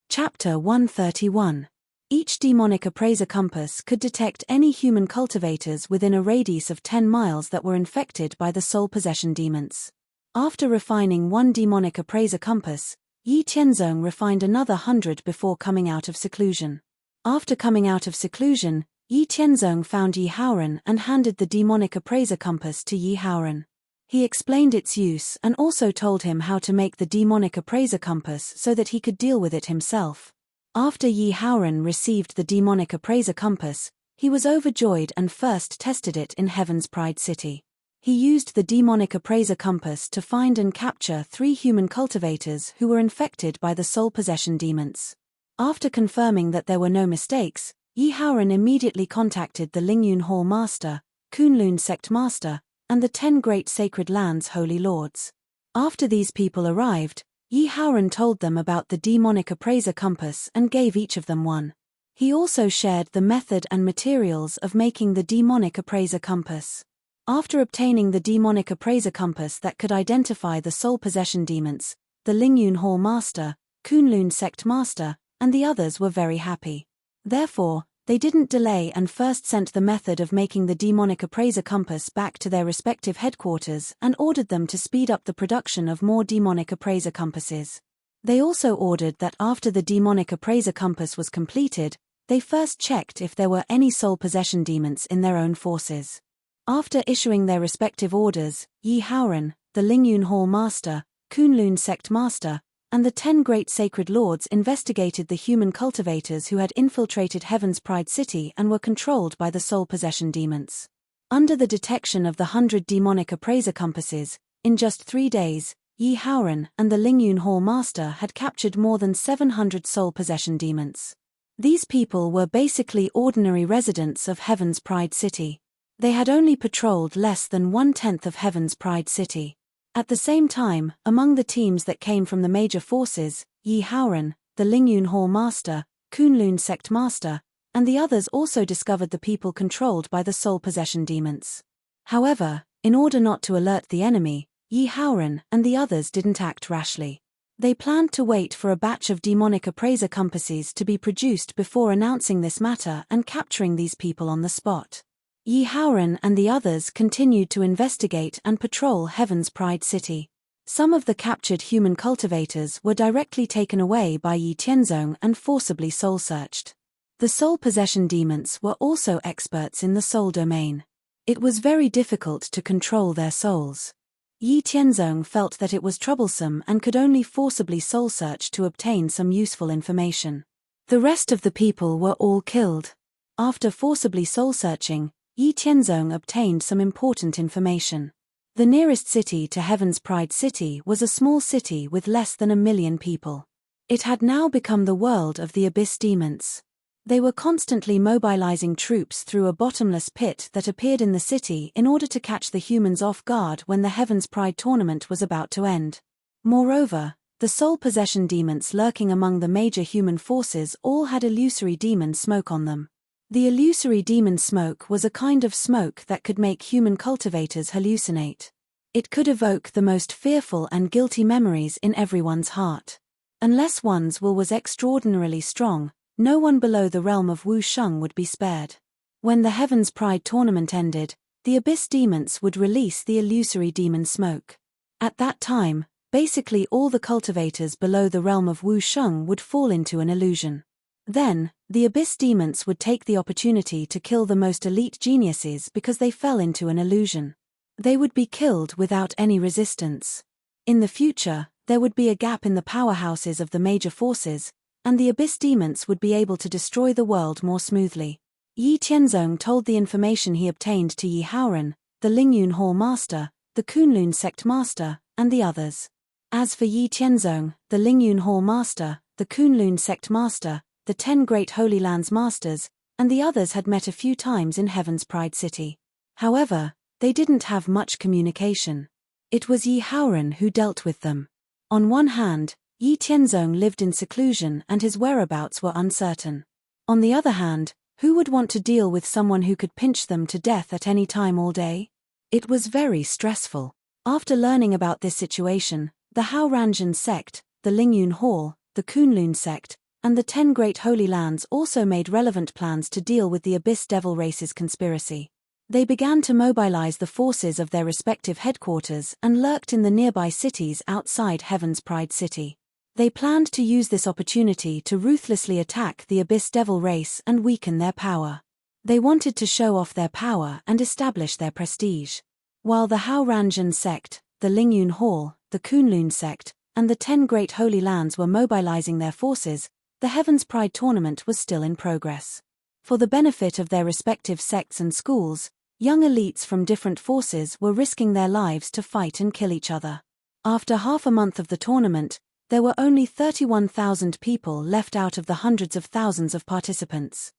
Chapter 131. Each demonic appraiser compass could detect any human cultivators within a radius of 10 miles that were infected by the soul possession demons. After refining one demonic appraiser compass, Yi Tianzong refined another 100 before coming out of seclusion. After coming out of seclusion, Yi Tianzong found Yi Haoran and handed the demonic appraiser compass to Yi Haoran. He explained its use and also told him how to make the demonic appraiser compass so that he could deal with it himself. After Yi Haoran received the demonic appraiser compass, he was overjoyed and first tested it in Heaven's Pride City. He used the demonic appraiser compass to find and capture 3 human cultivators who were infected by the soul possession demons. After confirming that there were no mistakes, Yi Haoran immediately contacted the Lingyun Hall Master, Kunlun Sect Master, and the 10 Great Sacred Lands Holy Lords. After these people arrived, Yi Haoran told them about the demonic appraiser compass and gave each of them one. He also shared the method and materials of making the demonic appraiser compass. After obtaining the demonic appraiser compass that could identify the soul possession demons, the Lingyun Hall Master, Kunlun Sect Master, and the others were very happy. Therefore, they didn't delay and first sent the method of making the demonic appraiser compass back to their respective headquarters and ordered them to speed up the production of more demonic appraiser compasses. They also ordered that after the demonic appraiser compass was completed, they first checked if there were any soul possession demons in their own forces. After issuing their respective orders, Yi Haoran, the Lingyun Hall Master, Kunlun Sect Master, and the 10 Great Sacred Lords investigated the human cultivators who had infiltrated Heaven's Pride City and were controlled by the soul possession demons. Under the detection of the 100 demonic appraiser compasses, in just 3 days, Yi Haoran and the Lingyun Hall Master had captured more than 700 soul possession demons. These people were basically ordinary residents of Heaven's Pride City. They had only patrolled less than 1/10 of Heaven's Pride City. At the same time, among the teams that came from the major forces, Yi Haoran, the Lingyun Hall Master, Kunlun Sect Master, and the others also discovered the people controlled by the soul possession demons. However, in order not to alert the enemy, Yi Haoran and the others didn't act rashly. They planned to wait for a batch of demonic appraiser compasses to be produced before announcing this matter and capturing these people on the spot. Yi Haoran and the others continued to investigate and patrol Heaven's Pride City. Some of the captured human cultivators were directly taken away by Yi Tianzong and forcibly soul-searched. The soul possession demons were also experts in the soul domain. It was very difficult to control their souls. Yi Tianzong felt that it was troublesome and could only forcibly soul-search to obtain some useful information. The rest of the people were all killed. After forcibly soul-searching, Yi Tianzong obtained some important information. The nearest city to Heaven's Pride City was a small city with less than 1 million people. It had now become the world of the Abyss Demons. They were constantly mobilizing troops through a bottomless pit that appeared in the city in order to catch the humans off guard when the Heaven's Pride tournament was about to end. Moreover, the soul possession demons lurking among the major human forces all had illusory demon smoke on them. The illusory demon smoke was a kind of smoke that could make human cultivators hallucinate. It could evoke the most fearful and guilty memories in everyone's heart. Unless one's will was extraordinarily strong, no one below the realm of Wu Sheng would be spared. When the Heaven's Pride tournament ended, the Abyss Demons would release the illusory demon smoke. At that time, basically all the cultivators below the realm of Wu Sheng would fall into an illusion. Then, the Abyss Demons would take the opportunity to kill the most elite geniuses because they fell into an illusion. They would be killed without any resistance. In the future, there would be a gap in the powerhouses of the major forces, and the Abyss Demons would be able to destroy the world more smoothly. Yi Tianzong told the information he obtained to Yi Haoran, the Lingyun Hall Master, the Kunlun Sect Master, and the others. As for Yi Tianzong, the Lingyun Hall Master, the Kunlun Sect Master, the 10 Great Holy Lands Masters, and the others had met a few times in Heaven's Pride City. However, they didn't have much communication. It was Yi Haoran who dealt with them. On one hand, Yi Tianzong lived in seclusion and his whereabouts were uncertain. On the other hand, who would want to deal with someone who could pinch them to death at any time all day? It was very stressful. After learning about this situation, the Haoranzhen sect, the Lingyun Hall, the Kunlun sect, and the 10 Great Holy Lands also made relevant plans to deal with the Abyss Devil Race's conspiracy. They began to mobilize the forces of their respective headquarters and lurked in the nearby cities outside Heaven's Pride City. They planned to use this opportunity to ruthlessly attack the Abyss Devil Race and weaken their power. They wanted to show off their power and establish their prestige. While the Haoranzhen sect, the Lingyun Hall, the Kunlun sect, and the 10 Great Holy Lands were mobilizing their forces, the Heaven's Pride tournament was still in progress. For the benefit of their respective sects and schools, young elites from different forces were risking their lives to fight and kill each other. After half a month of the tournament, there were only 31,000 people left out of the hundreds of thousands of participants.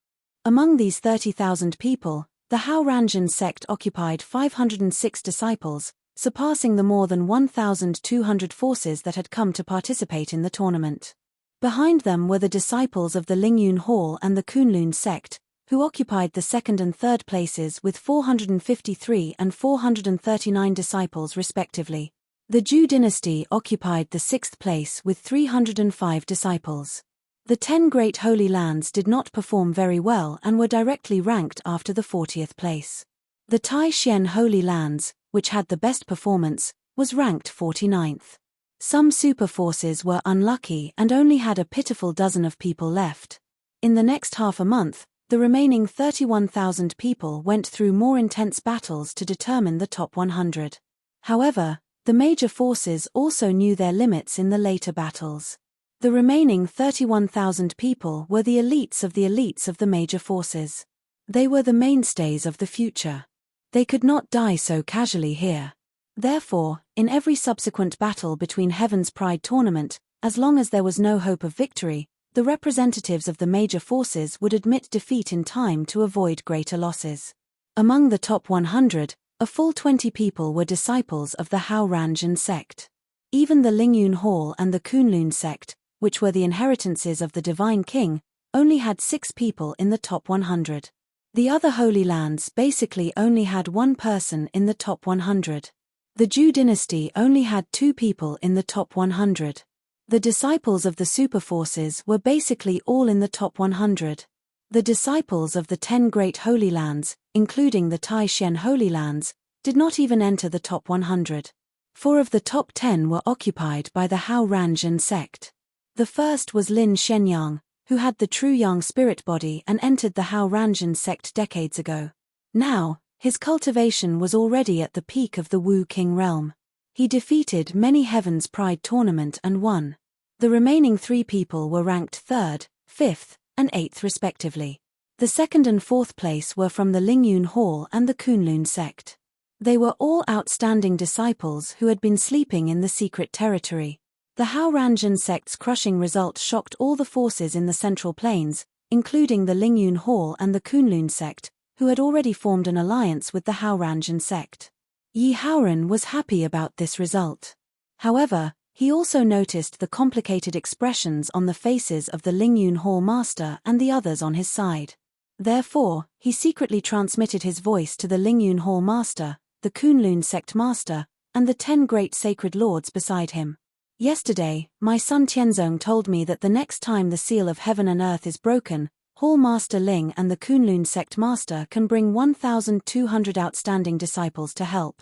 Among these 30,000 people, the Haoranzhen sect occupied 506 disciples, surpassing the more than 1,200 forces that had come to participate in the tournament. Behind them were the disciples of the Lingyun Hall and the Kunlun sect, who occupied the second and third places with 453 and 439 disciples respectively. The Zhou dynasty occupied the sixth place with 305 disciples. The 10 Great Holy Lands did not perform very well and were directly ranked after the 40th place. The Tai Xian Holy Lands, which had the best performance, was ranked 49th. Some super forces were unlucky and only had a pitiful dozen of people left. In the next half a month, the remaining 31,000 people went through more intense battles to determine the top 100. However, the major forces also knew their limits in the later battles. The remaining 31,000 people were the elites of the major forces. They were the mainstays of the future. They could not die so casually here. Therefore, in every subsequent battle between Heaven's Pride tournament, as long as there was no hope of victory, the representatives of the major forces would admit defeat in time to avoid greater losses. Among the top 100, a full 20 people were disciples of the Hao Ranjan sect. Even the Lingyun Hall and the Kunlun sect, which were the inheritances of the Divine King, only had 6 people in the top 100. The other Holy Lands basically only had 1 person in the top 100. The Zhou dynasty only had 2 people in the top 100. The disciples of the superforces were basically all in the top 100. The disciples of the 10 great Holy Lands, including the Taishan Holy Lands, did not even enter the top 100. 4 of the top 10 were occupied by the Hao Ranjan sect. The first was Lin Shenyang, who had the true Yang spirit body and entered the Hao Ranjan sect decades ago. Now, his cultivation was already at the peak of the Wu King realm. He defeated many Heaven's Pride tournament and won. The remaining 3 people were ranked 3rd, 5th, and 8th respectively. The 2nd and 4th place were from the Lingyun Hall and the Kunlun sect. They were all outstanding disciples who had been sleeping in the secret territory. The Hao Ranjan sect's crushing result shocked all the forces in the Central Plains, including the Lingyun Hall and the Kunlun sect, who had already formed an alliance with the Hao Ranjan sect. Yi Haoran was happy about this result. However, he also noticed the complicated expressions on the faces of the Lingyun Hall master and the others on his side. Therefore, he secretly transmitted his voice to the Lingyun Hall master, the Kunlun sect master, and the 10 great sacred lords beside him. Yesterday, my son Tianzong told me that the next time the seal of heaven and earth is broken, Hall Master Ling and the Kunlun sect master can bring 1,200 outstanding disciples to help.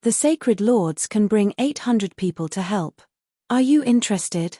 The sacred lords can bring 800 people to help. Are you interested?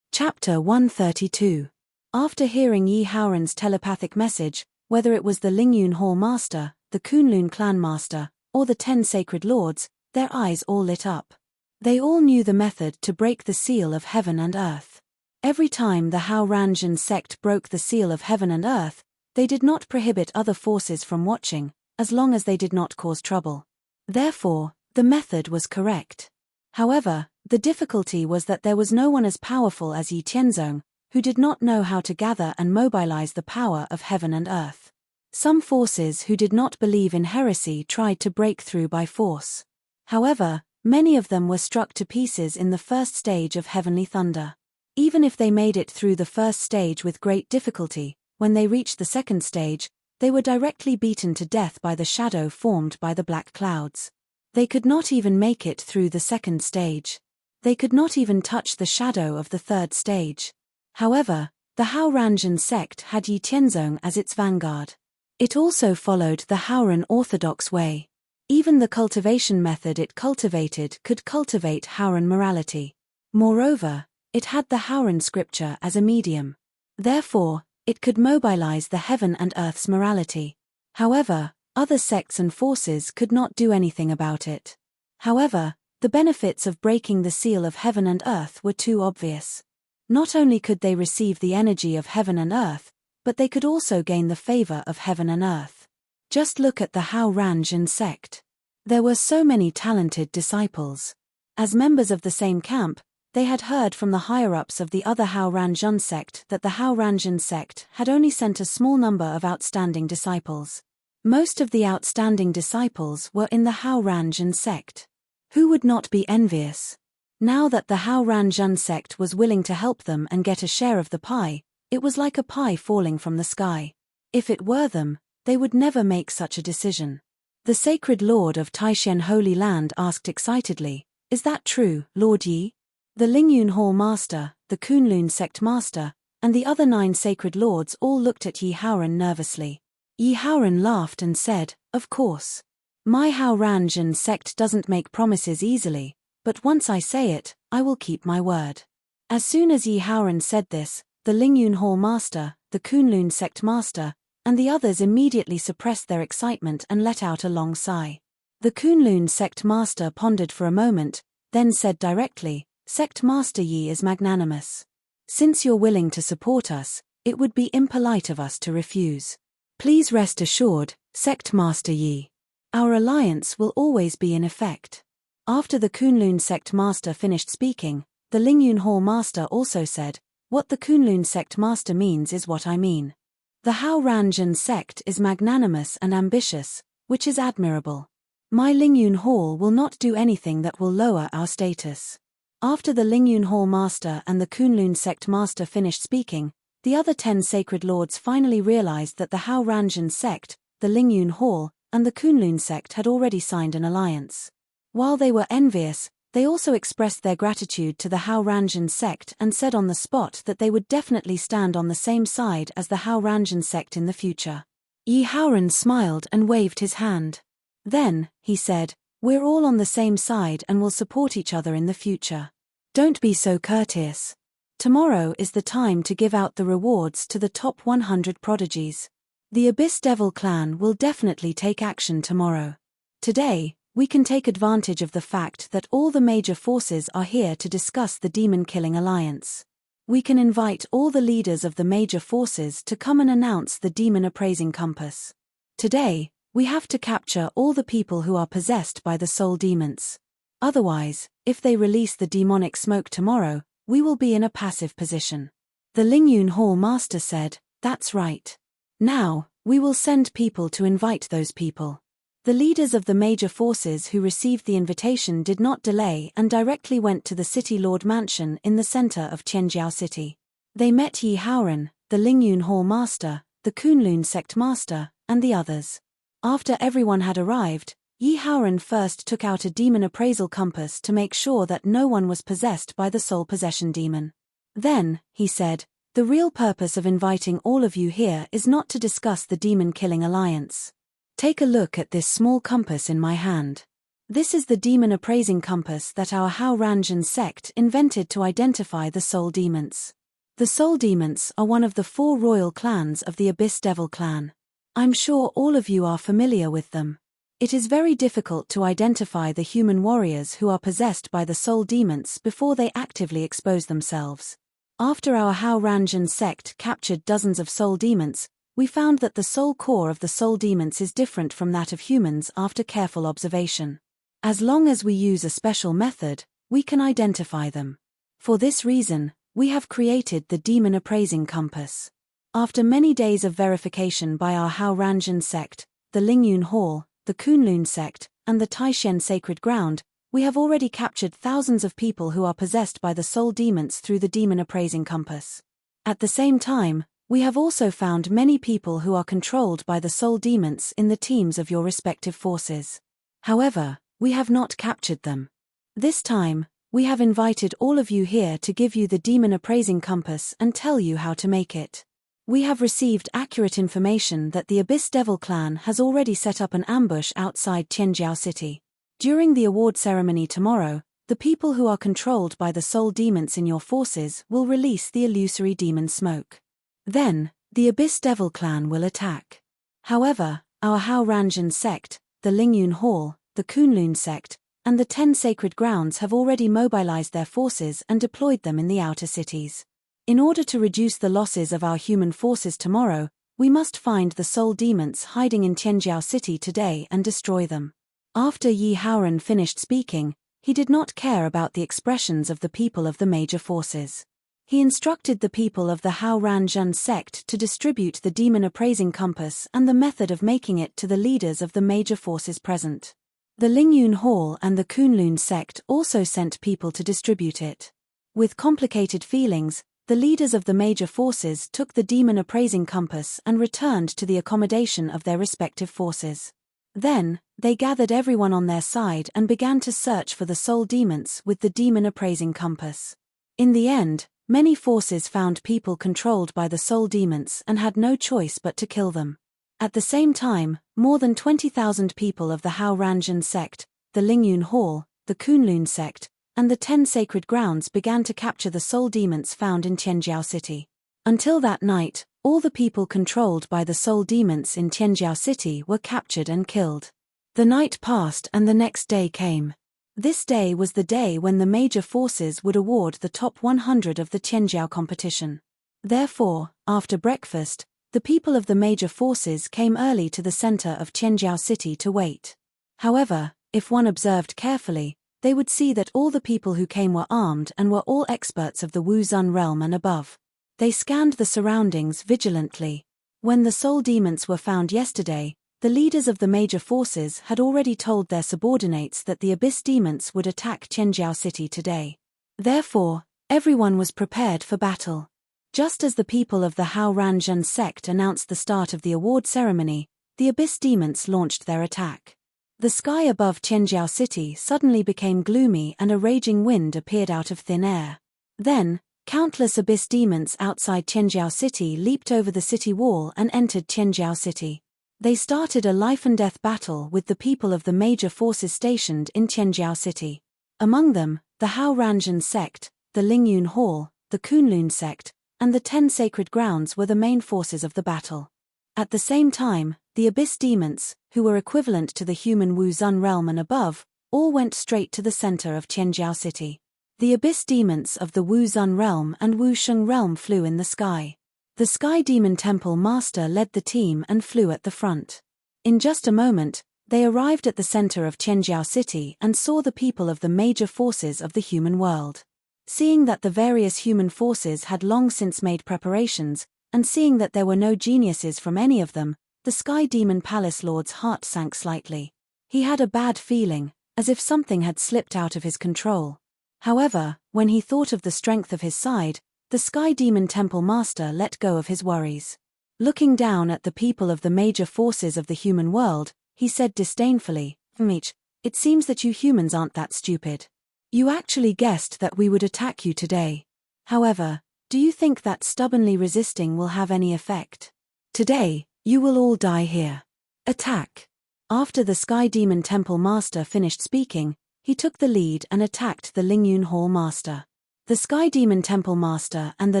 Chapter 132. After hearing Yi Haoran's telepathic message, whether it was the Lingyun Hall master, the Kunlun clan master, or the 10 sacred lords, their eyes all lit up. They all knew the method to break the seal of heaven and earth. Every time the Hao Ranjan sect broke the seal of heaven and earth, they did not prohibit other forces from watching, as long as they did not cause trouble. Therefore, the method was correct. However, the difficulty was that there was no one as powerful as Yi Tianzong, who did not know how to gather and mobilize the power of heaven and earth. Some forces who did not believe in heresy tried to break through by force. However, many of them were struck to pieces in the first stage of heavenly thunder. Even if they made it through the first stage with great difficulty, when they reached the second stage, they were directly beaten to death by the shadow formed by the black clouds. They could not even make it through the second stage. They could not even touch the shadow of the third stage. However, the Hao Ranjan sect had Yi Tianzong as its vanguard. It also followed the Haoran orthodox way. Even the cultivation method it cultivated could cultivate Haoran morality. Moreover, it had the Haoran scripture as a medium. Therefore, it could mobilize the heaven and earth's morality. However, other sects and forces could not do anything about it. However, the benefits of breaking the seal of heaven and earth were too obvious. Not only could they receive the energy of heaven and earth, but they could also gain the favor of heaven and earth. Just look at the Hao Ranjan sect. There were so many talented disciples. As members of the same camp, they had heard from the higher-ups of the other Hao Ranjan sect that the Hao Ranjan sect had only sent a small number of outstanding disciples. Most of the outstanding disciples were in the Hao Ranjan sect. Who would not be envious? Now that the Hao Ranjan sect was willing to help them and get a share of the pie, it was like a pie falling from the sky. If it were them, they would never make such a decision. The sacred lord of Taishan Holy Land asked excitedly, "Is that true, Lord Yi?" The Lingyun Hall master, the Kunlun sect master, and the other 9 sacred lords all looked at Yi Haoran nervously. Yi Haoran laughed and said, "Of course. My Hao Ranjan sect doesn't make promises easily, but once I say it, I will keep my word." As soon as Yi Haoran said this, the Lingyun Hall master, the Kunlun sect master, and the others immediately suppressed their excitement and let out a long sigh. The Kunlun sect master pondered for a moment, then said directly, "Sect Master Yi is magnanimous. Since you're willing to support us, it would be impolite of us to refuse. Please rest assured, Sect Master Yi. Our alliance will always be in effect." After the Kunlun sect master finished speaking, the Lingyun Hall master also said, "What the Kunlun sect master means is what I mean. The Hao Ranjan sect is magnanimous and ambitious, which is admirable. My Lingyun Hall will not do anything that will lower our status. After the Lingyun Hall master and the Kunlun sect master finished speaking, the other 10 sacred lords finally realized that the Hao Ranjan sect, the Lingyun Hall, and the Kunlun sect had already signed an alliance. While they were envious, they also expressed their gratitude to the Hao Ranjan sect and said on the spot that they would definitely stand on the same side as the Hao Ranjan sect in the future. Yi Haoran smiled and waved his hand. Then, he said, "We're all on the same side and will support each other in the future. Don't be so courteous. Tomorrow is the time to give out the rewards to the top 100 prodigies. The Abyss Devil clan will definitely take action tomorrow. Today, we can take advantage of the fact that all the major forces are here to discuss the demon-killing alliance. We can invite all the leaders of the major forces to come and announce the demon appraising compass. Today, we have to capture all the people who are possessed by the soul demons. Otherwise, if they release the demonic smoke tomorrow, we will be in a passive position." The Lingyun Hall master said, "That's right. Now, we will send people to invite those people." The leaders of the major forces who received the invitation did not delay and directly went to the City Lord Mansion in the center of Tianjiao City. They met Yi Haoran, the Lingyun Hall master, the Kunlun sect master, and the others. After everyone had arrived, Yi Haoran first took out a demon appraisal compass to make sure that no one was possessed by the soul possession demon. Then, he said, "The real purpose of inviting all of you here is not to discuss the demon-killing alliance. Take a look at this small compass in my hand. This is the demon appraising compass that our Hao Ranjan sect invented to identify the soul demons. The soul demons are one of the 4 royal clans of the Abyss Devil clan. I'm sure all of you are familiar with them. It is very difficult to identify the human warriors who are possessed by the soul demons before they actively expose themselves. After our Hao Ranjan sect captured dozens of soul demons, we found that the soul core of the soul demons is different from that of humans after careful observation. As long as we use a special method, we can identify them. For this reason, we have created the demon appraising compass. After many days of verification by our Hao Ranjan sect, the Lingyun Hall, the Kunlun sect, and the Taishen Sacred Ground, we have already captured thousands of people who are possessed by the soul demons through the demon appraising compass. At the same time, we have also found many people who are controlled by the soul demons in the teams of your respective forces. However, we have not captured them. This time, we have invited all of you here to give you the demon appraising compass and tell you how to make it. We have received accurate information that the Abyss Devil clan has already set up an ambush outside Tianjiao City. During the award ceremony tomorrow, the people who are controlled by the soul demons in your forces will release the illusory demon smoke. Then, the Abyss Devil clan will attack. However, our Hao Ranjan sect, the Lingyun Hall, the Kunlun sect, and the 10 sacred grounds have already mobilized their forces and deployed them in the outer cities. In order to reduce the losses of our human forces tomorrow, we must find the soul demons hiding in Tianjiao City today and destroy them. After Yi Haoran finished speaking, he did not care about the expressions of the people of the major forces. He instructed the people of the Hao Ranjan sect to distribute the demon appraising compass and the method of making it to the leaders of the major forces present. The Lingyun Hall and the Kunlun sect also sent people to distribute it. With complicated feelings, the leaders of the major forces took the demon appraising compass and returned to the accommodation of their respective forces. Then, they gathered everyone on their side and began to search for the soul demons with the demon appraising compass. In the end, many forces found people controlled by the soul demons and had no choice but to kill them. At the same time, more than 20,000 people of the Hao Ranjan sect, the Lingyun Hall, the Kunlun sect, and the 10 sacred grounds began to capture the soul demons found in Tianjiao City. Until that night, all the people controlled by the soul demons in Tianjiao City were captured and killed. The night passed and the next day came. This day was the day when the major forces would award the top 100 of the Tianjiao competition. Therefore, after breakfast, the people of the major forces came early to the center of Tianjiao City to wait. However, if one observed carefully, they would see that all the people who came were armed and were all experts of the Wuzun realm and above. They scanned the surroundings vigilantly. When the soul demons were found yesterday, The leaders of the major forces had already told their subordinates that the abyss demons would attack Qianjiao City today. Therefore, everyone was prepared for battle. Just as the people of the Hao Ranzhen sect announced the start of the award ceremony, the abyss demons launched their attack. The sky above Qianjiao City suddenly became gloomy and a raging wind appeared out of thin air. Then, countless abyss demons outside Qianjiao City leaped over the city wall and entered Qianjiao City. They started a life-and-death battle with the people of the major forces stationed in Qianjiao City. Among them, the Hao Ranzhen sect, the Lingyun Hall, the Kunlun sect, and the 10 sacred grounds were the main forces of the battle. At the same time, the abyss demons, who were equivalent to the human Wu Zun realm and above, all went straight to the center of Qianjiao City. The abyss demons of the Wu Zun realm and Wu Sheng realm flew in the sky. The Sky Demon Temple Master led the team and flew at the front. In just a moment, they arrived at the center of Qianjiao City and saw the people of the major forces of the human world. Seeing that the various human forces had long since made preparations, and seeing that there were no geniuses from any of them, the Sky Demon Palace Lord's heart sank slightly. He had a bad feeling, as if something had slipped out of his control. However, when he thought of the strength of his side, the Sky Demon Temple Master let go of his worries. Looking down at the people of the major forces of the human world, he said disdainfully, "It seems that you humans aren't that stupid. You actually guessed that we would attack you today. However, do you think that stubbornly resisting will have any effect? Today, you will all die here. Attack." After the Sky Demon Temple Master finished speaking, he took the lead and attacked the Lingyun Hall Master. The Sky Demon Temple Master and the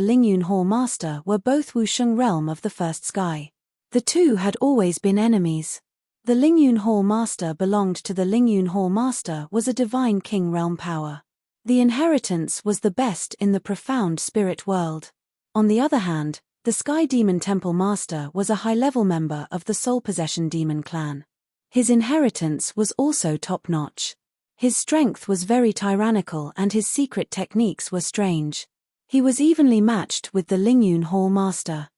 Lingyun Hall Master were both Wu Sheng realm of the first sky. The two had always been enemies. The Lingyun Hall Master belonged to the Lingyun Hall Master was a divine king realm power. The inheritance was the best in the profound spirit world. On the other hand, the Sky Demon Temple Master was a high-level member of the Soul Possession Demon clan. His inheritance was also top-notch. His strength was very tyrannical and his secret techniques were strange. He was evenly matched with the Lingyun Hall Master.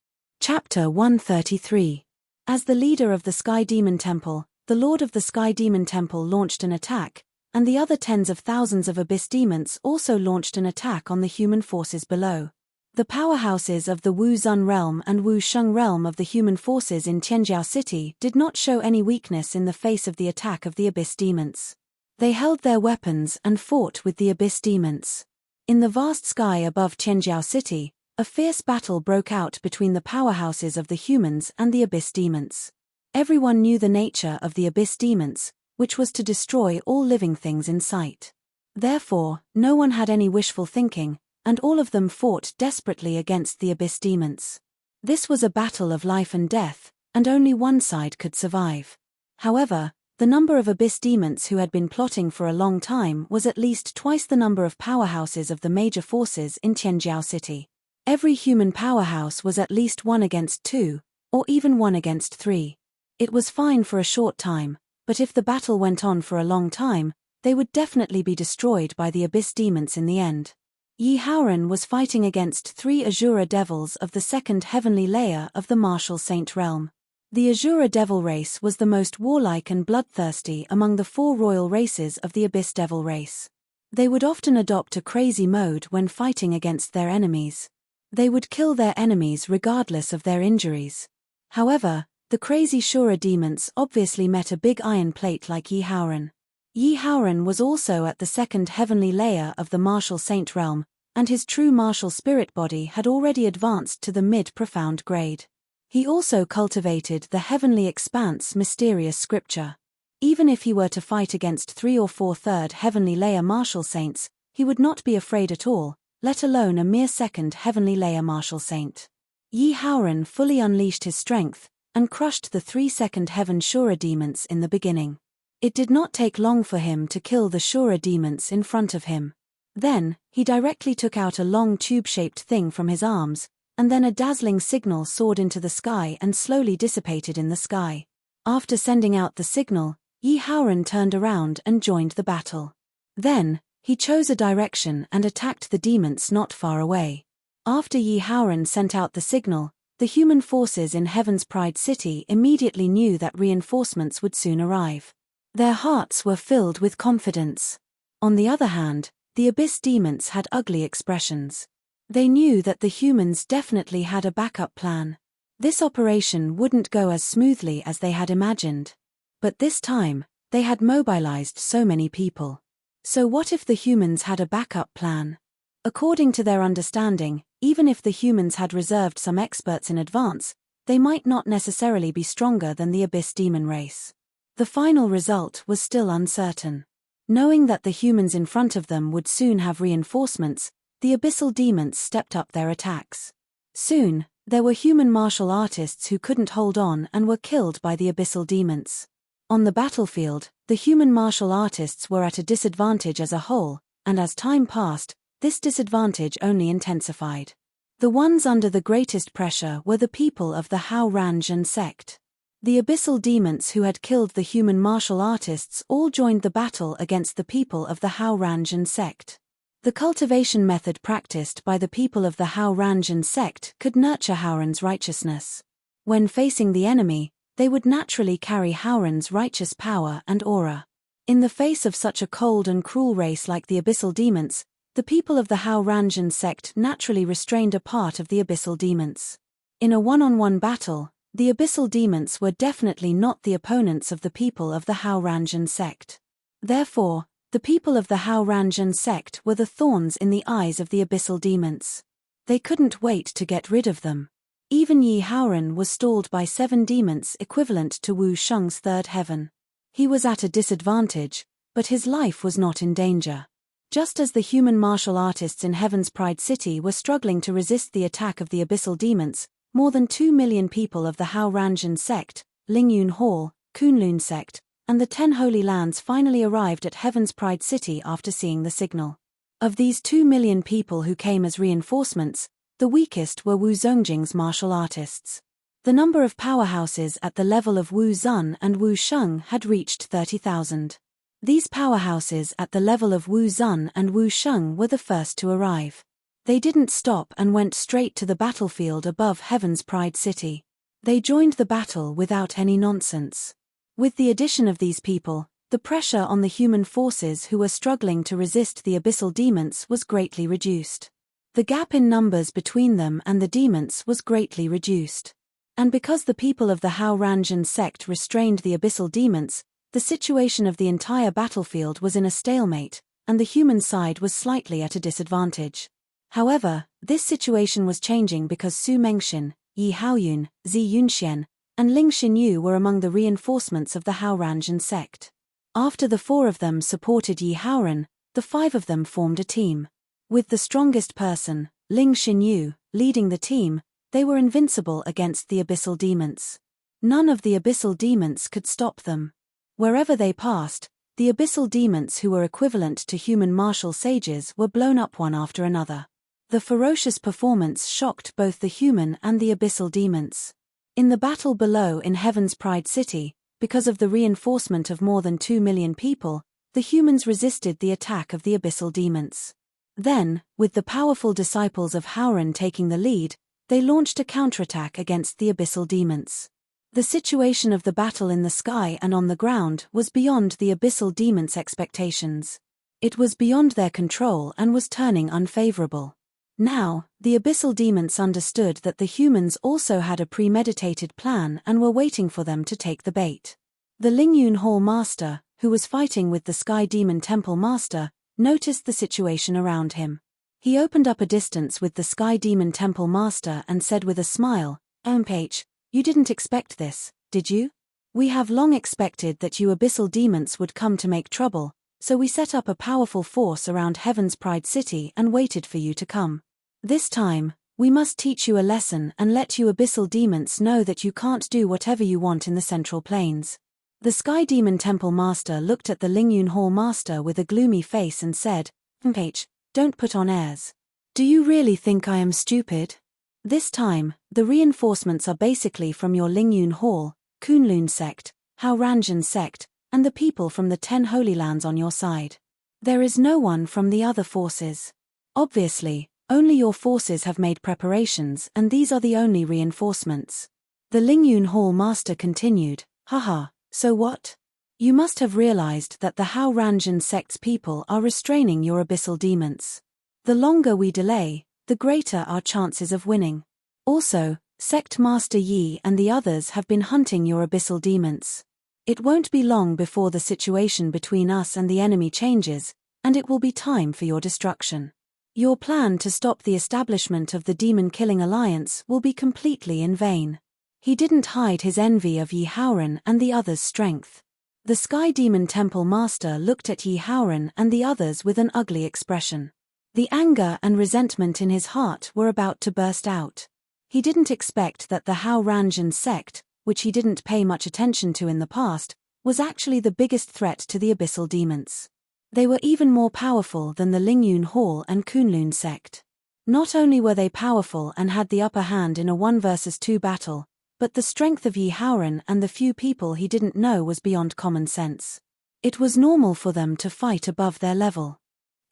Chapter 133. As the leader of the Sky Demon Temple, the Lord of the Sky Demon Temple launched an attack, and the other tens of thousands of abyss demons also launched an attack on the human forces below. The powerhouses of the Wu Zun realm and Wu Sheng realm of the human forces in Qianjiao City did not show any weakness in the face of the attack of the abyss demons. They held their weapons and fought with the abyss demons. In the vast sky above Qianjiao City, a fierce battle broke out between the powerhouses of the humans and the abyss demons. Everyone knew the nature of the abyss demons, which was to destroy all living things in sight. Therefore, no one had any wishful thinking, and all of them fought desperately against the abyss demons. This was a battle of life and death, and only one side could survive. However, the number of abyss demons who had been plotting for a long time was at least twice the number of powerhouses of the major forces in Qianjiao City. Every human powerhouse was at least 1 against 2, or even 1 against 3. It was fine for a short time, but if the battle went on for a long time, they would definitely be destroyed by the abyss demons in the end. Yi Haoran was fighting against 3 Azura devils of the 2nd heavenly layer of the martial saint realm. The Azura devil race was the most warlike and bloodthirsty among the 4 royal races of the abyss devil race. They would often adopt a crazy mode when fighting against their enemies. They would kill their enemies regardless of their injuries. However, the crazy Shura demons obviously met a big iron plate like Yi Haoran. Yi Haoran was also at the 2nd heavenly layer of the martial saint realm, and his true martial spirit body had already advanced to the mid-profound grade. He also cultivated the heavenly expanse mysterious scripture. Even if he were to fight against 3 or 4 third heavenly layer martial saints, he would not be afraid at all, let alone a mere 2nd heavenly layer martial saint. Yi Haoran fully unleashed his strength, and crushed the 3 second heaven Shura demons in the beginning. It did not take long for him to kill the Shura demons in front of him. Then, he directly took out a long tube-shaped thing from his arms, and then a dazzling signal soared into the sky and slowly dissipated in the sky. After sending out the signal, Yi Haoran turned around and joined the battle. Then, he chose a direction and attacked the demons not far away. After Yi Haoran sent out the signal, The human forces in Heaven's Pride City immediately knew that reinforcements would soon arrive. Their hearts were filled with confidence. On the other hand, the Abyss demons had ugly expressions. They knew that the humans definitely had a backup plan. This operation wouldn't go as smoothly as they had imagined. But this time, they had mobilized so many people. So what if the humans had a backup plan? According to their understanding, even if the humans had reserved some experts in advance, they might not necessarily be stronger than the Abyss demon race. The final result was still uncertain. Knowing that the humans in front of them would soon have reinforcements, the abyssal demons stepped up their attacks. Soon, there were human martial artists who couldn't hold on and were killed by the abyssal demons. On the battlefield, the human martial artists were at a disadvantage as a whole, and as time passed, this disadvantage only intensified. The ones under the greatest pressure were the people of the Hao Ranjan sect. The abyssal demons who had killed the human martial artists all joined the battle against the people of the Hao Ranjan sect. The cultivation method practiced by the people of the Hao Ranjan sect could nurture Howran's righteousness. When facing the enemy, they would naturally carry Howran's righteous power and aura. In the face of such a cold and cruel race like the abyssal demons, the people of the Hao Ranjan sect naturally restrained a part of the abyssal demons. In a one-on-one battle, the abyssal demons were definitely not the opponents of the people of the Hao Ranjan sect. Therefore, the people of the Hao Ranjan sect were the thorns in the eyes of the abyssal demons. They couldn't wait to get rid of them. Even Yi Haoran was stalled by 7 demons equivalent to Wu Sheng's third heaven. He was at a disadvantage, but his life was not in danger. Just as the human martial artists in Heaven's Pride City were struggling to resist the attack of the abyssal demons, more than 2 million people of the Hao Ranjan sect, Lingyun Hall, Kunlun sect, and the 10 Holy Lands finally arrived at Heaven's Pride City after seeing the signal. Of these 2 million people who came as reinforcements, the weakest were Wu Zongjing's martial artists. The number of powerhouses at the level of Wu Zun and Wu Sheng had reached 30,000. These powerhouses at the level of Wu Zun and Wu Sheng were the first to arrive. They didn't stop and went straight to the battlefield above Heaven's Pride City. They joined the battle without any nonsense. With the addition of these people, the pressure on the human forces who were struggling to resist the abyssal demons was greatly reduced. The gap in numbers between them and the demons was greatly reduced. And because the people of the Hao Ranjan sect restrained the abyssal demons, the situation of the entire battlefield was in a stalemate, and the human side was slightly at a disadvantage. However, this situation was changing because Su Mengxian, Yi Haoyun, Zi Yunxian, and Ling Xinyu were among the reinforcements of the Hao Ranjan sect. After the 4 of them supported Yi Haoran, the 5 of them formed a team. With the strongest person, Ling Xinyu, leading the team, they were invincible against the abyssal demons. None of the abyssal demons could stop them. Wherever they passed, the abyssal demons who were equivalent to human martial sages were blown up one after another. The ferocious performance shocked both the human and the abyssal demons. In the battle below in Heaven's Pride City, because of the reinforcement of more than 2 million people, the humans resisted the attack of the abyssal demons. Then, with the powerful disciples of Howran taking the lead, they launched a counterattack against the abyssal demons. The situation of the battle in the sky and on the ground was beyond the abyssal demons' expectations. It was beyond their control and was turning unfavorable. Now, the abyssal demons understood that the humans also had a premeditated plan and were waiting for them to take the bait. The Lingyun Hall Master, who was fighting with the Sky Demon Temple Master, noticed the situation around him. He opened up a distance with the Sky Demon Temple Master and said with a smile, "MPH, you didn't expect this, did you? We have long expected that you abyssal demons would come to make trouble, so we set up a powerful force around Heaven's Pride City and waited for you to come. This time, we must teach you a lesson and let you abyssal demons know that you can't do whatever you want in the Central Plains." The Sky Demon Temple Master looked at the Lingyun Hall Master with a gloomy face and said, "MPH, don't put on airs. Do you really think I am stupid? This time, the reinforcements are basically from your Lingyun Hall, Kunlun sect, Hao Ranjan sect, and the people from the 10 Holy Lands on your side. There is no one from the other forces. Obviously, Only your forces have made preparations, and these are the only reinforcements. The Lingyun Hall master continued, haha, so what? You must have realized that the Hao Ranjin sect's people are restraining your abyssal demons. The longer we delay, the greater our chances of winning. Also, Sect Master Yi and the others have been hunting your abyssal demons. It won't be long before the situation between us and the enemy changes, and it will be time for your destruction. Your plan to stop the establishment of the demon-killing alliance will be completely in vain. He didn't hide his envy of Yi Haoran and the others' strength. The Sky Demon Temple Master looked at Yi Haoran and the others with an ugly expression. The anger and resentment in his heart were about to burst out. He didn't expect that the Hao Ranjin sect, which he didn't pay much attention to in the past, was actually the biggest threat to the abyssal demons. They were even more powerful than the Lingyun Hall and Kunlun sect. Not only were they powerful and had the upper hand in a 1 versus 2 battle, but the strength of Yi Haoran and the few people he didn't know was beyond common sense. It was normal for them to fight above their level.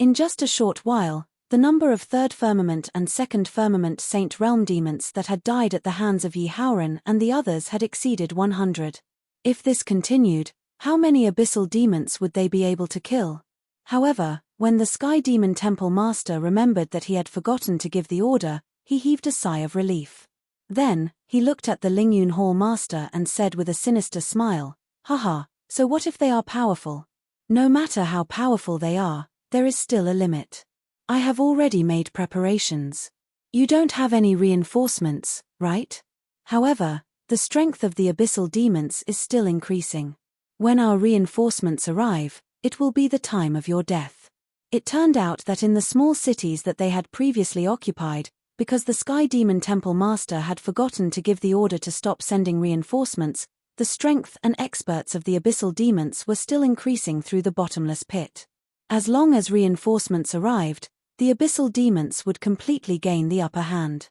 In just a short while, the number of 3rd Firmament and 2nd Firmament Saint Realm demons that had died at the hands of Yi Haoran and the others had exceeded 100. If this continued, how many abyssal demons would they be able to kill? However, when the Sky Demon Temple Master remembered that he had forgotten to give the order, he heaved a sigh of relief. Then, he looked at the Lingyun Hall Master and said with a sinister smile, haha, so what if they are powerful? No matter how powerful they are, there is still a limit. I have already made preparations. You don't have any reinforcements, right? However, the strength of the abyssal demons is still increasing. When our reinforcements arrive, it will be the time of your death. It turned out that in the small cities that they had previously occupied, because the Sky Demon Temple Master had forgotten to give the order to stop sending reinforcements, the strength and experts of the abyssal demons were still increasing through the bottomless pit. As long as reinforcements arrived, the abyssal demons would completely gain the upper hand.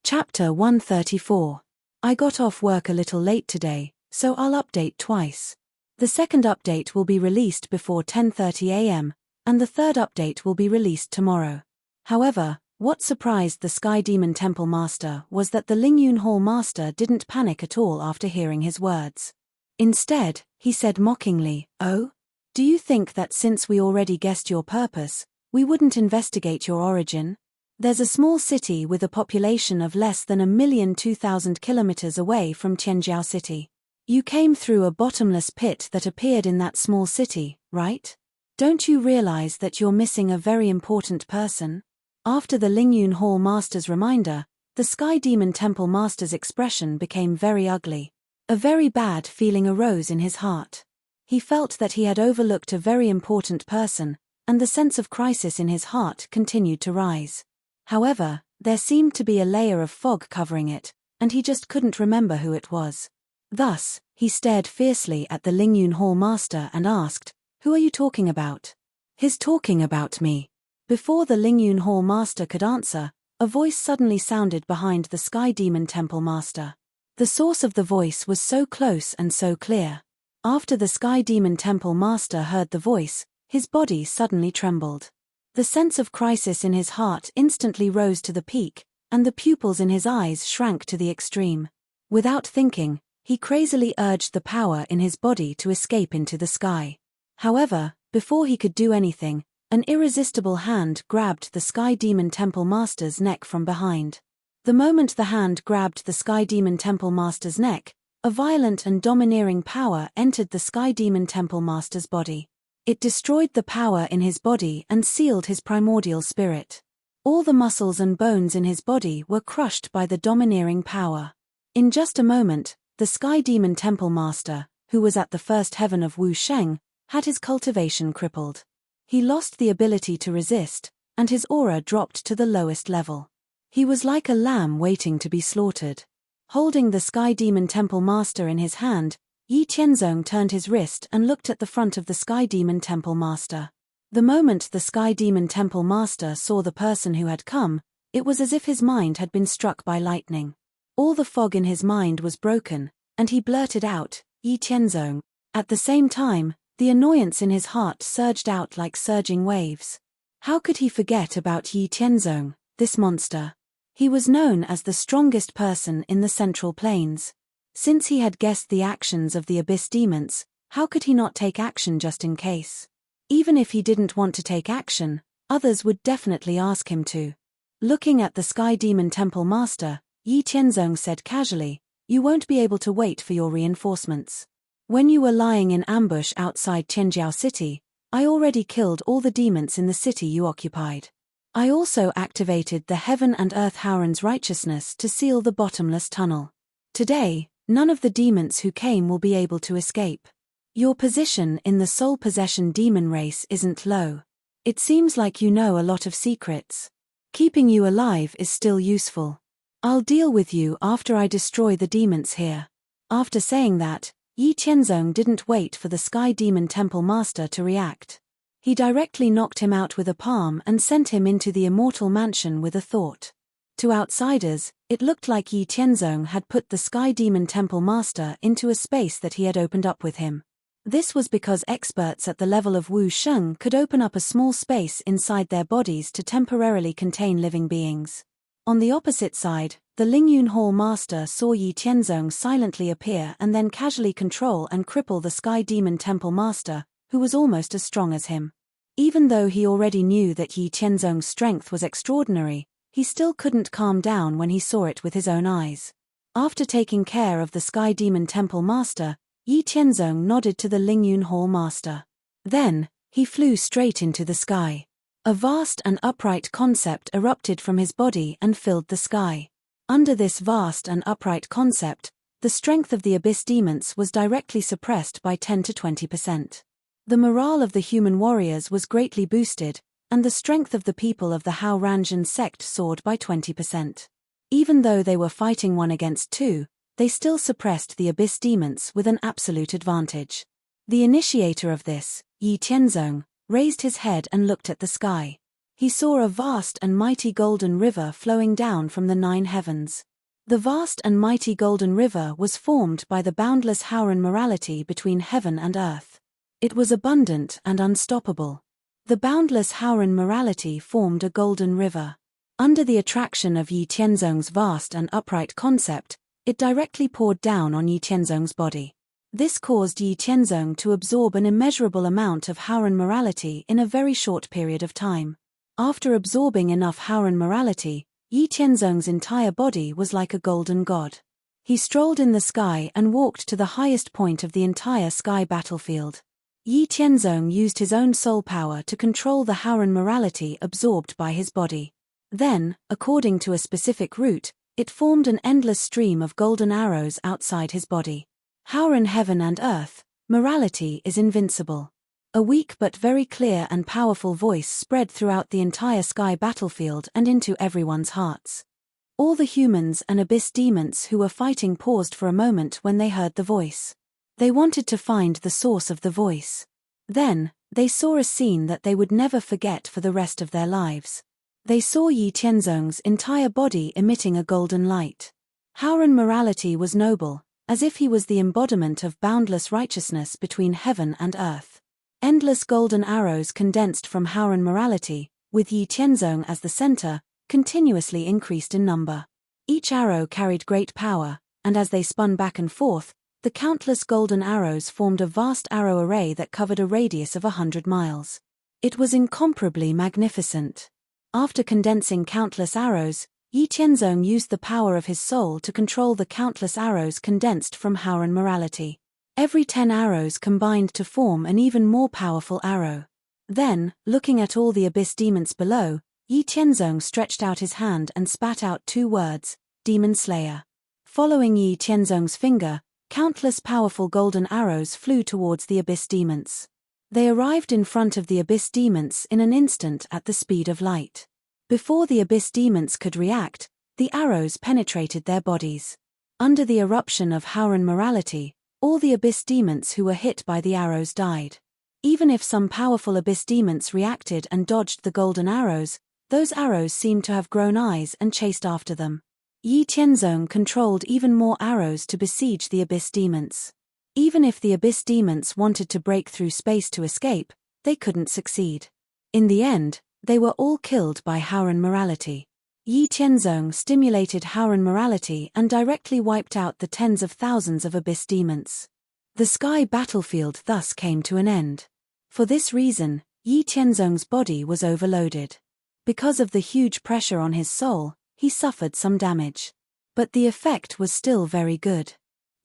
Chapter 134. I got off work a little late today, so I'll update twice. The second update will be released before 10:30 a.m., and the third update will be released tomorrow. However, what surprised the Sky Demon Temple Master was that the Lingyun Hall Master didn't panic at all after hearing his words. Instead, he said mockingly, "Oh? Do you think that since we already guessed your purpose, we wouldn't investigate your origin? There's a small city with a population of less than 1,002,000 kilometers away from Tianjiao City. You came through a bottomless pit that appeared in that small city, right? Don't you realize that you're missing a very important person?" After the Lingyun Hall Master's reminder, the Sky Demon Temple Master's expression became very ugly. A very bad feeling arose in his heart. He felt that he had overlooked a very important person, and the sense of crisis in his heart continued to rise. However, there seemed to be a layer of fog covering it, and he just couldn't remember who it was. Thus, he stared fiercely at the Lingyun Hall Master and asked, "Who are you talking about?" "He's talking about me." Before the Lingyun Hall Master could answer, a voice suddenly sounded behind the Sky Demon Temple Master. The source of the voice was so close and so clear. After the Sky Demon Temple Master heard the voice, his body suddenly trembled. The sense of crisis in his heart instantly rose to the peak, and the pupils in his eyes shrank to the extreme. Without thinking, he crazily urged the power in his body to escape into the sky. However, before he could do anything, an irresistible hand grabbed the Sky Demon Temple Master's neck from behind. The moment the hand grabbed the Sky Demon Temple Master's neck, a violent and domineering power entered the Sky Demon Temple Master's body. It destroyed the power in his body and sealed his primordial spirit. All the muscles and bones in his body were crushed by the domineering power. In just a moment, the Sky Demon Temple Master, who was at the first heaven of Wu Sheng, had his cultivation crippled. He lost the ability to resist, and his aura dropped to the lowest level. He was like a lamb waiting to be slaughtered. Holding the Sky Demon Temple Master in his hand, Yi Tianzong turned his wrist and looked at the front of the Sky Demon Temple Master. The moment the Sky Demon Temple Master saw the person who had come, it was as if his mind had been struck by lightning. All the fog in his mind was broken, and he blurted out, "Yi Tianzong." At the same time, the annoyance in his heart surged out like surging waves. How could he forget about Yi Tianzong, this monster. He was known as the strongest person in the Central Plains. Since he had guessed the actions of the abyss demons, how could he not take action just in case? Even if he didn't want to take action, others would definitely ask him to. Looking at the Sky Demon Temple Master, Yi Tianzong said casually, "You won't be able to wait for your reinforcements. When you were lying in ambush outside Tianjiao City, I already killed all the demons in the city you occupied. I also activated the Heaven and Earth Howren's righteousness to seal the bottomless tunnel. Today, none of the demons who came will be able to escape. Your position in the soul possession demon race isn't low. It seems like you know a lot of secrets. Keeping you alive is still useful. I'll deal with you after I destroy the demons here." After saying that, Yi Tianzong didn't wait for the Sky Demon Temple Master to react. He directly knocked him out with a palm and sent him into the immortal mansion with a thought. To outsiders, it looked like Yi Tianzong had put the Sky Demon Temple Master into a space that he had opened up with him. This was because experts at the level of Wu Sheng could open up a small space inside their bodies to temporarily contain living beings. On the opposite side, the Lingyun Hall Master saw Yi Tianzong silently appear and then casually control and cripple the Sky Demon Temple Master, who was almost as strong as him. Even though he already knew that Yi Tianzong's strength was extraordinary, he still couldn't calm down when he saw it with his own eyes. After taking care of the Sky Demon Temple Master, Yi Tianzong nodded to the Lingyun Hall Master. Then, he flew straight into the sky. A vast and upright concept erupted from his body and filled the sky. Under this vast and upright concept, the strength of the abyss demons was directly suppressed by 10 to 20%. The morale of the human warriors was greatly boosted, and the strength of the people of the Hao Ranjin sect soared by 20%. Even though they were fighting 1 against 2, they still suppressed the abyss demons with an absolute advantage. The initiator of this, Yi Tianzong, raised his head and looked at the sky. He saw a vast and mighty golden river flowing down from the 9 heavens. The vast and mighty golden river was formed by the boundless Howren morality between heaven and earth. It was abundant and unstoppable. The boundless Howren morality formed a golden river. Under the attraction of Yi Tianzong's vast and upright concept, it directly poured down on Yi Tianzong's body. This caused Yi Tianzong to absorb an immeasurable amount of Howren morality in a very short period of time. After absorbing enough Howren morality, Yi Tianzong's entire body was like a golden god. He strolled in the sky and walked to the highest point of the entire sky battlefield. Yi Tianzong used his own soul power to control the Howren morality absorbed by his body. Then, according to a specific route, it formed an endless stream of golden arrows outside his body. Howren heaven and earth, morality is invincible. A weak but very clear and powerful voice spread throughout the entire sky battlefield and into everyone's hearts. All the humans and abyss demons who were fighting paused for a moment when they heard the voice. They wanted to find the source of the voice. Then, they saw a scene that they would never forget for the rest of their lives. They saw Yi Tianzong's entire body emitting a golden light. Howren morality was noble, as if he was the embodiment of boundless righteousness between heaven and earth. Endless golden arrows condensed from Howren morality, with Yi Tianzong as the center, continuously increased in number. Each arrow carried great power, and as they spun back and forth, the countless golden arrows formed a vast arrow array that covered a radius of 100 miles. It was incomparably magnificent. After condensing countless arrows, Yi Tianzong used the power of his soul to control the countless arrows condensed from Howren morality. Every 10 arrows combined to form an even more powerful arrow. Then, looking at all the abyss demons below, Yi Tianzong stretched out his hand and spat out 2 words, Demon Slayer. Following Yi Tianzong's finger, countless powerful golden arrows flew towards the abyss demons. They arrived in front of the abyss demons in an instant at the speed of light. Before the abyss demons could react, the arrows penetrated their bodies. Under the eruption of Howren morality, all the abyss demons who were hit by the arrows died. Even if some powerful abyss demons reacted and dodged the golden arrows, those arrows seemed to have grown eyes and chased after them. Yi Tianzong controlled even more arrows to besiege the abyss demons. Even if the abyss demons wanted to break through space to escape, they couldn't succeed. In the end, they were all killed by Howren morality. Yi Tianzong stimulated Haoran morality and directly wiped out the tens of thousands of abyss demons. The sky battlefield thus came to an end. For this reason, Yi Tianzong's body was overloaded. Because of the huge pressure on his soul, he suffered some damage. But the effect was still very good.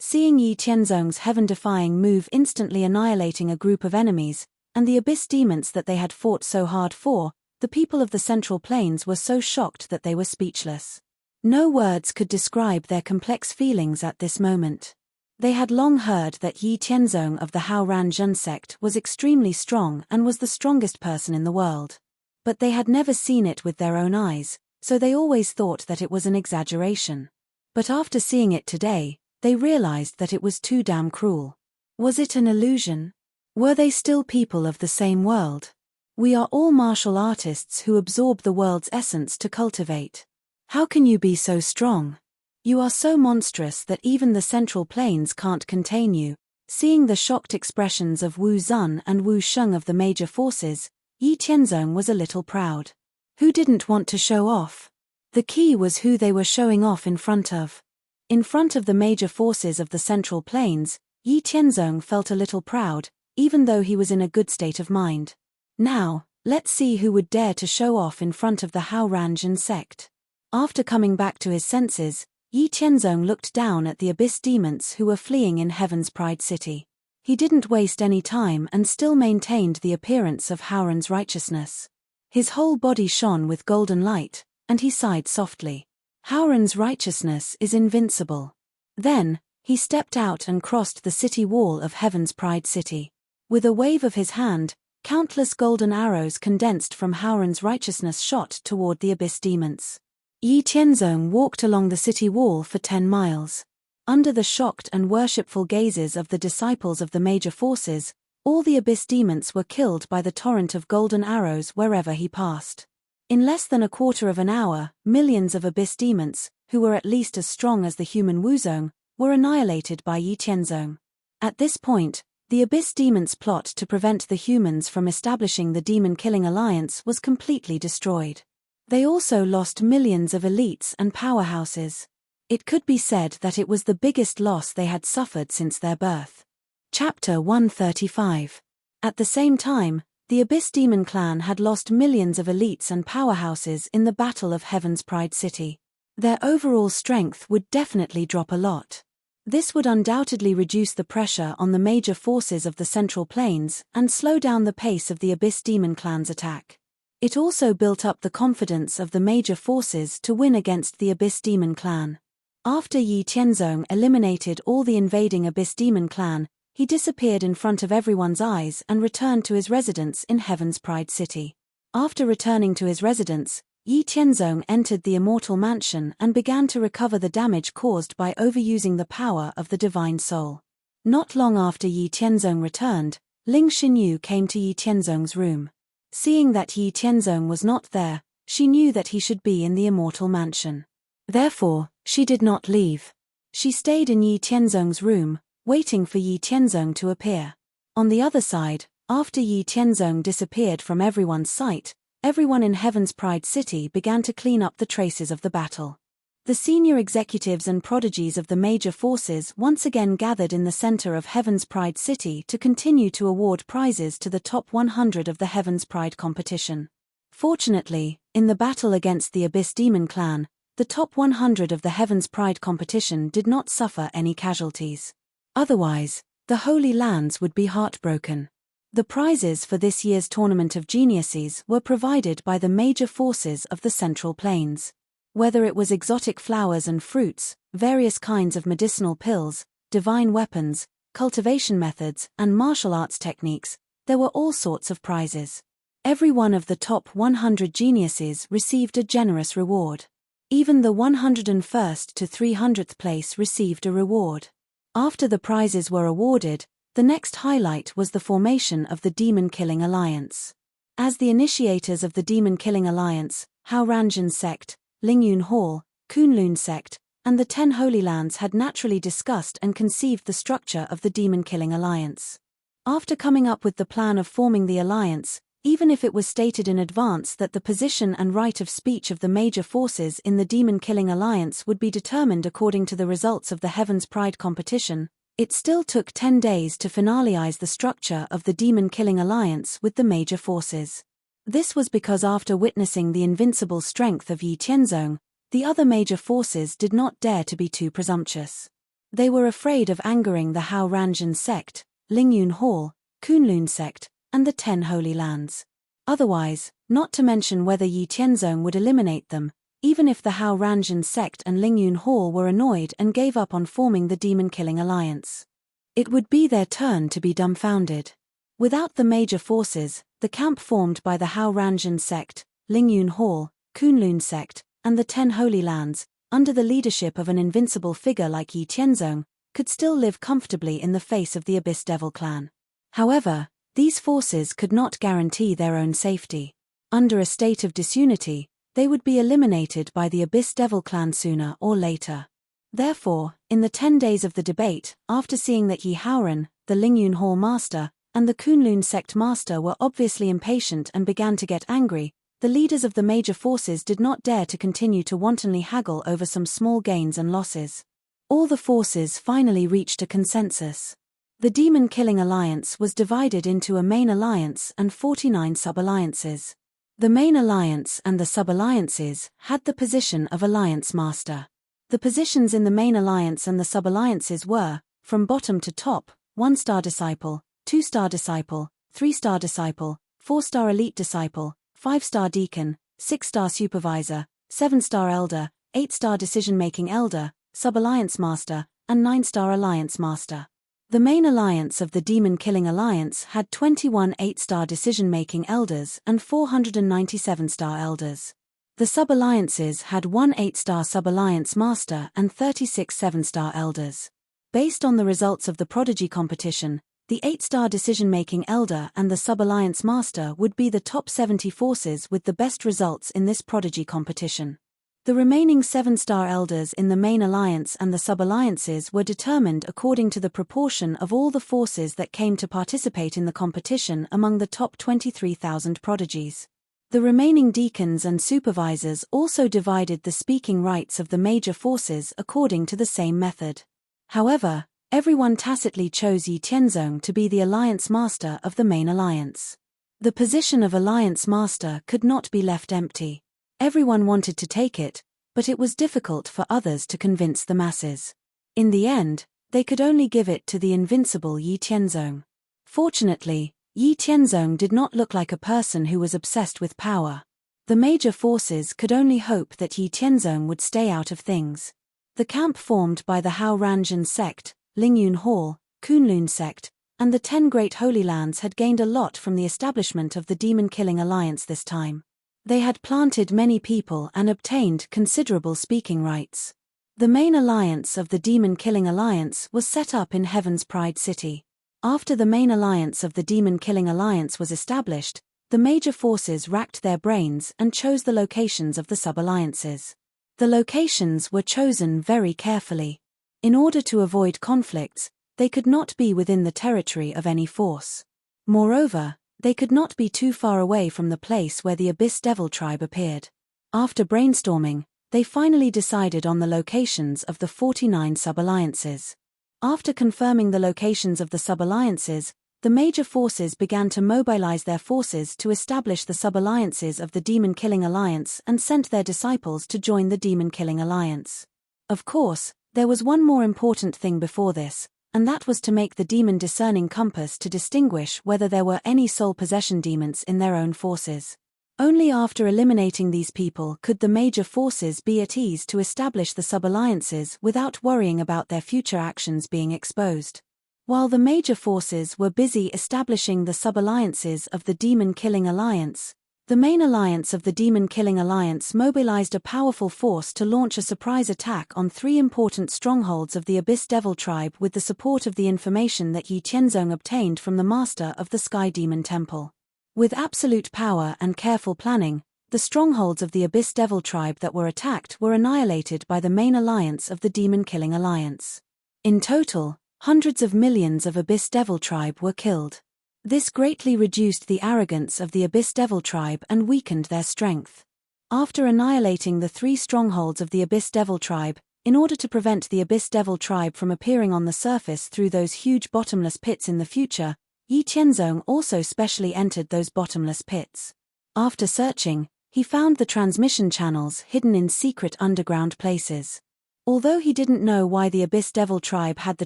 Seeing Yi Tianzong's heaven-defying move instantly annihilating a group of enemies, and the abyss demons that they had fought so hard for, the people of the Central Plains were so shocked that they were speechless. No words could describe their complex feelings at this moment. They had long heard that Yi Tianzong of the Haoran Zhen sect was extremely strong and was the strongest person in the world. But they had never seen it with their own eyes, so they always thought that it was an exaggeration. But after seeing it today, they realized that it was too damn cruel. Was it an illusion? Were they still people of the same world? We are all martial artists who absorb the world's essence to cultivate. How can you be so strong? You are so monstrous that even the Central Plains can't contain you. Seeing the shocked expressions of Wu Zun and Wu Sheng of the major forces, Yi Tianzong was a little proud. Who didn't want to show off? The key was who they were showing off in front of. In front of the major forces of the Central Plains, Yi Tianzong felt a little proud, even though he was in a good state of mind. Now, let's see who would dare to show off in front of the Haoran Zhen sect. After coming back to his senses, Yi Tianzong looked down at the abyss demons who were fleeing in Heaven's Pride City. He didn't waste any time and still maintained the appearance of Haoran's righteousness. His whole body shone with golden light, and he sighed softly. Haoran's righteousness is invincible. Then, he stepped out and crossed the city wall of Heaven's Pride City. With a wave of his hand, countless golden arrows condensed from Haoran's righteousness shot toward the abyss demons. Yi Tianzong walked along the city wall for 10 miles. Under the shocked and worshipful gazes of the disciples of the major forces, all the abyss demons were killed by the torrent of golden arrows wherever he passed. In less than a quarter of an hour, millions of abyss demons, who were at least as strong as the human Wuzong, were annihilated by Yi Tianzong. At this point, the abyss demons' plot to prevent the humans from establishing the demon-killing alliance was completely destroyed. They also lost millions of elites and powerhouses. It could be said that it was the biggest loss they had suffered since their birth. Chapter 135. At the same time, the Abyss Demon clan had lost millions of elites and powerhouses in the Battle of Heaven's Pride City. Their overall strength would definitely drop a lot. This would undoubtedly reduce the pressure on the major forces of the Central Plains and slow down the pace of the Abyss Demon clan's attack. It also built up the confidence of the major forces to win against the Abyss Demon clan. After Yi Tianzong eliminated all the invading Abyss Demon clan, he disappeared in front of everyone's eyes and returned to his residence in Heaven's Pride City. After returning to his residence, Yi Tianzong entered the Immortal Mansion and began to recover the damage caused by overusing the power of the Divine Soul. Not long after Yi Tianzong returned, Ling Xinyu came to Yi Tianzong's room. Seeing that Yi Tianzong was not there, she knew that he should be in the Immortal Mansion. Therefore, she did not leave. She stayed in Yi Tianzong's room, waiting for Yi Tianzong to appear. On the other side, after Yi Tianzong disappeared from everyone's sight, everyone in Heaven's Pride City began to clean up the traces of the battle. The senior executives and prodigies of the major forces once again gathered in the center of Heaven's Pride City to continue to award prizes to the top 100 of the Heaven's Pride competition. Fortunately, in the battle against the Abyss Demon clan, the top 100 of the Heaven's Pride competition did not suffer any casualties. Otherwise, the Holy Lands would be heartbroken. The prizes for this year's Tournament of Geniuses were provided by the major forces of the Central Plains. Whether it was exotic flowers and fruits, various kinds of medicinal pills, divine weapons, cultivation methods, and martial arts techniques, there were all sorts of prizes. Every one of the top 100 geniuses received a generous reward. Even the 101st to 300th place received a reward. After the prizes were awarded, the next highlight was the formation of the Demon Killing Alliance. As the initiators of the Demon Killing Alliance, Haoran Zhen sect, Lingyun Hall, Kunlun sect, and the 10 Holy Lands had naturally discussed and conceived the structure of the Demon Killing Alliance. After coming up with the plan of forming the alliance, even if it was stated in advance that the position and right of speech of the major forces in the demon-killing alliance would be determined according to the results of the Heaven's Pride competition. It still took 10 days to finalize the structure of the demon-killing alliance with the major forces. This was because after witnessing the invincible strength of Yi Tianzong, the other major forces did not dare to be too presumptuous. They were afraid of angering the Hao Ranjin sect, Lingyun Hall, Kunlun sect, and the 10 Holy Lands. Otherwise, not to mention whether Yi Tianzong would eliminate them, even if the Hao Ranjin sect and Lingyun Hall were annoyed and gave up on forming the demon-killing alliance. It would be their turn to be dumbfounded. Without the major forces, the camp formed by the Hao Ranjin sect, Lingyun Hall, Kunlun sect, and the 10 Holy Lands, under the leadership of an invincible figure like Yi Tianzong, could still live comfortably in the face of the Abyss Devil clan. However, these forces could not guarantee their own safety. Under a state of disunity, they would be eliminated by the Abyss Devil clan sooner or later. Therefore, in the 10 days of the debate, after seeing that Yi Haoran, the Lingyun Hall master, and the Kunlun sect master were obviously impatient and began to get angry, the leaders of the major forces did not dare to continue to wantonly haggle over some small gains and losses. All the forces finally reached a consensus. The demon-killing alliance was divided into a main alliance and 49 sub-alliances. The main alliance and the sub-alliances had the position of alliance master. The positions in the main alliance and the sub-alliances were, from bottom to top, 1-star disciple, 2-star disciple, 3-star disciple, 4-star elite disciple, 5-star deacon, 6-star supervisor, 7-star elder, 8-star decision-making elder, sub-alliance master, and 9-star alliance master. The main alliance of the demon-killing alliance had 21 8-star decision-making elders and 497-star elders. The sub-alliances had 1 8-star sub-alliance master and 36 7-star elders. Based on the results of the prodigy competition, the 8-star decision-making elder and the sub-alliance master would be the top 70 forces with the best results in this prodigy competition. The remaining 7-star elders in the main alliance and the sub-alliances were determined according to the proportion of all the forces that came to participate in the competition among the top 23,000 prodigies. The remaining deacons and supervisors also divided the speaking rights of the major forces according to the same method. However, everyone tacitly chose Yi Tianzong to be the alliance master of the main alliance. The position of alliance master could not be left empty. Everyone wanted to take it, but it was difficult for others to convince the masses. In the end, they could only give it to the invincible Yi Tianzong. Fortunately, Yi Tianzong did not look like a person who was obsessed with power. The major forces could only hope that Yi Tianzong would stay out of things. The camp formed by the Hao Ranjin sect, Lingyun Hall, Kunlun sect, and the 10 Great Holy Lands had gained a lot from the establishment of the demon-killing alliance this time. They had planted many people and obtained considerable speaking rights. The main alliance of the demon-killing alliance was set up in Heaven's Pride City. After the main alliance of the demon-killing alliance was established, the major forces racked their brains and chose the locations of the sub-alliances. The locations were chosen very carefully. In order to avoid conflicts, they could not be within the territory of any force. Moreover, they could not be too far away from the place where the Abyss Devil tribe appeared. After brainstorming, they finally decided on the locations of the 49 sub-alliances. After confirming the locations of the sub-alliances, the major forces began to mobilize their forces to establish the sub-alliances of the Demon-Killing Alliance and sent their disciples to join the Demon-Killing Alliance. Of course, there was one more important thing before this, and that was to make the demon discerning compass to distinguish whether there were any soul possession demons in their own forces. Only after eliminating these people could the major forces be at ease to establish the sub-alliances without worrying about their future actions being exposed. While the major forces were busy establishing the sub-alliances of the Demon-Killing Alliance, the main alliance of the Demon-Killing Alliance mobilized a powerful force to launch a surprise attack on 3 important strongholds of the Abyss Devil tribe with the support of the information that Yi Tianzong obtained from the master of the Sky Demon Temple. With absolute power and careful planning, the strongholds of the Abyss Devil tribe that were attacked were annihilated by the main alliance of the Demon-Killing Alliance. In total, hundreds of millions of Abyss Devil tribe were killed. This greatly reduced the arrogance of the Abyss Devil tribe and weakened their strength. After annihilating the 3 strongholds of the Abyss Devil tribe, in order to prevent the Abyss Devil tribe from appearing on the surface through those huge bottomless pits in the future, Yi Qianzong also specially entered those bottomless pits. After searching, he found the transmission channels hidden in secret underground places. Although he didn't know why the Abyss Devil tribe had the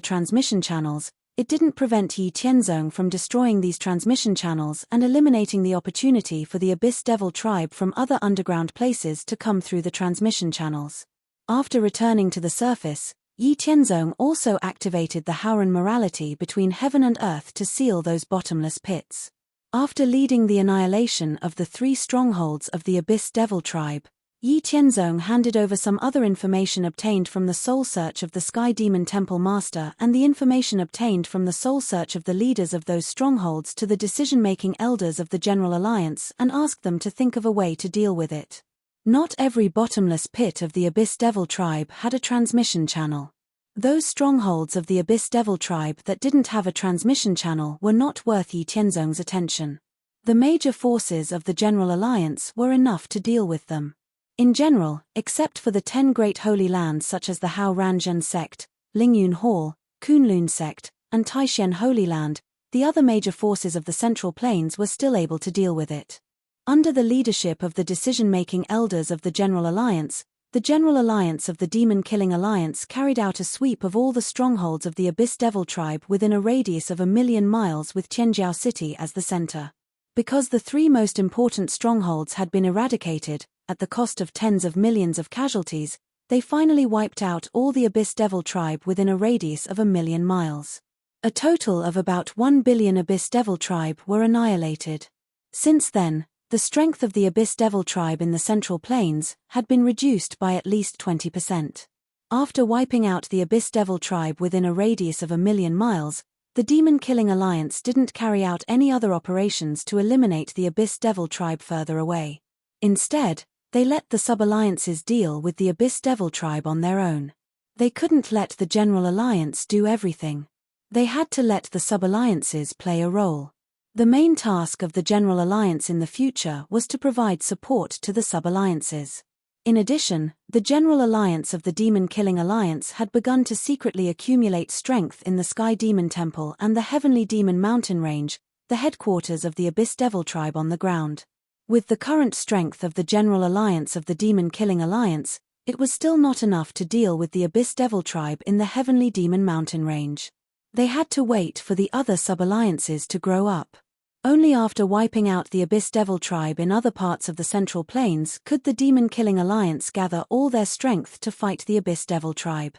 transmission channels, it didn't prevent Yi Qianzong from destroying these transmission channels and eliminating the opportunity for the Abyss Devil tribe from other underground places to come through the transmission channels. After returning to the surface, Yi Qianzong also activated the Howran morality between heaven and earth to seal those bottomless pits. After leading the annihilation of the 3 strongholds of the Abyss Devil tribe, Yi Qianzong handed over some other information obtained from the soul search of the Sky Demon Temple Master and the information obtained from the soul search of the leaders of those strongholds to the decision-making elders of the General Alliance and asked them to think of a way to deal with it. Not every bottomless pit of the Abyss Devil tribe had a transmission channel. Those strongholds of the Abyss Devil tribe that didn't have a transmission channel were not worth Yi Qianzong's attention. The major forces of the General Alliance were enough to deal with them. In general, except for the 10 great holy lands such as the Hao Ranzhen sect, Lingyun Hall, Kunlun sect, and Taishen Holy Land, the other major forces of the Central Plains were still able to deal with it. Under the leadership of the decision-making elders of the General Alliance, the General Alliance of the Demon-Killing Alliance carried out a sweep of all the strongholds of the Abyss Devil tribe within a radius of 1,000,000 miles with Tianjiao City as the center. Because the 3 most important strongholds had been eradicated, at the cost of tens of millions of casualties, they finally wiped out all the Abyss Devil tribe within a radius of 1,000,000 miles. A total of about 1 billion Abyss Devil tribe were annihilated. Since then, the strength of the Abyss Devil tribe in the Central Plains had been reduced by at least 20%. After wiping out the Abyss Devil tribe within a radius of 1,000,000 miles, the Demon-Killing Alliance didn't carry out any other operations to eliminate the Abyss Devil tribe further away. Instead, they let the sub-alliances deal with the Abyss Devil tribe on their own. They couldn't let the General Alliance do everything. They had to let the sub-alliances play a role. The main task of the General Alliance in the future was to provide support to the sub-alliances. In addition, the General Alliance of the Demon-Killing Alliance had begun to secretly accumulate strength in the Sky Demon Temple and the Heavenly Demon Mountain Range, the headquarters of the Abyss Devil tribe on the ground. With the current strength of the General Alliance of the Demon-Killing Alliance, it was still not enough to deal with the Abyss Devil tribe in the Heavenly Demon Mountain Range. They had to wait for the other sub-alliances to grow up. Only after wiping out the Abyss Devil tribe in other parts of the Central Plains could the Demon-Killing Alliance gather all their strength to fight the Abyss Devil tribe.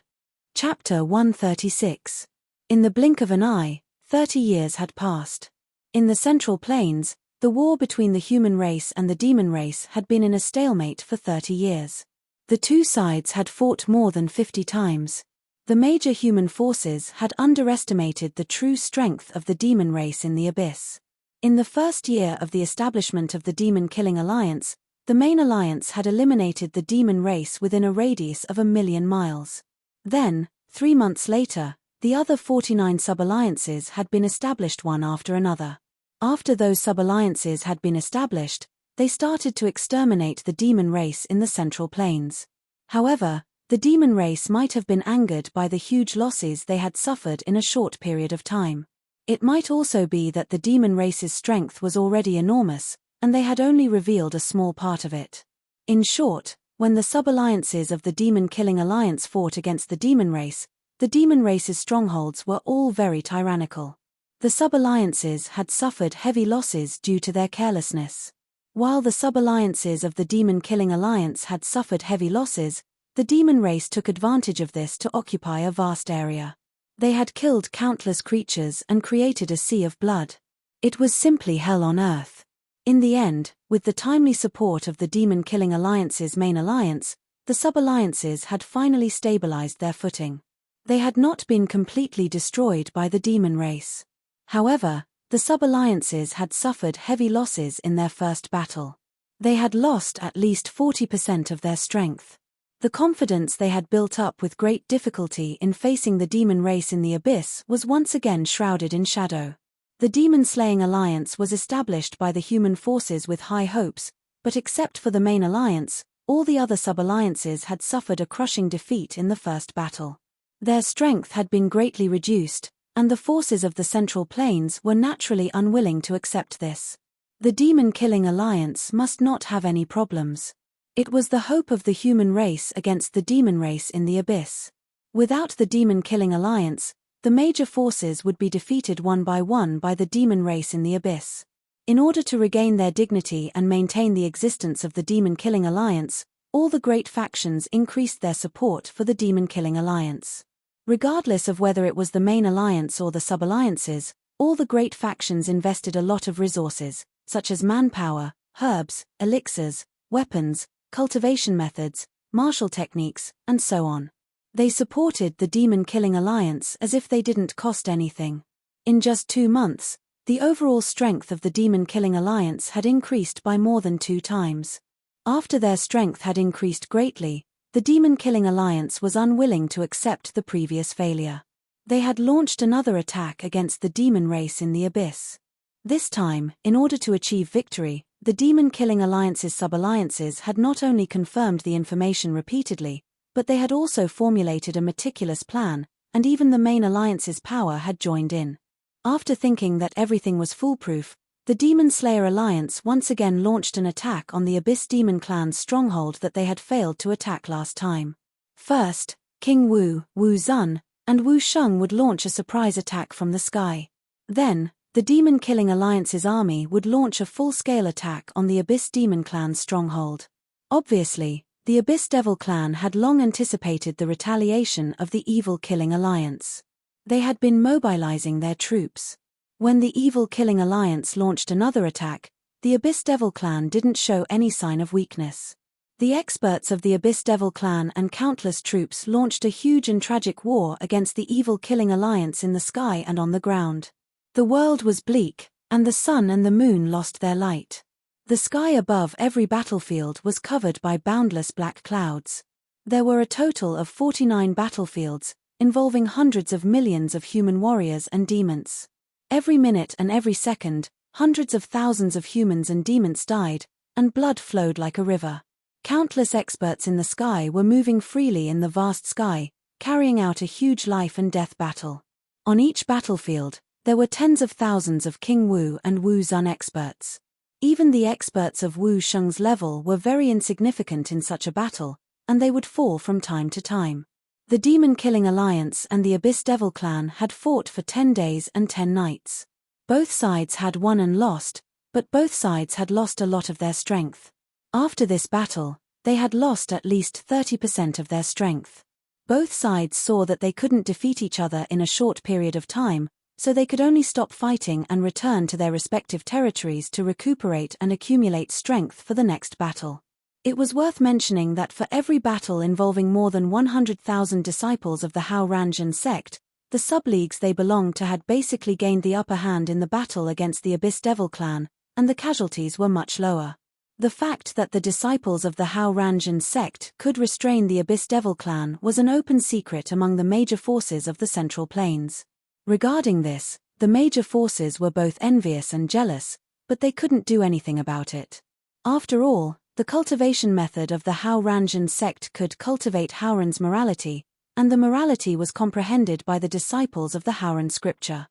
Chapter 136. In the blink of an eye, 30 years had passed. In the Central Plains, the war between the human race and the demon race had been in a stalemate for 30 years. The 2 sides had fought more than 50 times. The major human forces had underestimated the true strength of the demon race in the abyss. In the first year of the establishment of the Demon-Killing Alliance, the main alliance had eliminated the demon race within a radius of 1,000,000 miles. Then, 3 months later, the other 49 sub-alliances had been established one after another. After those sub-alliances had been established, they started to exterminate the demon race in the Central Plains. However, the demon race might have been angered by the huge losses they had suffered in a short period of time. It might also be that the demon race's strength was already enormous, and they had only revealed a small part of it. In short, when the sub-alliances of the Demon-Killing Alliance fought against the demon race's strongholds were all very tyrannical. The sub-alliances had suffered heavy losses due to their carelessness. While the sub-alliances of the Demon-Killing Alliance had suffered heavy losses, the demon race took advantage of this to occupy a vast area. They had killed countless creatures and created a sea of blood. It was simply hell on earth. In the end, with the timely support of the Demon-Killing Alliance's main alliance, the sub-alliances had finally stabilized their footing. They had not been completely destroyed by the demon race. However, the sub-alliances had suffered heavy losses in their first battle. They had lost at least 40% of their strength. The confidence they had built up with great difficulty in facing the demon race in the abyss was once again shrouded in shadow. The demon-slaying alliance was established by the human forces with high hopes, but except for the main alliance, all the other sub-alliances had suffered a crushing defeat in the first battle. Their strength had been greatly reduced, and the forces of the Central Plains were naturally unwilling to accept this. The demon-killing alliance must not have any problems. It was the hope of the human race against the demon race in the abyss. Without the demon-killing alliance, the major forces would be defeated one by the demon race in the abyss. In order to regain their dignity and maintain the existence of the demon-killing alliance, all the great factions increased their support for the demon-killing alliance. Regardless of whether it was the main alliance or the sub-alliances, all the great factions invested a lot of resources, such as manpower, herbs, elixirs, weapons, cultivation methods, martial techniques, and so on. They supported the demon-killing alliance as if they didn't cost anything. In just 2 months, the overall strength of the demon-killing alliance had increased by more than 2 times. After their strength had increased greatly, the demon-killing alliance was unwilling to accept the previous failure. They had launched another attack against the demon race in the abyss. This time, in order to achieve victory, the demon-killing alliance's sub-alliances had not only confirmed the information repeatedly, but they had also formulated a meticulous plan, and even the main alliance's power had joined in. After thinking that everything was foolproof, the Demon Slayer Alliance once again launched an attack on the Abyss Demon Clan's stronghold that they had failed to attack last time. First, King Wu, Wu Zun, and Wu Sheng would launch a surprise attack from the sky. Then, the Demon-Killing Alliance's army would launch a full-scale attack on the Abyss Demon Clan's stronghold. Obviously, the Abyss Devil Clan had long anticipated the retaliation of the Evil Killing Alliance. They had been mobilizing their troops. When the Evil Killing Alliance launched another attack, the Abyss Devil Clan didn't show any sign of weakness. The experts of the Abyss Devil Clan and countless troops launched a huge and tragic war against the Evil Killing Alliance in the sky and on the ground. The world was bleak, and the sun and the moon lost their light. The sky above every battlefield was covered by boundless black clouds. There were a total of 49 battlefields, involving hundreds of millions of human warriors and demons. Every minute and every second, hundreds of thousands of humans and demons died, and blood flowed like a river. Countless experts in the sky were moving freely in the vast sky, carrying out a huge life and death battle. On each battlefield, there were tens of thousands of King Wu and Wu Zun experts. Even the experts of Wu Sheng's level were very insignificant in such a battle, and they would fall from time to time. The Demon-Killing Alliance and the Abyss Devil Clan had fought for 10 days and 10 nights. Both sides had won and lost, but both sides had lost a lot of their strength. After this battle, they had lost at least 30% of their strength. Both sides saw that they couldn't defeat each other in a short period of time, so they could only stop fighting and return to their respective territories to recuperate and accumulate strength for the next battle. It was worth mentioning that for every battle involving more than 100,000 disciples of the Hao Ranjin sect, the sub-leagues they belonged to had basically gained the upper hand in the battle against the Abyss Devil Clan, and the casualties were much lower. The fact that the disciples of the Hao Ranjin sect could restrain the Abyss Devil Clan was an open secret among the major forces of the Central Plains. Regarding this, the major forces were both envious and jealous, but they couldn't do anything about it. After all, the cultivation method of the Hao Ranjin sect could cultivate Haoran's morality, and the morality was comprehended by the disciples of the Haoran scripture.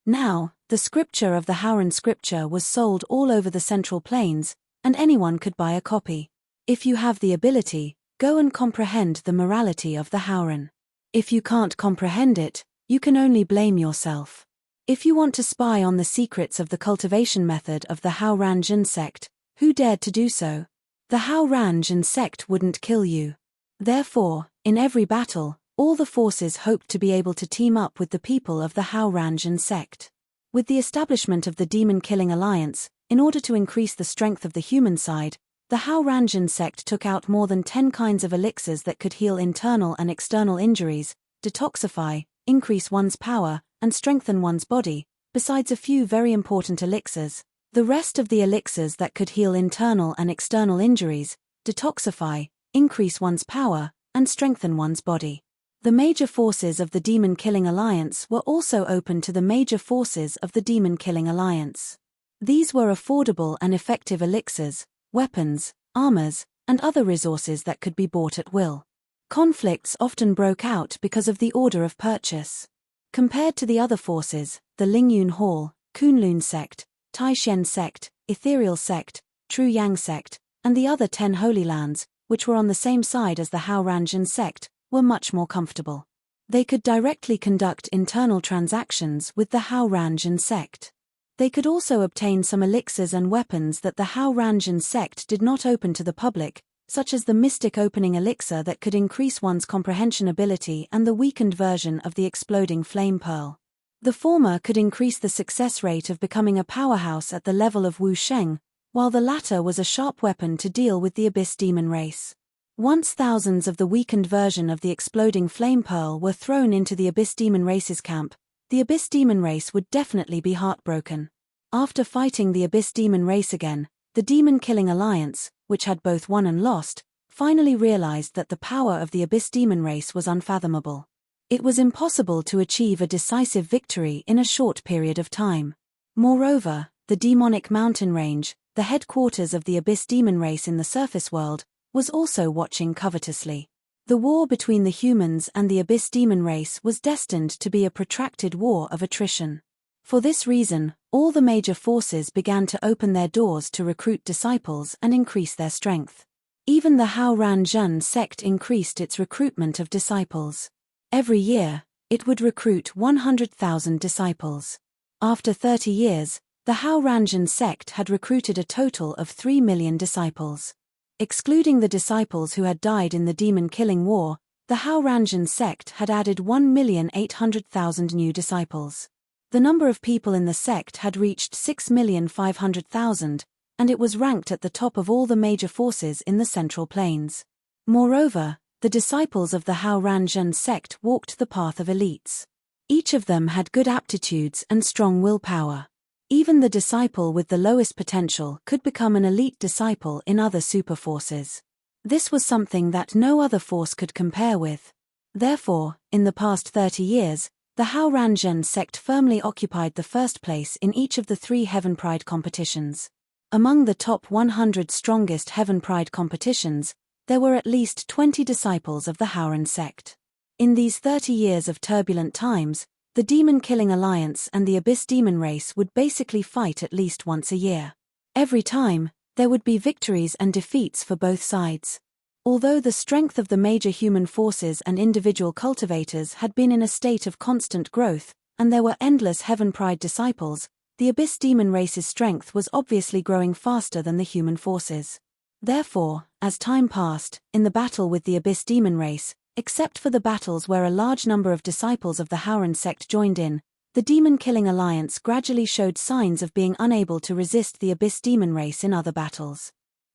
Now, the scripture of the Haoran scripture was sold all over the Central Plains, and anyone could buy a copy. If you have the ability, go and comprehend the morality of the Haoran. If you can't comprehend it, you can only blame yourself. If you want to spy on the secrets of the cultivation method of the Hao Ranjin sect, who dared to do so? The Hao Ranjin sect wouldn't kill you. Therefore, in every battle, all the forces hoped to be able to team up with the people of the Hao Ranjin sect. With the establishment of the Demon-Killing Alliance, in order to increase the strength of the human side, the Hao Ranjin sect took out more than 10 kinds of elixirs that could heal internal and external injuries, detoxify, increase one's power, and strengthen one's body, besides a few very important elixirs. The rest of the elixirs that could heal internal and external injuries, detoxify, increase one's power, and strengthen one's body. The major forces of the demon-killing alliance were also open to the major forces of the demon-killing alliance. These were affordable and effective elixirs, weapons, armors, and other resources that could be bought at will. Conflicts often broke out because of the order of purchase. Compared to the other forces, the Lingyun Hall, Kunlun sect, Taishen sect, Ethereal sect, True Yang sect, and the other 10 Holy Lands, which were on the same side as the Haoranzhen sect, were much more comfortable. They could directly conduct internal transactions with the Haoranzhen sect. They could also obtain some elixirs and weapons that the Haoranzhen sect did not open to the public, such as the mystic opening elixir that could increase one's comprehension ability and the weakened version of the exploding flame pearl. The former could increase the success rate of becoming a powerhouse at the level of Wu Sheng, while the latter was a sharp weapon to deal with the Abyss Demon race. Once thousands of the weakened version of the exploding flame pearl were thrown into the Abyss Demon race's camp, the Abyss Demon race would definitely be heartbroken. After fighting the Abyss Demon race again, the Demon-Killing Alliance, which had both won and lost, finally realized that the power of the Abyss Demon race was unfathomable. It was impossible to achieve a decisive victory in a short period of time. Moreover, the Demonic Mountain Range, the headquarters of the Abyss Demon race in the surface world, was also watching covetously. The war between the humans and the Abyss Demon race was destined to be a protracted war of attrition. For this reason, all the major forces began to open their doors to recruit disciples and increase their strength. Even the Haoranzhen sect increased its recruitment of disciples. Every year, it would recruit 100,000 disciples. After 30 years, the Haoranzhen sect had recruited a total of 3 million disciples. Excluding the disciples who had died in the demon-killing war, the Haoranzhen sect had added 1,800,000 new disciples. The number of people in the sect had reached 6,500,000, and it was ranked at the top of all the major forces in the Central Plains. Moreover, the disciples of the Haoranzhen sect walked the path of elites. Each of them had good aptitudes and strong willpower. Even the disciple with the lowest potential could become an elite disciple in other super forces. This was something that no other force could compare with. Therefore, in the past 30 years, the Haoranzhen sect firmly occupied the first place in each of the 3 Heaven Pride competitions. Among the top 100 strongest Heaven Pride competitions, there were at least 20 disciples of the Haoran sect. In these 30 years of turbulent times, the Demon-Killing Alliance and the Abyss Demon race would basically fight at least once a year. Every time, there would be victories and defeats for both sides. Although the strength of the major human forces and individual cultivators had been in a state of constant growth, and there were endless Heaven Pride disciples, the Abyss Demon race's strength was obviously growing faster than the human forces. Therefore, as time passed, in the battle with the Abyss Demon race, except for the battles where a large number of disciples of the Haoran sect joined in, the Demon-Killing Alliance gradually showed signs of being unable to resist the Abyss Demon race in other battles.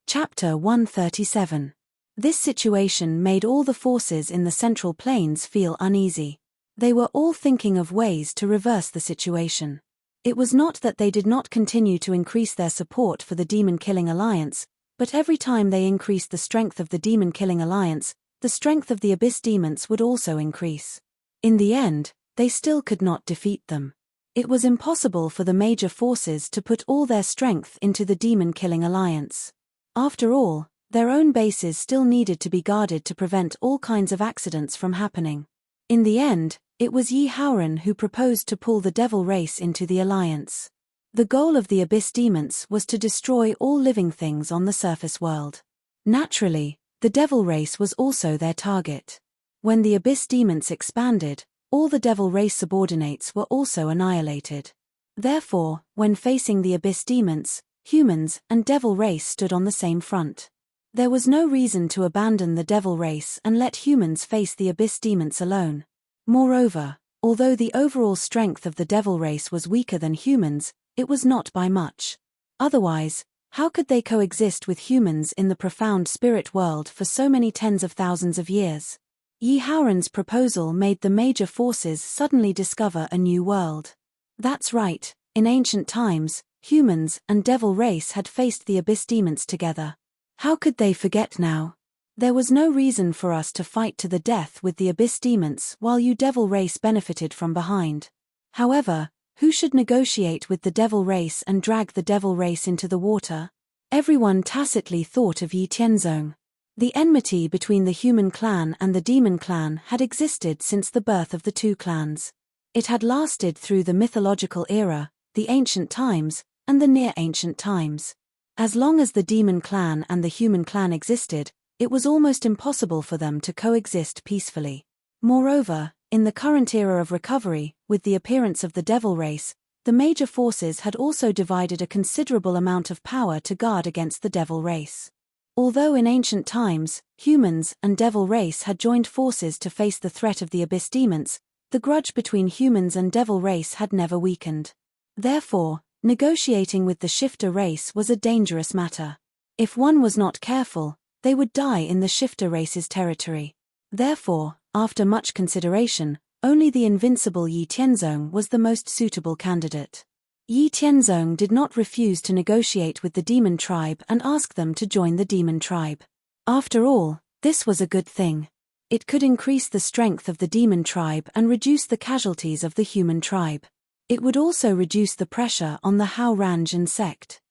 Chapter 137. This situation made all the forces in the Central Plains feel uneasy. They were all thinking of ways to reverse the situation. It was not that they did not continue to increase their support for the Demon-Killing Alliance, but every time they increased the strength of the Demon-Killing Alliance, the strength of the Abyss Demons would also increase. In the end, they still could not defeat them. It was impossible for the major forces to put all their strength into the Demon-Killing Alliance. After all, their own bases still needed to be guarded to prevent all kinds of accidents from happening. In the end, it was Yi Haoran who proposed to pull the Devil race into the alliance. The goal of the Abyss Demons was to destroy all living things on the surface world. Naturally, the Devil race was also their target. When the Abyss Demons expanded, all the Devil race subordinates were also annihilated. Therefore, when facing the Abyss Demons, humans and Devil race stood on the same front. There was no reason to abandon the Devil race and let humans face the Abyss Demons alone. Moreover, although the overall strength of the Devil race was weaker than humans, it was not by much. Otherwise, how could they coexist with humans in the profound spirit world for so many tens of thousands of years? Yi Haoran's proposal made the major forces suddenly discover a new world. That's right, in ancient times, humans and Devil race had faced the Abyss Demons together. How could they forget now? There was no reason for us to fight to the death with the abyss demons while you devil race benefited from behind. However, who should negotiate with the devil race and drag the devil race into the water? Everyone tacitly thought of Yi Tianzong. The enmity between the human clan and the demon clan had existed since the birth of the two clans. It had lasted through the mythological era, the ancient times, and the near-ancient times. As long as the demon clan and the human clan existed, it was almost impossible for them to coexist peacefully. Moreover, in the current era of recovery, with the appearance of the devil race, the major forces had also divided a considerable amount of power to guard against the devil race. Although in ancient times, humans and devil race had joined forces to face the threat of the abyss demons, the grudge between humans and devil race had never weakened. Therefore, negotiating with the shifter race was a dangerous matter. If one was not careful, they would die in the shifter race's territory. Therefore, after much consideration, only the invincible Yi Tianzong was the most suitable candidate. Yi Tianzong did not refuse to negotiate with the demon tribe and ask them to join the demon tribe. After all, this was a good thing. It could increase the strength of the demon tribe and reduce the casualties of the human tribe. It would also reduce the pressure on the Hao Ranjin sect.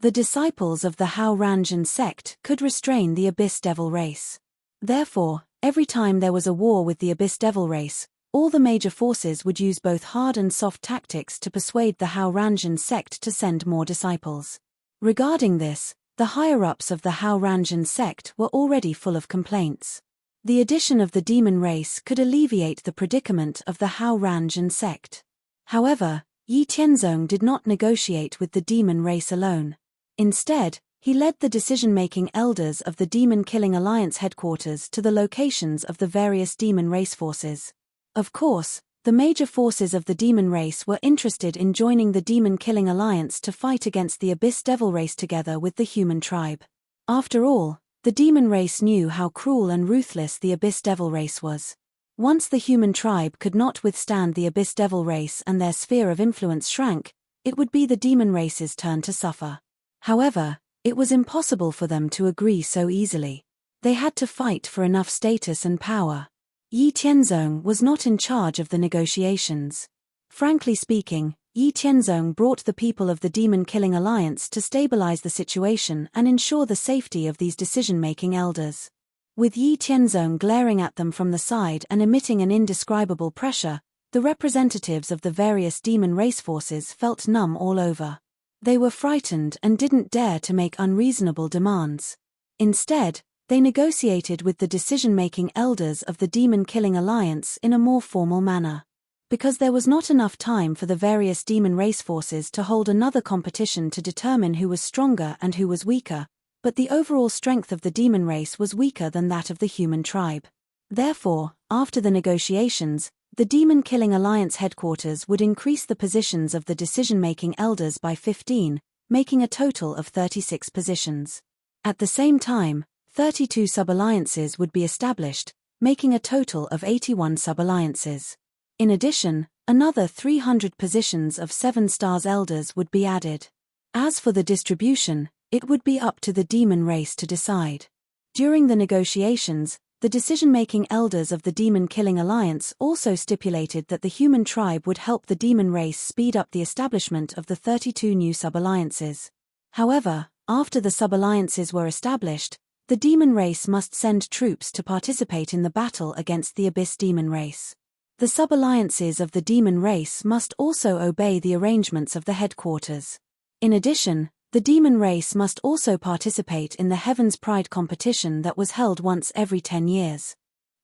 The disciples of the Hao Ranjin sect could restrain the abyss devil race. Therefore, every time there was a war with the abyss devil race, all the major forces would use both hard and soft tactics to persuade the Hao Ranjin sect to send more disciples. Regarding this, the higher-ups of the Hao Ranjin sect were already full of complaints. The addition of the demon race could alleviate the predicament of the Hao Ranjin sect. However, Yi Tianzong did not negotiate with the demon race alone. Instead, he led the decision-making elders of the Demon Killing Alliance headquarters to the locations of the various demon race forces. Of course, the major forces of the demon race were interested in joining the Demon Killing Alliance to fight against the abyss devil race together with the human tribe. After all, the demon race knew how cruel and ruthless the abyss devil race was. Once the human tribe could not withstand the abyss devil race and their sphere of influence shrank, it would be the demon race's turn to suffer. However, it was impossible for them to agree so easily. They had to fight for enough status and power. Yi Tianzong was not in charge of the negotiations. Frankly speaking, Yi Tianzong brought the people of the Demon Killing Alliance to stabilize the situation and ensure the safety of these decision-making elders. With Yi Tianzong glaring at them from the side and emitting an indescribable pressure, the representatives of the various demon race forces felt numb all over. They were frightened and didn't dare to make unreasonable demands. Instead, they negotiated with the decision-making elders of the Demon Killing Alliance in a more formal manner. Because there was not enough time for the various demon race forces to hold another competition to determine who was stronger and who was weaker, but the overall strength of the demon race was weaker than that of the human tribe. Therefore, after the negotiations, the Demon Killing Alliance headquarters would increase the positions of the decision-making elders by 15, making a total of 36 positions. At the same time, 32 sub-alliances would be established, making a total of 81 sub-alliances. In addition, another 300 positions of 7 stars elders would be added. As for the distribution, it would be up to the demon race to decide. During the negotiations, the decision-making elders of the Demon Killing Alliance also stipulated that the human tribe would help the demon race speed up the establishment of the 32 new sub-alliances. However, after the sub-alliances were established, the demon race must send troops to participate in the battle against the abyss demon race. The sub-alliances of the demon race must also obey the arrangements of the headquarters. In addition, the demon race must also participate in the Heaven's Pride competition that was held once every 10 years.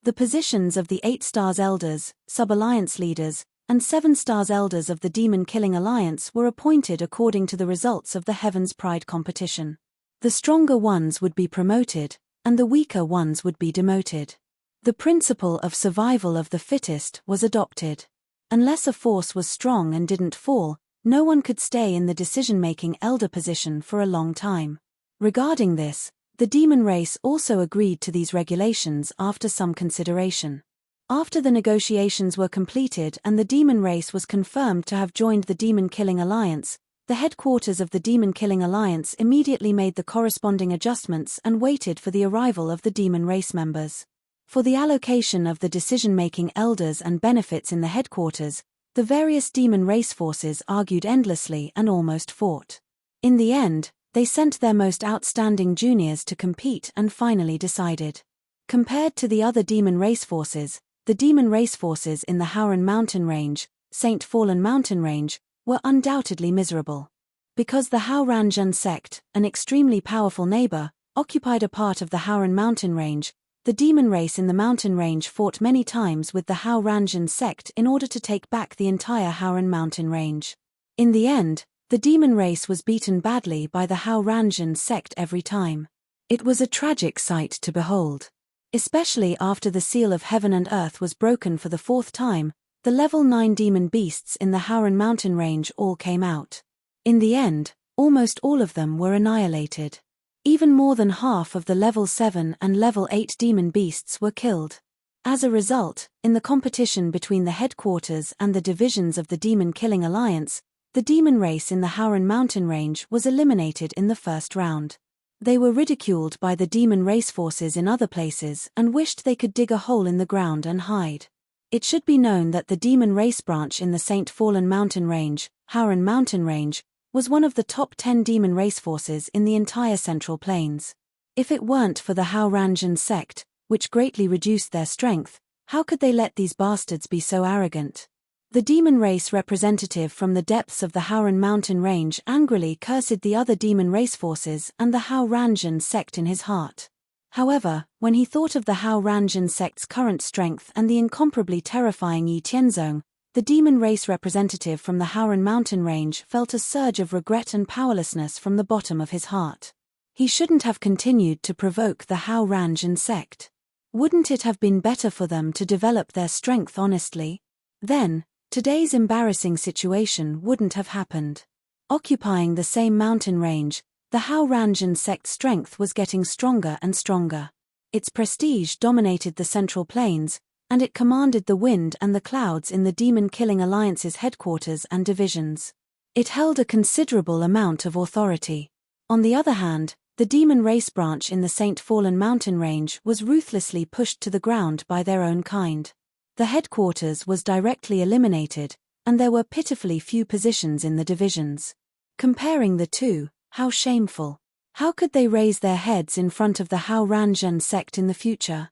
The positions of the 8 stars elders, sub-alliance leaders, and 7 stars elders of the Demon Killing Alliance were appointed according to the results of the Heaven's Pride competition. The stronger ones would be promoted, and the weaker ones would be demoted. The principle of survival of the fittest was adopted. Unless a force was strong and didn't fall, no one could stay in the decision-making elder position for a long time. Regarding this, the demon race also agreed to these regulations after some consideration. After the negotiations were completed and the demon race was confirmed to have joined the Demon Killing Alliance, The headquarters of the demon-killing alliance immediately made the corresponding adjustments and waited for the arrival of the demon race members. For the allocation of the decision-making elders and benefits in the headquarters, the various demon race forces argued endlessly and almost fought. In the end, they sent their most outstanding juniors to compete and finally decided. Compared to the other demon race forces, the demon race forces in the Howran mountain range, Saint Fallen mountain range, were undoubtedly miserable. Because the Howranjan sect, an extremely powerful neighbor, occupied a part of the Howran mountain range, the demon race in the mountain range fought many times with the Howranjan sect in order to take back the entire Howran mountain range. In the end, the demon race was beaten badly by the Howranjan sect every time. It was a tragic sight to behold. Especially after the seal of heaven and earth was broken for the fourth time, the level 9 demon beasts in the Howran mountain range all came out. In the end, almost all of them were annihilated. Even more than half of the level 7 and level 8 demon beasts were killed. As a result, in the competition between the headquarters and the divisions of the demon-killing alliance, the demon race in the Howran mountain range was eliminated in the first round. They were ridiculed by the demon race forces in other places and wished they could dig a hole in the ground and hide. It should be known that the demon race branch in the Saint Fallen mountain range, Howran mountain range, was one of the top 10 demon race forces in the entire Central Plains. If it weren't for the Howranjan sect, which greatly reduced their strength, how could they let these bastards be so arrogant? The demon race representative from the depths of the Howran mountain range angrily cursed the other demon race forces and the Howranjan sect in his heart. However, when he thought of the Howranjan sect's current strength and the incomparably terrifying Yi Tianzong, the demon race representative from the Howran mountain range felt a surge of regret and powerlessness from the bottom of his heart. He shouldn't have continued to provoke the Howranjan sect. Wouldn't it have been better for them to develop their strength honestly? Then, today's embarrassing situation wouldn't have happened. Occupying the same mountain range, the Howranjan sect's strength was getting stronger and stronger. Its prestige dominated the Central Plains, and it commanded the wind and the clouds in the demon-killing alliance's headquarters and divisions. It held a considerable amount of authority. On the other hand, the demon race branch in the Saint Fallen mountain range was ruthlessly pushed to the ground by their own kind. The headquarters was directly eliminated, and there were pitifully few positions in the divisions. Comparing the two, how shameful. How could they raise their heads in front of the Howranjan sect in the future?